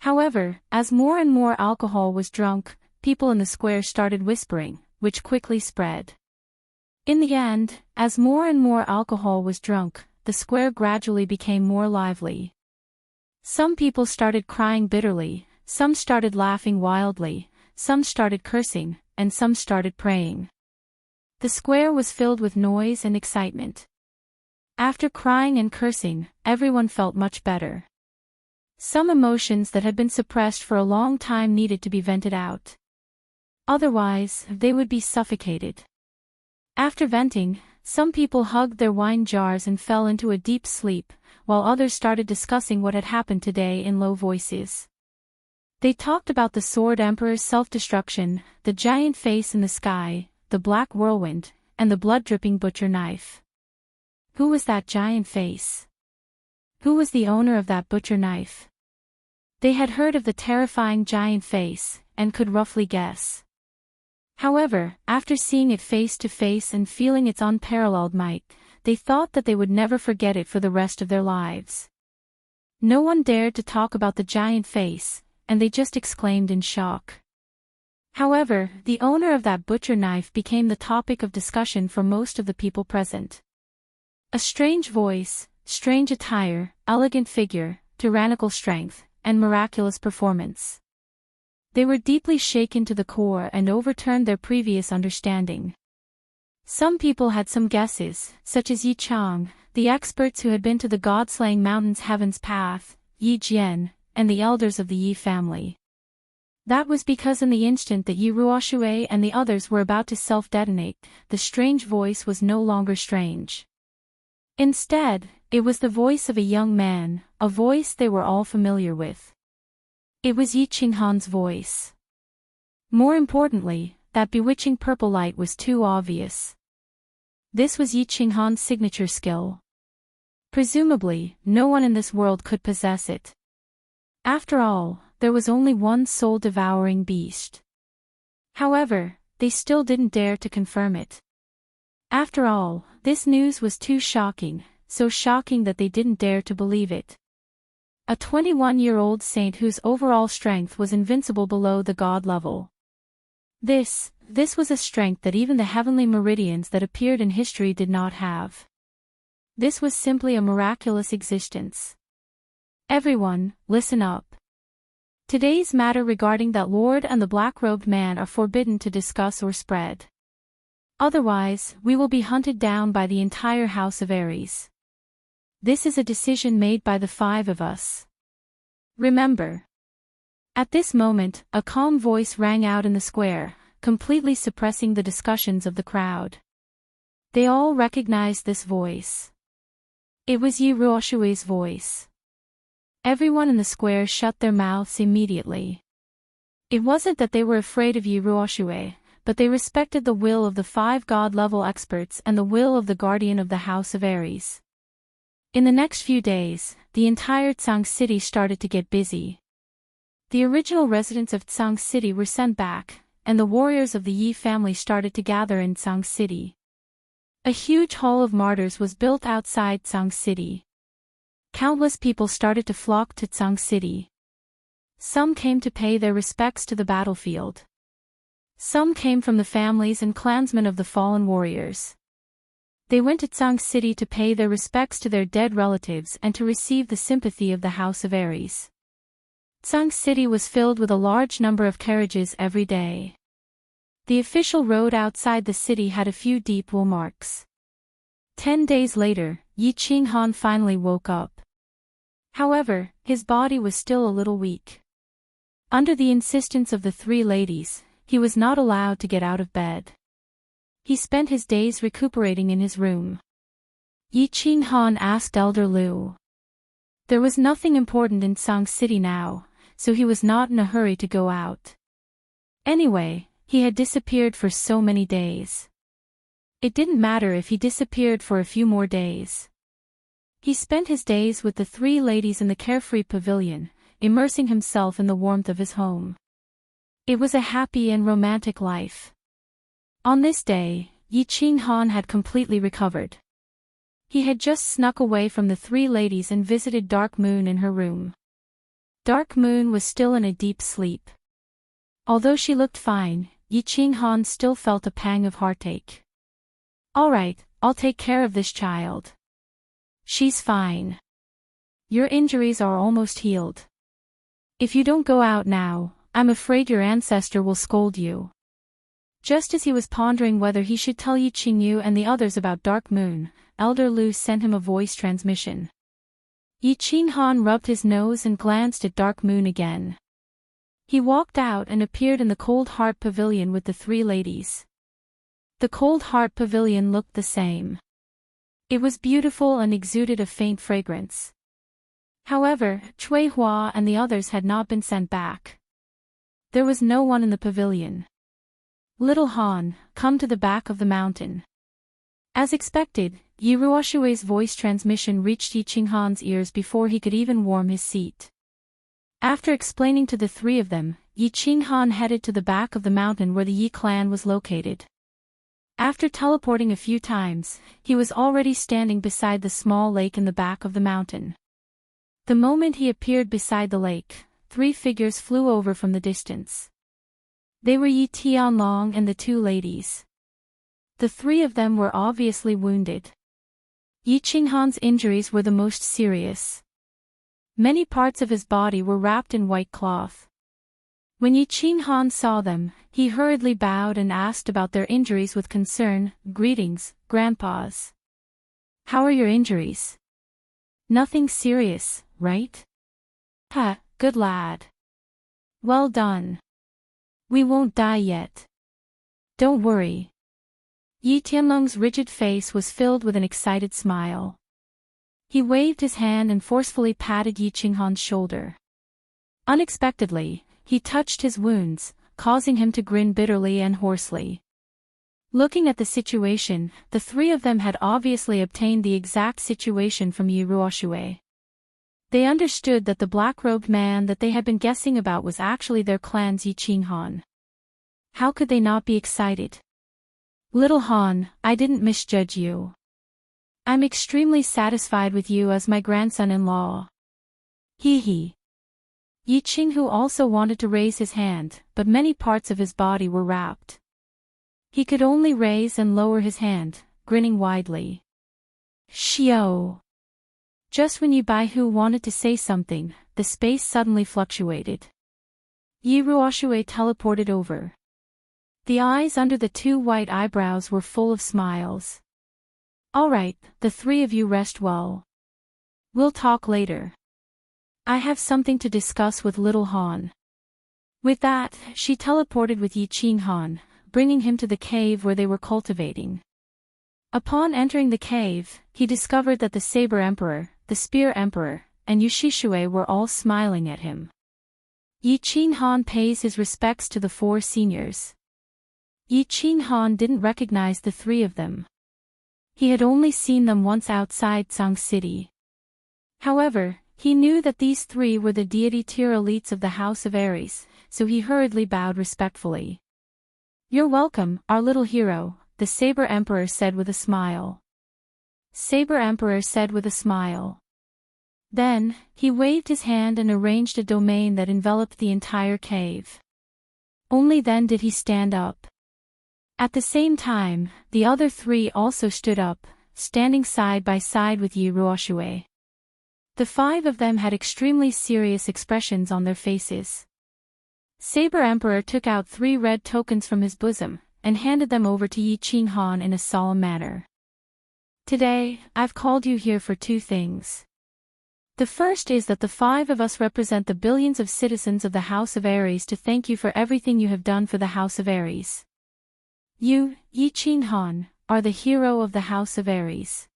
S1: However, as more and more alcohol was drunk, people in the square started whispering, which quickly spread. In the end, as more and more alcohol was drunk, the square gradually became more lively. Some people started crying bitterly, some started laughing wildly, some started cursing, and some started praying. The square was filled with noise and excitement. After crying and cursing, everyone felt much better. Some emotions that had been suppressed for a long time needed to be vented out. Otherwise, they would be suffocated. After venting, some people hugged their wine jars and fell into a deep sleep, while others started discussing what had happened today in low voices. They talked about the Sword Emperor's self-destruction, the giant face in the sky, the black whirlwind, and the blood-dripping butcher knife. Who was that giant face? Who was the owner of that butcher knife? They had heard of the terrifying giant face, and could roughly guess. However, after seeing it face to face and feeling its unparalleled might, they thought that they would never forget it for the rest of their lives. No one dared to talk about the giant face, and they just exclaimed in shock. However, the owner of that butcher knife became the topic of discussion for most of the people present. A strange voice, strange attire, elegant figure, tyrannical strength, and miraculous performance. They were deeply shaken to the core and overturned their previous understanding. Some people had some guesses, such as Yi Chang, the experts who had been to the god-slaying mountains Heaven's Path, Yi Jian, and the elders of the Yi family. That was because in the instant that Yi Ruoxue and the others were about to self-detonate, the strange voice was no longer strange. Instead, it was the voice of a young man, a voice they were all familiar with. It was Yi Qinghan's voice. More importantly, that bewitching purple light was too obvious. This was Yi Qinghan's signature skill. Presumably, no one in this world could possess it. After all, there was only one soul-devouring beast. However, they still didn't dare to confirm it. After all, this news was too shocking, so shocking that they didn't dare to believe it. A 21-year-old saint whose overall strength was invincible below the god level. This was a strength that even the heavenly meridians that appeared in history did not have. This was simply a miraculous existence. Everyone, listen up. Today's matter regarding that lord and the black-robed man are forbidden to discuss or spread. Otherwise, we will be hunted down by the entire house of Aries. This is a decision made by the five of us. Remember. At this moment, a calm voice rang out in the square, completely suppressing the discussions of the crowd. They all recognized this voice. It was Yi Ruoxue's voice. Everyone in the square shut their mouths immediately. It wasn't that they were afraid of Yi Ruoxue, but they respected the will of the five god-level experts and the will of the guardian of the House of Aries. In the next few days, the entire Tsang City started to get busy. The original residents of Tsang City were sent back, and the warriors of the Yi family started to gather in Tsang City. A huge hall of martyrs was built outside Tsang City. Countless people started to flock to Tsang City. Some came to pay their respects to the battlefield. Some came from the families and clansmen of the fallen warriors. They went to Tsang City to pay their respects to their dead relatives and to receive the sympathy of the House of Aries. Tsang City was filled with a large number of carriages every day. The official road outside the city had a few deep wool marks. 10 days later, Yi Qinghan finally woke up. However, his body was still a little weak. Under the insistence of the three ladies, he was not allowed to get out of bed. He spent his days recuperating in his room. Yi Qinghan asked Elder Lu. There was nothing important in Tsang City now, so he was not in a hurry to go out. Anyway, he had disappeared for so many days. It didn't matter if he disappeared for a few more days. He spent his days with the three ladies in the carefree pavilion, immersing himself in the warmth of his home. It was a happy and romantic life. On this day, Yi Qinghan had completely recovered. He had just snuck away from the three ladies and visited Dark Moon in her room. Dark Moon was still in a deep sleep. Although she looked fine, Yi Qinghan still felt a pang of heartache. "All right, I'll take care of this child. She's fine. Your injuries are almost healed. If you don't go out now, I'm afraid your ancestor will scold you." Just as he was pondering whether he should tell Yi Qingyu and the others about Dark Moon, Elder Lu sent him a voice transmission. Yi Qinghan rubbed his nose and glanced at Dark Moon again. He walked out and appeared in the Cold Heart Pavilion with the three ladies. The Cold Heart Pavilion looked the same. It was beautiful and exuded a faint fragrance. However, Cui Hua and the others had not been sent back. There was no one in the pavilion. "Little Han, come to the back of the mountain." As expected, Yi Ruoshui's voice transmission reached Yi Qinghan's ears before he could even warm his seat. After explaining to the three of them, Yi Qinghan headed to the back of the mountain where the Yi clan was located. After teleporting a few times, he was already standing beside the small lake in the back of the mountain. The moment he appeared beside the lake, three figures flew over from the distance. They were Yi Tianlong and the two ladies. The three of them were obviously wounded. Yi Qinghan's injuries were the most serious. Many parts of his body were wrapped in white cloth. When Yi Qinghan saw them, he hurriedly bowed and asked about their injuries with concern. "Greetings, grandpas. How are your injuries? Nothing serious, right?" "Ha, good lad. Well done. We won't die yet. Don't worry." Yi Tianlong's rigid face was filled with an excited smile. He waved his hand and forcefully patted Yi Qinghan's shoulder. Unexpectedly, he touched his wounds, causing him to grin bitterly and hoarsely. Looking at the situation, the three of them had obviously obtained the exact situation from Yi Ruoshui. They understood that the black-robed man that they had been guessing about was actually their clan's Yi Qinghan. How could they not be excited? "Little Han, I didn't misjudge you. I'm extremely satisfied with you as my grandson-in-law. Hee hee." Yi Qinghu also wanted to raise his hand, but many parts of his body were wrapped. He could only raise and lower his hand, grinning widely. "Xiao." Just when Yi Baihu wanted to say something, the space suddenly fluctuated. Yi Ruoshui teleported over. The eyes under the two white eyebrows were full of smiles. "All right, the three of you rest well. We'll talk later. I have something to discuss with little Han." With that, she teleported with Yi Qinghan, bringing him to the cave where they were cultivating. Upon entering the cave, he discovered that the Saber Emperor, the Spear Emperor, and Yushishue were all smiling at him. Yi Qinghan pays his respects to the four seniors. Yi Qinghan didn't recognize the three of them. He had only seen them once outside Tsang City. However, he knew that these three were the deity tier elites of the House of Aries, so he hurriedly bowed respectfully. You're welcome, our little hero, the Saber Emperor said with a smile. Saber Emperor said with a smile. Then, he waved his hand and arranged a domain that enveloped the entire cave. Only then did he stand up. At the same time, the other three also stood up, standing side by side with Yi Ruoxue. The five of them had extremely serious expressions on their faces. Saber Emperor took out 3 red tokens from his bosom, and handed them over to Yi Qinghan in a solemn manner. Today, I've called you here for 2 things. The first is that the 5 of us represent the billions of citizens of the House of Aries to thank you for everything you have done for the House of Aries. You, Yi Qinghan, are the hero of the House of Aries.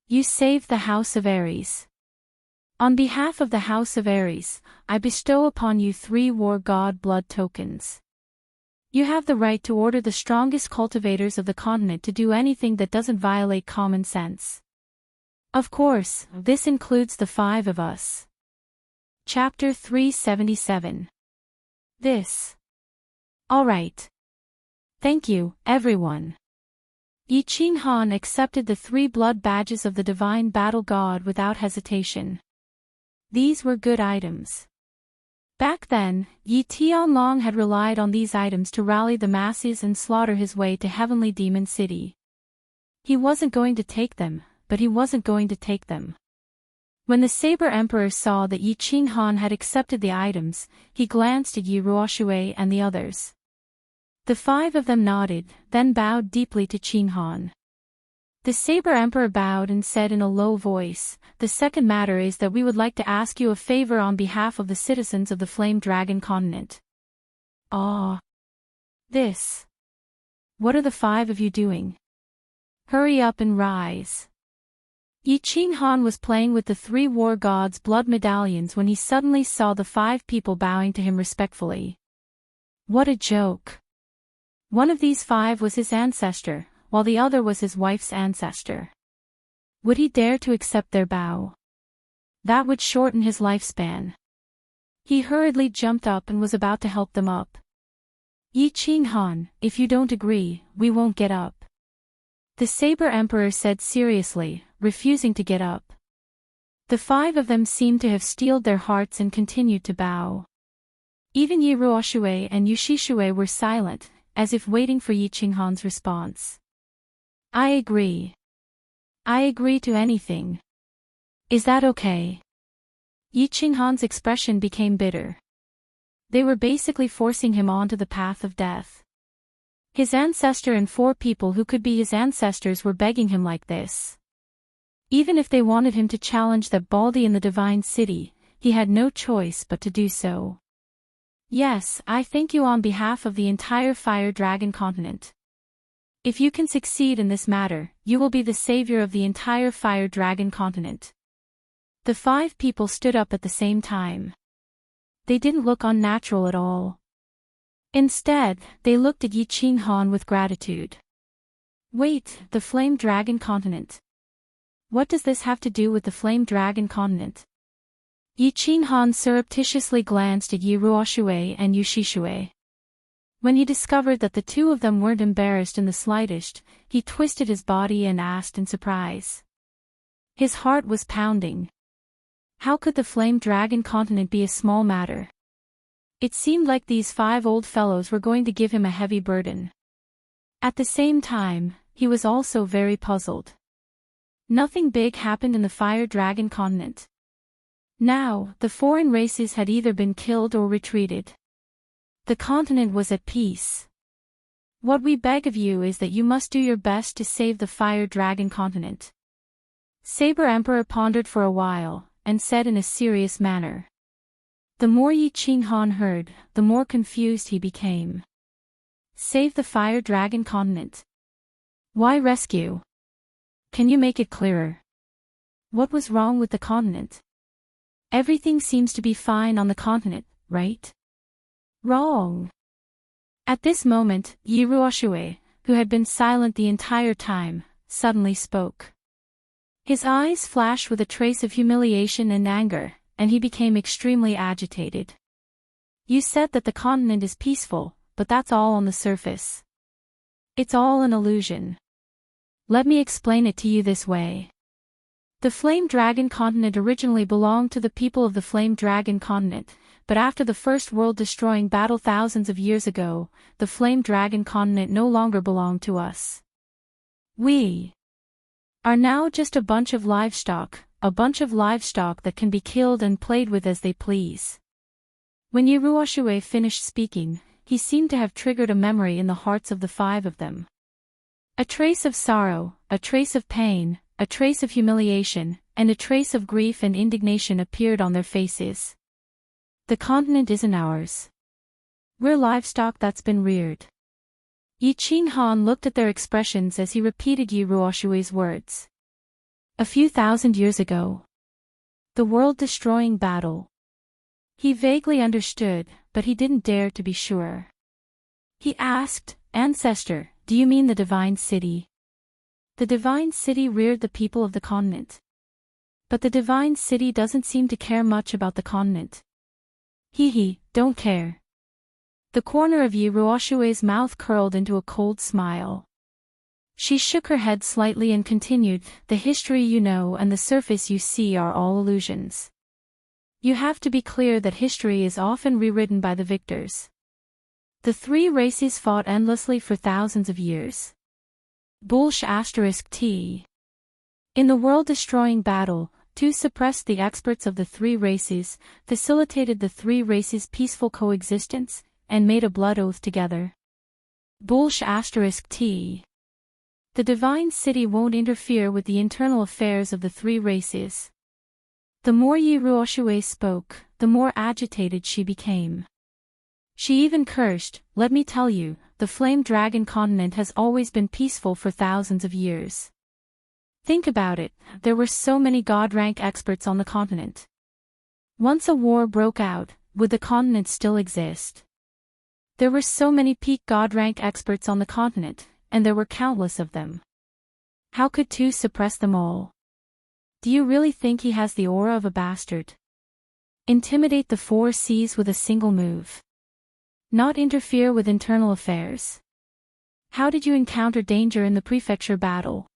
S1: You saved the House of Aries. On behalf of the House of Aries, I bestow upon you 3 War God blood tokens. You have the right to order the strongest cultivators of the continent to do anything that doesn't violate common sense. Of course, this includes the 5 of us. Chapter 377. This. All right. Thank you, everyone. Yi Qinghan accepted the 3 blood badges of the divine battle god without hesitation. These were good items. Back then, Yi Tianlong had relied on these items to rally the masses and slaughter his way to Heavenly Demon City. He wasn't going to take them, but he wasn't going to take them. When the Saber Emperor saw that Yi Qinghan had accepted the items, he glanced at Yi Ruoxue and the others. The 5 of them nodded, then bowed deeply to Qinghan. The Saber Emperor bowed and said in a low voice, "The second matter is that we would like to ask you a favor on behalf of the citizens of the Flame Dragon continent." Ah. This. What are the 5 of you doing? Hurry up and rise. Yi Qinghan was playing with the 3 war gods' blood medallions when he suddenly saw the 5 people bowing to him respectfully. What a joke. One of these 5 was his ancestor, while the other was his wife's ancestor. Would he dare to accept their bow? That would shorten his lifespan. He hurriedly jumped up and was about to help them up. Yi Qinghan, if you don't agree, we won't get up. The Saber Emperor said seriously, refusing to get up. The 5 of them seemed to have steeled their hearts and continued to bow. Even Yi Ruoxue and Yu Shishue were silent, as if waiting for Yi Qinghan's response. I agree. I agree to anything. Is that okay? Yi Qinghan's expression became bitter. They were basically forcing him onto the path of death. His ancestor and 4 people who could be his ancestors were begging him like this. Even if they wanted him to challenge that Baldy in the Divine City, he had no choice but to do so. Yes, I thank you on behalf of the entire Fire Dragon continent. If you can succeed in this matter, you will be the savior of the entire Fire Dragon continent. The 5 people stood up at the same time. They didn't look unnatural at all. Instead, they looked at Yi Qinghan with gratitude. Wait, the Flame Dragon continent. What does this have to do with the Flame Dragon continent? Yi Qinghan surreptitiously glanced at Yi Ruoxue and Yu Shishue. When he discovered that the 2 of them weren't embarrassed in the slightest, he twisted his body and asked in surprise. His heart was pounding. How could the Flame Dragon continent be a small matter? It seemed like these 5 old fellows were going to give him a heavy burden. At the same time, he was also very puzzled. Nothing big happened in the Fire Dragon continent. Now, the foreign races had either been killed or retreated. The continent was at peace. What we beg of you is that you must do your best to save the Fire Dragon continent. Saber Emperor pondered for a while, and said in a serious manner. The more Yi Qinghan heard, the more confused he became. Save the Fire Dragon continent. Why rescue? Can you make it clearer? What was wrong with the continent? Everything seems to be fine on the continent, right? Wrong. At this moment, Yi Ruoxue, who had been silent the entire time, suddenly spoke. His eyes flashed with a trace of humiliation and anger, and he became extremely agitated. You said that the continent is peaceful, but that's all on the surface. It's all an illusion. Let me explain it to you this way. The Flame Dragon continent originally belonged to the people of the Flame Dragon continent, but after the first world-destroying battle thousands of years ago, the Flame Dragon continent no longer belonged to us. We are now just a bunch of livestock that can be killed and played with as they please. When Yiruoshue finished speaking, he seemed to have triggered a memory in the hearts of the five of them. A trace of sorrow, a trace of pain, a trace of humiliation, and a trace of grief and indignation appeared on their faces. The continent isn't ours. We're livestock that's been reared. Yi Qinghan looked at their expressions as he repeated Yiruoshue's words. A few thousand years ago. The world-destroying battle. He vaguely understood, but he didn't dare to be sure. He asked, "Ancestor, do you mean the Divine City?" The Divine City reared the people of the continent. But the Divine City doesn't seem to care much about the continent. Don't care. The corner of Yiruoshue's mouth curled into a cold smile. She shook her head slightly and continued, "The history you know and the surface you see are all illusions. You have to be clear that history is often rewritten by the victors. The three races fought endlessly for thousands of years. *T. In the world-destroying battle, two suppressed the experts of the three races, facilitated the three races' peaceful coexistence, and made a blood oath together. *T. The Divine City won't interfere with the internal affairs of the three races." The more Yiruoshue spoke, the more agitated she became. She even cursed, "Let me tell you, the Flame Dragon continent has always been peaceful for thousands of years. Think about it, there were so many god-rank experts on the continent. Once a war broke out, would the continent still exist? There were so many peak god-rank experts on the continent, and there were countless of them. How could two suppress them all? Do you really think he has the aura of a bastard? Intimidate the four seas with a single move. Not interfere with internal affairs. How did you encounter danger in the prefecture battle?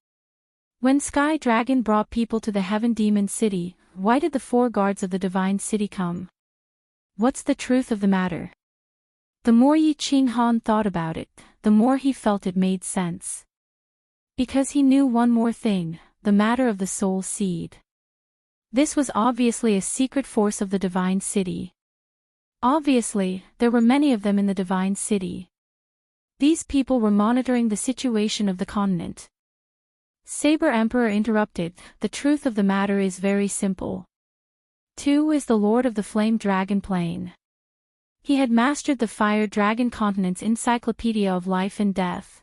S1: When Sky Dragon brought people to the Heaven Demon City, why did the four guards of the Divine City come? What's the truth of the matter?" The more Yi Qinghan thought about it, the more he felt it made sense. Because he knew one more thing, the matter of the soul seed. This was obviously a secret force of the Divine City. Obviously, there were many of them in the Divine City. These people were monitoring the situation of the continent. Saber Emperor interrupted, "The truth of the matter is very simple. Tu is the Lord of the Flame Dragon Plane. He had mastered the Fire Dragon continent's encyclopedia of life and death.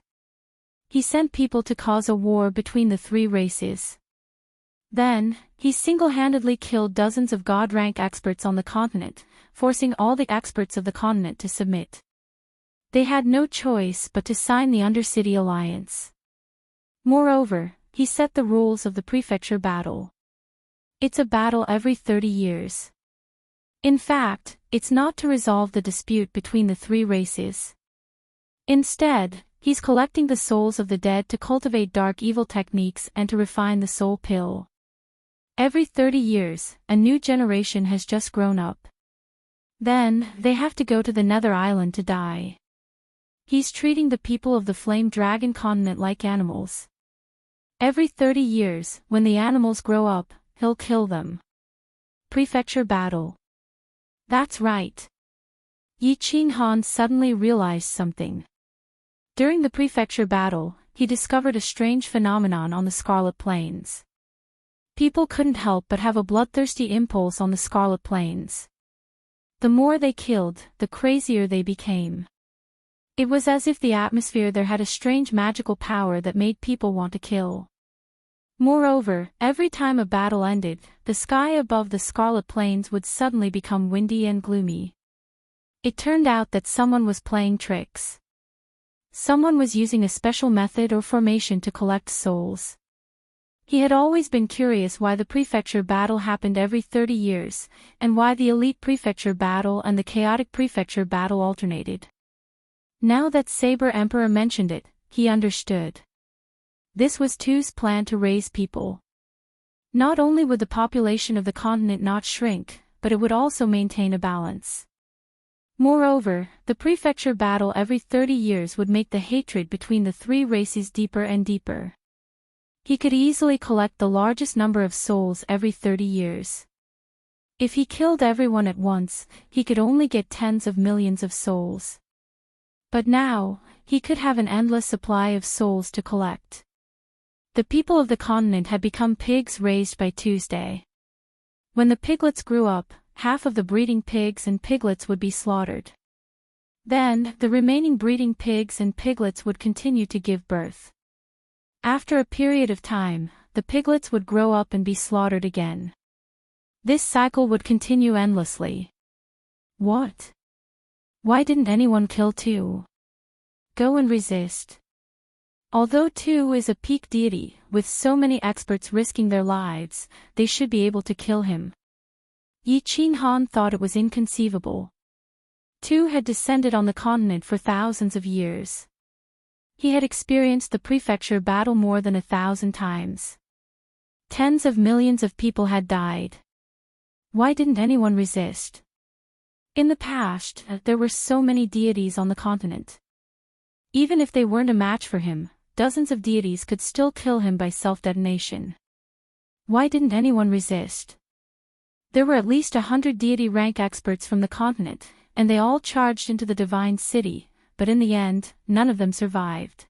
S1: He sent people to cause a war between the three races. Then, he single-handedly killed dozens of god-rank experts on the continent, forcing all the experts of the continent to submit. They had no choice but to sign the Undercity Alliance. Moreover, he set the rules of the prefecture battle. It's a battle every 30 years. In fact, it's not to resolve the dispute between the three races. Instead, he's collecting the souls of the dead to cultivate dark evil techniques and to refine the soul pill. Every 30 years, a new generation has just grown up. Then, they have to go to the Nether Island to die. He's treating the people of the Flame Dragon continent like animals. Every 30 years, when the animals grow up, he'll kill them. Prefecture battle. That's right. Yi Qinghan suddenly realized something. During the prefecture battle, he discovered a strange phenomenon on the Scarlet Plains. People couldn't help but have a bloodthirsty impulse on the Scarlet Plains. The more they killed, the crazier they became. It was as if the atmosphere there had a strange magical power that made people want to kill. Moreover, every time a battle ended, the sky above the Scarlet Plains would suddenly become windy and gloomy. It turned out that someone was playing tricks. Someone was using a special method or formation to collect souls. He had always been curious why the prefecture battle happened every 30 years, and why the elite prefecture battle and the chaotic prefecture battle alternated. Now that Saber Emperor mentioned it, he understood. This was Tu's plan to raise people. Not only would the population of the continent not shrink, but it would also maintain a balance. Moreover, the prefecture battle every 30 years would make the hatred between the three races deeper and deeper. He could easily collect the largest number of souls every 30 years. If he killed everyone at once, he could only get tens of millions of souls. But now, he could have an endless supply of souls to collect. The people of the continent had become pigs raised by Tuesday. When the piglets grew up, half of the breeding pigs and piglets would be slaughtered. Then, the remaining breeding pigs and piglets would continue to give birth. After a period of time, the piglets would grow up and be slaughtered again. This cycle would continue endlessly. What? Why didn't anyone kill Tu? Go and resist. Although Tu is a peak deity, with so many experts risking their lives, they should be able to kill him. Yi Qinghan thought it was inconceivable. Tu had descended on the continent for thousands of years. He had experienced the prefecture battle more than 1,000 times. Tens of millions of people had died. Why didn't anyone resist? In the past, there were so many deities on the continent. Even if they weren't a match for him, dozens of deities could still kill him by self-detonation. Why didn't anyone resist? There were at least 100 deity rank experts from the continent, and they all charged into the divine city, but in the end, none of them survived.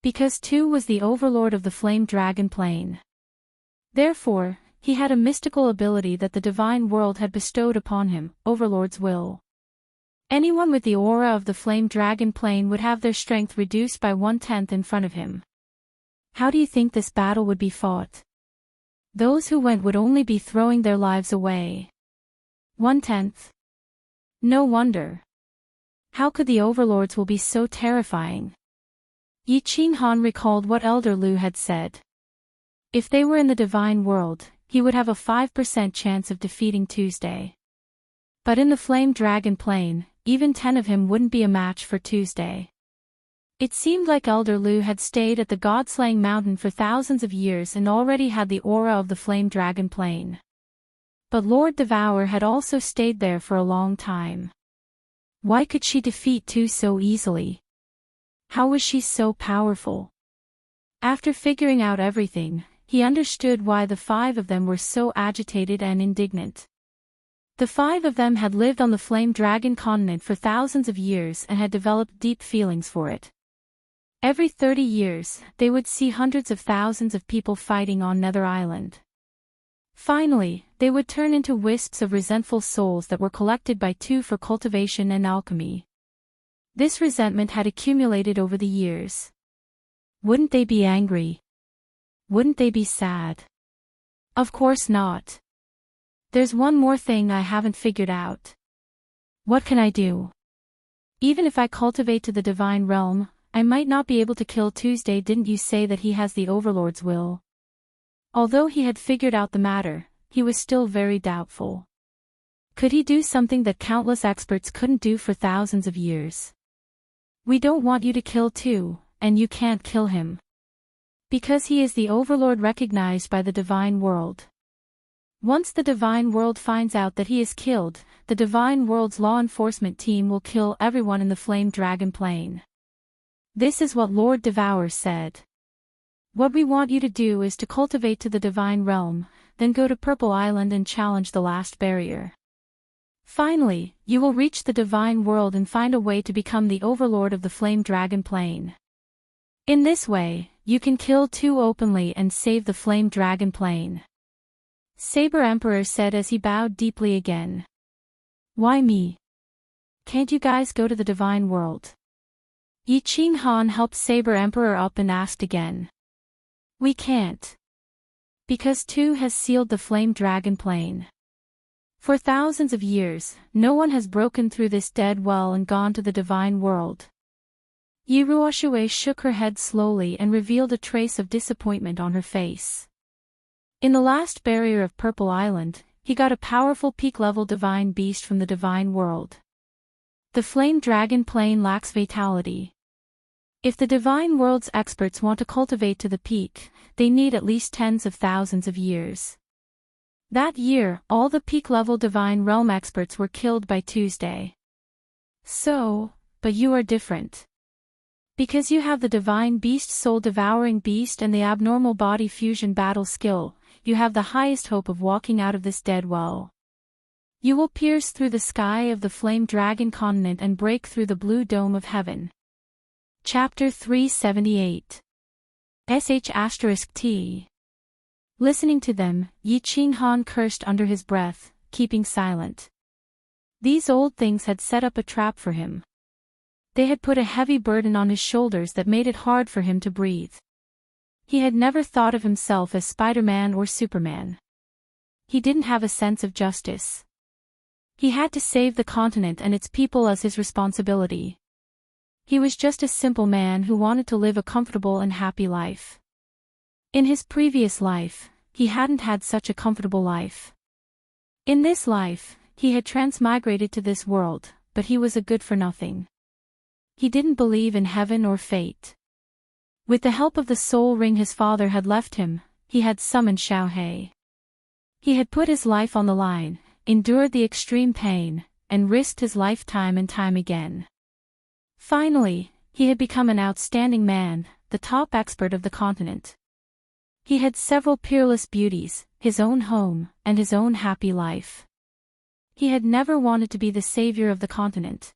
S1: Because Tu was the overlord of the flame dragon plane. Therefore, he had a mystical ability that the divine world had bestowed upon him, Overlord's will. Anyone with the aura of the flame dragon plane would have their strength reduced by 1/10 in front of him. How do you think this battle would be fought? Those who went would only be throwing their lives away. 1/10. No wonder. How could the overlords will be so terrifying? Yi Qinghan recalled what Elder Lu had said. If they were in the divine world, he would have a 5% chance of defeating Tuesday. But in the flame dragon plane, even 10 of him wouldn't be a match for Tuesday. It seemed like Elder Lu had stayed at the God-slaying mountain for thousands of years and already had the aura of the flame dragon plane. But Lord Devour had also stayed there for a long time. Why could she defeat Tu so easily? How was she so powerful? After figuring out everything, he understood why the 5 of them were so agitated and indignant. The 5 of them had lived on the flame dragon continent for thousands of years and had developed deep feelings for it. Every 30 years, they would see hundreds of thousands of people fighting on Nether Island. Finally, they would turn into wisps of resentful souls that were collected by Tu for cultivation and alchemy. This resentment had accumulated over the years. Wouldn't they be angry? Wouldn't they be sad? Of course not. There's one more thing I haven't figured out. What can I do? Even if I cultivate to the divine realm, I might not be able to kill Tuesday. Didn't you say that he has the Overlord's will? Although he had figured out the matter, he was still very doubtful. Could he do something that countless experts couldn't do for thousands of years? We don't want you to kill Tu, and you can't kill him. Because he is the Overlord recognized by the divine world. Once the divine world finds out that he is killed, the divine world's law enforcement team will kill everyone in the flame dragon plane. This is what Lord Devour said. What we want you to do is to cultivate to the divine realm, then go to Purple Island and challenge the last barrier. Finally, you will reach the divine world and find a way to become the overlord of the flame dragon plane. In this way, you can kill Tu openly and save the flame dragon plane. Saber Emperor said as he bowed deeply again. Why me? Can't you guys go to the divine world? Yi Qinghan helped Saber Emperor up and asked again. We can't. Because Tu has sealed the flame dragon plane. For thousands of years, no one has broken through this dead well and gone to the divine world. Yi Ruoxue shook her head slowly and revealed a trace of disappointment on her face. In the last barrier of Purple Island, he got a powerful peak-level divine beast from the divine world. The flame dragon plane lacks vitality. If the divine world's experts want to cultivate to the peak, they need at least tens of thousands of years. That year, all the peak-level divine realm experts were killed by Tuesday. But you are different. Because you have the divine beast soul-devouring beast and the abnormal body fusion battle skill, you have the highest hope of walking out of this dead well. You will pierce through the sky of the flame dragon continent and break through the blue dome of heaven. Chapter 378. *T. Listening to them, Yi Qinghan cursed under his breath, keeping silent. These old things had set up a trap for him. They had put a heavy burden on his shoulders that made it hard for him to breathe. He had never thought of himself as Spider-Man or Superman. He didn't have a sense of justice. He had to save the continent and its people as his responsibility. He was just a simple man who wanted to live a comfortable and happy life. In his previous life, he hadn't had such a comfortable life. In this life, he had transmigrated to this world, but he was a good-for-nothing. He didn't believe in heaven or fate. With the help of the soul ring his father had left him, he had summoned Xiaohei. He had put his life on the line, endured the extreme pain, and risked his life time and time again. Finally, he had become an outstanding man, the top expert of the continent. He had several peerless beauties, his own home, and his own happy life. He had never wanted to be the savior of the continent.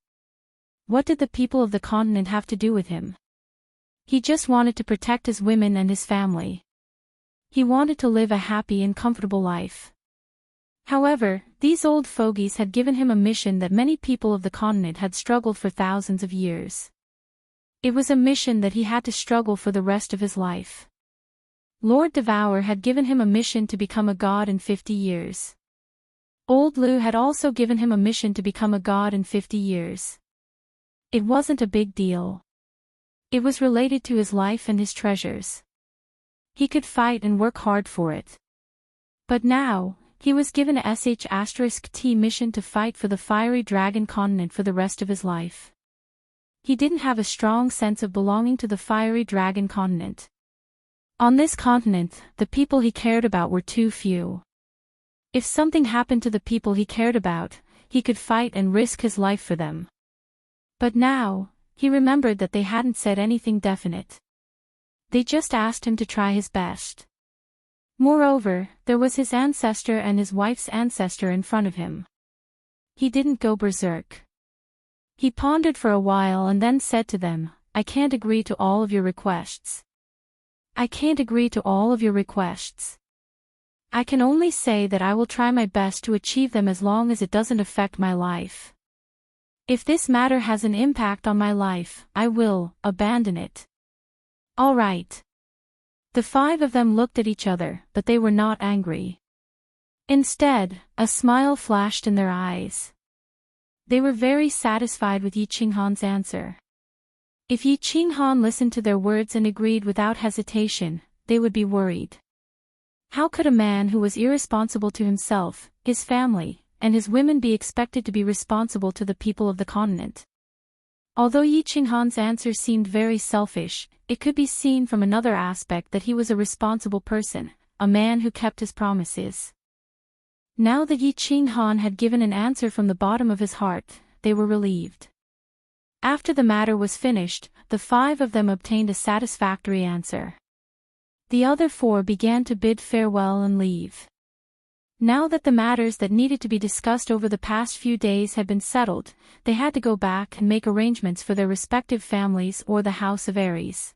S1: What did the people of the continent have to do with him? He just wanted to protect his women and his family. He wanted to live a happy and comfortable life. However, these old fogies had given him a mission that many people of the continent had struggled for thousands of years. It was a mission that he had to struggle for the rest of his life. Lord Devour had given him a mission to become a god in 50 years. Old Lu had also given him a mission to become a god in 50 years. It wasn't a big deal. It was related to his life and his treasures. He could fight and work hard for it. But now, he was given a *T mission to fight for the fiery dragon continent for the rest of his life. He didn't have a strong sense of belonging to the fiery dragon continent. On this continent, the people he cared about were too few. If something happened to the people he cared about, he could fight and risk his life for them. But now, he remembered that they hadn't said anything definite. They just asked him to try his best. Moreover, there was his ancestor and his wife's ancestor in front of him. He didn't go berserk. He pondered for a while and then said to them, "I can't agree to all of your requests. I can't agree to all of your requests. I can only say that I will try my best to achieve them as long as it doesn't affect my life. If this matter has an impact on my life, I will abandon it." All right. The five of them looked at each other, but they were not angry. Instead, a smile flashed in their eyes. They were very satisfied with Yi Qinghan's answer. If Yi Qinghan listened to their words and agreed without hesitation, they would be worried. How could a man who was irresponsible to himself, his family, and his women be expected to be responsible to the people of the continent? Although Yi Qinghan's answer seemed very selfish, it could be seen from another aspect that he was a responsible person, a man who kept his promises. Now that Yi Qinghan had given an answer from the bottom of his heart, they were relieved. After the matter was finished, the five of them obtained a satisfactory answer. The other four began to bid farewell and leave. Now that the matters that needed to be discussed over the past few days had been settled, they had to go back and make arrangements for their respective families or the House of Aries.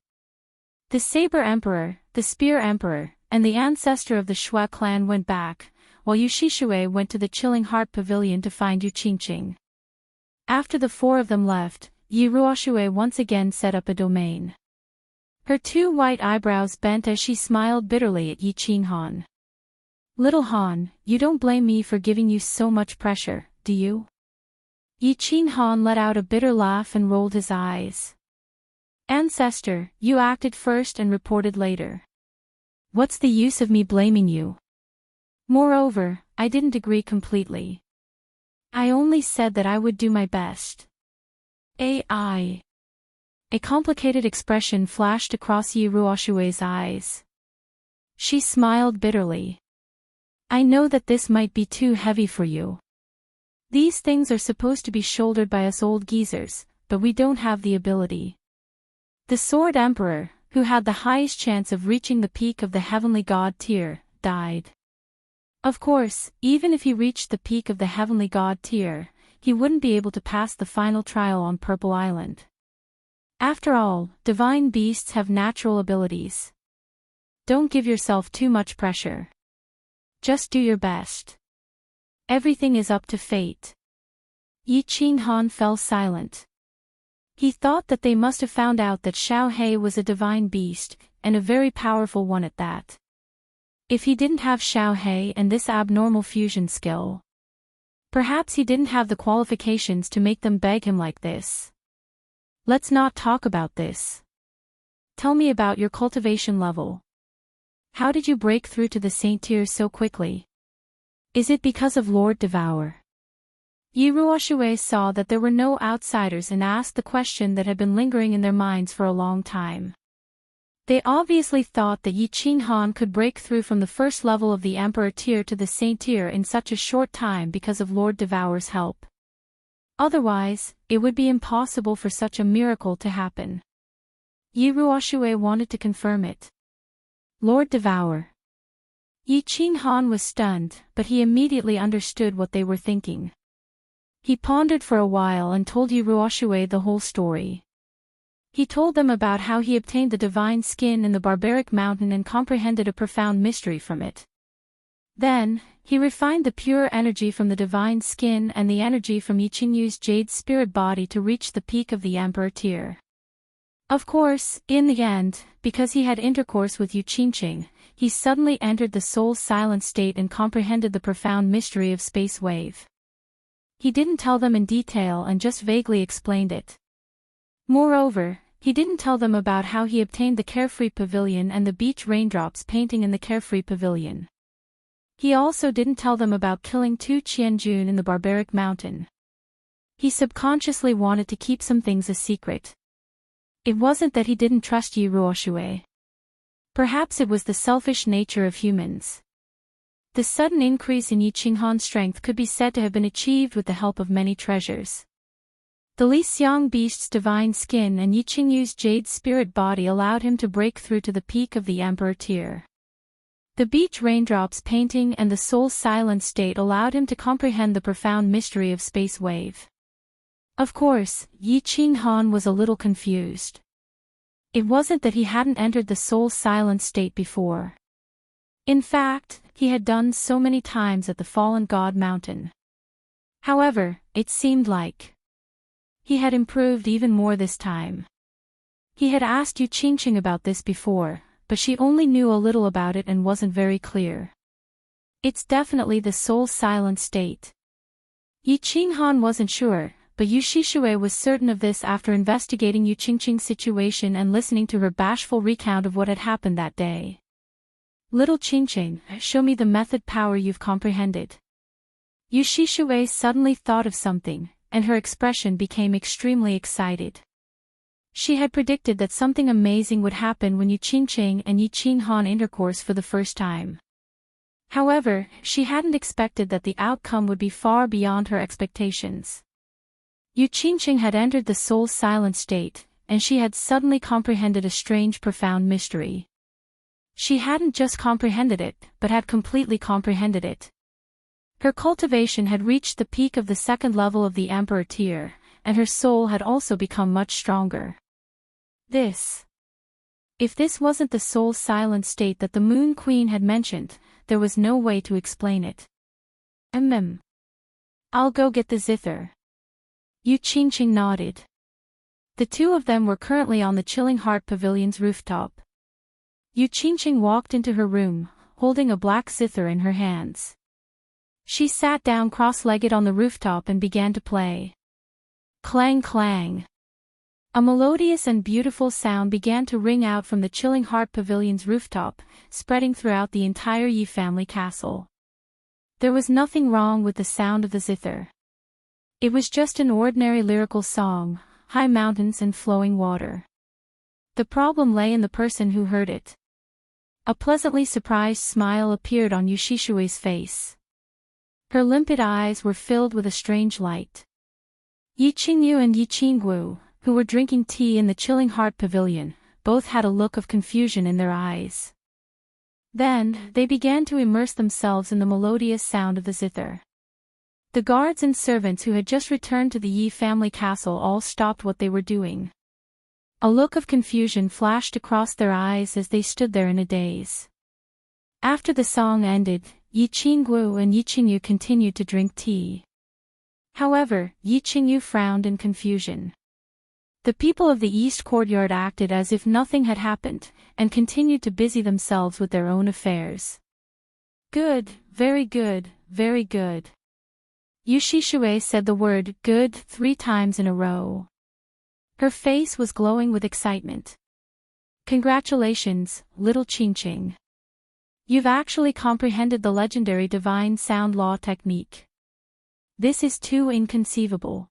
S1: The Saber Emperor, the Spear Emperor, and the ancestor of the Shui clan went back, while Yu Shishui went to the Chilling Heart Pavilion to find Yu Qingqing. After the four of them left, Yi Ruoshui once again set up a domain. Her two white eyebrows bent as she smiled bitterly at Yi Qinghan. "Little Han, you don't blame me for giving you so much pressure, do you?" Yi Qinghan let out a bitter laugh and rolled his eyes. "Ancestor, you acted first and reported later. What's the use of me blaming you? Moreover, I didn't agree completely. I only said that I would do my best. AI. A complicated expression flashed across Yi Ruoshue's eyes. She smiled bitterly. I know that this might be too heavy for you. These things are supposed to be shouldered by us old geezers, but we don't have the ability. The Sword Emperor, who had the highest chance of reaching the peak of the heavenly god tier, died. Of course, even if he reached the peak of the heavenly god tier, he wouldn't be able to pass the final trial on Purple Island. After all, divine beasts have natural abilities. Don't give yourself too much pressure. Just do your best. Everything is up to fate. Yi Qinghan fell silent. He thought that they must have found out that Xiao He was a divine beast, and a very powerful one at that. If he didn't have Xiao He and this abnormal fusion skill, perhaps he didn't have the qualifications to make them beg him like this. Let's not talk about this. Tell me about your cultivation level. How did you break through to the Saint tier so quickly? Is it because of Lord Devour? Yi Ruoshue saw that there were no outsiders and asked the question that had been lingering in their minds for a long time. They obviously thought that Yi Qinghan could break through from the first level of the Emperor tier to the Saint tier in such a short time because of Lord Devour's help. Otherwise, it would be impossible for such a miracle to happen. Yi Ruoshue wanted to confirm it. Lord Devour. Yi Qinghan was stunned, but he immediately understood what they were thinking. He pondered for a while and told Yi Ruoshue the whole story. He told them about how he obtained the divine skin in the barbaric mountain and comprehended a profound mystery from it. Then, he refined the pure energy from the divine skin and the energy from Yi Qingyu's jade spirit body to reach the peak of the Emperor tier. Of course, in the end, because he had intercourse with Yu Qingqing, he suddenly entered the soul silent state and comprehended the profound mystery of space wave. He didn't tell them in detail and just vaguely explained it. Moreover, he didn't tell them about how he obtained the Carefree Pavilion and the beach raindrops painting in the Carefree Pavilion. He also didn't tell them about killing Tu Qianjun in the barbaric mountain. He subconsciously wanted to keep some things a secret. It wasn't that he didn't trust Yi Ruoshue. Perhaps it was the selfish nature of humans. The sudden increase in Yi Qinghan's strength could be said to have been achieved with the help of many treasures. The Li Xiang beast's divine skin and Yi Qingyu's jade spirit body allowed him to break through to the peak of the Emperor tier. The beach raindrops painting and the soul silent state allowed him to comprehend the profound mystery of space wave. Of course, Yi Qinghan was a little confused. It wasn't that he hadn't entered the soul silent state before. In fact, he had done so many times at the Fallen God Mountain. However, it seemed like he had improved even more this time. He had asked Yu Qingqing about this before, but she only knew a little about it and wasn't very clear. It's definitely the soul silent state. Yi Qinghan wasn't sure, but Yu Shishue was certain of this after investigating Yu Qingqing's situation and listening to her bashful recount of what had happened that day. Little Qingqing, show me the method power you've comprehended. Yu Shishue suddenly thought of something, and her expression became extremely excited. She had predicted that something amazing would happen when Yu Qingqing and Yi Qinghan intercourse for the first time. However, she hadn't expected that the outcome would be far beyond her expectations. Yu Qingqing had entered the soul silent state, and she had suddenly comprehended a strange profound mystery. She hadn't just comprehended it, but had completely comprehended it. Her cultivation had reached the peak of the second level of the Emperor tier, and her soul had also become much stronger. If this wasn't the soul silent state that the Moon Queen had mentioned, there was no way to explain it. I'll go get the zither. Yu Qingqing nodded. The two of them were currently on the Chilling Heart Pavilion's rooftop. Yu Qingqing walked into her room, holding a black zither in her hands. She sat down cross-legged on the rooftop and began to play. Clang clang. A melodious and beautiful sound began to ring out from the Chilling Heart Pavilion's rooftop, spreading throughout the entire Yi family castle. There was nothing wrong with the sound of the zither. It was just an ordinary lyrical song, high mountains and flowing water. The problem lay in the person who heard it. A pleasantly surprised smile appeared on Yoshishue's face. Her limpid eyes were filled with a strange light. Yi Qingyu and Yi Qingguo, who were drinking tea in the chilling heart pavilion, both had a look of confusion in their eyes. Then, they began to immerse themselves in the melodious sound of the zither. The guards and servants who had just returned to the Yi family castle all stopped what they were doing. A look of confusion flashed across their eyes as they stood there in a daze. After the song ended, Yi Qingguo and Yi Qingyu continued to drink tea. However, Yi Qingyu frowned in confusion. The people of the East Courtyard acted as if nothing had happened, and continued to busy themselves with their own affairs. Good, very good, very good. Yoshishue said the word good 3 times in a row. Her face was glowing with excitement. Congratulations, little Qingqing. You've actually comprehended the legendary divine sound law technique. This is too inconceivable.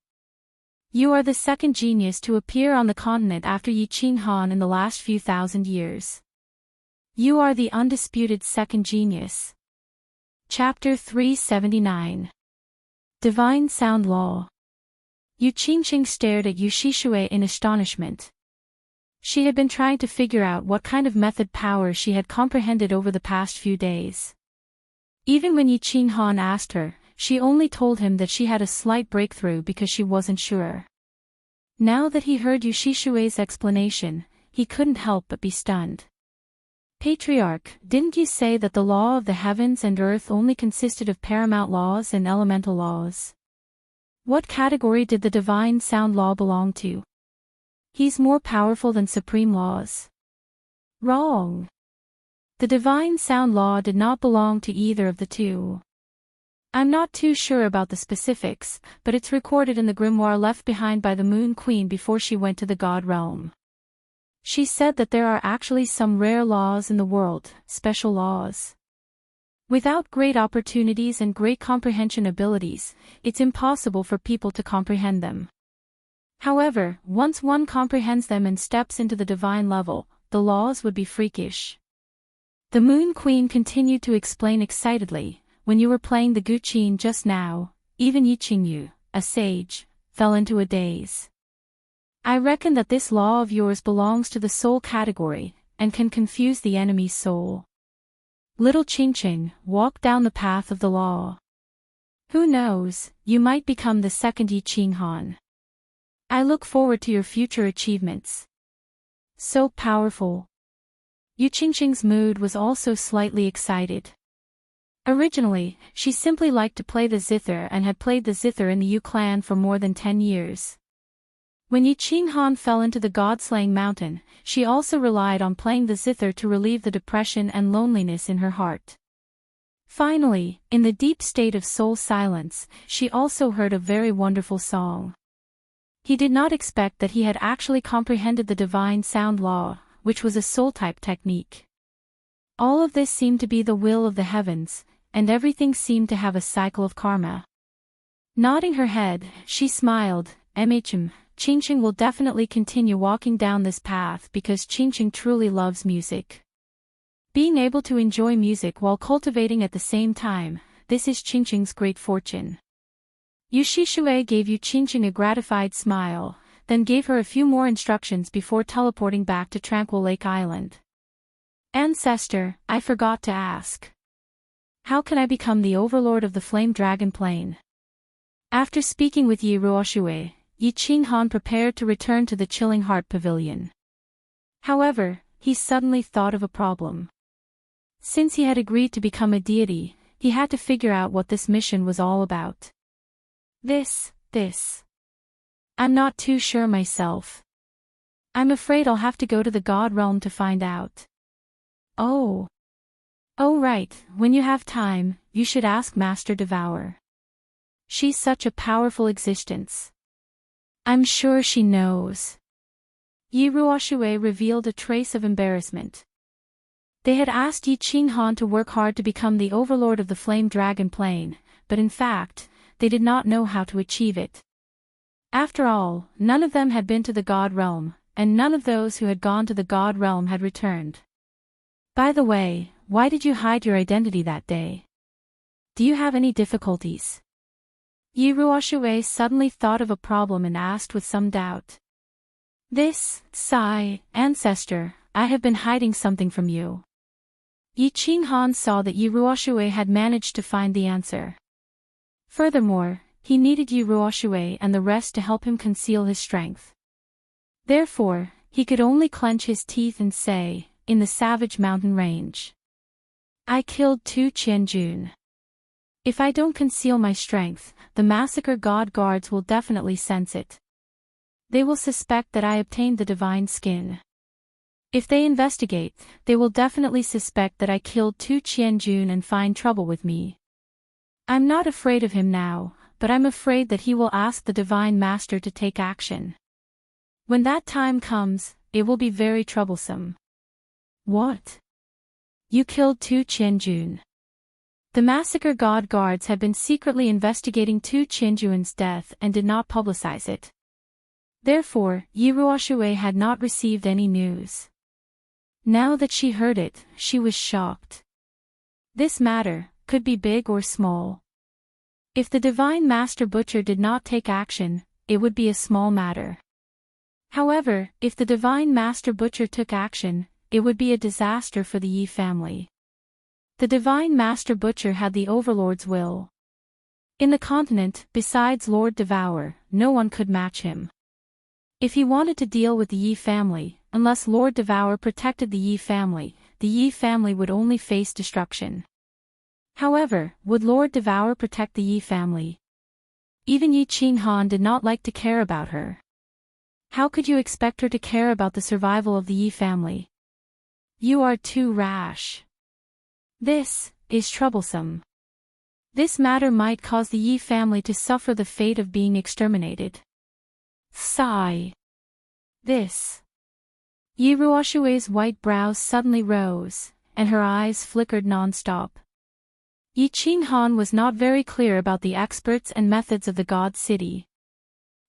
S1: You are the second genius to appear on the continent after Yi Qinghan in the last few thousand years. You are the undisputed second genius. Chapter 379. Divine Sound Law. Yu Qingqing stared at Yoshishue in astonishment. She had been trying to figure out what kind of method power she had comprehended over the past few days. Even when Yi Qinghan asked her, she only told him that she had a slight breakthrough because she wasn't sure. Now that he heard Yoshishue's explanation, he couldn't help but be stunned. Patriarch, didn't you say that the law of the heavens and earth only consisted of paramount laws and elemental laws? What category did the divine sound law belong to? He's more powerful than supreme laws. Wrong. The divine sound law did not belong to either of the two. I'm not too sure about the specifics, but it's recorded in the grimoire left behind by the Moon Queen before she went to the God Realm. She said that there are actually some rare laws in the world, special laws. Without great opportunities and great comprehension abilities, it's impossible for people to comprehend them. However, once one comprehends them and steps into the divine level, the laws would be freakish. The Moon Queen continued to explain excitedly, when you were playing the Guqin just now, even Yi Qingyu, a sage, fell into a daze. I reckon that this law of yours belongs to the soul category, and can confuse the enemy's soul. Little Qingqing, walk down the path of the law. Who knows, you might become the second Yi Qinghan. I look forward to your future achievements. So powerful. Yu Qingqing's mood was also slightly excited. Originally, she simply liked to play the zither and had played the zither in the Yu clan for more than 10 years. When Yi Qinghan fell into the god-slaying mountain, she also relied on playing the zither to relieve the depression and loneliness in her heart. Finally, in the deep state of soul silence, she also heard a very wonderful song. He did not expect that he had actually comprehended the divine sound law, which was a soul-type technique. All of this seemed to be the will of the heavens, and everything seemed to have a cycle of karma. Nodding her head, she smiled. Qingqing will definitely continue walking down this path because Qingqing truly loves music. Being able to enjoy music while cultivating at the same time, this is Qingqing's great fortune. Yoshishue gave Yu Qingqing a gratified smile, then gave her a few more instructions before teleporting back to Tranquil Lake Island. Ancestor, I forgot to ask. How can I become the overlord of the Flame Dragon Plain? After speaking with Yi Ruoshue, Yi Qinghan prepared to return to the Chilling Heart Pavilion. However, he suddenly thought of a problem. Since he had agreed to become a deity, he had to figure out what this mission was all about. This. I'm not too sure myself. I'm afraid I'll have to go to the God Realm to find out. Oh, right, when you have time, you should ask Master Devour. She's such a powerful existence. I'm sure she knows. Yi Ruoshue revealed a trace of embarrassment. They had asked Yi Qinghan to work hard to become the overlord of the Flame Dragon Plain, but in fact, they did not know how to achieve it. After all, none of them had been to the God realm, and none of those who had gone to the God realm had returned. By the way, why did you hide your identity that day? Do you have any difficulties? Yi Ruoshui suddenly thought of a problem and asked with some doubt. This, Sai, ancestor, I have been hiding something from you. Yi Qinghan saw that Yi Ruoshui had managed to find the answer. Furthermore, he needed Yi Ruoshui and the rest to help him conceal his strength. Therefore, he could only clench his teeth and say, in the savage mountain range. I killed 2 Qianjun. If I don't conceal my strength, the massacre god guards will definitely sense it. They will suspect that I obtained the divine skin. If they investigate, they will definitely suspect that I killed 2 Qianjun and find trouble with me. I'm not afraid of him now, but I'm afraid that he will ask the Divine Master to take action. When that time comes, it will be very troublesome. What? You killed 2 Qianjun. The massacre god guards had been secretly investigating 2 Qianjun's death and did not publicize it. Therefore, Yi Ruoshui had not received any news. Now that she heard it, she was shocked. This matter could be big or small. If the Divine Master Butcher did not take action, it would be a small matter. However, if the Divine Master Butcher took action, it would be a disaster for the Yi family. The Divine Master Butcher had the Overlord's will. In the continent, besides Lord Devour, no one could match him. If he wanted to deal with the Yi family, unless Lord Devour protected the Yi family would only face destruction. However, would Lord Devour protect the Yi family? Even Yi Qinghan did not like to care about her. How could you expect her to care about the survival of the Yi family? You are too rash. This is troublesome. This matter might cause the Yi family to suffer the fate of being exterminated. Sigh. This. Yi Ruoshui's white brows suddenly rose, and her eyes flickered non-stop. Yi Qinghan was not very clear about the experts and methods of the God City.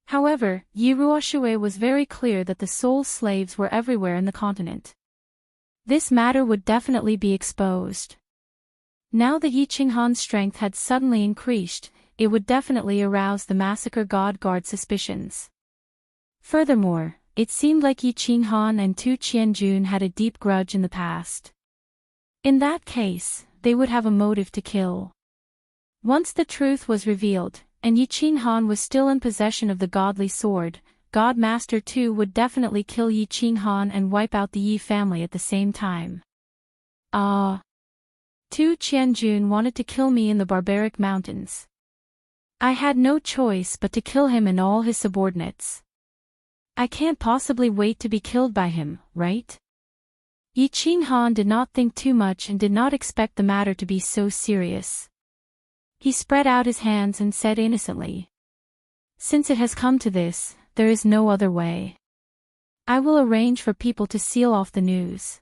S1: However, Yi Ruoshui was very clear that the soul slaves were everywhere in the continent. This matter would definitely be exposed. Now that Yi Qinghan's strength had suddenly increased, it would definitely arouse the massacre god guard suspicions. Furthermore, it seemed like Yi Qinghan and 2 Qianjun had a deep grudge in the past. In that case, they would have a motive to kill. Once the truth was revealed, and Yi Qinghan was still in possession of the godly sword, God Master 2 would definitely kill Yi Qinghan and wipe out the Yi family at the same time. 2 Qianjun wanted to kill me in the barbaric mountains. I had no choice but to kill him and all his subordinates. I can't possibly wait to be killed by him, right? Yi Qinghan did not think too much and did not expect the matter to be so serious. He spread out his hands and said innocently, since it has come to this, there is no other way. I will arrange for people to seal off the news.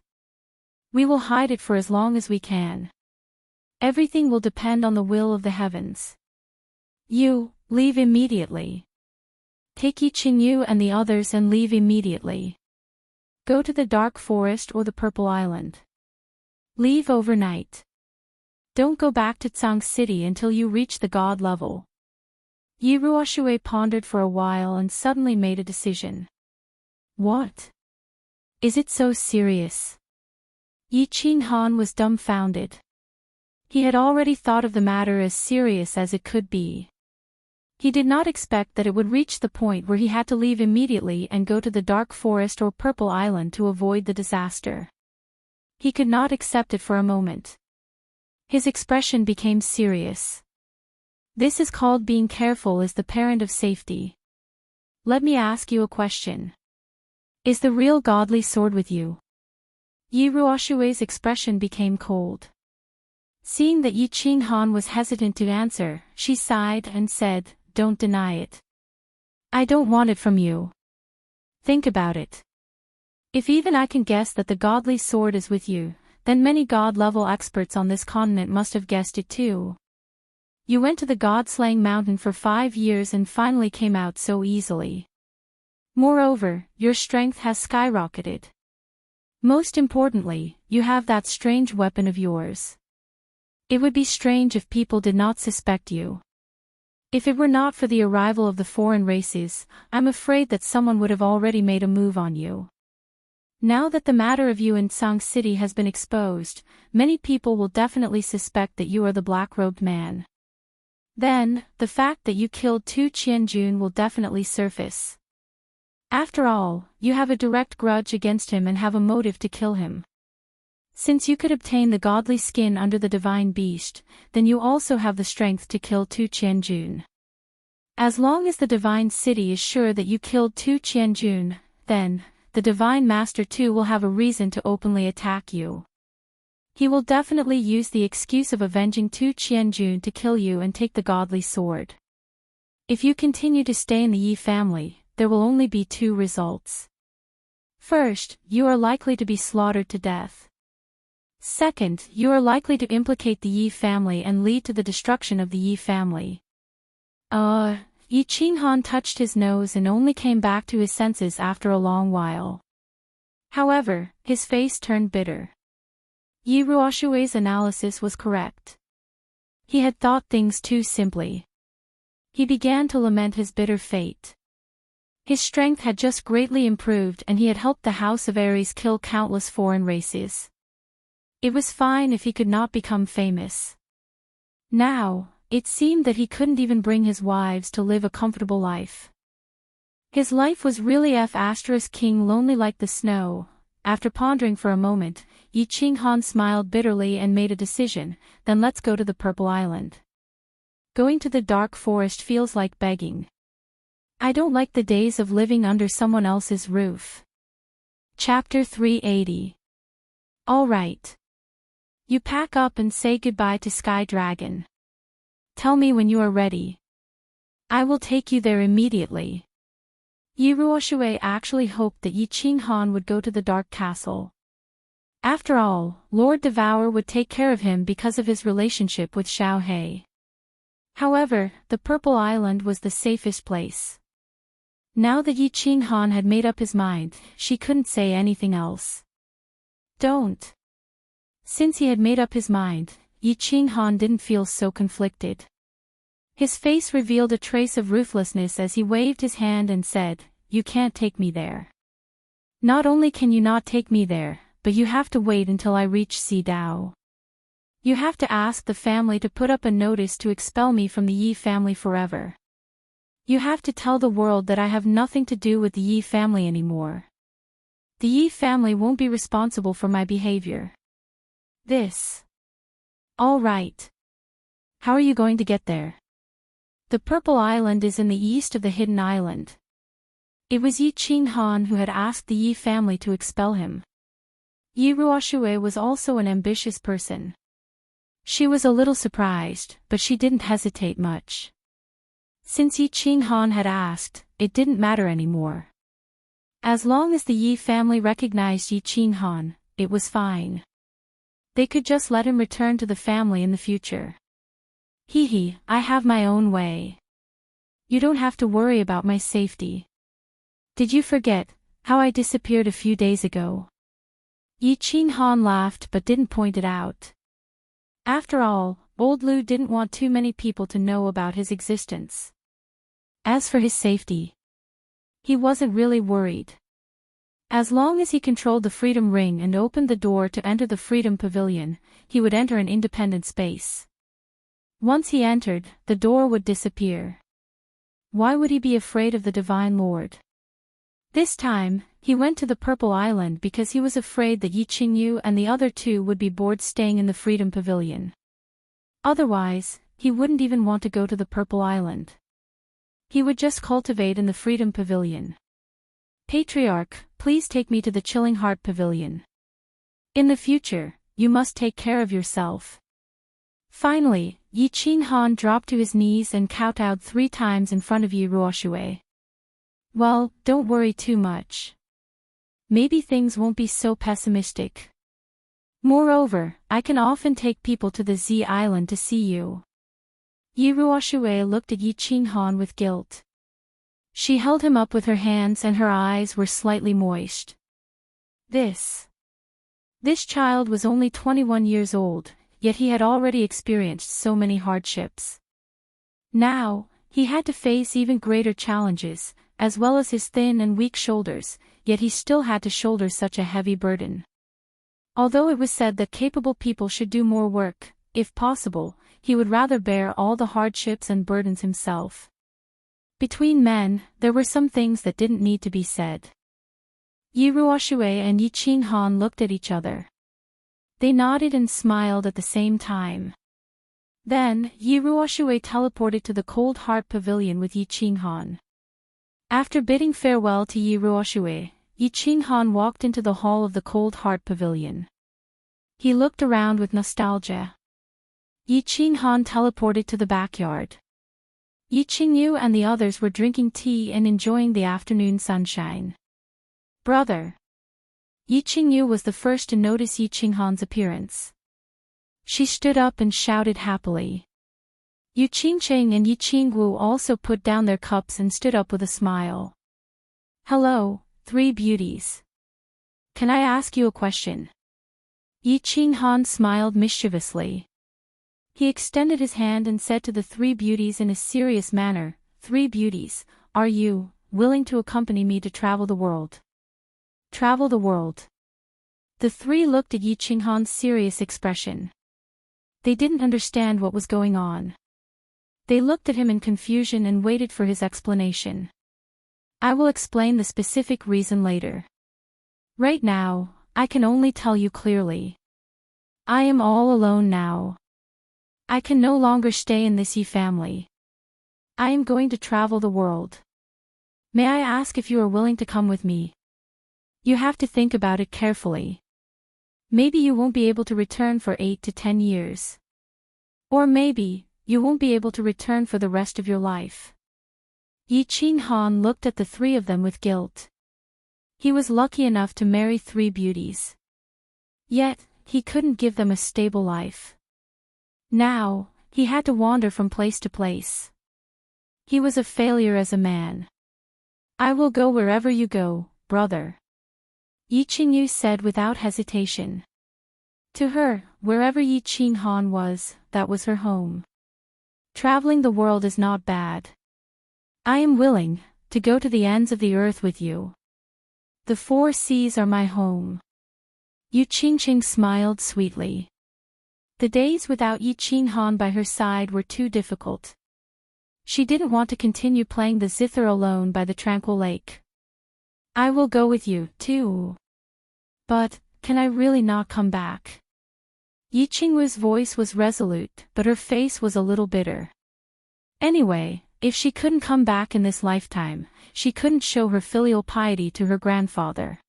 S1: We will hide it for as long as we can. Everything will depend on the will of the heavens. You, leave immediately. Take Yi Qingyu and the others and leave immediately. Go to the Dark Forest or the Purple Island. Leave overnight. Don't go back to Tsang City until you reach the god level. Yi Ruoshui pondered for a while and suddenly made a decision. What? Is it so serious? Yi Qinghan was dumbfounded. He had already thought of the matter as serious as it could be. He did not expect that it would reach the point where he had to leave immediately and go to the Dark Forest or Purple Island to avoid the disaster. He could not accept it for a moment. His expression became serious. This is called being careful as the parent of safety. Let me ask you a question. Is the real godly sword with you? Yi Ruoshui's expression became cold. Seeing that Yi Qinghan was hesitant to answer, she sighed and said, don't deny it. I don't want it from you. Think about it. If even I can guess that the godly sword is with you, then many god-level experts on this continent must have guessed it too. You went to the god-slaying mountain for 5 years and finally came out so easily. Moreover, your strength has skyrocketed. Most importantly, you have that strange weapon of yours. It would be strange if people did not suspect you. If it were not for the arrival of the foreign races, I'm afraid that someone would have already made a move on you. Now that the matter of you in Song City has been exposed, many people will definitely suspect that you are the black-robed man. Then, the fact that you killed Tu Qianjun will definitely surface. After all, you have a direct grudge against him and have a motive to kill him. Since you could obtain the godly skin under the divine beast, then you also have the strength to kill Tu Qianjun. As long as the divine city is sure that you killed Tu Qianjun, then, the divine master too will have a reason to openly attack you. He will definitely use the excuse of avenging Tu Qianjun to kill you and take the godly sword. If you continue to stay in the Yi family, there will only be 2 results. First, you are likely to be slaughtered to death. Second, you are likely to implicate the Yi family and lead to the destruction of the Yi family. Yi Qinghan touched his nose and only came back to his senses after a long while. However, his face turned bitter. Yi Ruoshui's analysis was correct. He had thought things too simply. He began to lament his bitter fate. His strength had just greatly improved and he had helped the House of Ares kill countless foreign races. It was fine if he could not become famous. Now, it seemed that he couldn't even bring his wives to live a comfortable life. His life was really king lonely like the snow. After pondering for a moment, Yi Qinghan smiled bitterly and made a decision, then let's go to the Purple Island. Going to the dark forest feels like begging. I don't like the days of living under someone else's roof. Chapter 380. All right. You pack up and say goodbye to Sky Dragon. Tell me when you are ready. I will take you there immediately. Yi Ruoshui actually hoped that Yi Qinghan would go to the Dark Castle. After all, Lord Devour would take care of him because of his relationship with Xiao He. However, the Purple Island was the safest place. Now that Yi Qinghan had made up his mind, she couldn't say anything else. Don't. Since he had made up his mind, Yi Qinghan didn't feel so conflicted. His face revealed a trace of ruthlessness as he waved his hand and said, "You can't take me there. Not only can you not take me there, but you have to wait until I reach Xidao. You have to ask the family to put up a notice to expel me from the Yi family forever. You have to tell the world that I have nothing to do with the Yi family anymore. The Yi family won't be responsible for my behavior. This. All right. How are you going to get there? The Purple Island is in the east of the Hidden Island. It was Yi Qinghan who had asked the Yi family to expel him. Yi Ruoshui was also an ambitious person. She was a little surprised, but she didn't hesitate much. Since Yi Qinghan had asked, it didn't matter anymore. As long as the Yi family recognized Yi Qinghan, it was fine. They could just let him return to the family in the future. Hee, I have my own way. You don't have to worry about my safety. Did you forget how I disappeared a few days ago? Yi Qinghan laughed but didn't point it out. After all, old Lu didn't want too many people to know about his existence. As for his safety, he wasn't really worried. As long as he controlled the Freedom Ring and opened the door to enter the Freedom Pavilion, he would enter an independent space. Once he entered, the door would disappear. Why would he be afraid of the Divine Lord? This time, he went to the Purple Island because he was afraid that Yi Qingyu and the other two would be bored staying in the Freedom Pavilion. Otherwise, he wouldn't even want to go to the Purple Island. He would just cultivate in the Freedom Pavilion. Patriarch, please take me to the Chilling Heart Pavilion. In the future, you must take care of yourself. Finally, Yi Qinghan dropped to his knees and kowtowed 3 times in front of Yi Ruoshui. Well, don't worry too much. Maybe things won't be so pessimistic. Moreover, I can often take people to the Z Island to see you. Yi Ruoxue looked at Yi Qinghan with guilt. She held him up with her hands and her eyes were slightly moist. This child was only 21 years old, yet he had already experienced so many hardships. Now, he had to face even greater challenges, as well as his thin and weak shoulders, yet he still had to shoulder such a heavy burden. Although it was said that capable people should do more work, if possible, he would rather bear all the hardships and burdens himself. Between men, there were some things that didn't need to be said. Yi Ruoxue and Yi Qinghan looked at each other. They nodded and smiled at the same time. Then, Yi Ruoxue teleported to the Cold Heart Pavilion with Yi Qinghan. After bidding farewell to Yi Ruoxue, Yi Qinghan walked into the hall of the Cold Heart Pavilion. He looked around with nostalgia. Yi Qinghan teleported to the backyard. Yi Qingyu and the others were drinking tea and enjoying the afternoon sunshine. Brother. Yi Qingyu was the first to notice Yi Qinghan's appearance. She stood up and shouted happily. Yu Qingcheng and Yi Qingwu also put down their cups and stood up with a smile. Hello, three beauties. Can I ask you a question? Yi Qinghan smiled mischievously. He extended his hand and said to the three beauties in a serious manner, "Three beauties, are you willing to accompany me to travel the world?" Travel the world. The three looked at Yi Qinghan's serious expression. They didn't understand what was going on. They looked at him in confusion and waited for his explanation. I will explain the specific reason later. Right now, I can only tell you clearly. I am all alone now. I can no longer stay in this Yi family. I am going to travel the world. May I ask if you are willing to come with me? You have to think about it carefully. Maybe you won't be able to return for 8 to 10 years. Or maybe, you won't be able to return for the rest of your life. Yi Qinghan looked at the three of them with guilt. He was lucky enough to marry three beauties. Yet, he couldn't give them a stable life. Now, he had to wander from place to place. He was a failure as a man. I will go wherever you go, brother. Yi Qingyu said without hesitation. To her, wherever Yi Qinghan was, that was her home. Traveling the world is not bad. I am willing to go to the ends of the earth with you. The 4 seas are my home. Yu Qingqing smiled sweetly. The days without Yi Qinghan by her side were too difficult. She didn't want to continue playing the zither alone by the tranquil lake. I will go with you, too. But, can I really not come back? Yi Qingwu's voice was resolute, but her face was a little bitter. Anyway, if she couldn't come back in this lifetime, she couldn't show her filial piety to her grandfather.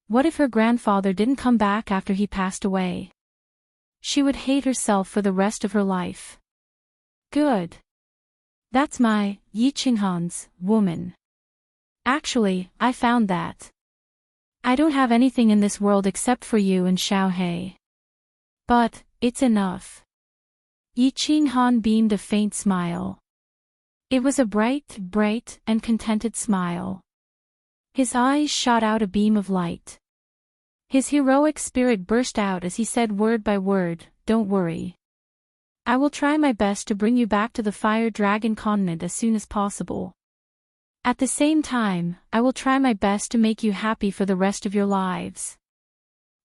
S1: What if her grandfather didn't come back after he passed away? She would hate herself for the rest of her life. Good. That's my, Yi Qinghan's, woman. Actually, I found that. I don't have anything in this world except for you and Xiaohei. But, it's enough. Yi Qinghan beamed a faint smile. It was a bright, and contented smile. His eyes shot out a beam of light. His heroic spirit burst out as he said word by word, "Don't worry. I will try my best to bring you back to the Fire Dragon continent as soon as possible. At the same time, I will try my best to make you happy for the rest of your lives."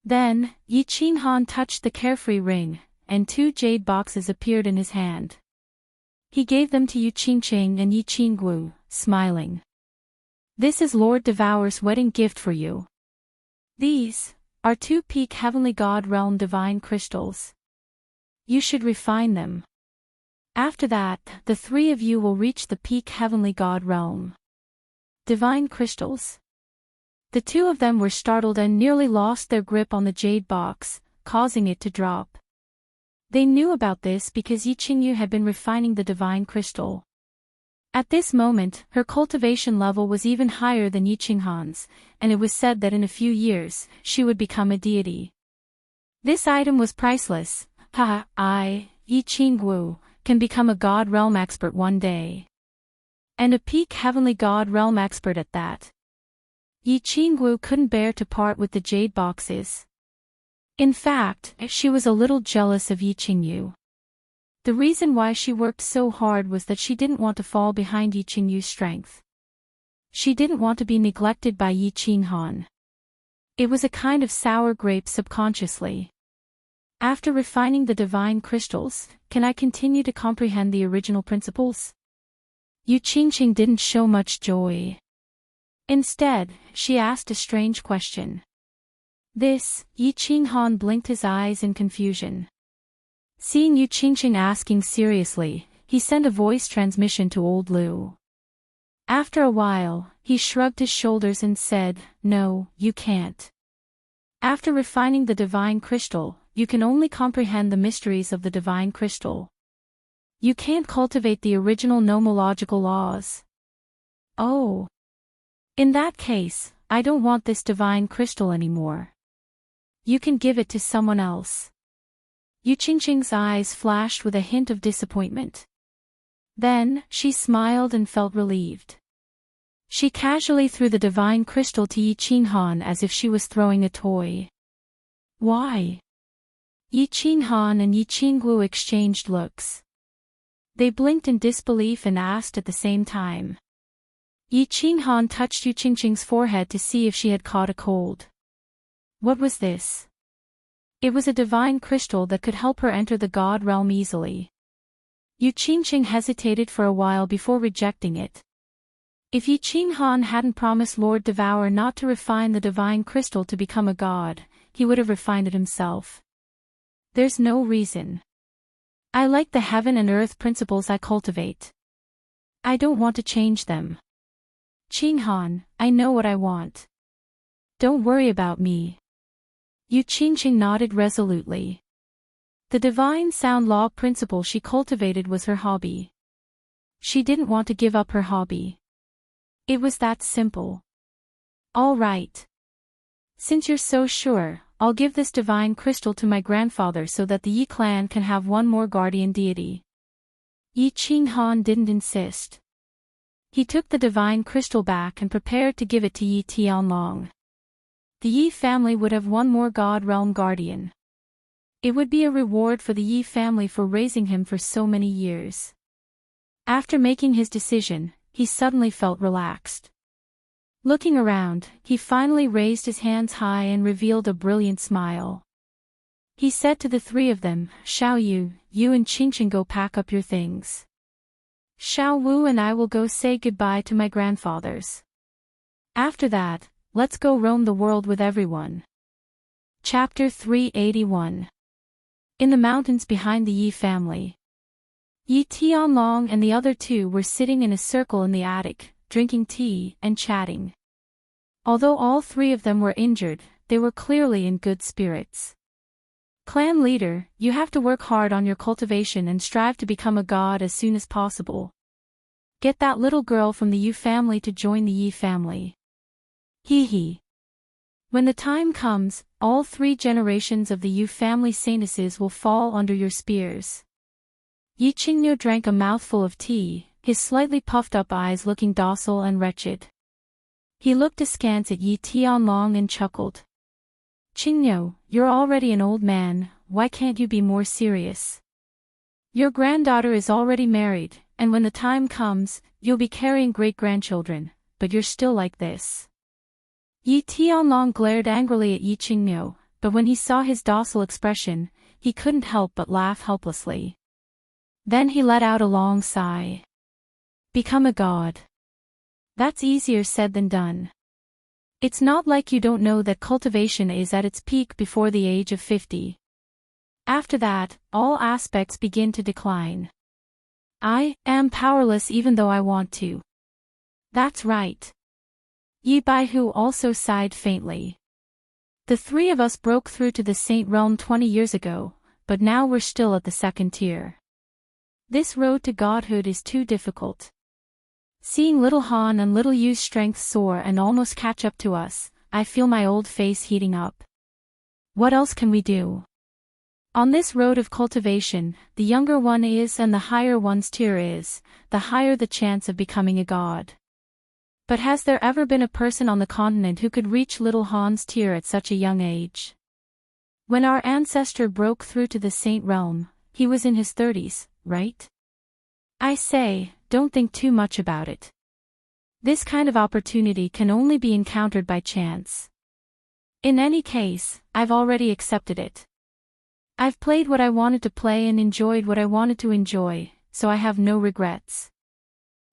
S1: Then, Yi Qinghan touched the carefree ring, and 2 jade boxes appeared in his hand. He gave them to Yu Qingqing and Yi Qingwu, smiling. This is Lord Devour's wedding gift for you. These are 2 peak Heavenly God Realm divine crystals. You should refine them. After that, the 3 of you will reach the peak Heavenly God Realm. Divine crystals. The 2 of them were startled and nearly lost their grip on the jade box, causing it to drop. They knew about this because Yi Qingyu had been refining the divine crystal. At this moment, her cultivation level was even higher than Yi Qinghan's, and it was said that in a few years, she would become a deity. This item was priceless. Yi Qingwu, can become a God realm expert one day. And a peak heavenly God realm expert at that. Yi Qingwu couldn't bear to part with the jade boxes. In fact, she was a little jealous of Yi Qingyu. The reason why she worked so hard was that she didn't want to fall behind Yi Qingyu's strength. She didn't want to be neglected by Yi Qinghan. It was a kind of sour grape subconsciously. After refining the divine crystals, can I continue to comprehend the original principles? Yu Qingqing didn't show much joy. Instead, she asked a strange question. Yi Qinghan blinked his eyes in confusion. Seeing Yu Qingqing asking seriously, he sent a voice transmission to old Lu. After a while, he shrugged his shoulders and said, "No, you can't. After refining the divine crystal, you can only comprehend the mysteries of the divine crystal. You can't cultivate the original nomological laws." "Oh. In that case, I don't want this divine crystal anymore. You can give it to someone else." Yu Qingqing's eyes flashed with a hint of disappointment. Then, she smiled and felt relieved. She casually threw the divine crystal to Yi Qinghan as if she was throwing a toy. "Why?" Yi Qinghan and Yi Qingwu exchanged looks. They blinked in disbelief and asked at the same time. Yi Qinghan touched Yu Qingqing's forehead to see if she had caught a cold. What was this? It was a divine crystal that could help her enter the God realm easily. Yu Qingqing hesitated for a while before rejecting it. If Yi Qinghan hadn't promised Lord Devour not to refine the divine crystal to become a god, he would have refined it himself. There's no reason. I like the heaven and earth principles I cultivate. I don't want to change them. Qinghan, I know what I want. Don't worry about me. Yu Qingqing nodded resolutely. The divine sound law principle she cultivated was her hobby. She didn't want to give up her hobby. It was that simple. All right. Since you're so sure, I'll give this divine crystal to my grandfather so that the Yi clan can have one more guardian deity. Yi Qinghan didn't insist. He took the divine crystal back and prepared to give it to Yi Tianlong. The Yi family would have one more God realm guardian. It would be a reward for the Yi family for raising him for so many years. After making his decision, he suddenly felt relaxed. Looking around, he finally raised his hands high and revealed a brilliant smile. He said to the three of them, "Xiao Yu, you and Qingqing go pack up your things. Xiao Wu and I will go say goodbye to my grandfathers. After that, let's go roam the world with everyone." Chapter 381. In the mountains behind the Yi family. Yi Tianlong and the other two were sitting in a circle in the attic, drinking tea and chatting. Although all three of them were injured, they were clearly in good spirits. "Clan leader, you have to work hard on your cultivation and strive to become a god as soon as possible. Get that little girl from the Yu family to join the Yi family. Hee hee. When the time comes, all 3 generations of the Yu family saintesses will fall under your spears." Yi Qingyu drank a mouthful of tea, his slightly puffed-up eyes looking docile and wretched. He looked askance at Yi Tianlong and chuckled. "Qingyu, you're already an old man, why can't you be more serious? Your granddaughter is already married, and when the time comes, you'll be carrying great-grandchildren, but you're still like this." Yi Tianlong glared angrily at Yi Qingyu, but when he saw his docile expression, he couldn't help but laugh helplessly. Then he let out a long sigh. "Become a god. That's easier said than done. It's not like you don't know that cultivation is at its peak before the age of 50. After that, all aspects begin to decline. I am powerless even though I want to." "That's right." Yi Baihu also sighed faintly. "The 3 of us broke through to the Saint Realm 20 years ago, but now we're still at the 2nd tier. This road to godhood is too difficult. Seeing little Han and little Yu's strength soar and almost catch up to us, I feel my old face heating up. What else can we do?" On this road of cultivation, the younger one is and the higher one's tier is, the higher the chance of becoming a god. But has there ever been a person on the continent who could reach little Han's tier at such a young age? When our ancestor broke through to the saint realm, he was in his 30s, right? I say, don't think too much about it. This kind of opportunity can only be encountered by chance. In any case, I've already accepted it. I've played what I wanted to play and enjoyed what I wanted to enjoy, so I have no regrets.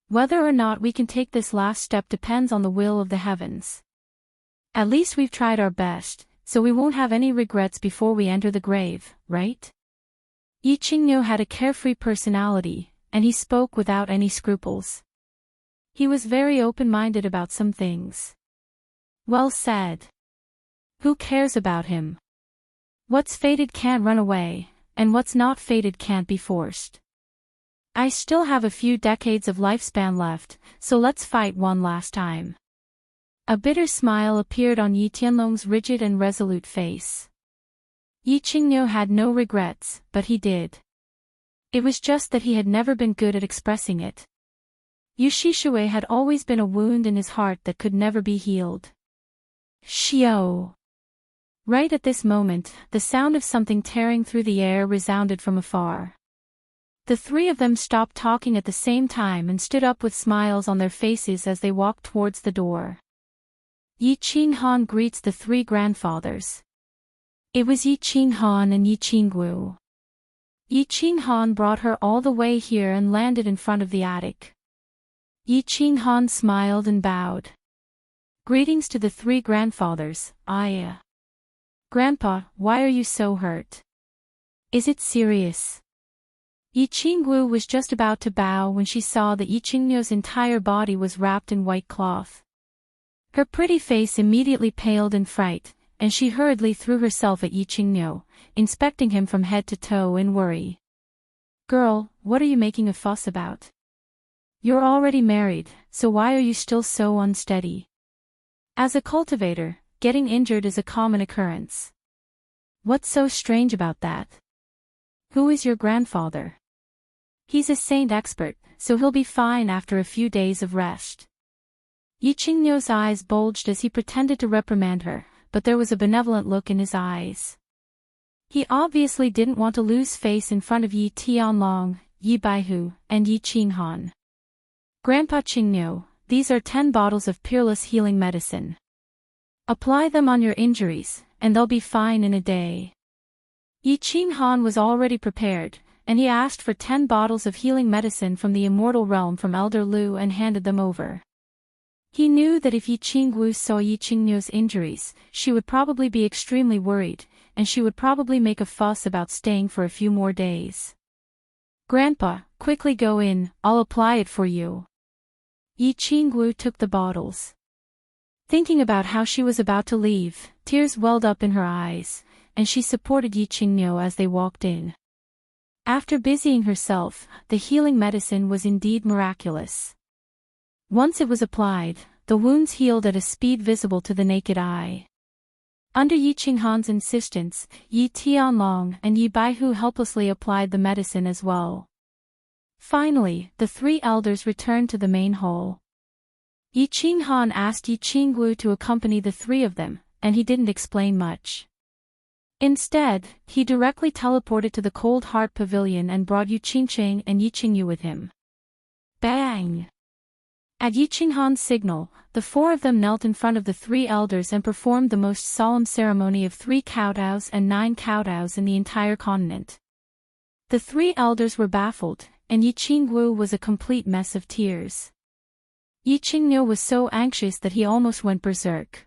S1: Whether or not we can take this last step depends on the will of the heavens. At least we've tried our best, so we won't have any regrets before we enter the grave, right? Yi Qingniu had a carefree personality, and he spoke without any scruples. He was very open-minded about some things. Well said. Who cares about him? What's fated can't run away, and what's not fated can't be forced. I still have a few decades of lifespan left, so let's fight one last time. A bitter smile appeared on Yi Tianlong's rigid and resolute face. Yi Qingniu had no regrets, but he did. It was just that he had never been good at expressing it. Yu Shishui had always been a wound in his heart that could never be healed. Xiao. Right at this moment, the sound of something tearing through the air resounded from afar. The three of them stopped talking at the same time and stood up with smiles on their faces as they walked towards the door. Yi Qinghan greets the three grandfathers. It was Yi Qinghan and Yi Qingguo. Yi Qinghan brought her all the way here and landed in front of the attic. Yi Qinghan smiled and bowed. Greetings to the three grandfathers, Grandpa, why are you so hurt? Is it serious? Yi Qingguo was just about to bow when she saw that Yi Qingniu's entire body was wrapped in white cloth. Her pretty face immediately paled in fright, and she hurriedly threw herself at Yi Qingniu, inspecting him from head to toe in worry. Girl, what are you making a fuss about? You're already married, so why are you still so unsteady? As a cultivator, getting injured is a common occurrence. What's so strange about that? Who is your grandfather? He's a saint expert, so he'll be fine after a few days of rest. Yi Qingniu's eyes bulged as he pretended to reprimand her, but there was a benevolent look in his eyes. He obviously didn't want to lose face in front of Yi Tianlong, Yi Baihu, and Yi Qinghan. Grandpa Qingniu, these are 10 bottles of peerless healing medicine. Apply them on your injuries, and they'll be fine in a day. Yi Qinghan was already prepared, and he asked for 10 bottles of healing medicine from the immortal realm from Elder Lu and handed them over. He knew that if Yi Qingguo saw Yi Qingniu's injuries, she would probably be extremely worried, and she would probably make a fuss about staying for a few more days. Grandpa, quickly go in, I'll apply it for you. Yi Qingguo took the bottles. Thinking about how she was about to leave, tears welled up in her eyes, and she supported Yi Qingniu as they walked in. After busying herself, the healing medicine was indeed miraculous. Once it was applied, the wounds healed at a speed visible to the naked eye. Under Yi Qinghan's insistence, Yi Tianlong and Yi Baihu helplessly applied the medicine as well. Finally, the three elders returned to the main hall. Yi Qinghan asked Yi Qingguo to accompany the three of them, and he didn't explain much. Instead, he directly teleported to the Cold Heart Pavilion and brought Yu Qingcheng and Yi Qingyu with him. Bang! At Yi Qinghan's signal, the four of them knelt in front of the three elders and performed the most solemn ceremony of 3 kowtows and 9 kowtows in the entire continent. The three elders were baffled, and Yi Qingguo was a complete mess of tears. Yi Qingniu was so anxious that he almost went berserk.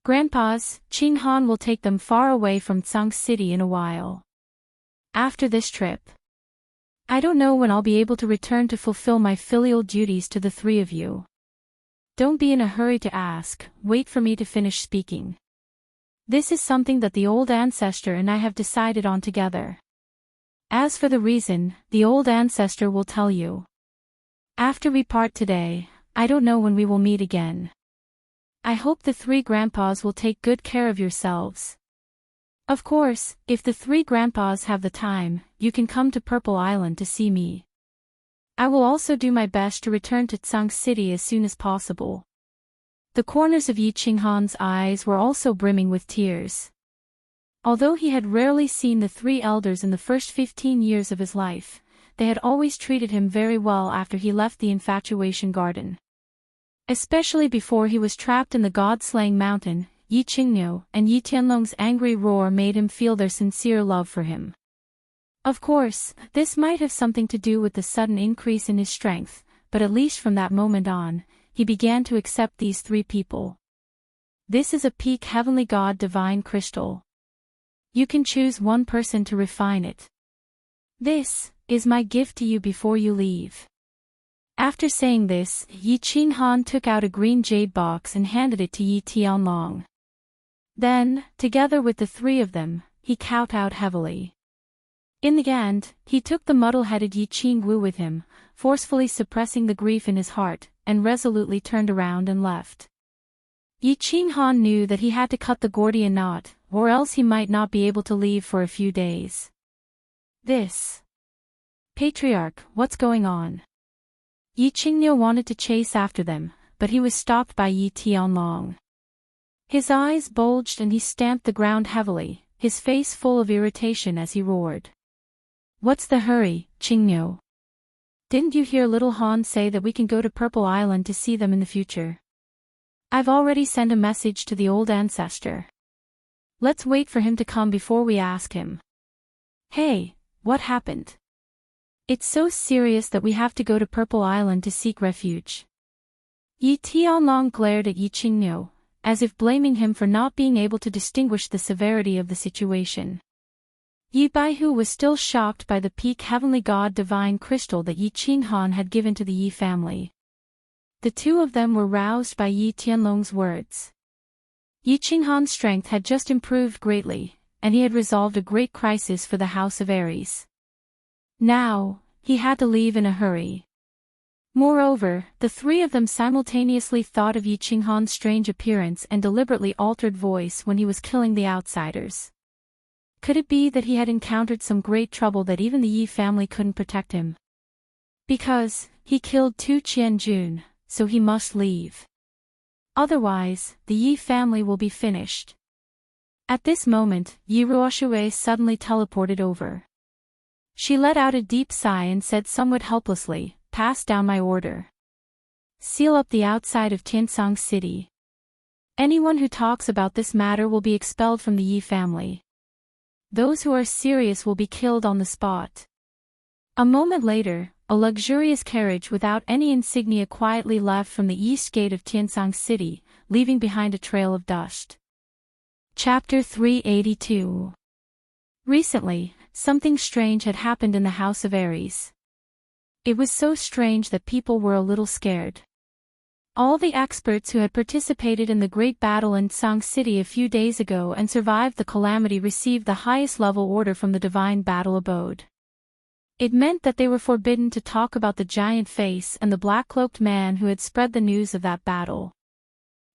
S1: Grandpas, Qinghan will take them far away from Tsang City in a while. After this trip. I don't know when I'll be able to return to fulfill my filial duties to the three of you. Don't be in a hurry to ask, wait for me to finish speaking. This is something that the old ancestor and I have decided on together. As for the reason, the old ancestor will tell you. After we part today, I don't know when we will meet again. I hope the three grandpas will take good care of yourselves. Of course, if the three grandpas have the time, you can come to Purple Island to see me. I will also do my best to return to Tsang City as soon as possible. The corners of Yi Qinghan's eyes were also brimming with tears. Although he had rarely seen the three elders in the first 15 years of his life, they had always treated him very well after he left the Infatuation Garden. Especially before he was trapped in the god-slaying mountain, Yi Qingniu and Yi Tianlong's angry roar made him feel their sincere love for him. Of course, this might have something to do with the sudden increase in his strength, but at least from that moment on, he began to accept these three people. This is a peak heavenly god divine crystal. You can choose one person to refine it. This is my gift to you before you leave. After saying this, Yi Qinghan took out a green jade box and handed it to Yi Tianlong. Then, together with the three of them, he kowtowed heavily. In the end, he took the muddle-headed Yi Qingwu with him, forcefully suppressing the grief in his heart, and resolutely turned around and left. Yi Qinghan knew that he had to cut the Gordian knot, or else he might not be able to leave for a few days. This. Patriarch, what's going on? Yi Qingniu wanted to chase after them, but he was stopped by Yi Tianlong. His eyes bulged and he stamped the ground heavily, his face full of irritation as he roared. What's the hurry, Qingniu? Didn't you hear little Han say that we can go to Purple Island to see them in the future? I've already sent a message to the old ancestor. Let's wait for him to come before we ask him. Hey, what happened? It's so serious that we have to go to Purple Island to seek refuge. Yi Tianlong glared at Yi Qingniu, as if blaming him for not being able to distinguish the severity of the situation. Yi Baihu was still shocked by the peak heavenly god divine crystal that Yi Qinghan had given to the Yi family. The two of them were roused by Yi Tianlong's words. Yi Qinghan's strength had just improved greatly, and he had resolved a great crisis for the House of Aries. Now, he had to leave in a hurry. Moreover, the three of them simultaneously thought of Yi Qinghan's strange appearance and deliberately altered voice when he was killing the outsiders. Could it be that he had encountered some great trouble that even the Yi family couldn't protect him? Because, he killed Tu Qianjun, so he must leave. Otherwise, the Yi family will be finished. At this moment, Yi Ruoshui suddenly teleported over. She let out a deep sigh and said somewhat helplessly, "Pass down my order. Seal up the outside of Tiansang City. Anyone who talks about this matter will be expelled from the Yi family. Those who are serious will be killed on the spot." A moment later, a luxurious carriage without any insignia quietly left from the east gate of Tiansang City, leaving behind a trail of dust. Chapter 382. Recently, something strange had happened in the House of Aries. It was so strange that people were a little scared. All the experts who had participated in the great battle in Tsang City a few days ago and survived the calamity received the highest level order from the Divine Battle Abode. It meant that they were forbidden to talk about the giant face and the black-cloaked man who had spread the news of that battle.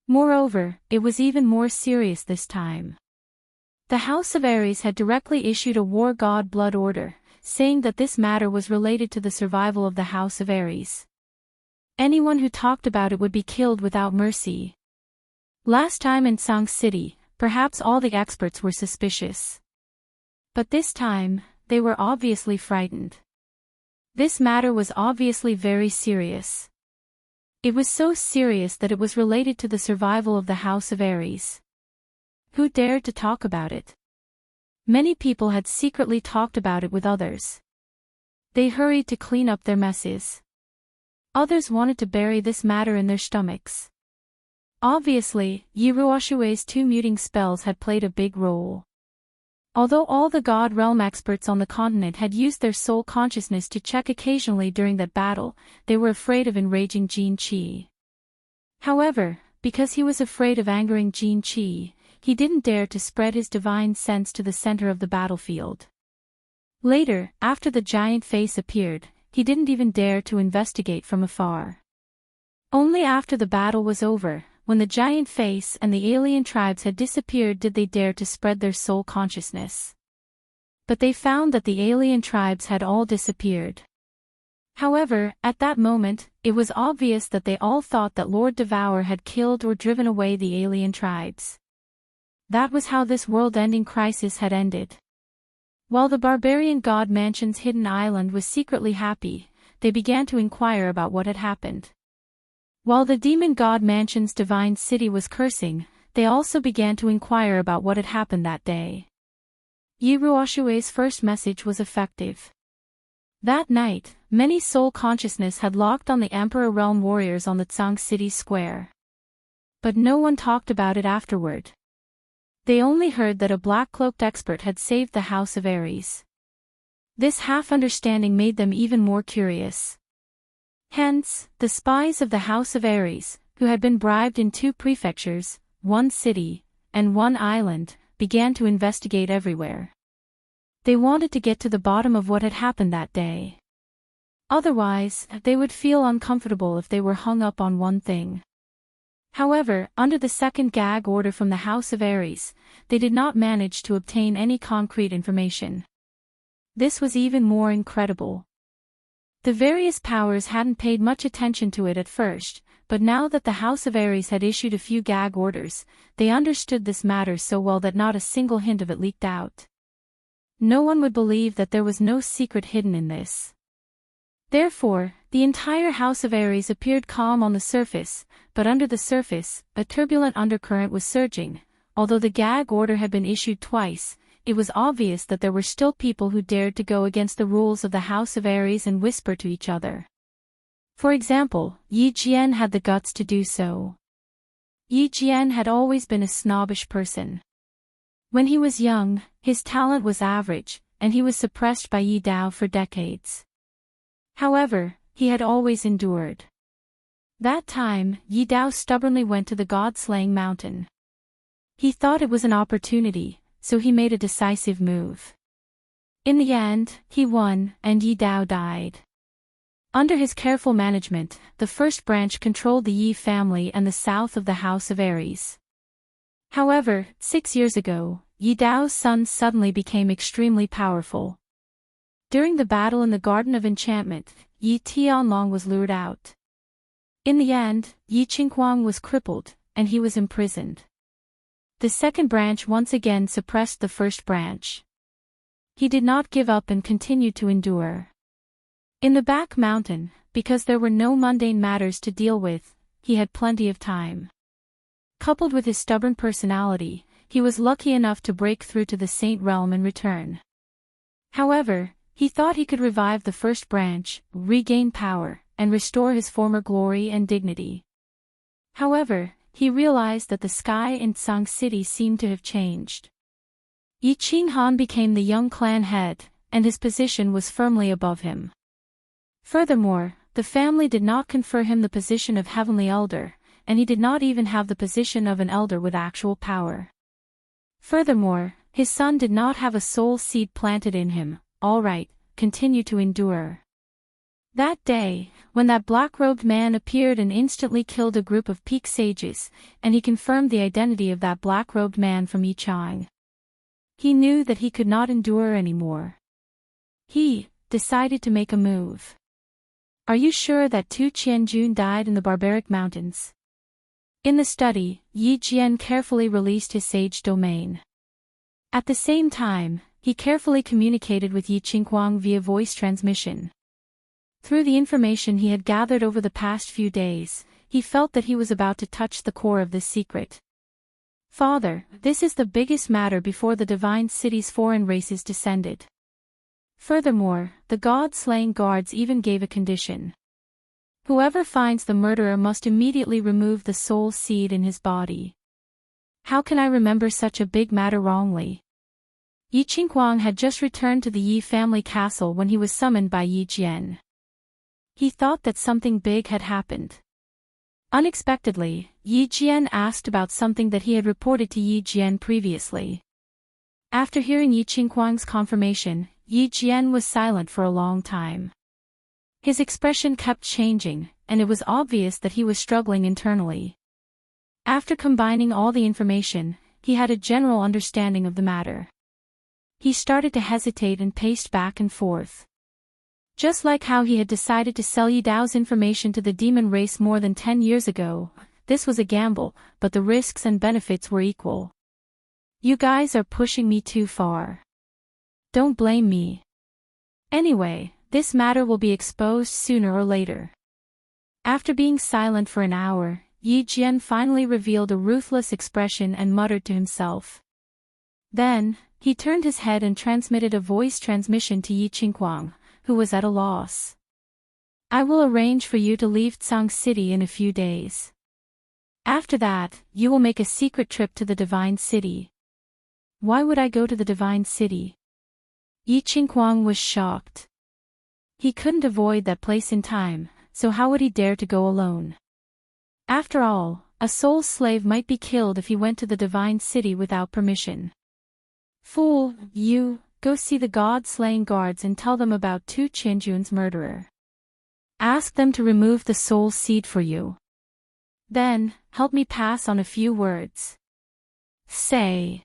S1: Moreover, it was even more serious this time. The House of Aries had directly issued a war god blood order, saying that this matter was related to the survival of the House of Aries. Anyone who talked about it would be killed without mercy. Last time in Tsang City, perhaps all the experts were suspicious. But this time, they were obviously frightened. This matter was obviously very serious. It was so serious that it was related to the survival of the House of Aries. Who dared to talk about it? Many people had secretly talked about it with others. They hurried to clean up their messes. Others wanted to bury this matter in their stomachs. Obviously, Yi Ruoshui's two muting spells had played a big role. Although all the God Realm experts on the continent had used their soul consciousness to check occasionally during that battle, they were afraid of enraging Jin Qi. However, because he was afraid of angering Jin Qi, he didn't dare to spread his divine sense to the center of the battlefield. Later, after the giant face appeared, he didn't even dare to investigate from afar. Only after the battle was over, when the giant face and the alien tribes had disappeared, did they dare to spread their soul consciousness. But they found that the alien tribes had all disappeared. However, at that moment, it was obvious that they all thought that Lord Devour had killed or driven away the alien tribes. That was how this world-ending crisis had ended. While the barbarian god mansion's hidden island was secretly happy, they began to inquire about what had happened. While the demon god mansion's divine city was cursing, they also began to inquire about what had happened that day. Yi Ruoshue's first message was effective. That night, many soul consciousness had locked on the Emperor Realm warriors on the Tsang City Square. But no one talked about it afterward. They only heard that a black-cloaked expert had saved the House of Ares. This half-understanding made them even more curious. Hence, the spies of the House of Ares, who had been bribed in 2 prefectures, 1 city, and 1 island, began to investigate everywhere. They wanted to get to the bottom of what had happened that day. Otherwise, they would feel uncomfortable if they were hung up on one thing. However, under the second gag order from the House of Ares, they did not manage to obtain any concrete information. This was even more incredible. The various powers hadn't paid much attention to it at first, but now that the House of Ares had issued a few gag orders, they understood this matter so well that not a single hint of it leaked out. No one would believe that there was no secret hidden in this. Therefore, the entire House of Ares appeared calm on the surface, but under the surface, a turbulent undercurrent was surging. Although the gag order had been issued twice, it was obvious that there were still people who dared to go against the rules of the House of Ares and whisper to each other. For example, Yi Jian had the guts to do so. Yi Jian had always been a snobbish person. When he was young, his talent was average, and he was suppressed by Yi Dao for decades. However, he had always endured. That time, Yi Dao stubbornly went to the god-slaying mountain. He thought it was an opportunity, so he made a decisive move. In the end, he won, and Yi Dao died. Under his careful management, the first branch controlled the Yi family and the south of the House of Ares. However, 6 years ago, Yi Dao's son suddenly became extremely powerful. During the battle in the Garden of Enchantment, Yi Tianlong was lured out. In the end, Yi Qinghuang was crippled, and he was imprisoned. The second branch once again suppressed the first branch. He did not give up and continued to endure. In the back mountain, because there were no mundane matters to deal with, he had plenty of time. Coupled with his stubborn personality, he was lucky enough to break through to the Saint Realm and return. However, he thought he could revive the first branch, regain power, and restore his former glory and dignity. However, he realized that the sky in Tsang City seemed to have changed. Yi Qinghan became the young clan head, and his position was firmly above him. Furthermore, the family did not confer him the position of Heavenly Elder, and he did not even have the position of an elder with actual power. Furthermore, his son did not have a soul seed planted in him. All right, continue to endure. That day, when that black-robed man appeared and instantly killed a group of peak sages, and he confirmed the identity of that black-robed man from Yi Chang, he knew that he could not endure anymore. He decided to make a move. Are you sure that Tu Qianjun died in the barbaric mountains? In the study, Yi Jian carefully released his sage domain. At the same time, he carefully communicated with Yi Qinghuang via voice transmission. Through the information he had gathered over the past few days, he felt that he was about to touch the core of this secret. Father, this is the biggest matter before the divine city's foreign races descended. Furthermore, the god-slaying guards even gave a condition. Whoever finds the murderer must immediately remove the soul seed in his body. How can I remember such a big matter wrongly? Yi Qinghuang had just returned to the Yi family castle when he was summoned by Yi Jian. He thought that something big had happened. Unexpectedly, Yi Jian asked about something that he had reported to Yi Jian previously. After hearing Yi Qinghuang's confirmation, Yi Jian was silent for a long time. His expression kept changing, and it was obvious that he was struggling internally. After combining all the information, he had a general understanding of the matter. He started to hesitate and paced back and forth. Just like how he had decided to sell Yi Dao's information to the demon race more than 10 years ago, this was a gamble, but the risks and benefits were equal. You guys are pushing me too far. Don't blame me. Anyway, this matter will be exposed sooner or later. After being silent for an hour, Yi Jian finally revealed a ruthless expression and muttered to himself. Then, he turned his head and transmitted a voice transmission to Yi Qinghuang, who was at a loss. I will arrange for you to leave Tsang City in a few days. After that, you will make a secret trip to the Divine City. Why would I go to the Divine City? Yi Qinghuang was shocked. He couldn't avoid that place in time, so how would he dare to go alone? After all, a soul slave might be killed if he went to the Divine City without permission. Fool, you, go see the god-slaying guards and tell them about Tu Qianjun's murderer. Ask them to remove the soul seed for you. Then, help me pass on a few words. Say.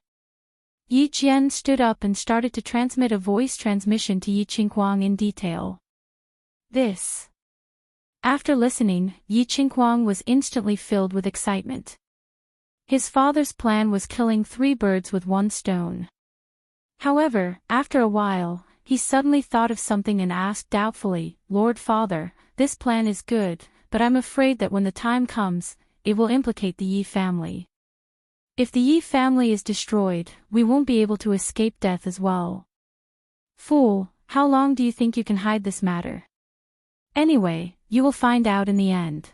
S1: Yi Jian stood up and started to transmit a voice transmission to Yi Qinghuang in detail. This. After listening, Yi Qinghuang was instantly filled with excitement. His father's plan was killing 3 birds with 1 stone. However, after a while, he suddenly thought of something and asked doubtfully, Lord Father, this plan is good, but I'm afraid that when the time comes, it will implicate the Yi family. If the Yi family is destroyed, we won't be able to escape death as well. Fool, how long do you think you can hide this matter? Anyway, you will find out in the end.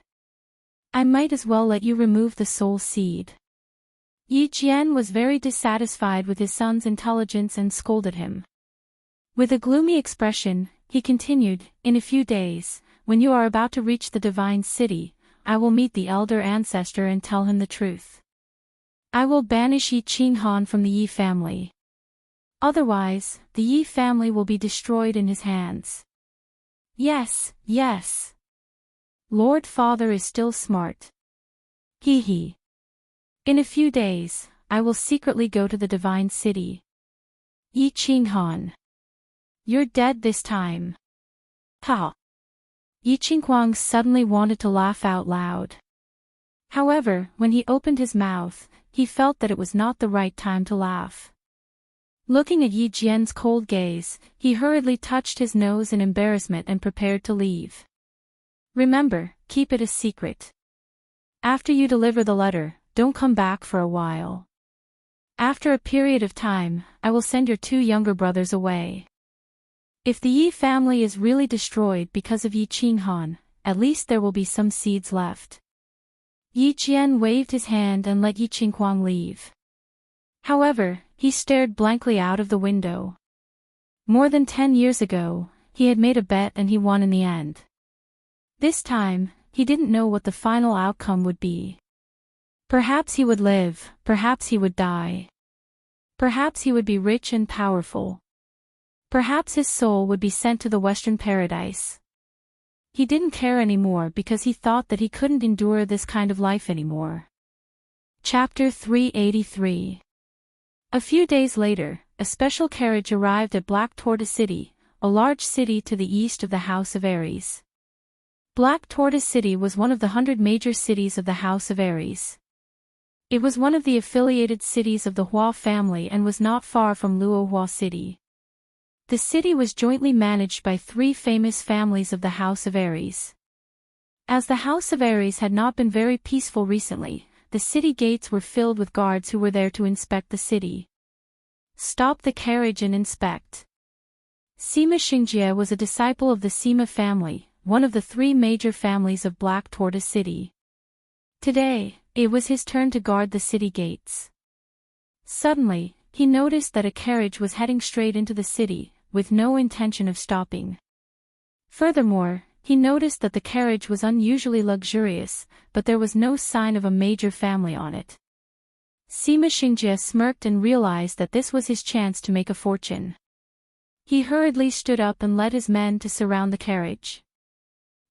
S1: I might as well let you remove the soul seed. Yi Jian was very dissatisfied with his son's intelligence and scolded him. With a gloomy expression, he continued, in a few days, when you are about to reach the Divine City, I will meet the elder ancestor and tell him the truth. I will banish Yi Qinghan from the Yi family. Otherwise, the Yi family will be destroyed in his hands. Yes, yes. Lord Father is still smart. Hee hee. In a few days, I will secretly go to the Divine City. Yi Qinghan. You're dead this time. Ha! Yi Qinghuang suddenly wanted to laugh out loud. However, when he opened his mouth, he felt that it was not the right time to laugh. Looking at Yi Jian's cold gaze, he hurriedly touched his nose in embarrassment and prepared to leave. Remember, keep it a secret. After you deliver the letter, don't come back for a while. After a period of time, I will send your 2 younger brothers away. If the Yi family is really destroyed because of Yi Qinghan, at least there will be some seeds left. Yi Jian waved his hand and let Yi Qinghuang leave. However, he stared blankly out of the window. More than 10 years ago, he had made a bet and he won in the end. This time, he didn't know what the final outcome would be. Perhaps he would live, perhaps he would die. Perhaps he would be rich and powerful. Perhaps his soul would be sent to the Western Paradise. He didn't care anymore because he thought that he couldn't endure this kind of life anymore. Chapter 383. A few days later, a special carriage arrived at Black Tortoise City, a large city to the east of the House of Aries. Black Tortoise City was one of the 100 major cities of the House of Aries. It was one of the affiliated cities of the Hua family and was not far from Luohua City. The city was jointly managed by 3 famous families of the House of Aries. As the House of Aries had not been very peaceful recently, the city gates were filled with guards who were there to inspect the city. Stop the carriage and inspect. Sima Xingjie was a disciple of the Sima family, one of the 3 major families of Black Tortoise City. Today, it was his turn to guard the city gates. Suddenly, he noticed that a carriage was heading straight into the city, with no intention of stopping. Furthermore, he noticed that the carriage was unusually luxurious, but there was no sign of a major family on it. Sima Xingjie smirked and realized that this was his chance to make a fortune. He hurriedly stood up and led his men to surround the carriage.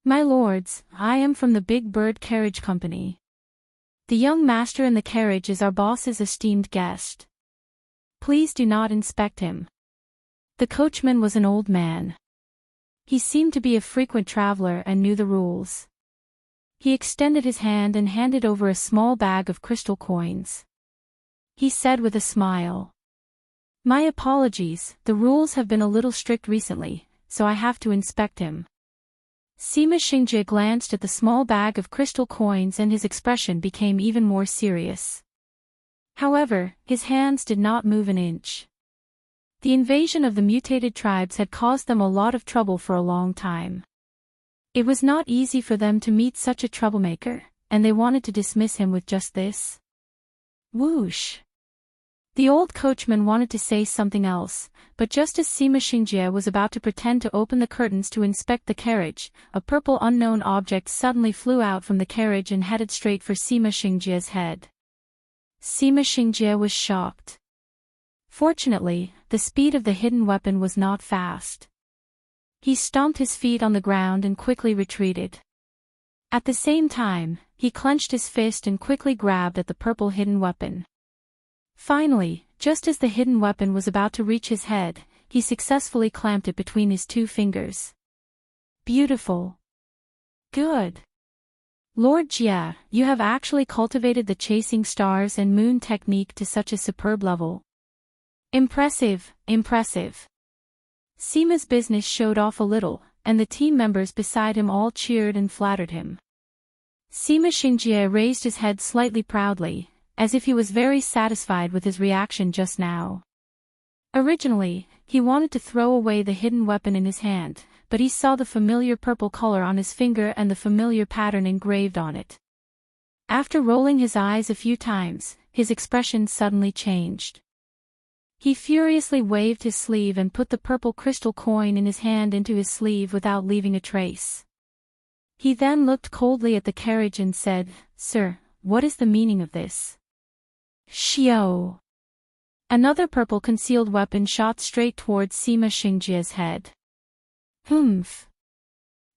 S1: My lords, I am from the Big Bird Carriage Company. The young master in the carriage is our boss's esteemed guest. Please do not inspect him. The coachman was an old man. He seemed to be a frequent traveler and knew the rules. He extended his hand and handed over a small bag of crystal coins. He said with a smile, "My apologies, the rules have been a little strict recently, so I have to inspect him." Sima Xingjie glanced at the small bag of crystal coins and his expression became even more serious. However, his hands did not move an inch. The invasion of the mutated tribes had caused them a lot of trouble for a long time. It was not easy for them to meet such a troublemaker, and they wanted to dismiss him with just this. Whoosh! The old coachman wanted to say something else, but just as Sima Xingjie was about to pretend to open the curtains to inspect the carriage, a purple unknown object suddenly flew out from the carriage and headed straight for Sima Xingjie's head. Sima Xingjie was shocked. Fortunately, the speed of the hidden weapon was not fast. He stomped his feet on the ground and quickly retreated. At the same time, he clenched his fist and quickly grabbed at the purple hidden weapon. Finally, just as the hidden weapon was about to reach his head, he successfully clamped it between his two fingers. Beautiful. Good. Lord Jia, you have actually cultivated the chasing stars and moon technique to such a superb level. Impressive, impressive. Sima's business showed off a little, and the team members beside him all cheered and flattered him. Sima Xingjie raised his head slightly proudly, as if he was very satisfied with his reaction just now. Originally, he wanted to throw away the hidden weapon in his hand, but he saw the familiar purple color on his finger and the familiar pattern engraved on it. After rolling his eyes a few times, his expression suddenly changed. He furiously waved his sleeve and put the purple crystal coin in his hand into his sleeve without leaving a trace. He then looked coldly at the carriage and said, "Sir, what is the meaning of this?" Xiao. Another purple concealed weapon shot straight towards Sima Xingjie's head. Humph.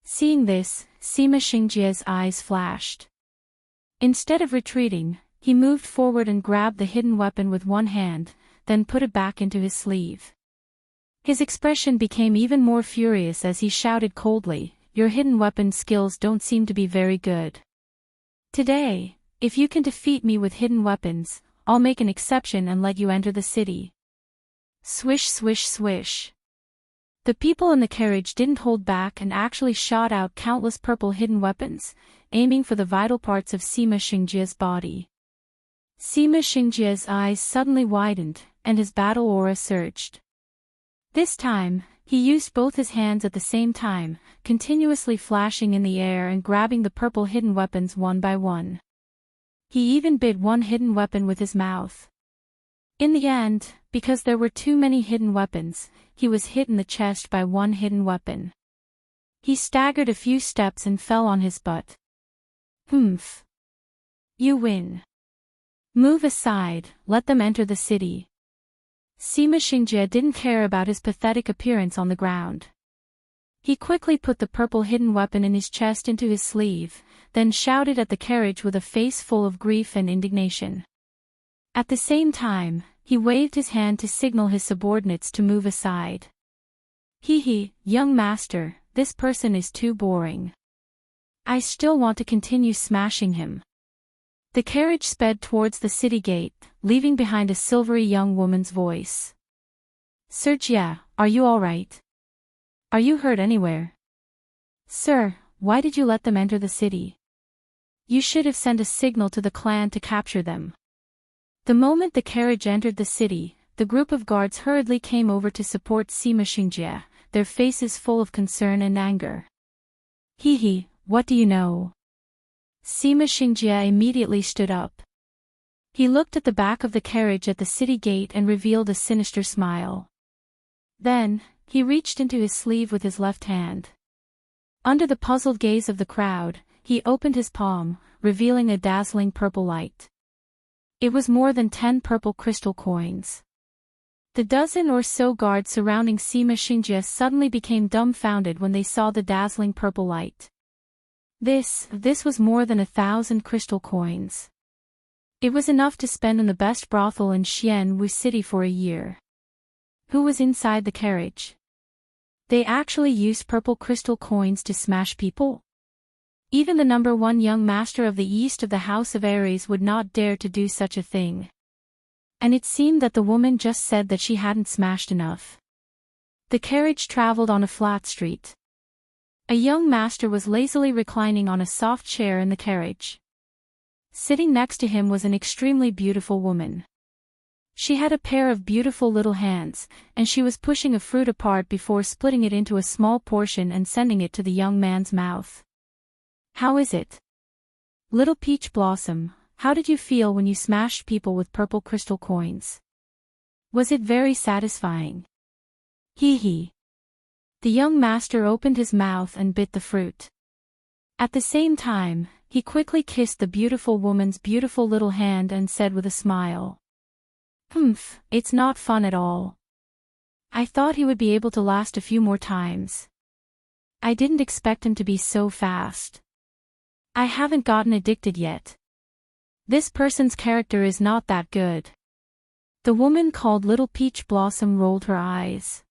S1: Seeing this, Sima Xingjie's eyes flashed. Instead of retreating, he moved forward and grabbed the hidden weapon with one hand, then put it back into his sleeve. His expression became even more furious as he shouted coldly, "Your hidden weapon skills don't seem to be very good. Today, if you can defeat me with hidden weapons, I'll make an exception and let you enter the city." Swish swish swish. The people in the carriage didn't hold back and actually shot out countless purple hidden weapons, aiming for the vital parts of Sima Xingjie's body. Sima Xingjie's eyes suddenly widened, and his battle aura surged. This time, he used both his hands at the same time, continuously flashing in the air and grabbing the purple hidden weapons one by one. He even bit one hidden weapon with his mouth. In the end, because there were too many hidden weapons, he was hit in the chest by one hidden weapon. He staggered a few steps and fell on his butt. Humph. You win. Move aside, let them enter the city. Sima Xingjie didn't care about his pathetic appearance on the ground. He quickly put the purple hidden weapon in his chest into his sleeve, then shouted at the carriage with a face full of grief and indignation. At the same time, he waved his hand to signal his subordinates to move aside. Hee, young master, this person is too boring. I still want to continue smashing him. The carriage sped towards the city gate, leaving behind a silvery young woman's voice. Sir Jia, are you all right? Are you hurt anywhere? Sir, why did you let them enter the city? You should have sent a signal to the clan to capture them. The moment the carriage entered the city, the group of guards hurriedly came over to support Sima Xingjie, their faces full of concern and anger. Hee, what do you know? Sima Xingjie immediately stood up. He looked at the back of the carriage at the city gate and revealed a sinister smile. Then, he reached into his sleeve with his left hand. Under the puzzled gaze of the crowd, he opened his palm, revealing a dazzling purple light. It was more than 10 purple crystal coins. The dozen or so guards surrounding Sima Xingjie suddenly became dumbfounded when they saw the dazzling purple light. This was more than 1,000 crystal coins. It was enough to spend in the best brothel in Xianwu City for a year. Who was inside the carriage? They actually used purple crystal coins to smash people? Even the #1 young master of the east of the House of Aries would not dare to do such a thing. And it seemed that the woman just said that she hadn't smashed enough. The carriage traveled on a flat street. A young master was lazily reclining on a soft chair in the carriage. Sitting next to him was an extremely beautiful woman. She had a pair of beautiful little hands, and she was pushing a fruit apart before splitting it into a small portion and sending it to the young man's mouth. "How is it? Little peach blossom, how did you feel when you smashed people with purple crystal coins? Was it very satisfying?" "Hee hee." The young master opened his mouth and bit the fruit. At the same time, he quickly kissed the beautiful woman's beautiful little hand and said with a smile, "Humph, it's not fun at all. I thought he would be able to last a few more times. I didn't expect him to be so fast. I haven't gotten addicted yet. This person's character is not that good." The woman called Little Peach Blossom rolled her eyes.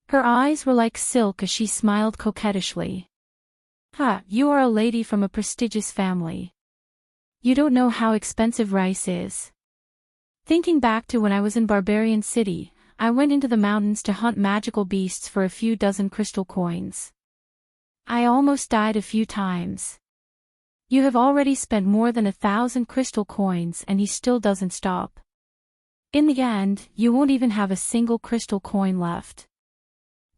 S1: Her eyes were like silk as she smiled coquettishly. "Ha, you are a lady from a prestigious family. You don't know how expensive rice is. Thinking back to when I was in Barbarian City, I went into the mountains to hunt magical beasts for a few dozen crystal coins. I almost died a few times. You have already spent more than 1,000 crystal coins and he still doesn't stop. In the end, you won't even have a single crystal coin left.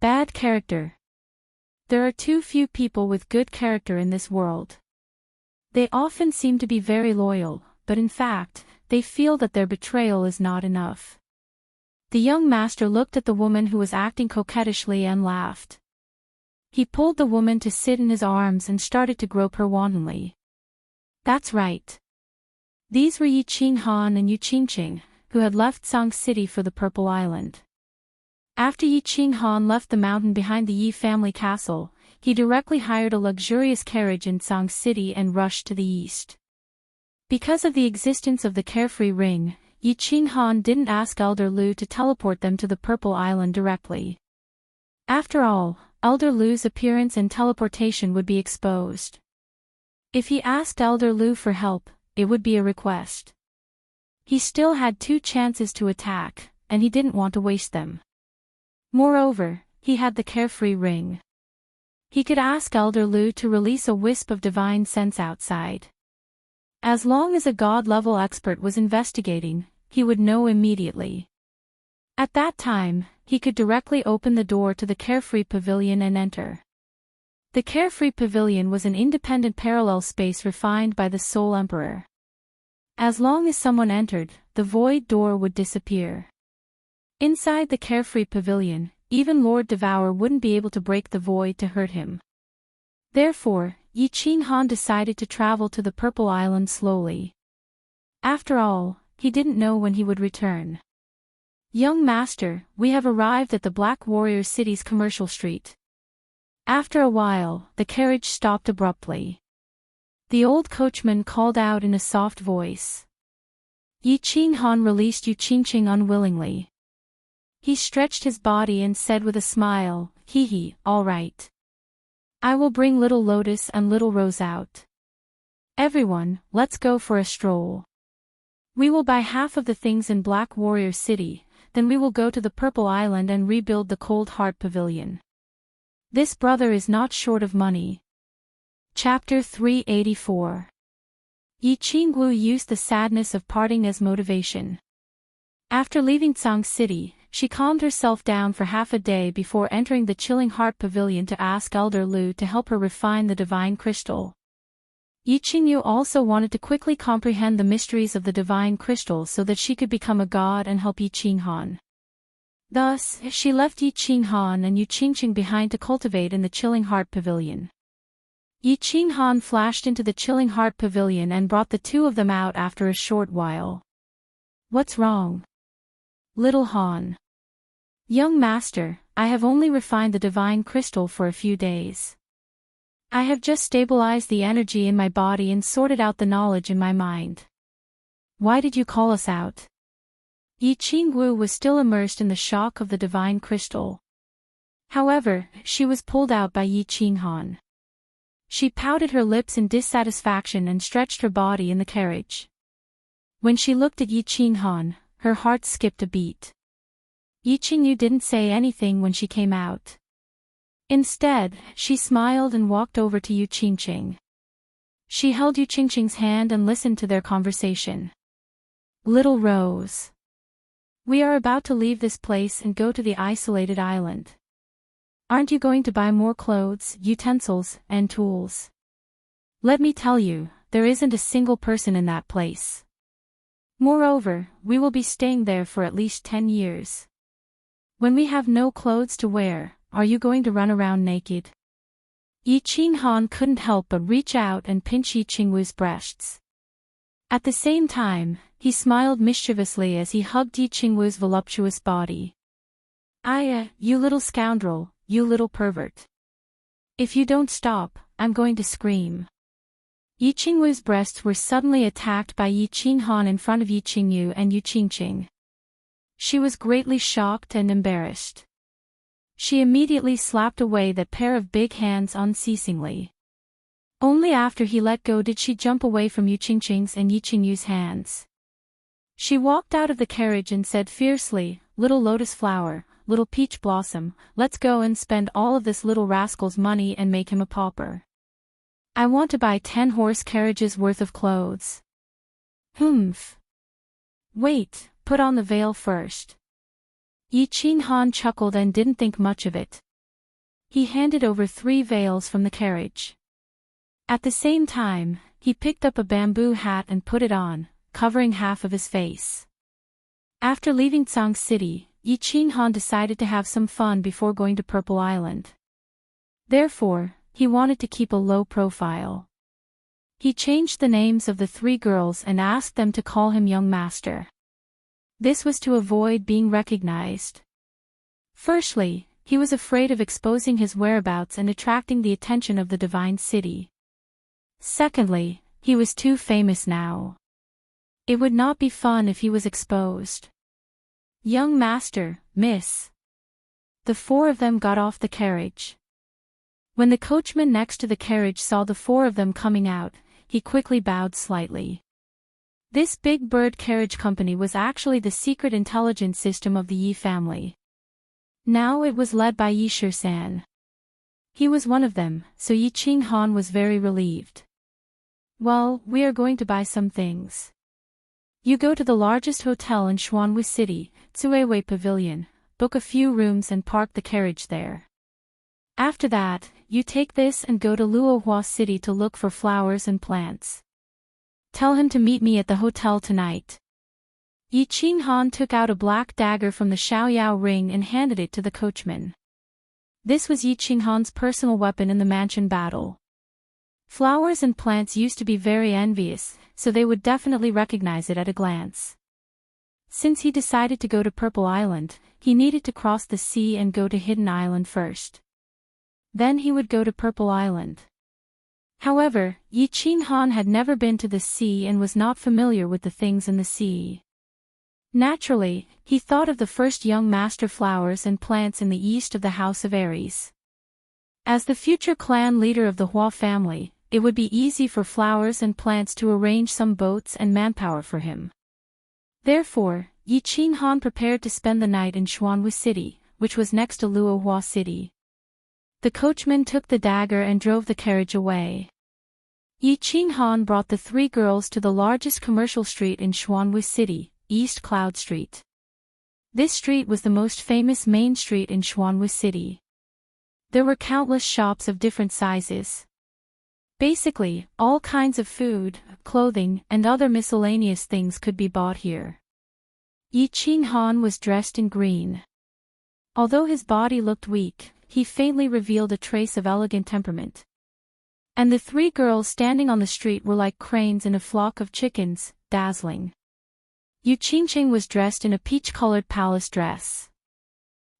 S1: Bad character. There are too few people with good character in this world. They often seem to be very loyal, but in fact, they feel that their betrayal is not enough." The young master looked at the woman who was acting coquettishly and laughed. He pulled the woman to sit in his arms and started to grope her wantonly. That's right. These were Yi Qinghan and Yu Qingqing, who had left Song City for the Purple Island. After Yi Qinghan left the mountain behind the Yi family castle, he directly hired a luxurious carriage in Song City and rushed to the east. Because of the existence of the Carefree Ring, Yi Qinghan didn't ask Elder Lu to teleport them to the Purple Island directly. After all, Elder Lu's appearance and teleportation would be exposed. If he asked Elder Lu for help, it would be a request. He still had 2 chances to attack, and he didn't want to waste them. Moreover, he had the Carefree Ring. He could ask Elder Lu to release a wisp of divine sense outside. As long as a god-level expert was investigating, he would know immediately. At that time, he could directly open the door to the Carefree Pavilion and enter. The Carefree Pavilion was an independent parallel space refined by the Soul Emperor. As long as someone entered, the void door would disappear. Inside the Carefree Pavilion, even Lord Devour wouldn't be able to break the void to hurt him. Therefore, Yi Qinghan decided to travel to the Purple Island slowly. After all, he didn't know when he would return. "Young master, we have arrived at the Black Warrior City's commercial street." After a while, the carriage stopped abruptly. The old coachman called out in a soft voice. Yi Qinghan released Yu Qingqing unwillingly. He stretched his body and said with a smile, "Hee hee, all right. I will bring Little Lotus and Little Rose out. Everyone, let's go for a stroll. We will buy half of the things in Black Warrior City, then we will go to the Purple Island and rebuild the Cold Heart Pavilion. This brother is not short of money." Chapter 384. Yi Qingwu used the sadness of parting as motivation. After leaving Tsang City, she calmed herself down for half a day before entering the Chilling Heart Pavilion to ask Elder Lu to help her refine the divine crystal. Yi Qingyu also wanted to quickly comprehend the mysteries of the divine crystal so that she could become a god and help Yi Qinghan. Thus, she left Yi Qinghan and Yu Qingqing behind to cultivate in the Chilling Heart Pavilion. Yi Qinghan flashed into the Chilling Heart Pavilion and brought the 2 of them out after a short while. "What's wrong, Little Han?" "Young master, I have only refined the divine crystal for a few days. I have just stabilized the energy in my body and sorted out the knowledge in my mind. Why did you call us out? Yi Qingwu was still immersed in the shock of the divine crystal. However, she was pulled out by Yi Qinghan. She pouted her lips in dissatisfaction and stretched her body in the carriage. When she looked at Yi Qinghan, her heart skipped a beat. Yi Qingyu didn't say anything when she came out. Instead, she smiled and walked over to Yu Qingqing. She held Yu Qingqing's hand and listened to their conversation. Little Rose. We are about to leave this place and go to the isolated island. Aren't you going to buy more clothes, utensils, and tools? Let me tell you, there isn't a single person in that place. Moreover, we will be staying there for at least 10 years. When we have no clothes to wear, are you going to run around naked? Yi Qinghan couldn't help but reach out and pinch Yi Qingwu's breasts. At the same time, he smiled mischievously as he hugged Yi Qingwu's voluptuous body. You little scoundrel, you little pervert. If you don't stop, I'm going to scream. Yi Qingwu's breasts were suddenly attacked by Yi Qinghan in front of Yi Qingyu and Yu Qingqing. She was greatly shocked and embarrassed. She immediately slapped away that pair of big hands unceasingly. Only after he let go did she jump away from Yu Qingqing's and Yi Qingyu's hands. She walked out of the carriage and said fiercely, "Little lotus flower, little peach blossom, let's go and spend all of this little rascal's money and make him a pauper. I want to buy 10 horse carriages worth of clothes." Humph. Wait, put on the veil first. Yi Qinghan chuckled and didn't think much of it. He handed over 3 veils from the carriage. At the same time, he picked up a bamboo hat and put it on, covering half of his face. After leaving Tsang City, Yi Qinghan decided to have some fun before going to Purple Island. Therefore, he wanted to keep a low profile. He changed the names of the 3 girls and asked them to call him Young Master. This was to avoid being recognized. Firstly, he was afraid of exposing his whereabouts and attracting the attention of the divine city. Secondly, he was too famous now. It would not be fun if he was exposed. Young Master, Miss. The 4 of them got off the carriage. When the coachman next to the carriage saw the 4 of them coming out, he quickly bowed slightly. This big bird carriage company was actually the secret intelligence system of the Yi family. Now it was led by Yi Shisan. He was one of them, so Yi Qinghan was very relieved. Well, we are going to buy some things. You go to the largest hotel in Xuanwu City, Tsuewei Pavilion, book a few rooms and park the carriage there. After that, you take this and go to Luohua City to look for flowers and plants. Tell him to meet me at the hotel tonight. Yi Qinghan took out a black dagger from the Xiaoyao ring and handed it to the coachman. This was Yi Qinghan's personal weapon in the mansion battle. Flowers and plants used to be very envious, so they would definitely recognize it at a glance. Since he decided to go to Purple Island, he needed to cross the sea and go to Hidden Island first. Then he would go to Purple Island. However, Yi Qinghan had never been to the sea and was not familiar with the things in the sea. Naturally, he thought of the first young master flowers and plants in the east of the House of Aries. As the future clan leader of the Hua family, it would be easy for flowers and plants to arrange some boats and manpower for him. Therefore, Yi Qinghan prepared to spend the night in Xuanwu City, which was next to Luohua City. The coachman took the dagger and drove the carriage away. Yi Qinghan brought the 3 girls to the largest commercial street in Xuanwu City, East Cloud Street. This street was the most famous main street in Xuanwu City. There were countless shops of different sizes. Basically, all kinds of food, clothing, and other miscellaneous things could be bought here. Yi Qinghan was dressed in green. Although his body looked weak, he faintly revealed a trace of elegant temperament. And the 3 girls standing on the street were like cranes in a flock of chickens, dazzling. Yu Qingqing was dressed in a peach-colored palace dress.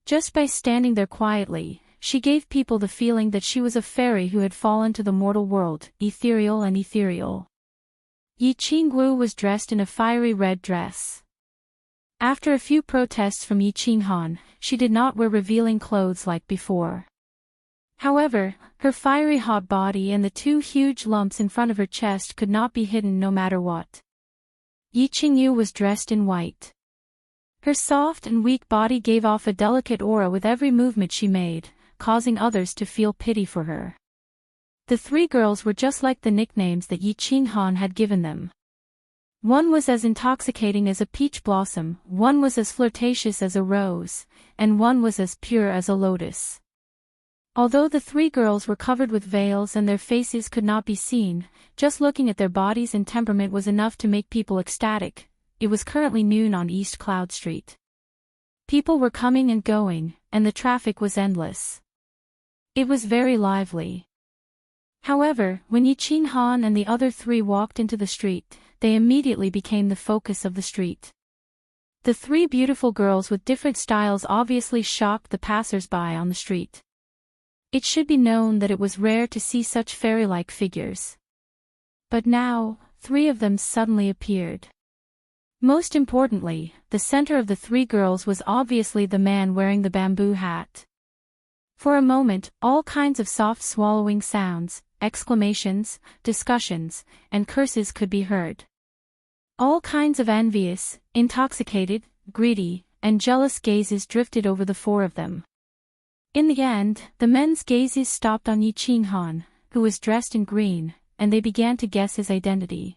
S1: Just by standing there quietly, she gave people the feeling that she was a fairy who had fallen to the mortal world, ethereal and ethereal. Yi Qingguo was dressed in a fiery red dress. After a few protests from Yi Qinghan, she did not wear revealing clothes like before. However, her fiery hot body and the two huge lumps in front of her chest could not be hidden no matter what. Yi Qingyu was dressed in white. Her soft and weak body gave off a delicate aura with every movement she made, causing others to feel pity for her. The three girls were just like the nicknames that Yi Qinghan had given them. One was as intoxicating as a peach blossom, one was as flirtatious as a rose, and one was as pure as a lotus. Although the three girls were covered with veils and their faces could not be seen, just looking at their bodies and temperament was enough to make people ecstatic. It was currently noon on East Cloud Street. People were coming and going, and the traffic was endless. It was very lively. However, when Yi Qinghan and the other three walked into the street, they immediately became the focus of the street. The three beautiful girls with different styles obviously shocked the passers-by on the street. It should be known that it was rare to see such fairy-like figures. But now, three of them suddenly appeared. Most importantly, the center of the three girls was obviously the man wearing the bamboo hat. For a moment, all kinds of soft swallowing sounds, exclamations, discussions, and curses could be heard. All kinds of envious, intoxicated, greedy, and jealous gazes drifted over the four of them. In the end, the men's gazes stopped on Yi Qinghan, who was dressed in green, and they began to guess his identity.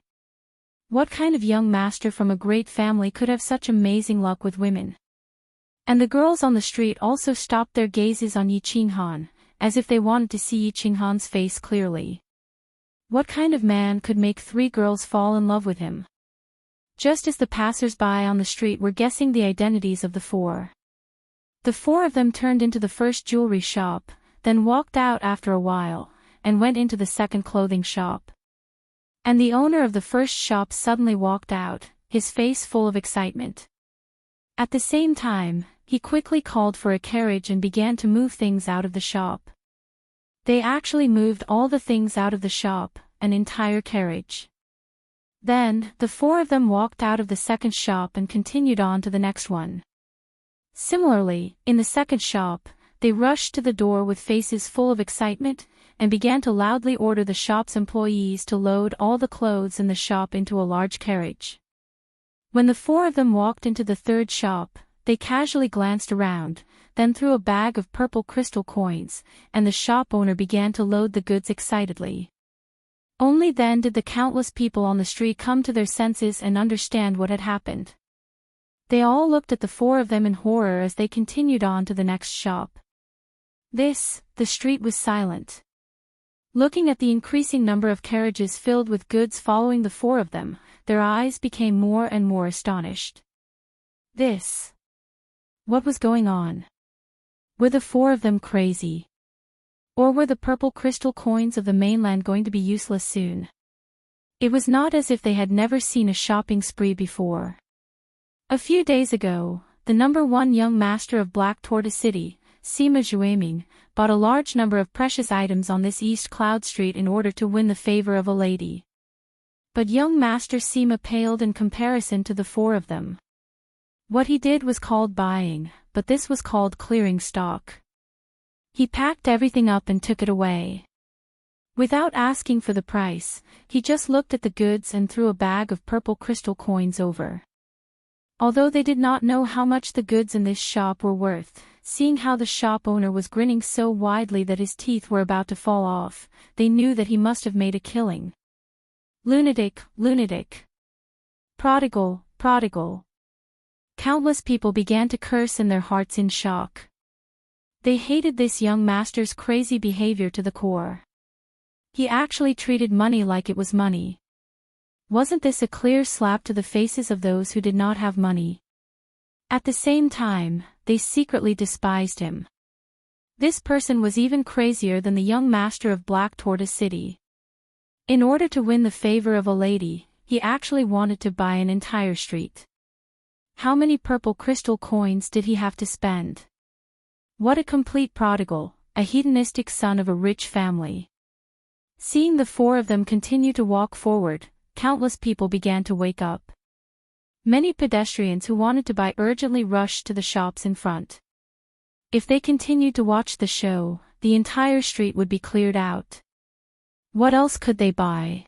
S1: What kind of young master from a great family could have such amazing luck with women? And the girls on the street also stopped their gazes on Yi Qinghan, as if they wanted to see Yi Qinghan's face clearly. What kind of man could make three girls fall in love with him? Just as the passers-by on the street were guessing the identities of the four. The four of them turned into the first jewelry shop, then walked out after a while, and went into the second clothing shop. And the owner of the first shop suddenly walked out, his face full of excitement. At the same time, he quickly called for a carriage and began to move things out of the shop. They actually moved all the things out of the shop, an entire carriage. Then, the four of them walked out of the second shop and continued on to the next one. Similarly, in the second shop, they rushed to the door with faces full of excitement, and began to loudly order the shop's employees to load all the clothes in the shop into a large carriage. When the four of them walked into the third shop, they casually glanced around, then threw a bag of purple crystal coins, and the shop owner began to load the goods excitedly. Only then did the countless people on the street come to their senses and understand what had happened. They all looked at the four of them in horror as they continued on to the next shop. The street was silent. Looking at the increasing number of carriages filled with goods following the four of them, their eyes became more and more astonished. What was going on? Were the four of them crazy? Or were the purple crystal coins of the mainland going to be useless soon? It was not as if they had never seen a shopping spree before. A few days ago, the number one young master of Black Tortoise City, Sima Zhuiming, bought a large number of precious items on this East Cloud Street in order to win the favor of a lady. But young master Sima paled in comparison to the four of them. What he did was called buying, but this was called clearing stock. He packed everything up and took it away. Without asking for the price, he just looked at the goods and threw a bag of purple crystal coins over. Although they did not know how much the goods in this shop were worth, seeing how the shop owner was grinning so widely that his teeth were about to fall off, they knew that he must have made a killing. Lunatic, lunatic. Prodigal, prodigal. Countless people began to curse in their hearts in shock. They hated this young master's crazy behavior to the core. He actually treated money like it was money. Wasn't this a clear slap to the faces of those who did not have money? At the same time, they secretly despised him. This person was even crazier than the young master of Black Tortoise City. In order to win the favor of a lady, he actually wanted to buy an entire street. How many purple crystal coins did he have to spend? What a complete prodigal, a hedonistic son of a rich family. Seeing the four of them continue to walk forward, countless people began to wake up. Many pedestrians who wanted to buy urgently rushed to the shops in front. If they continued to watch the show, the entire street would be cleared out. What else could they buy?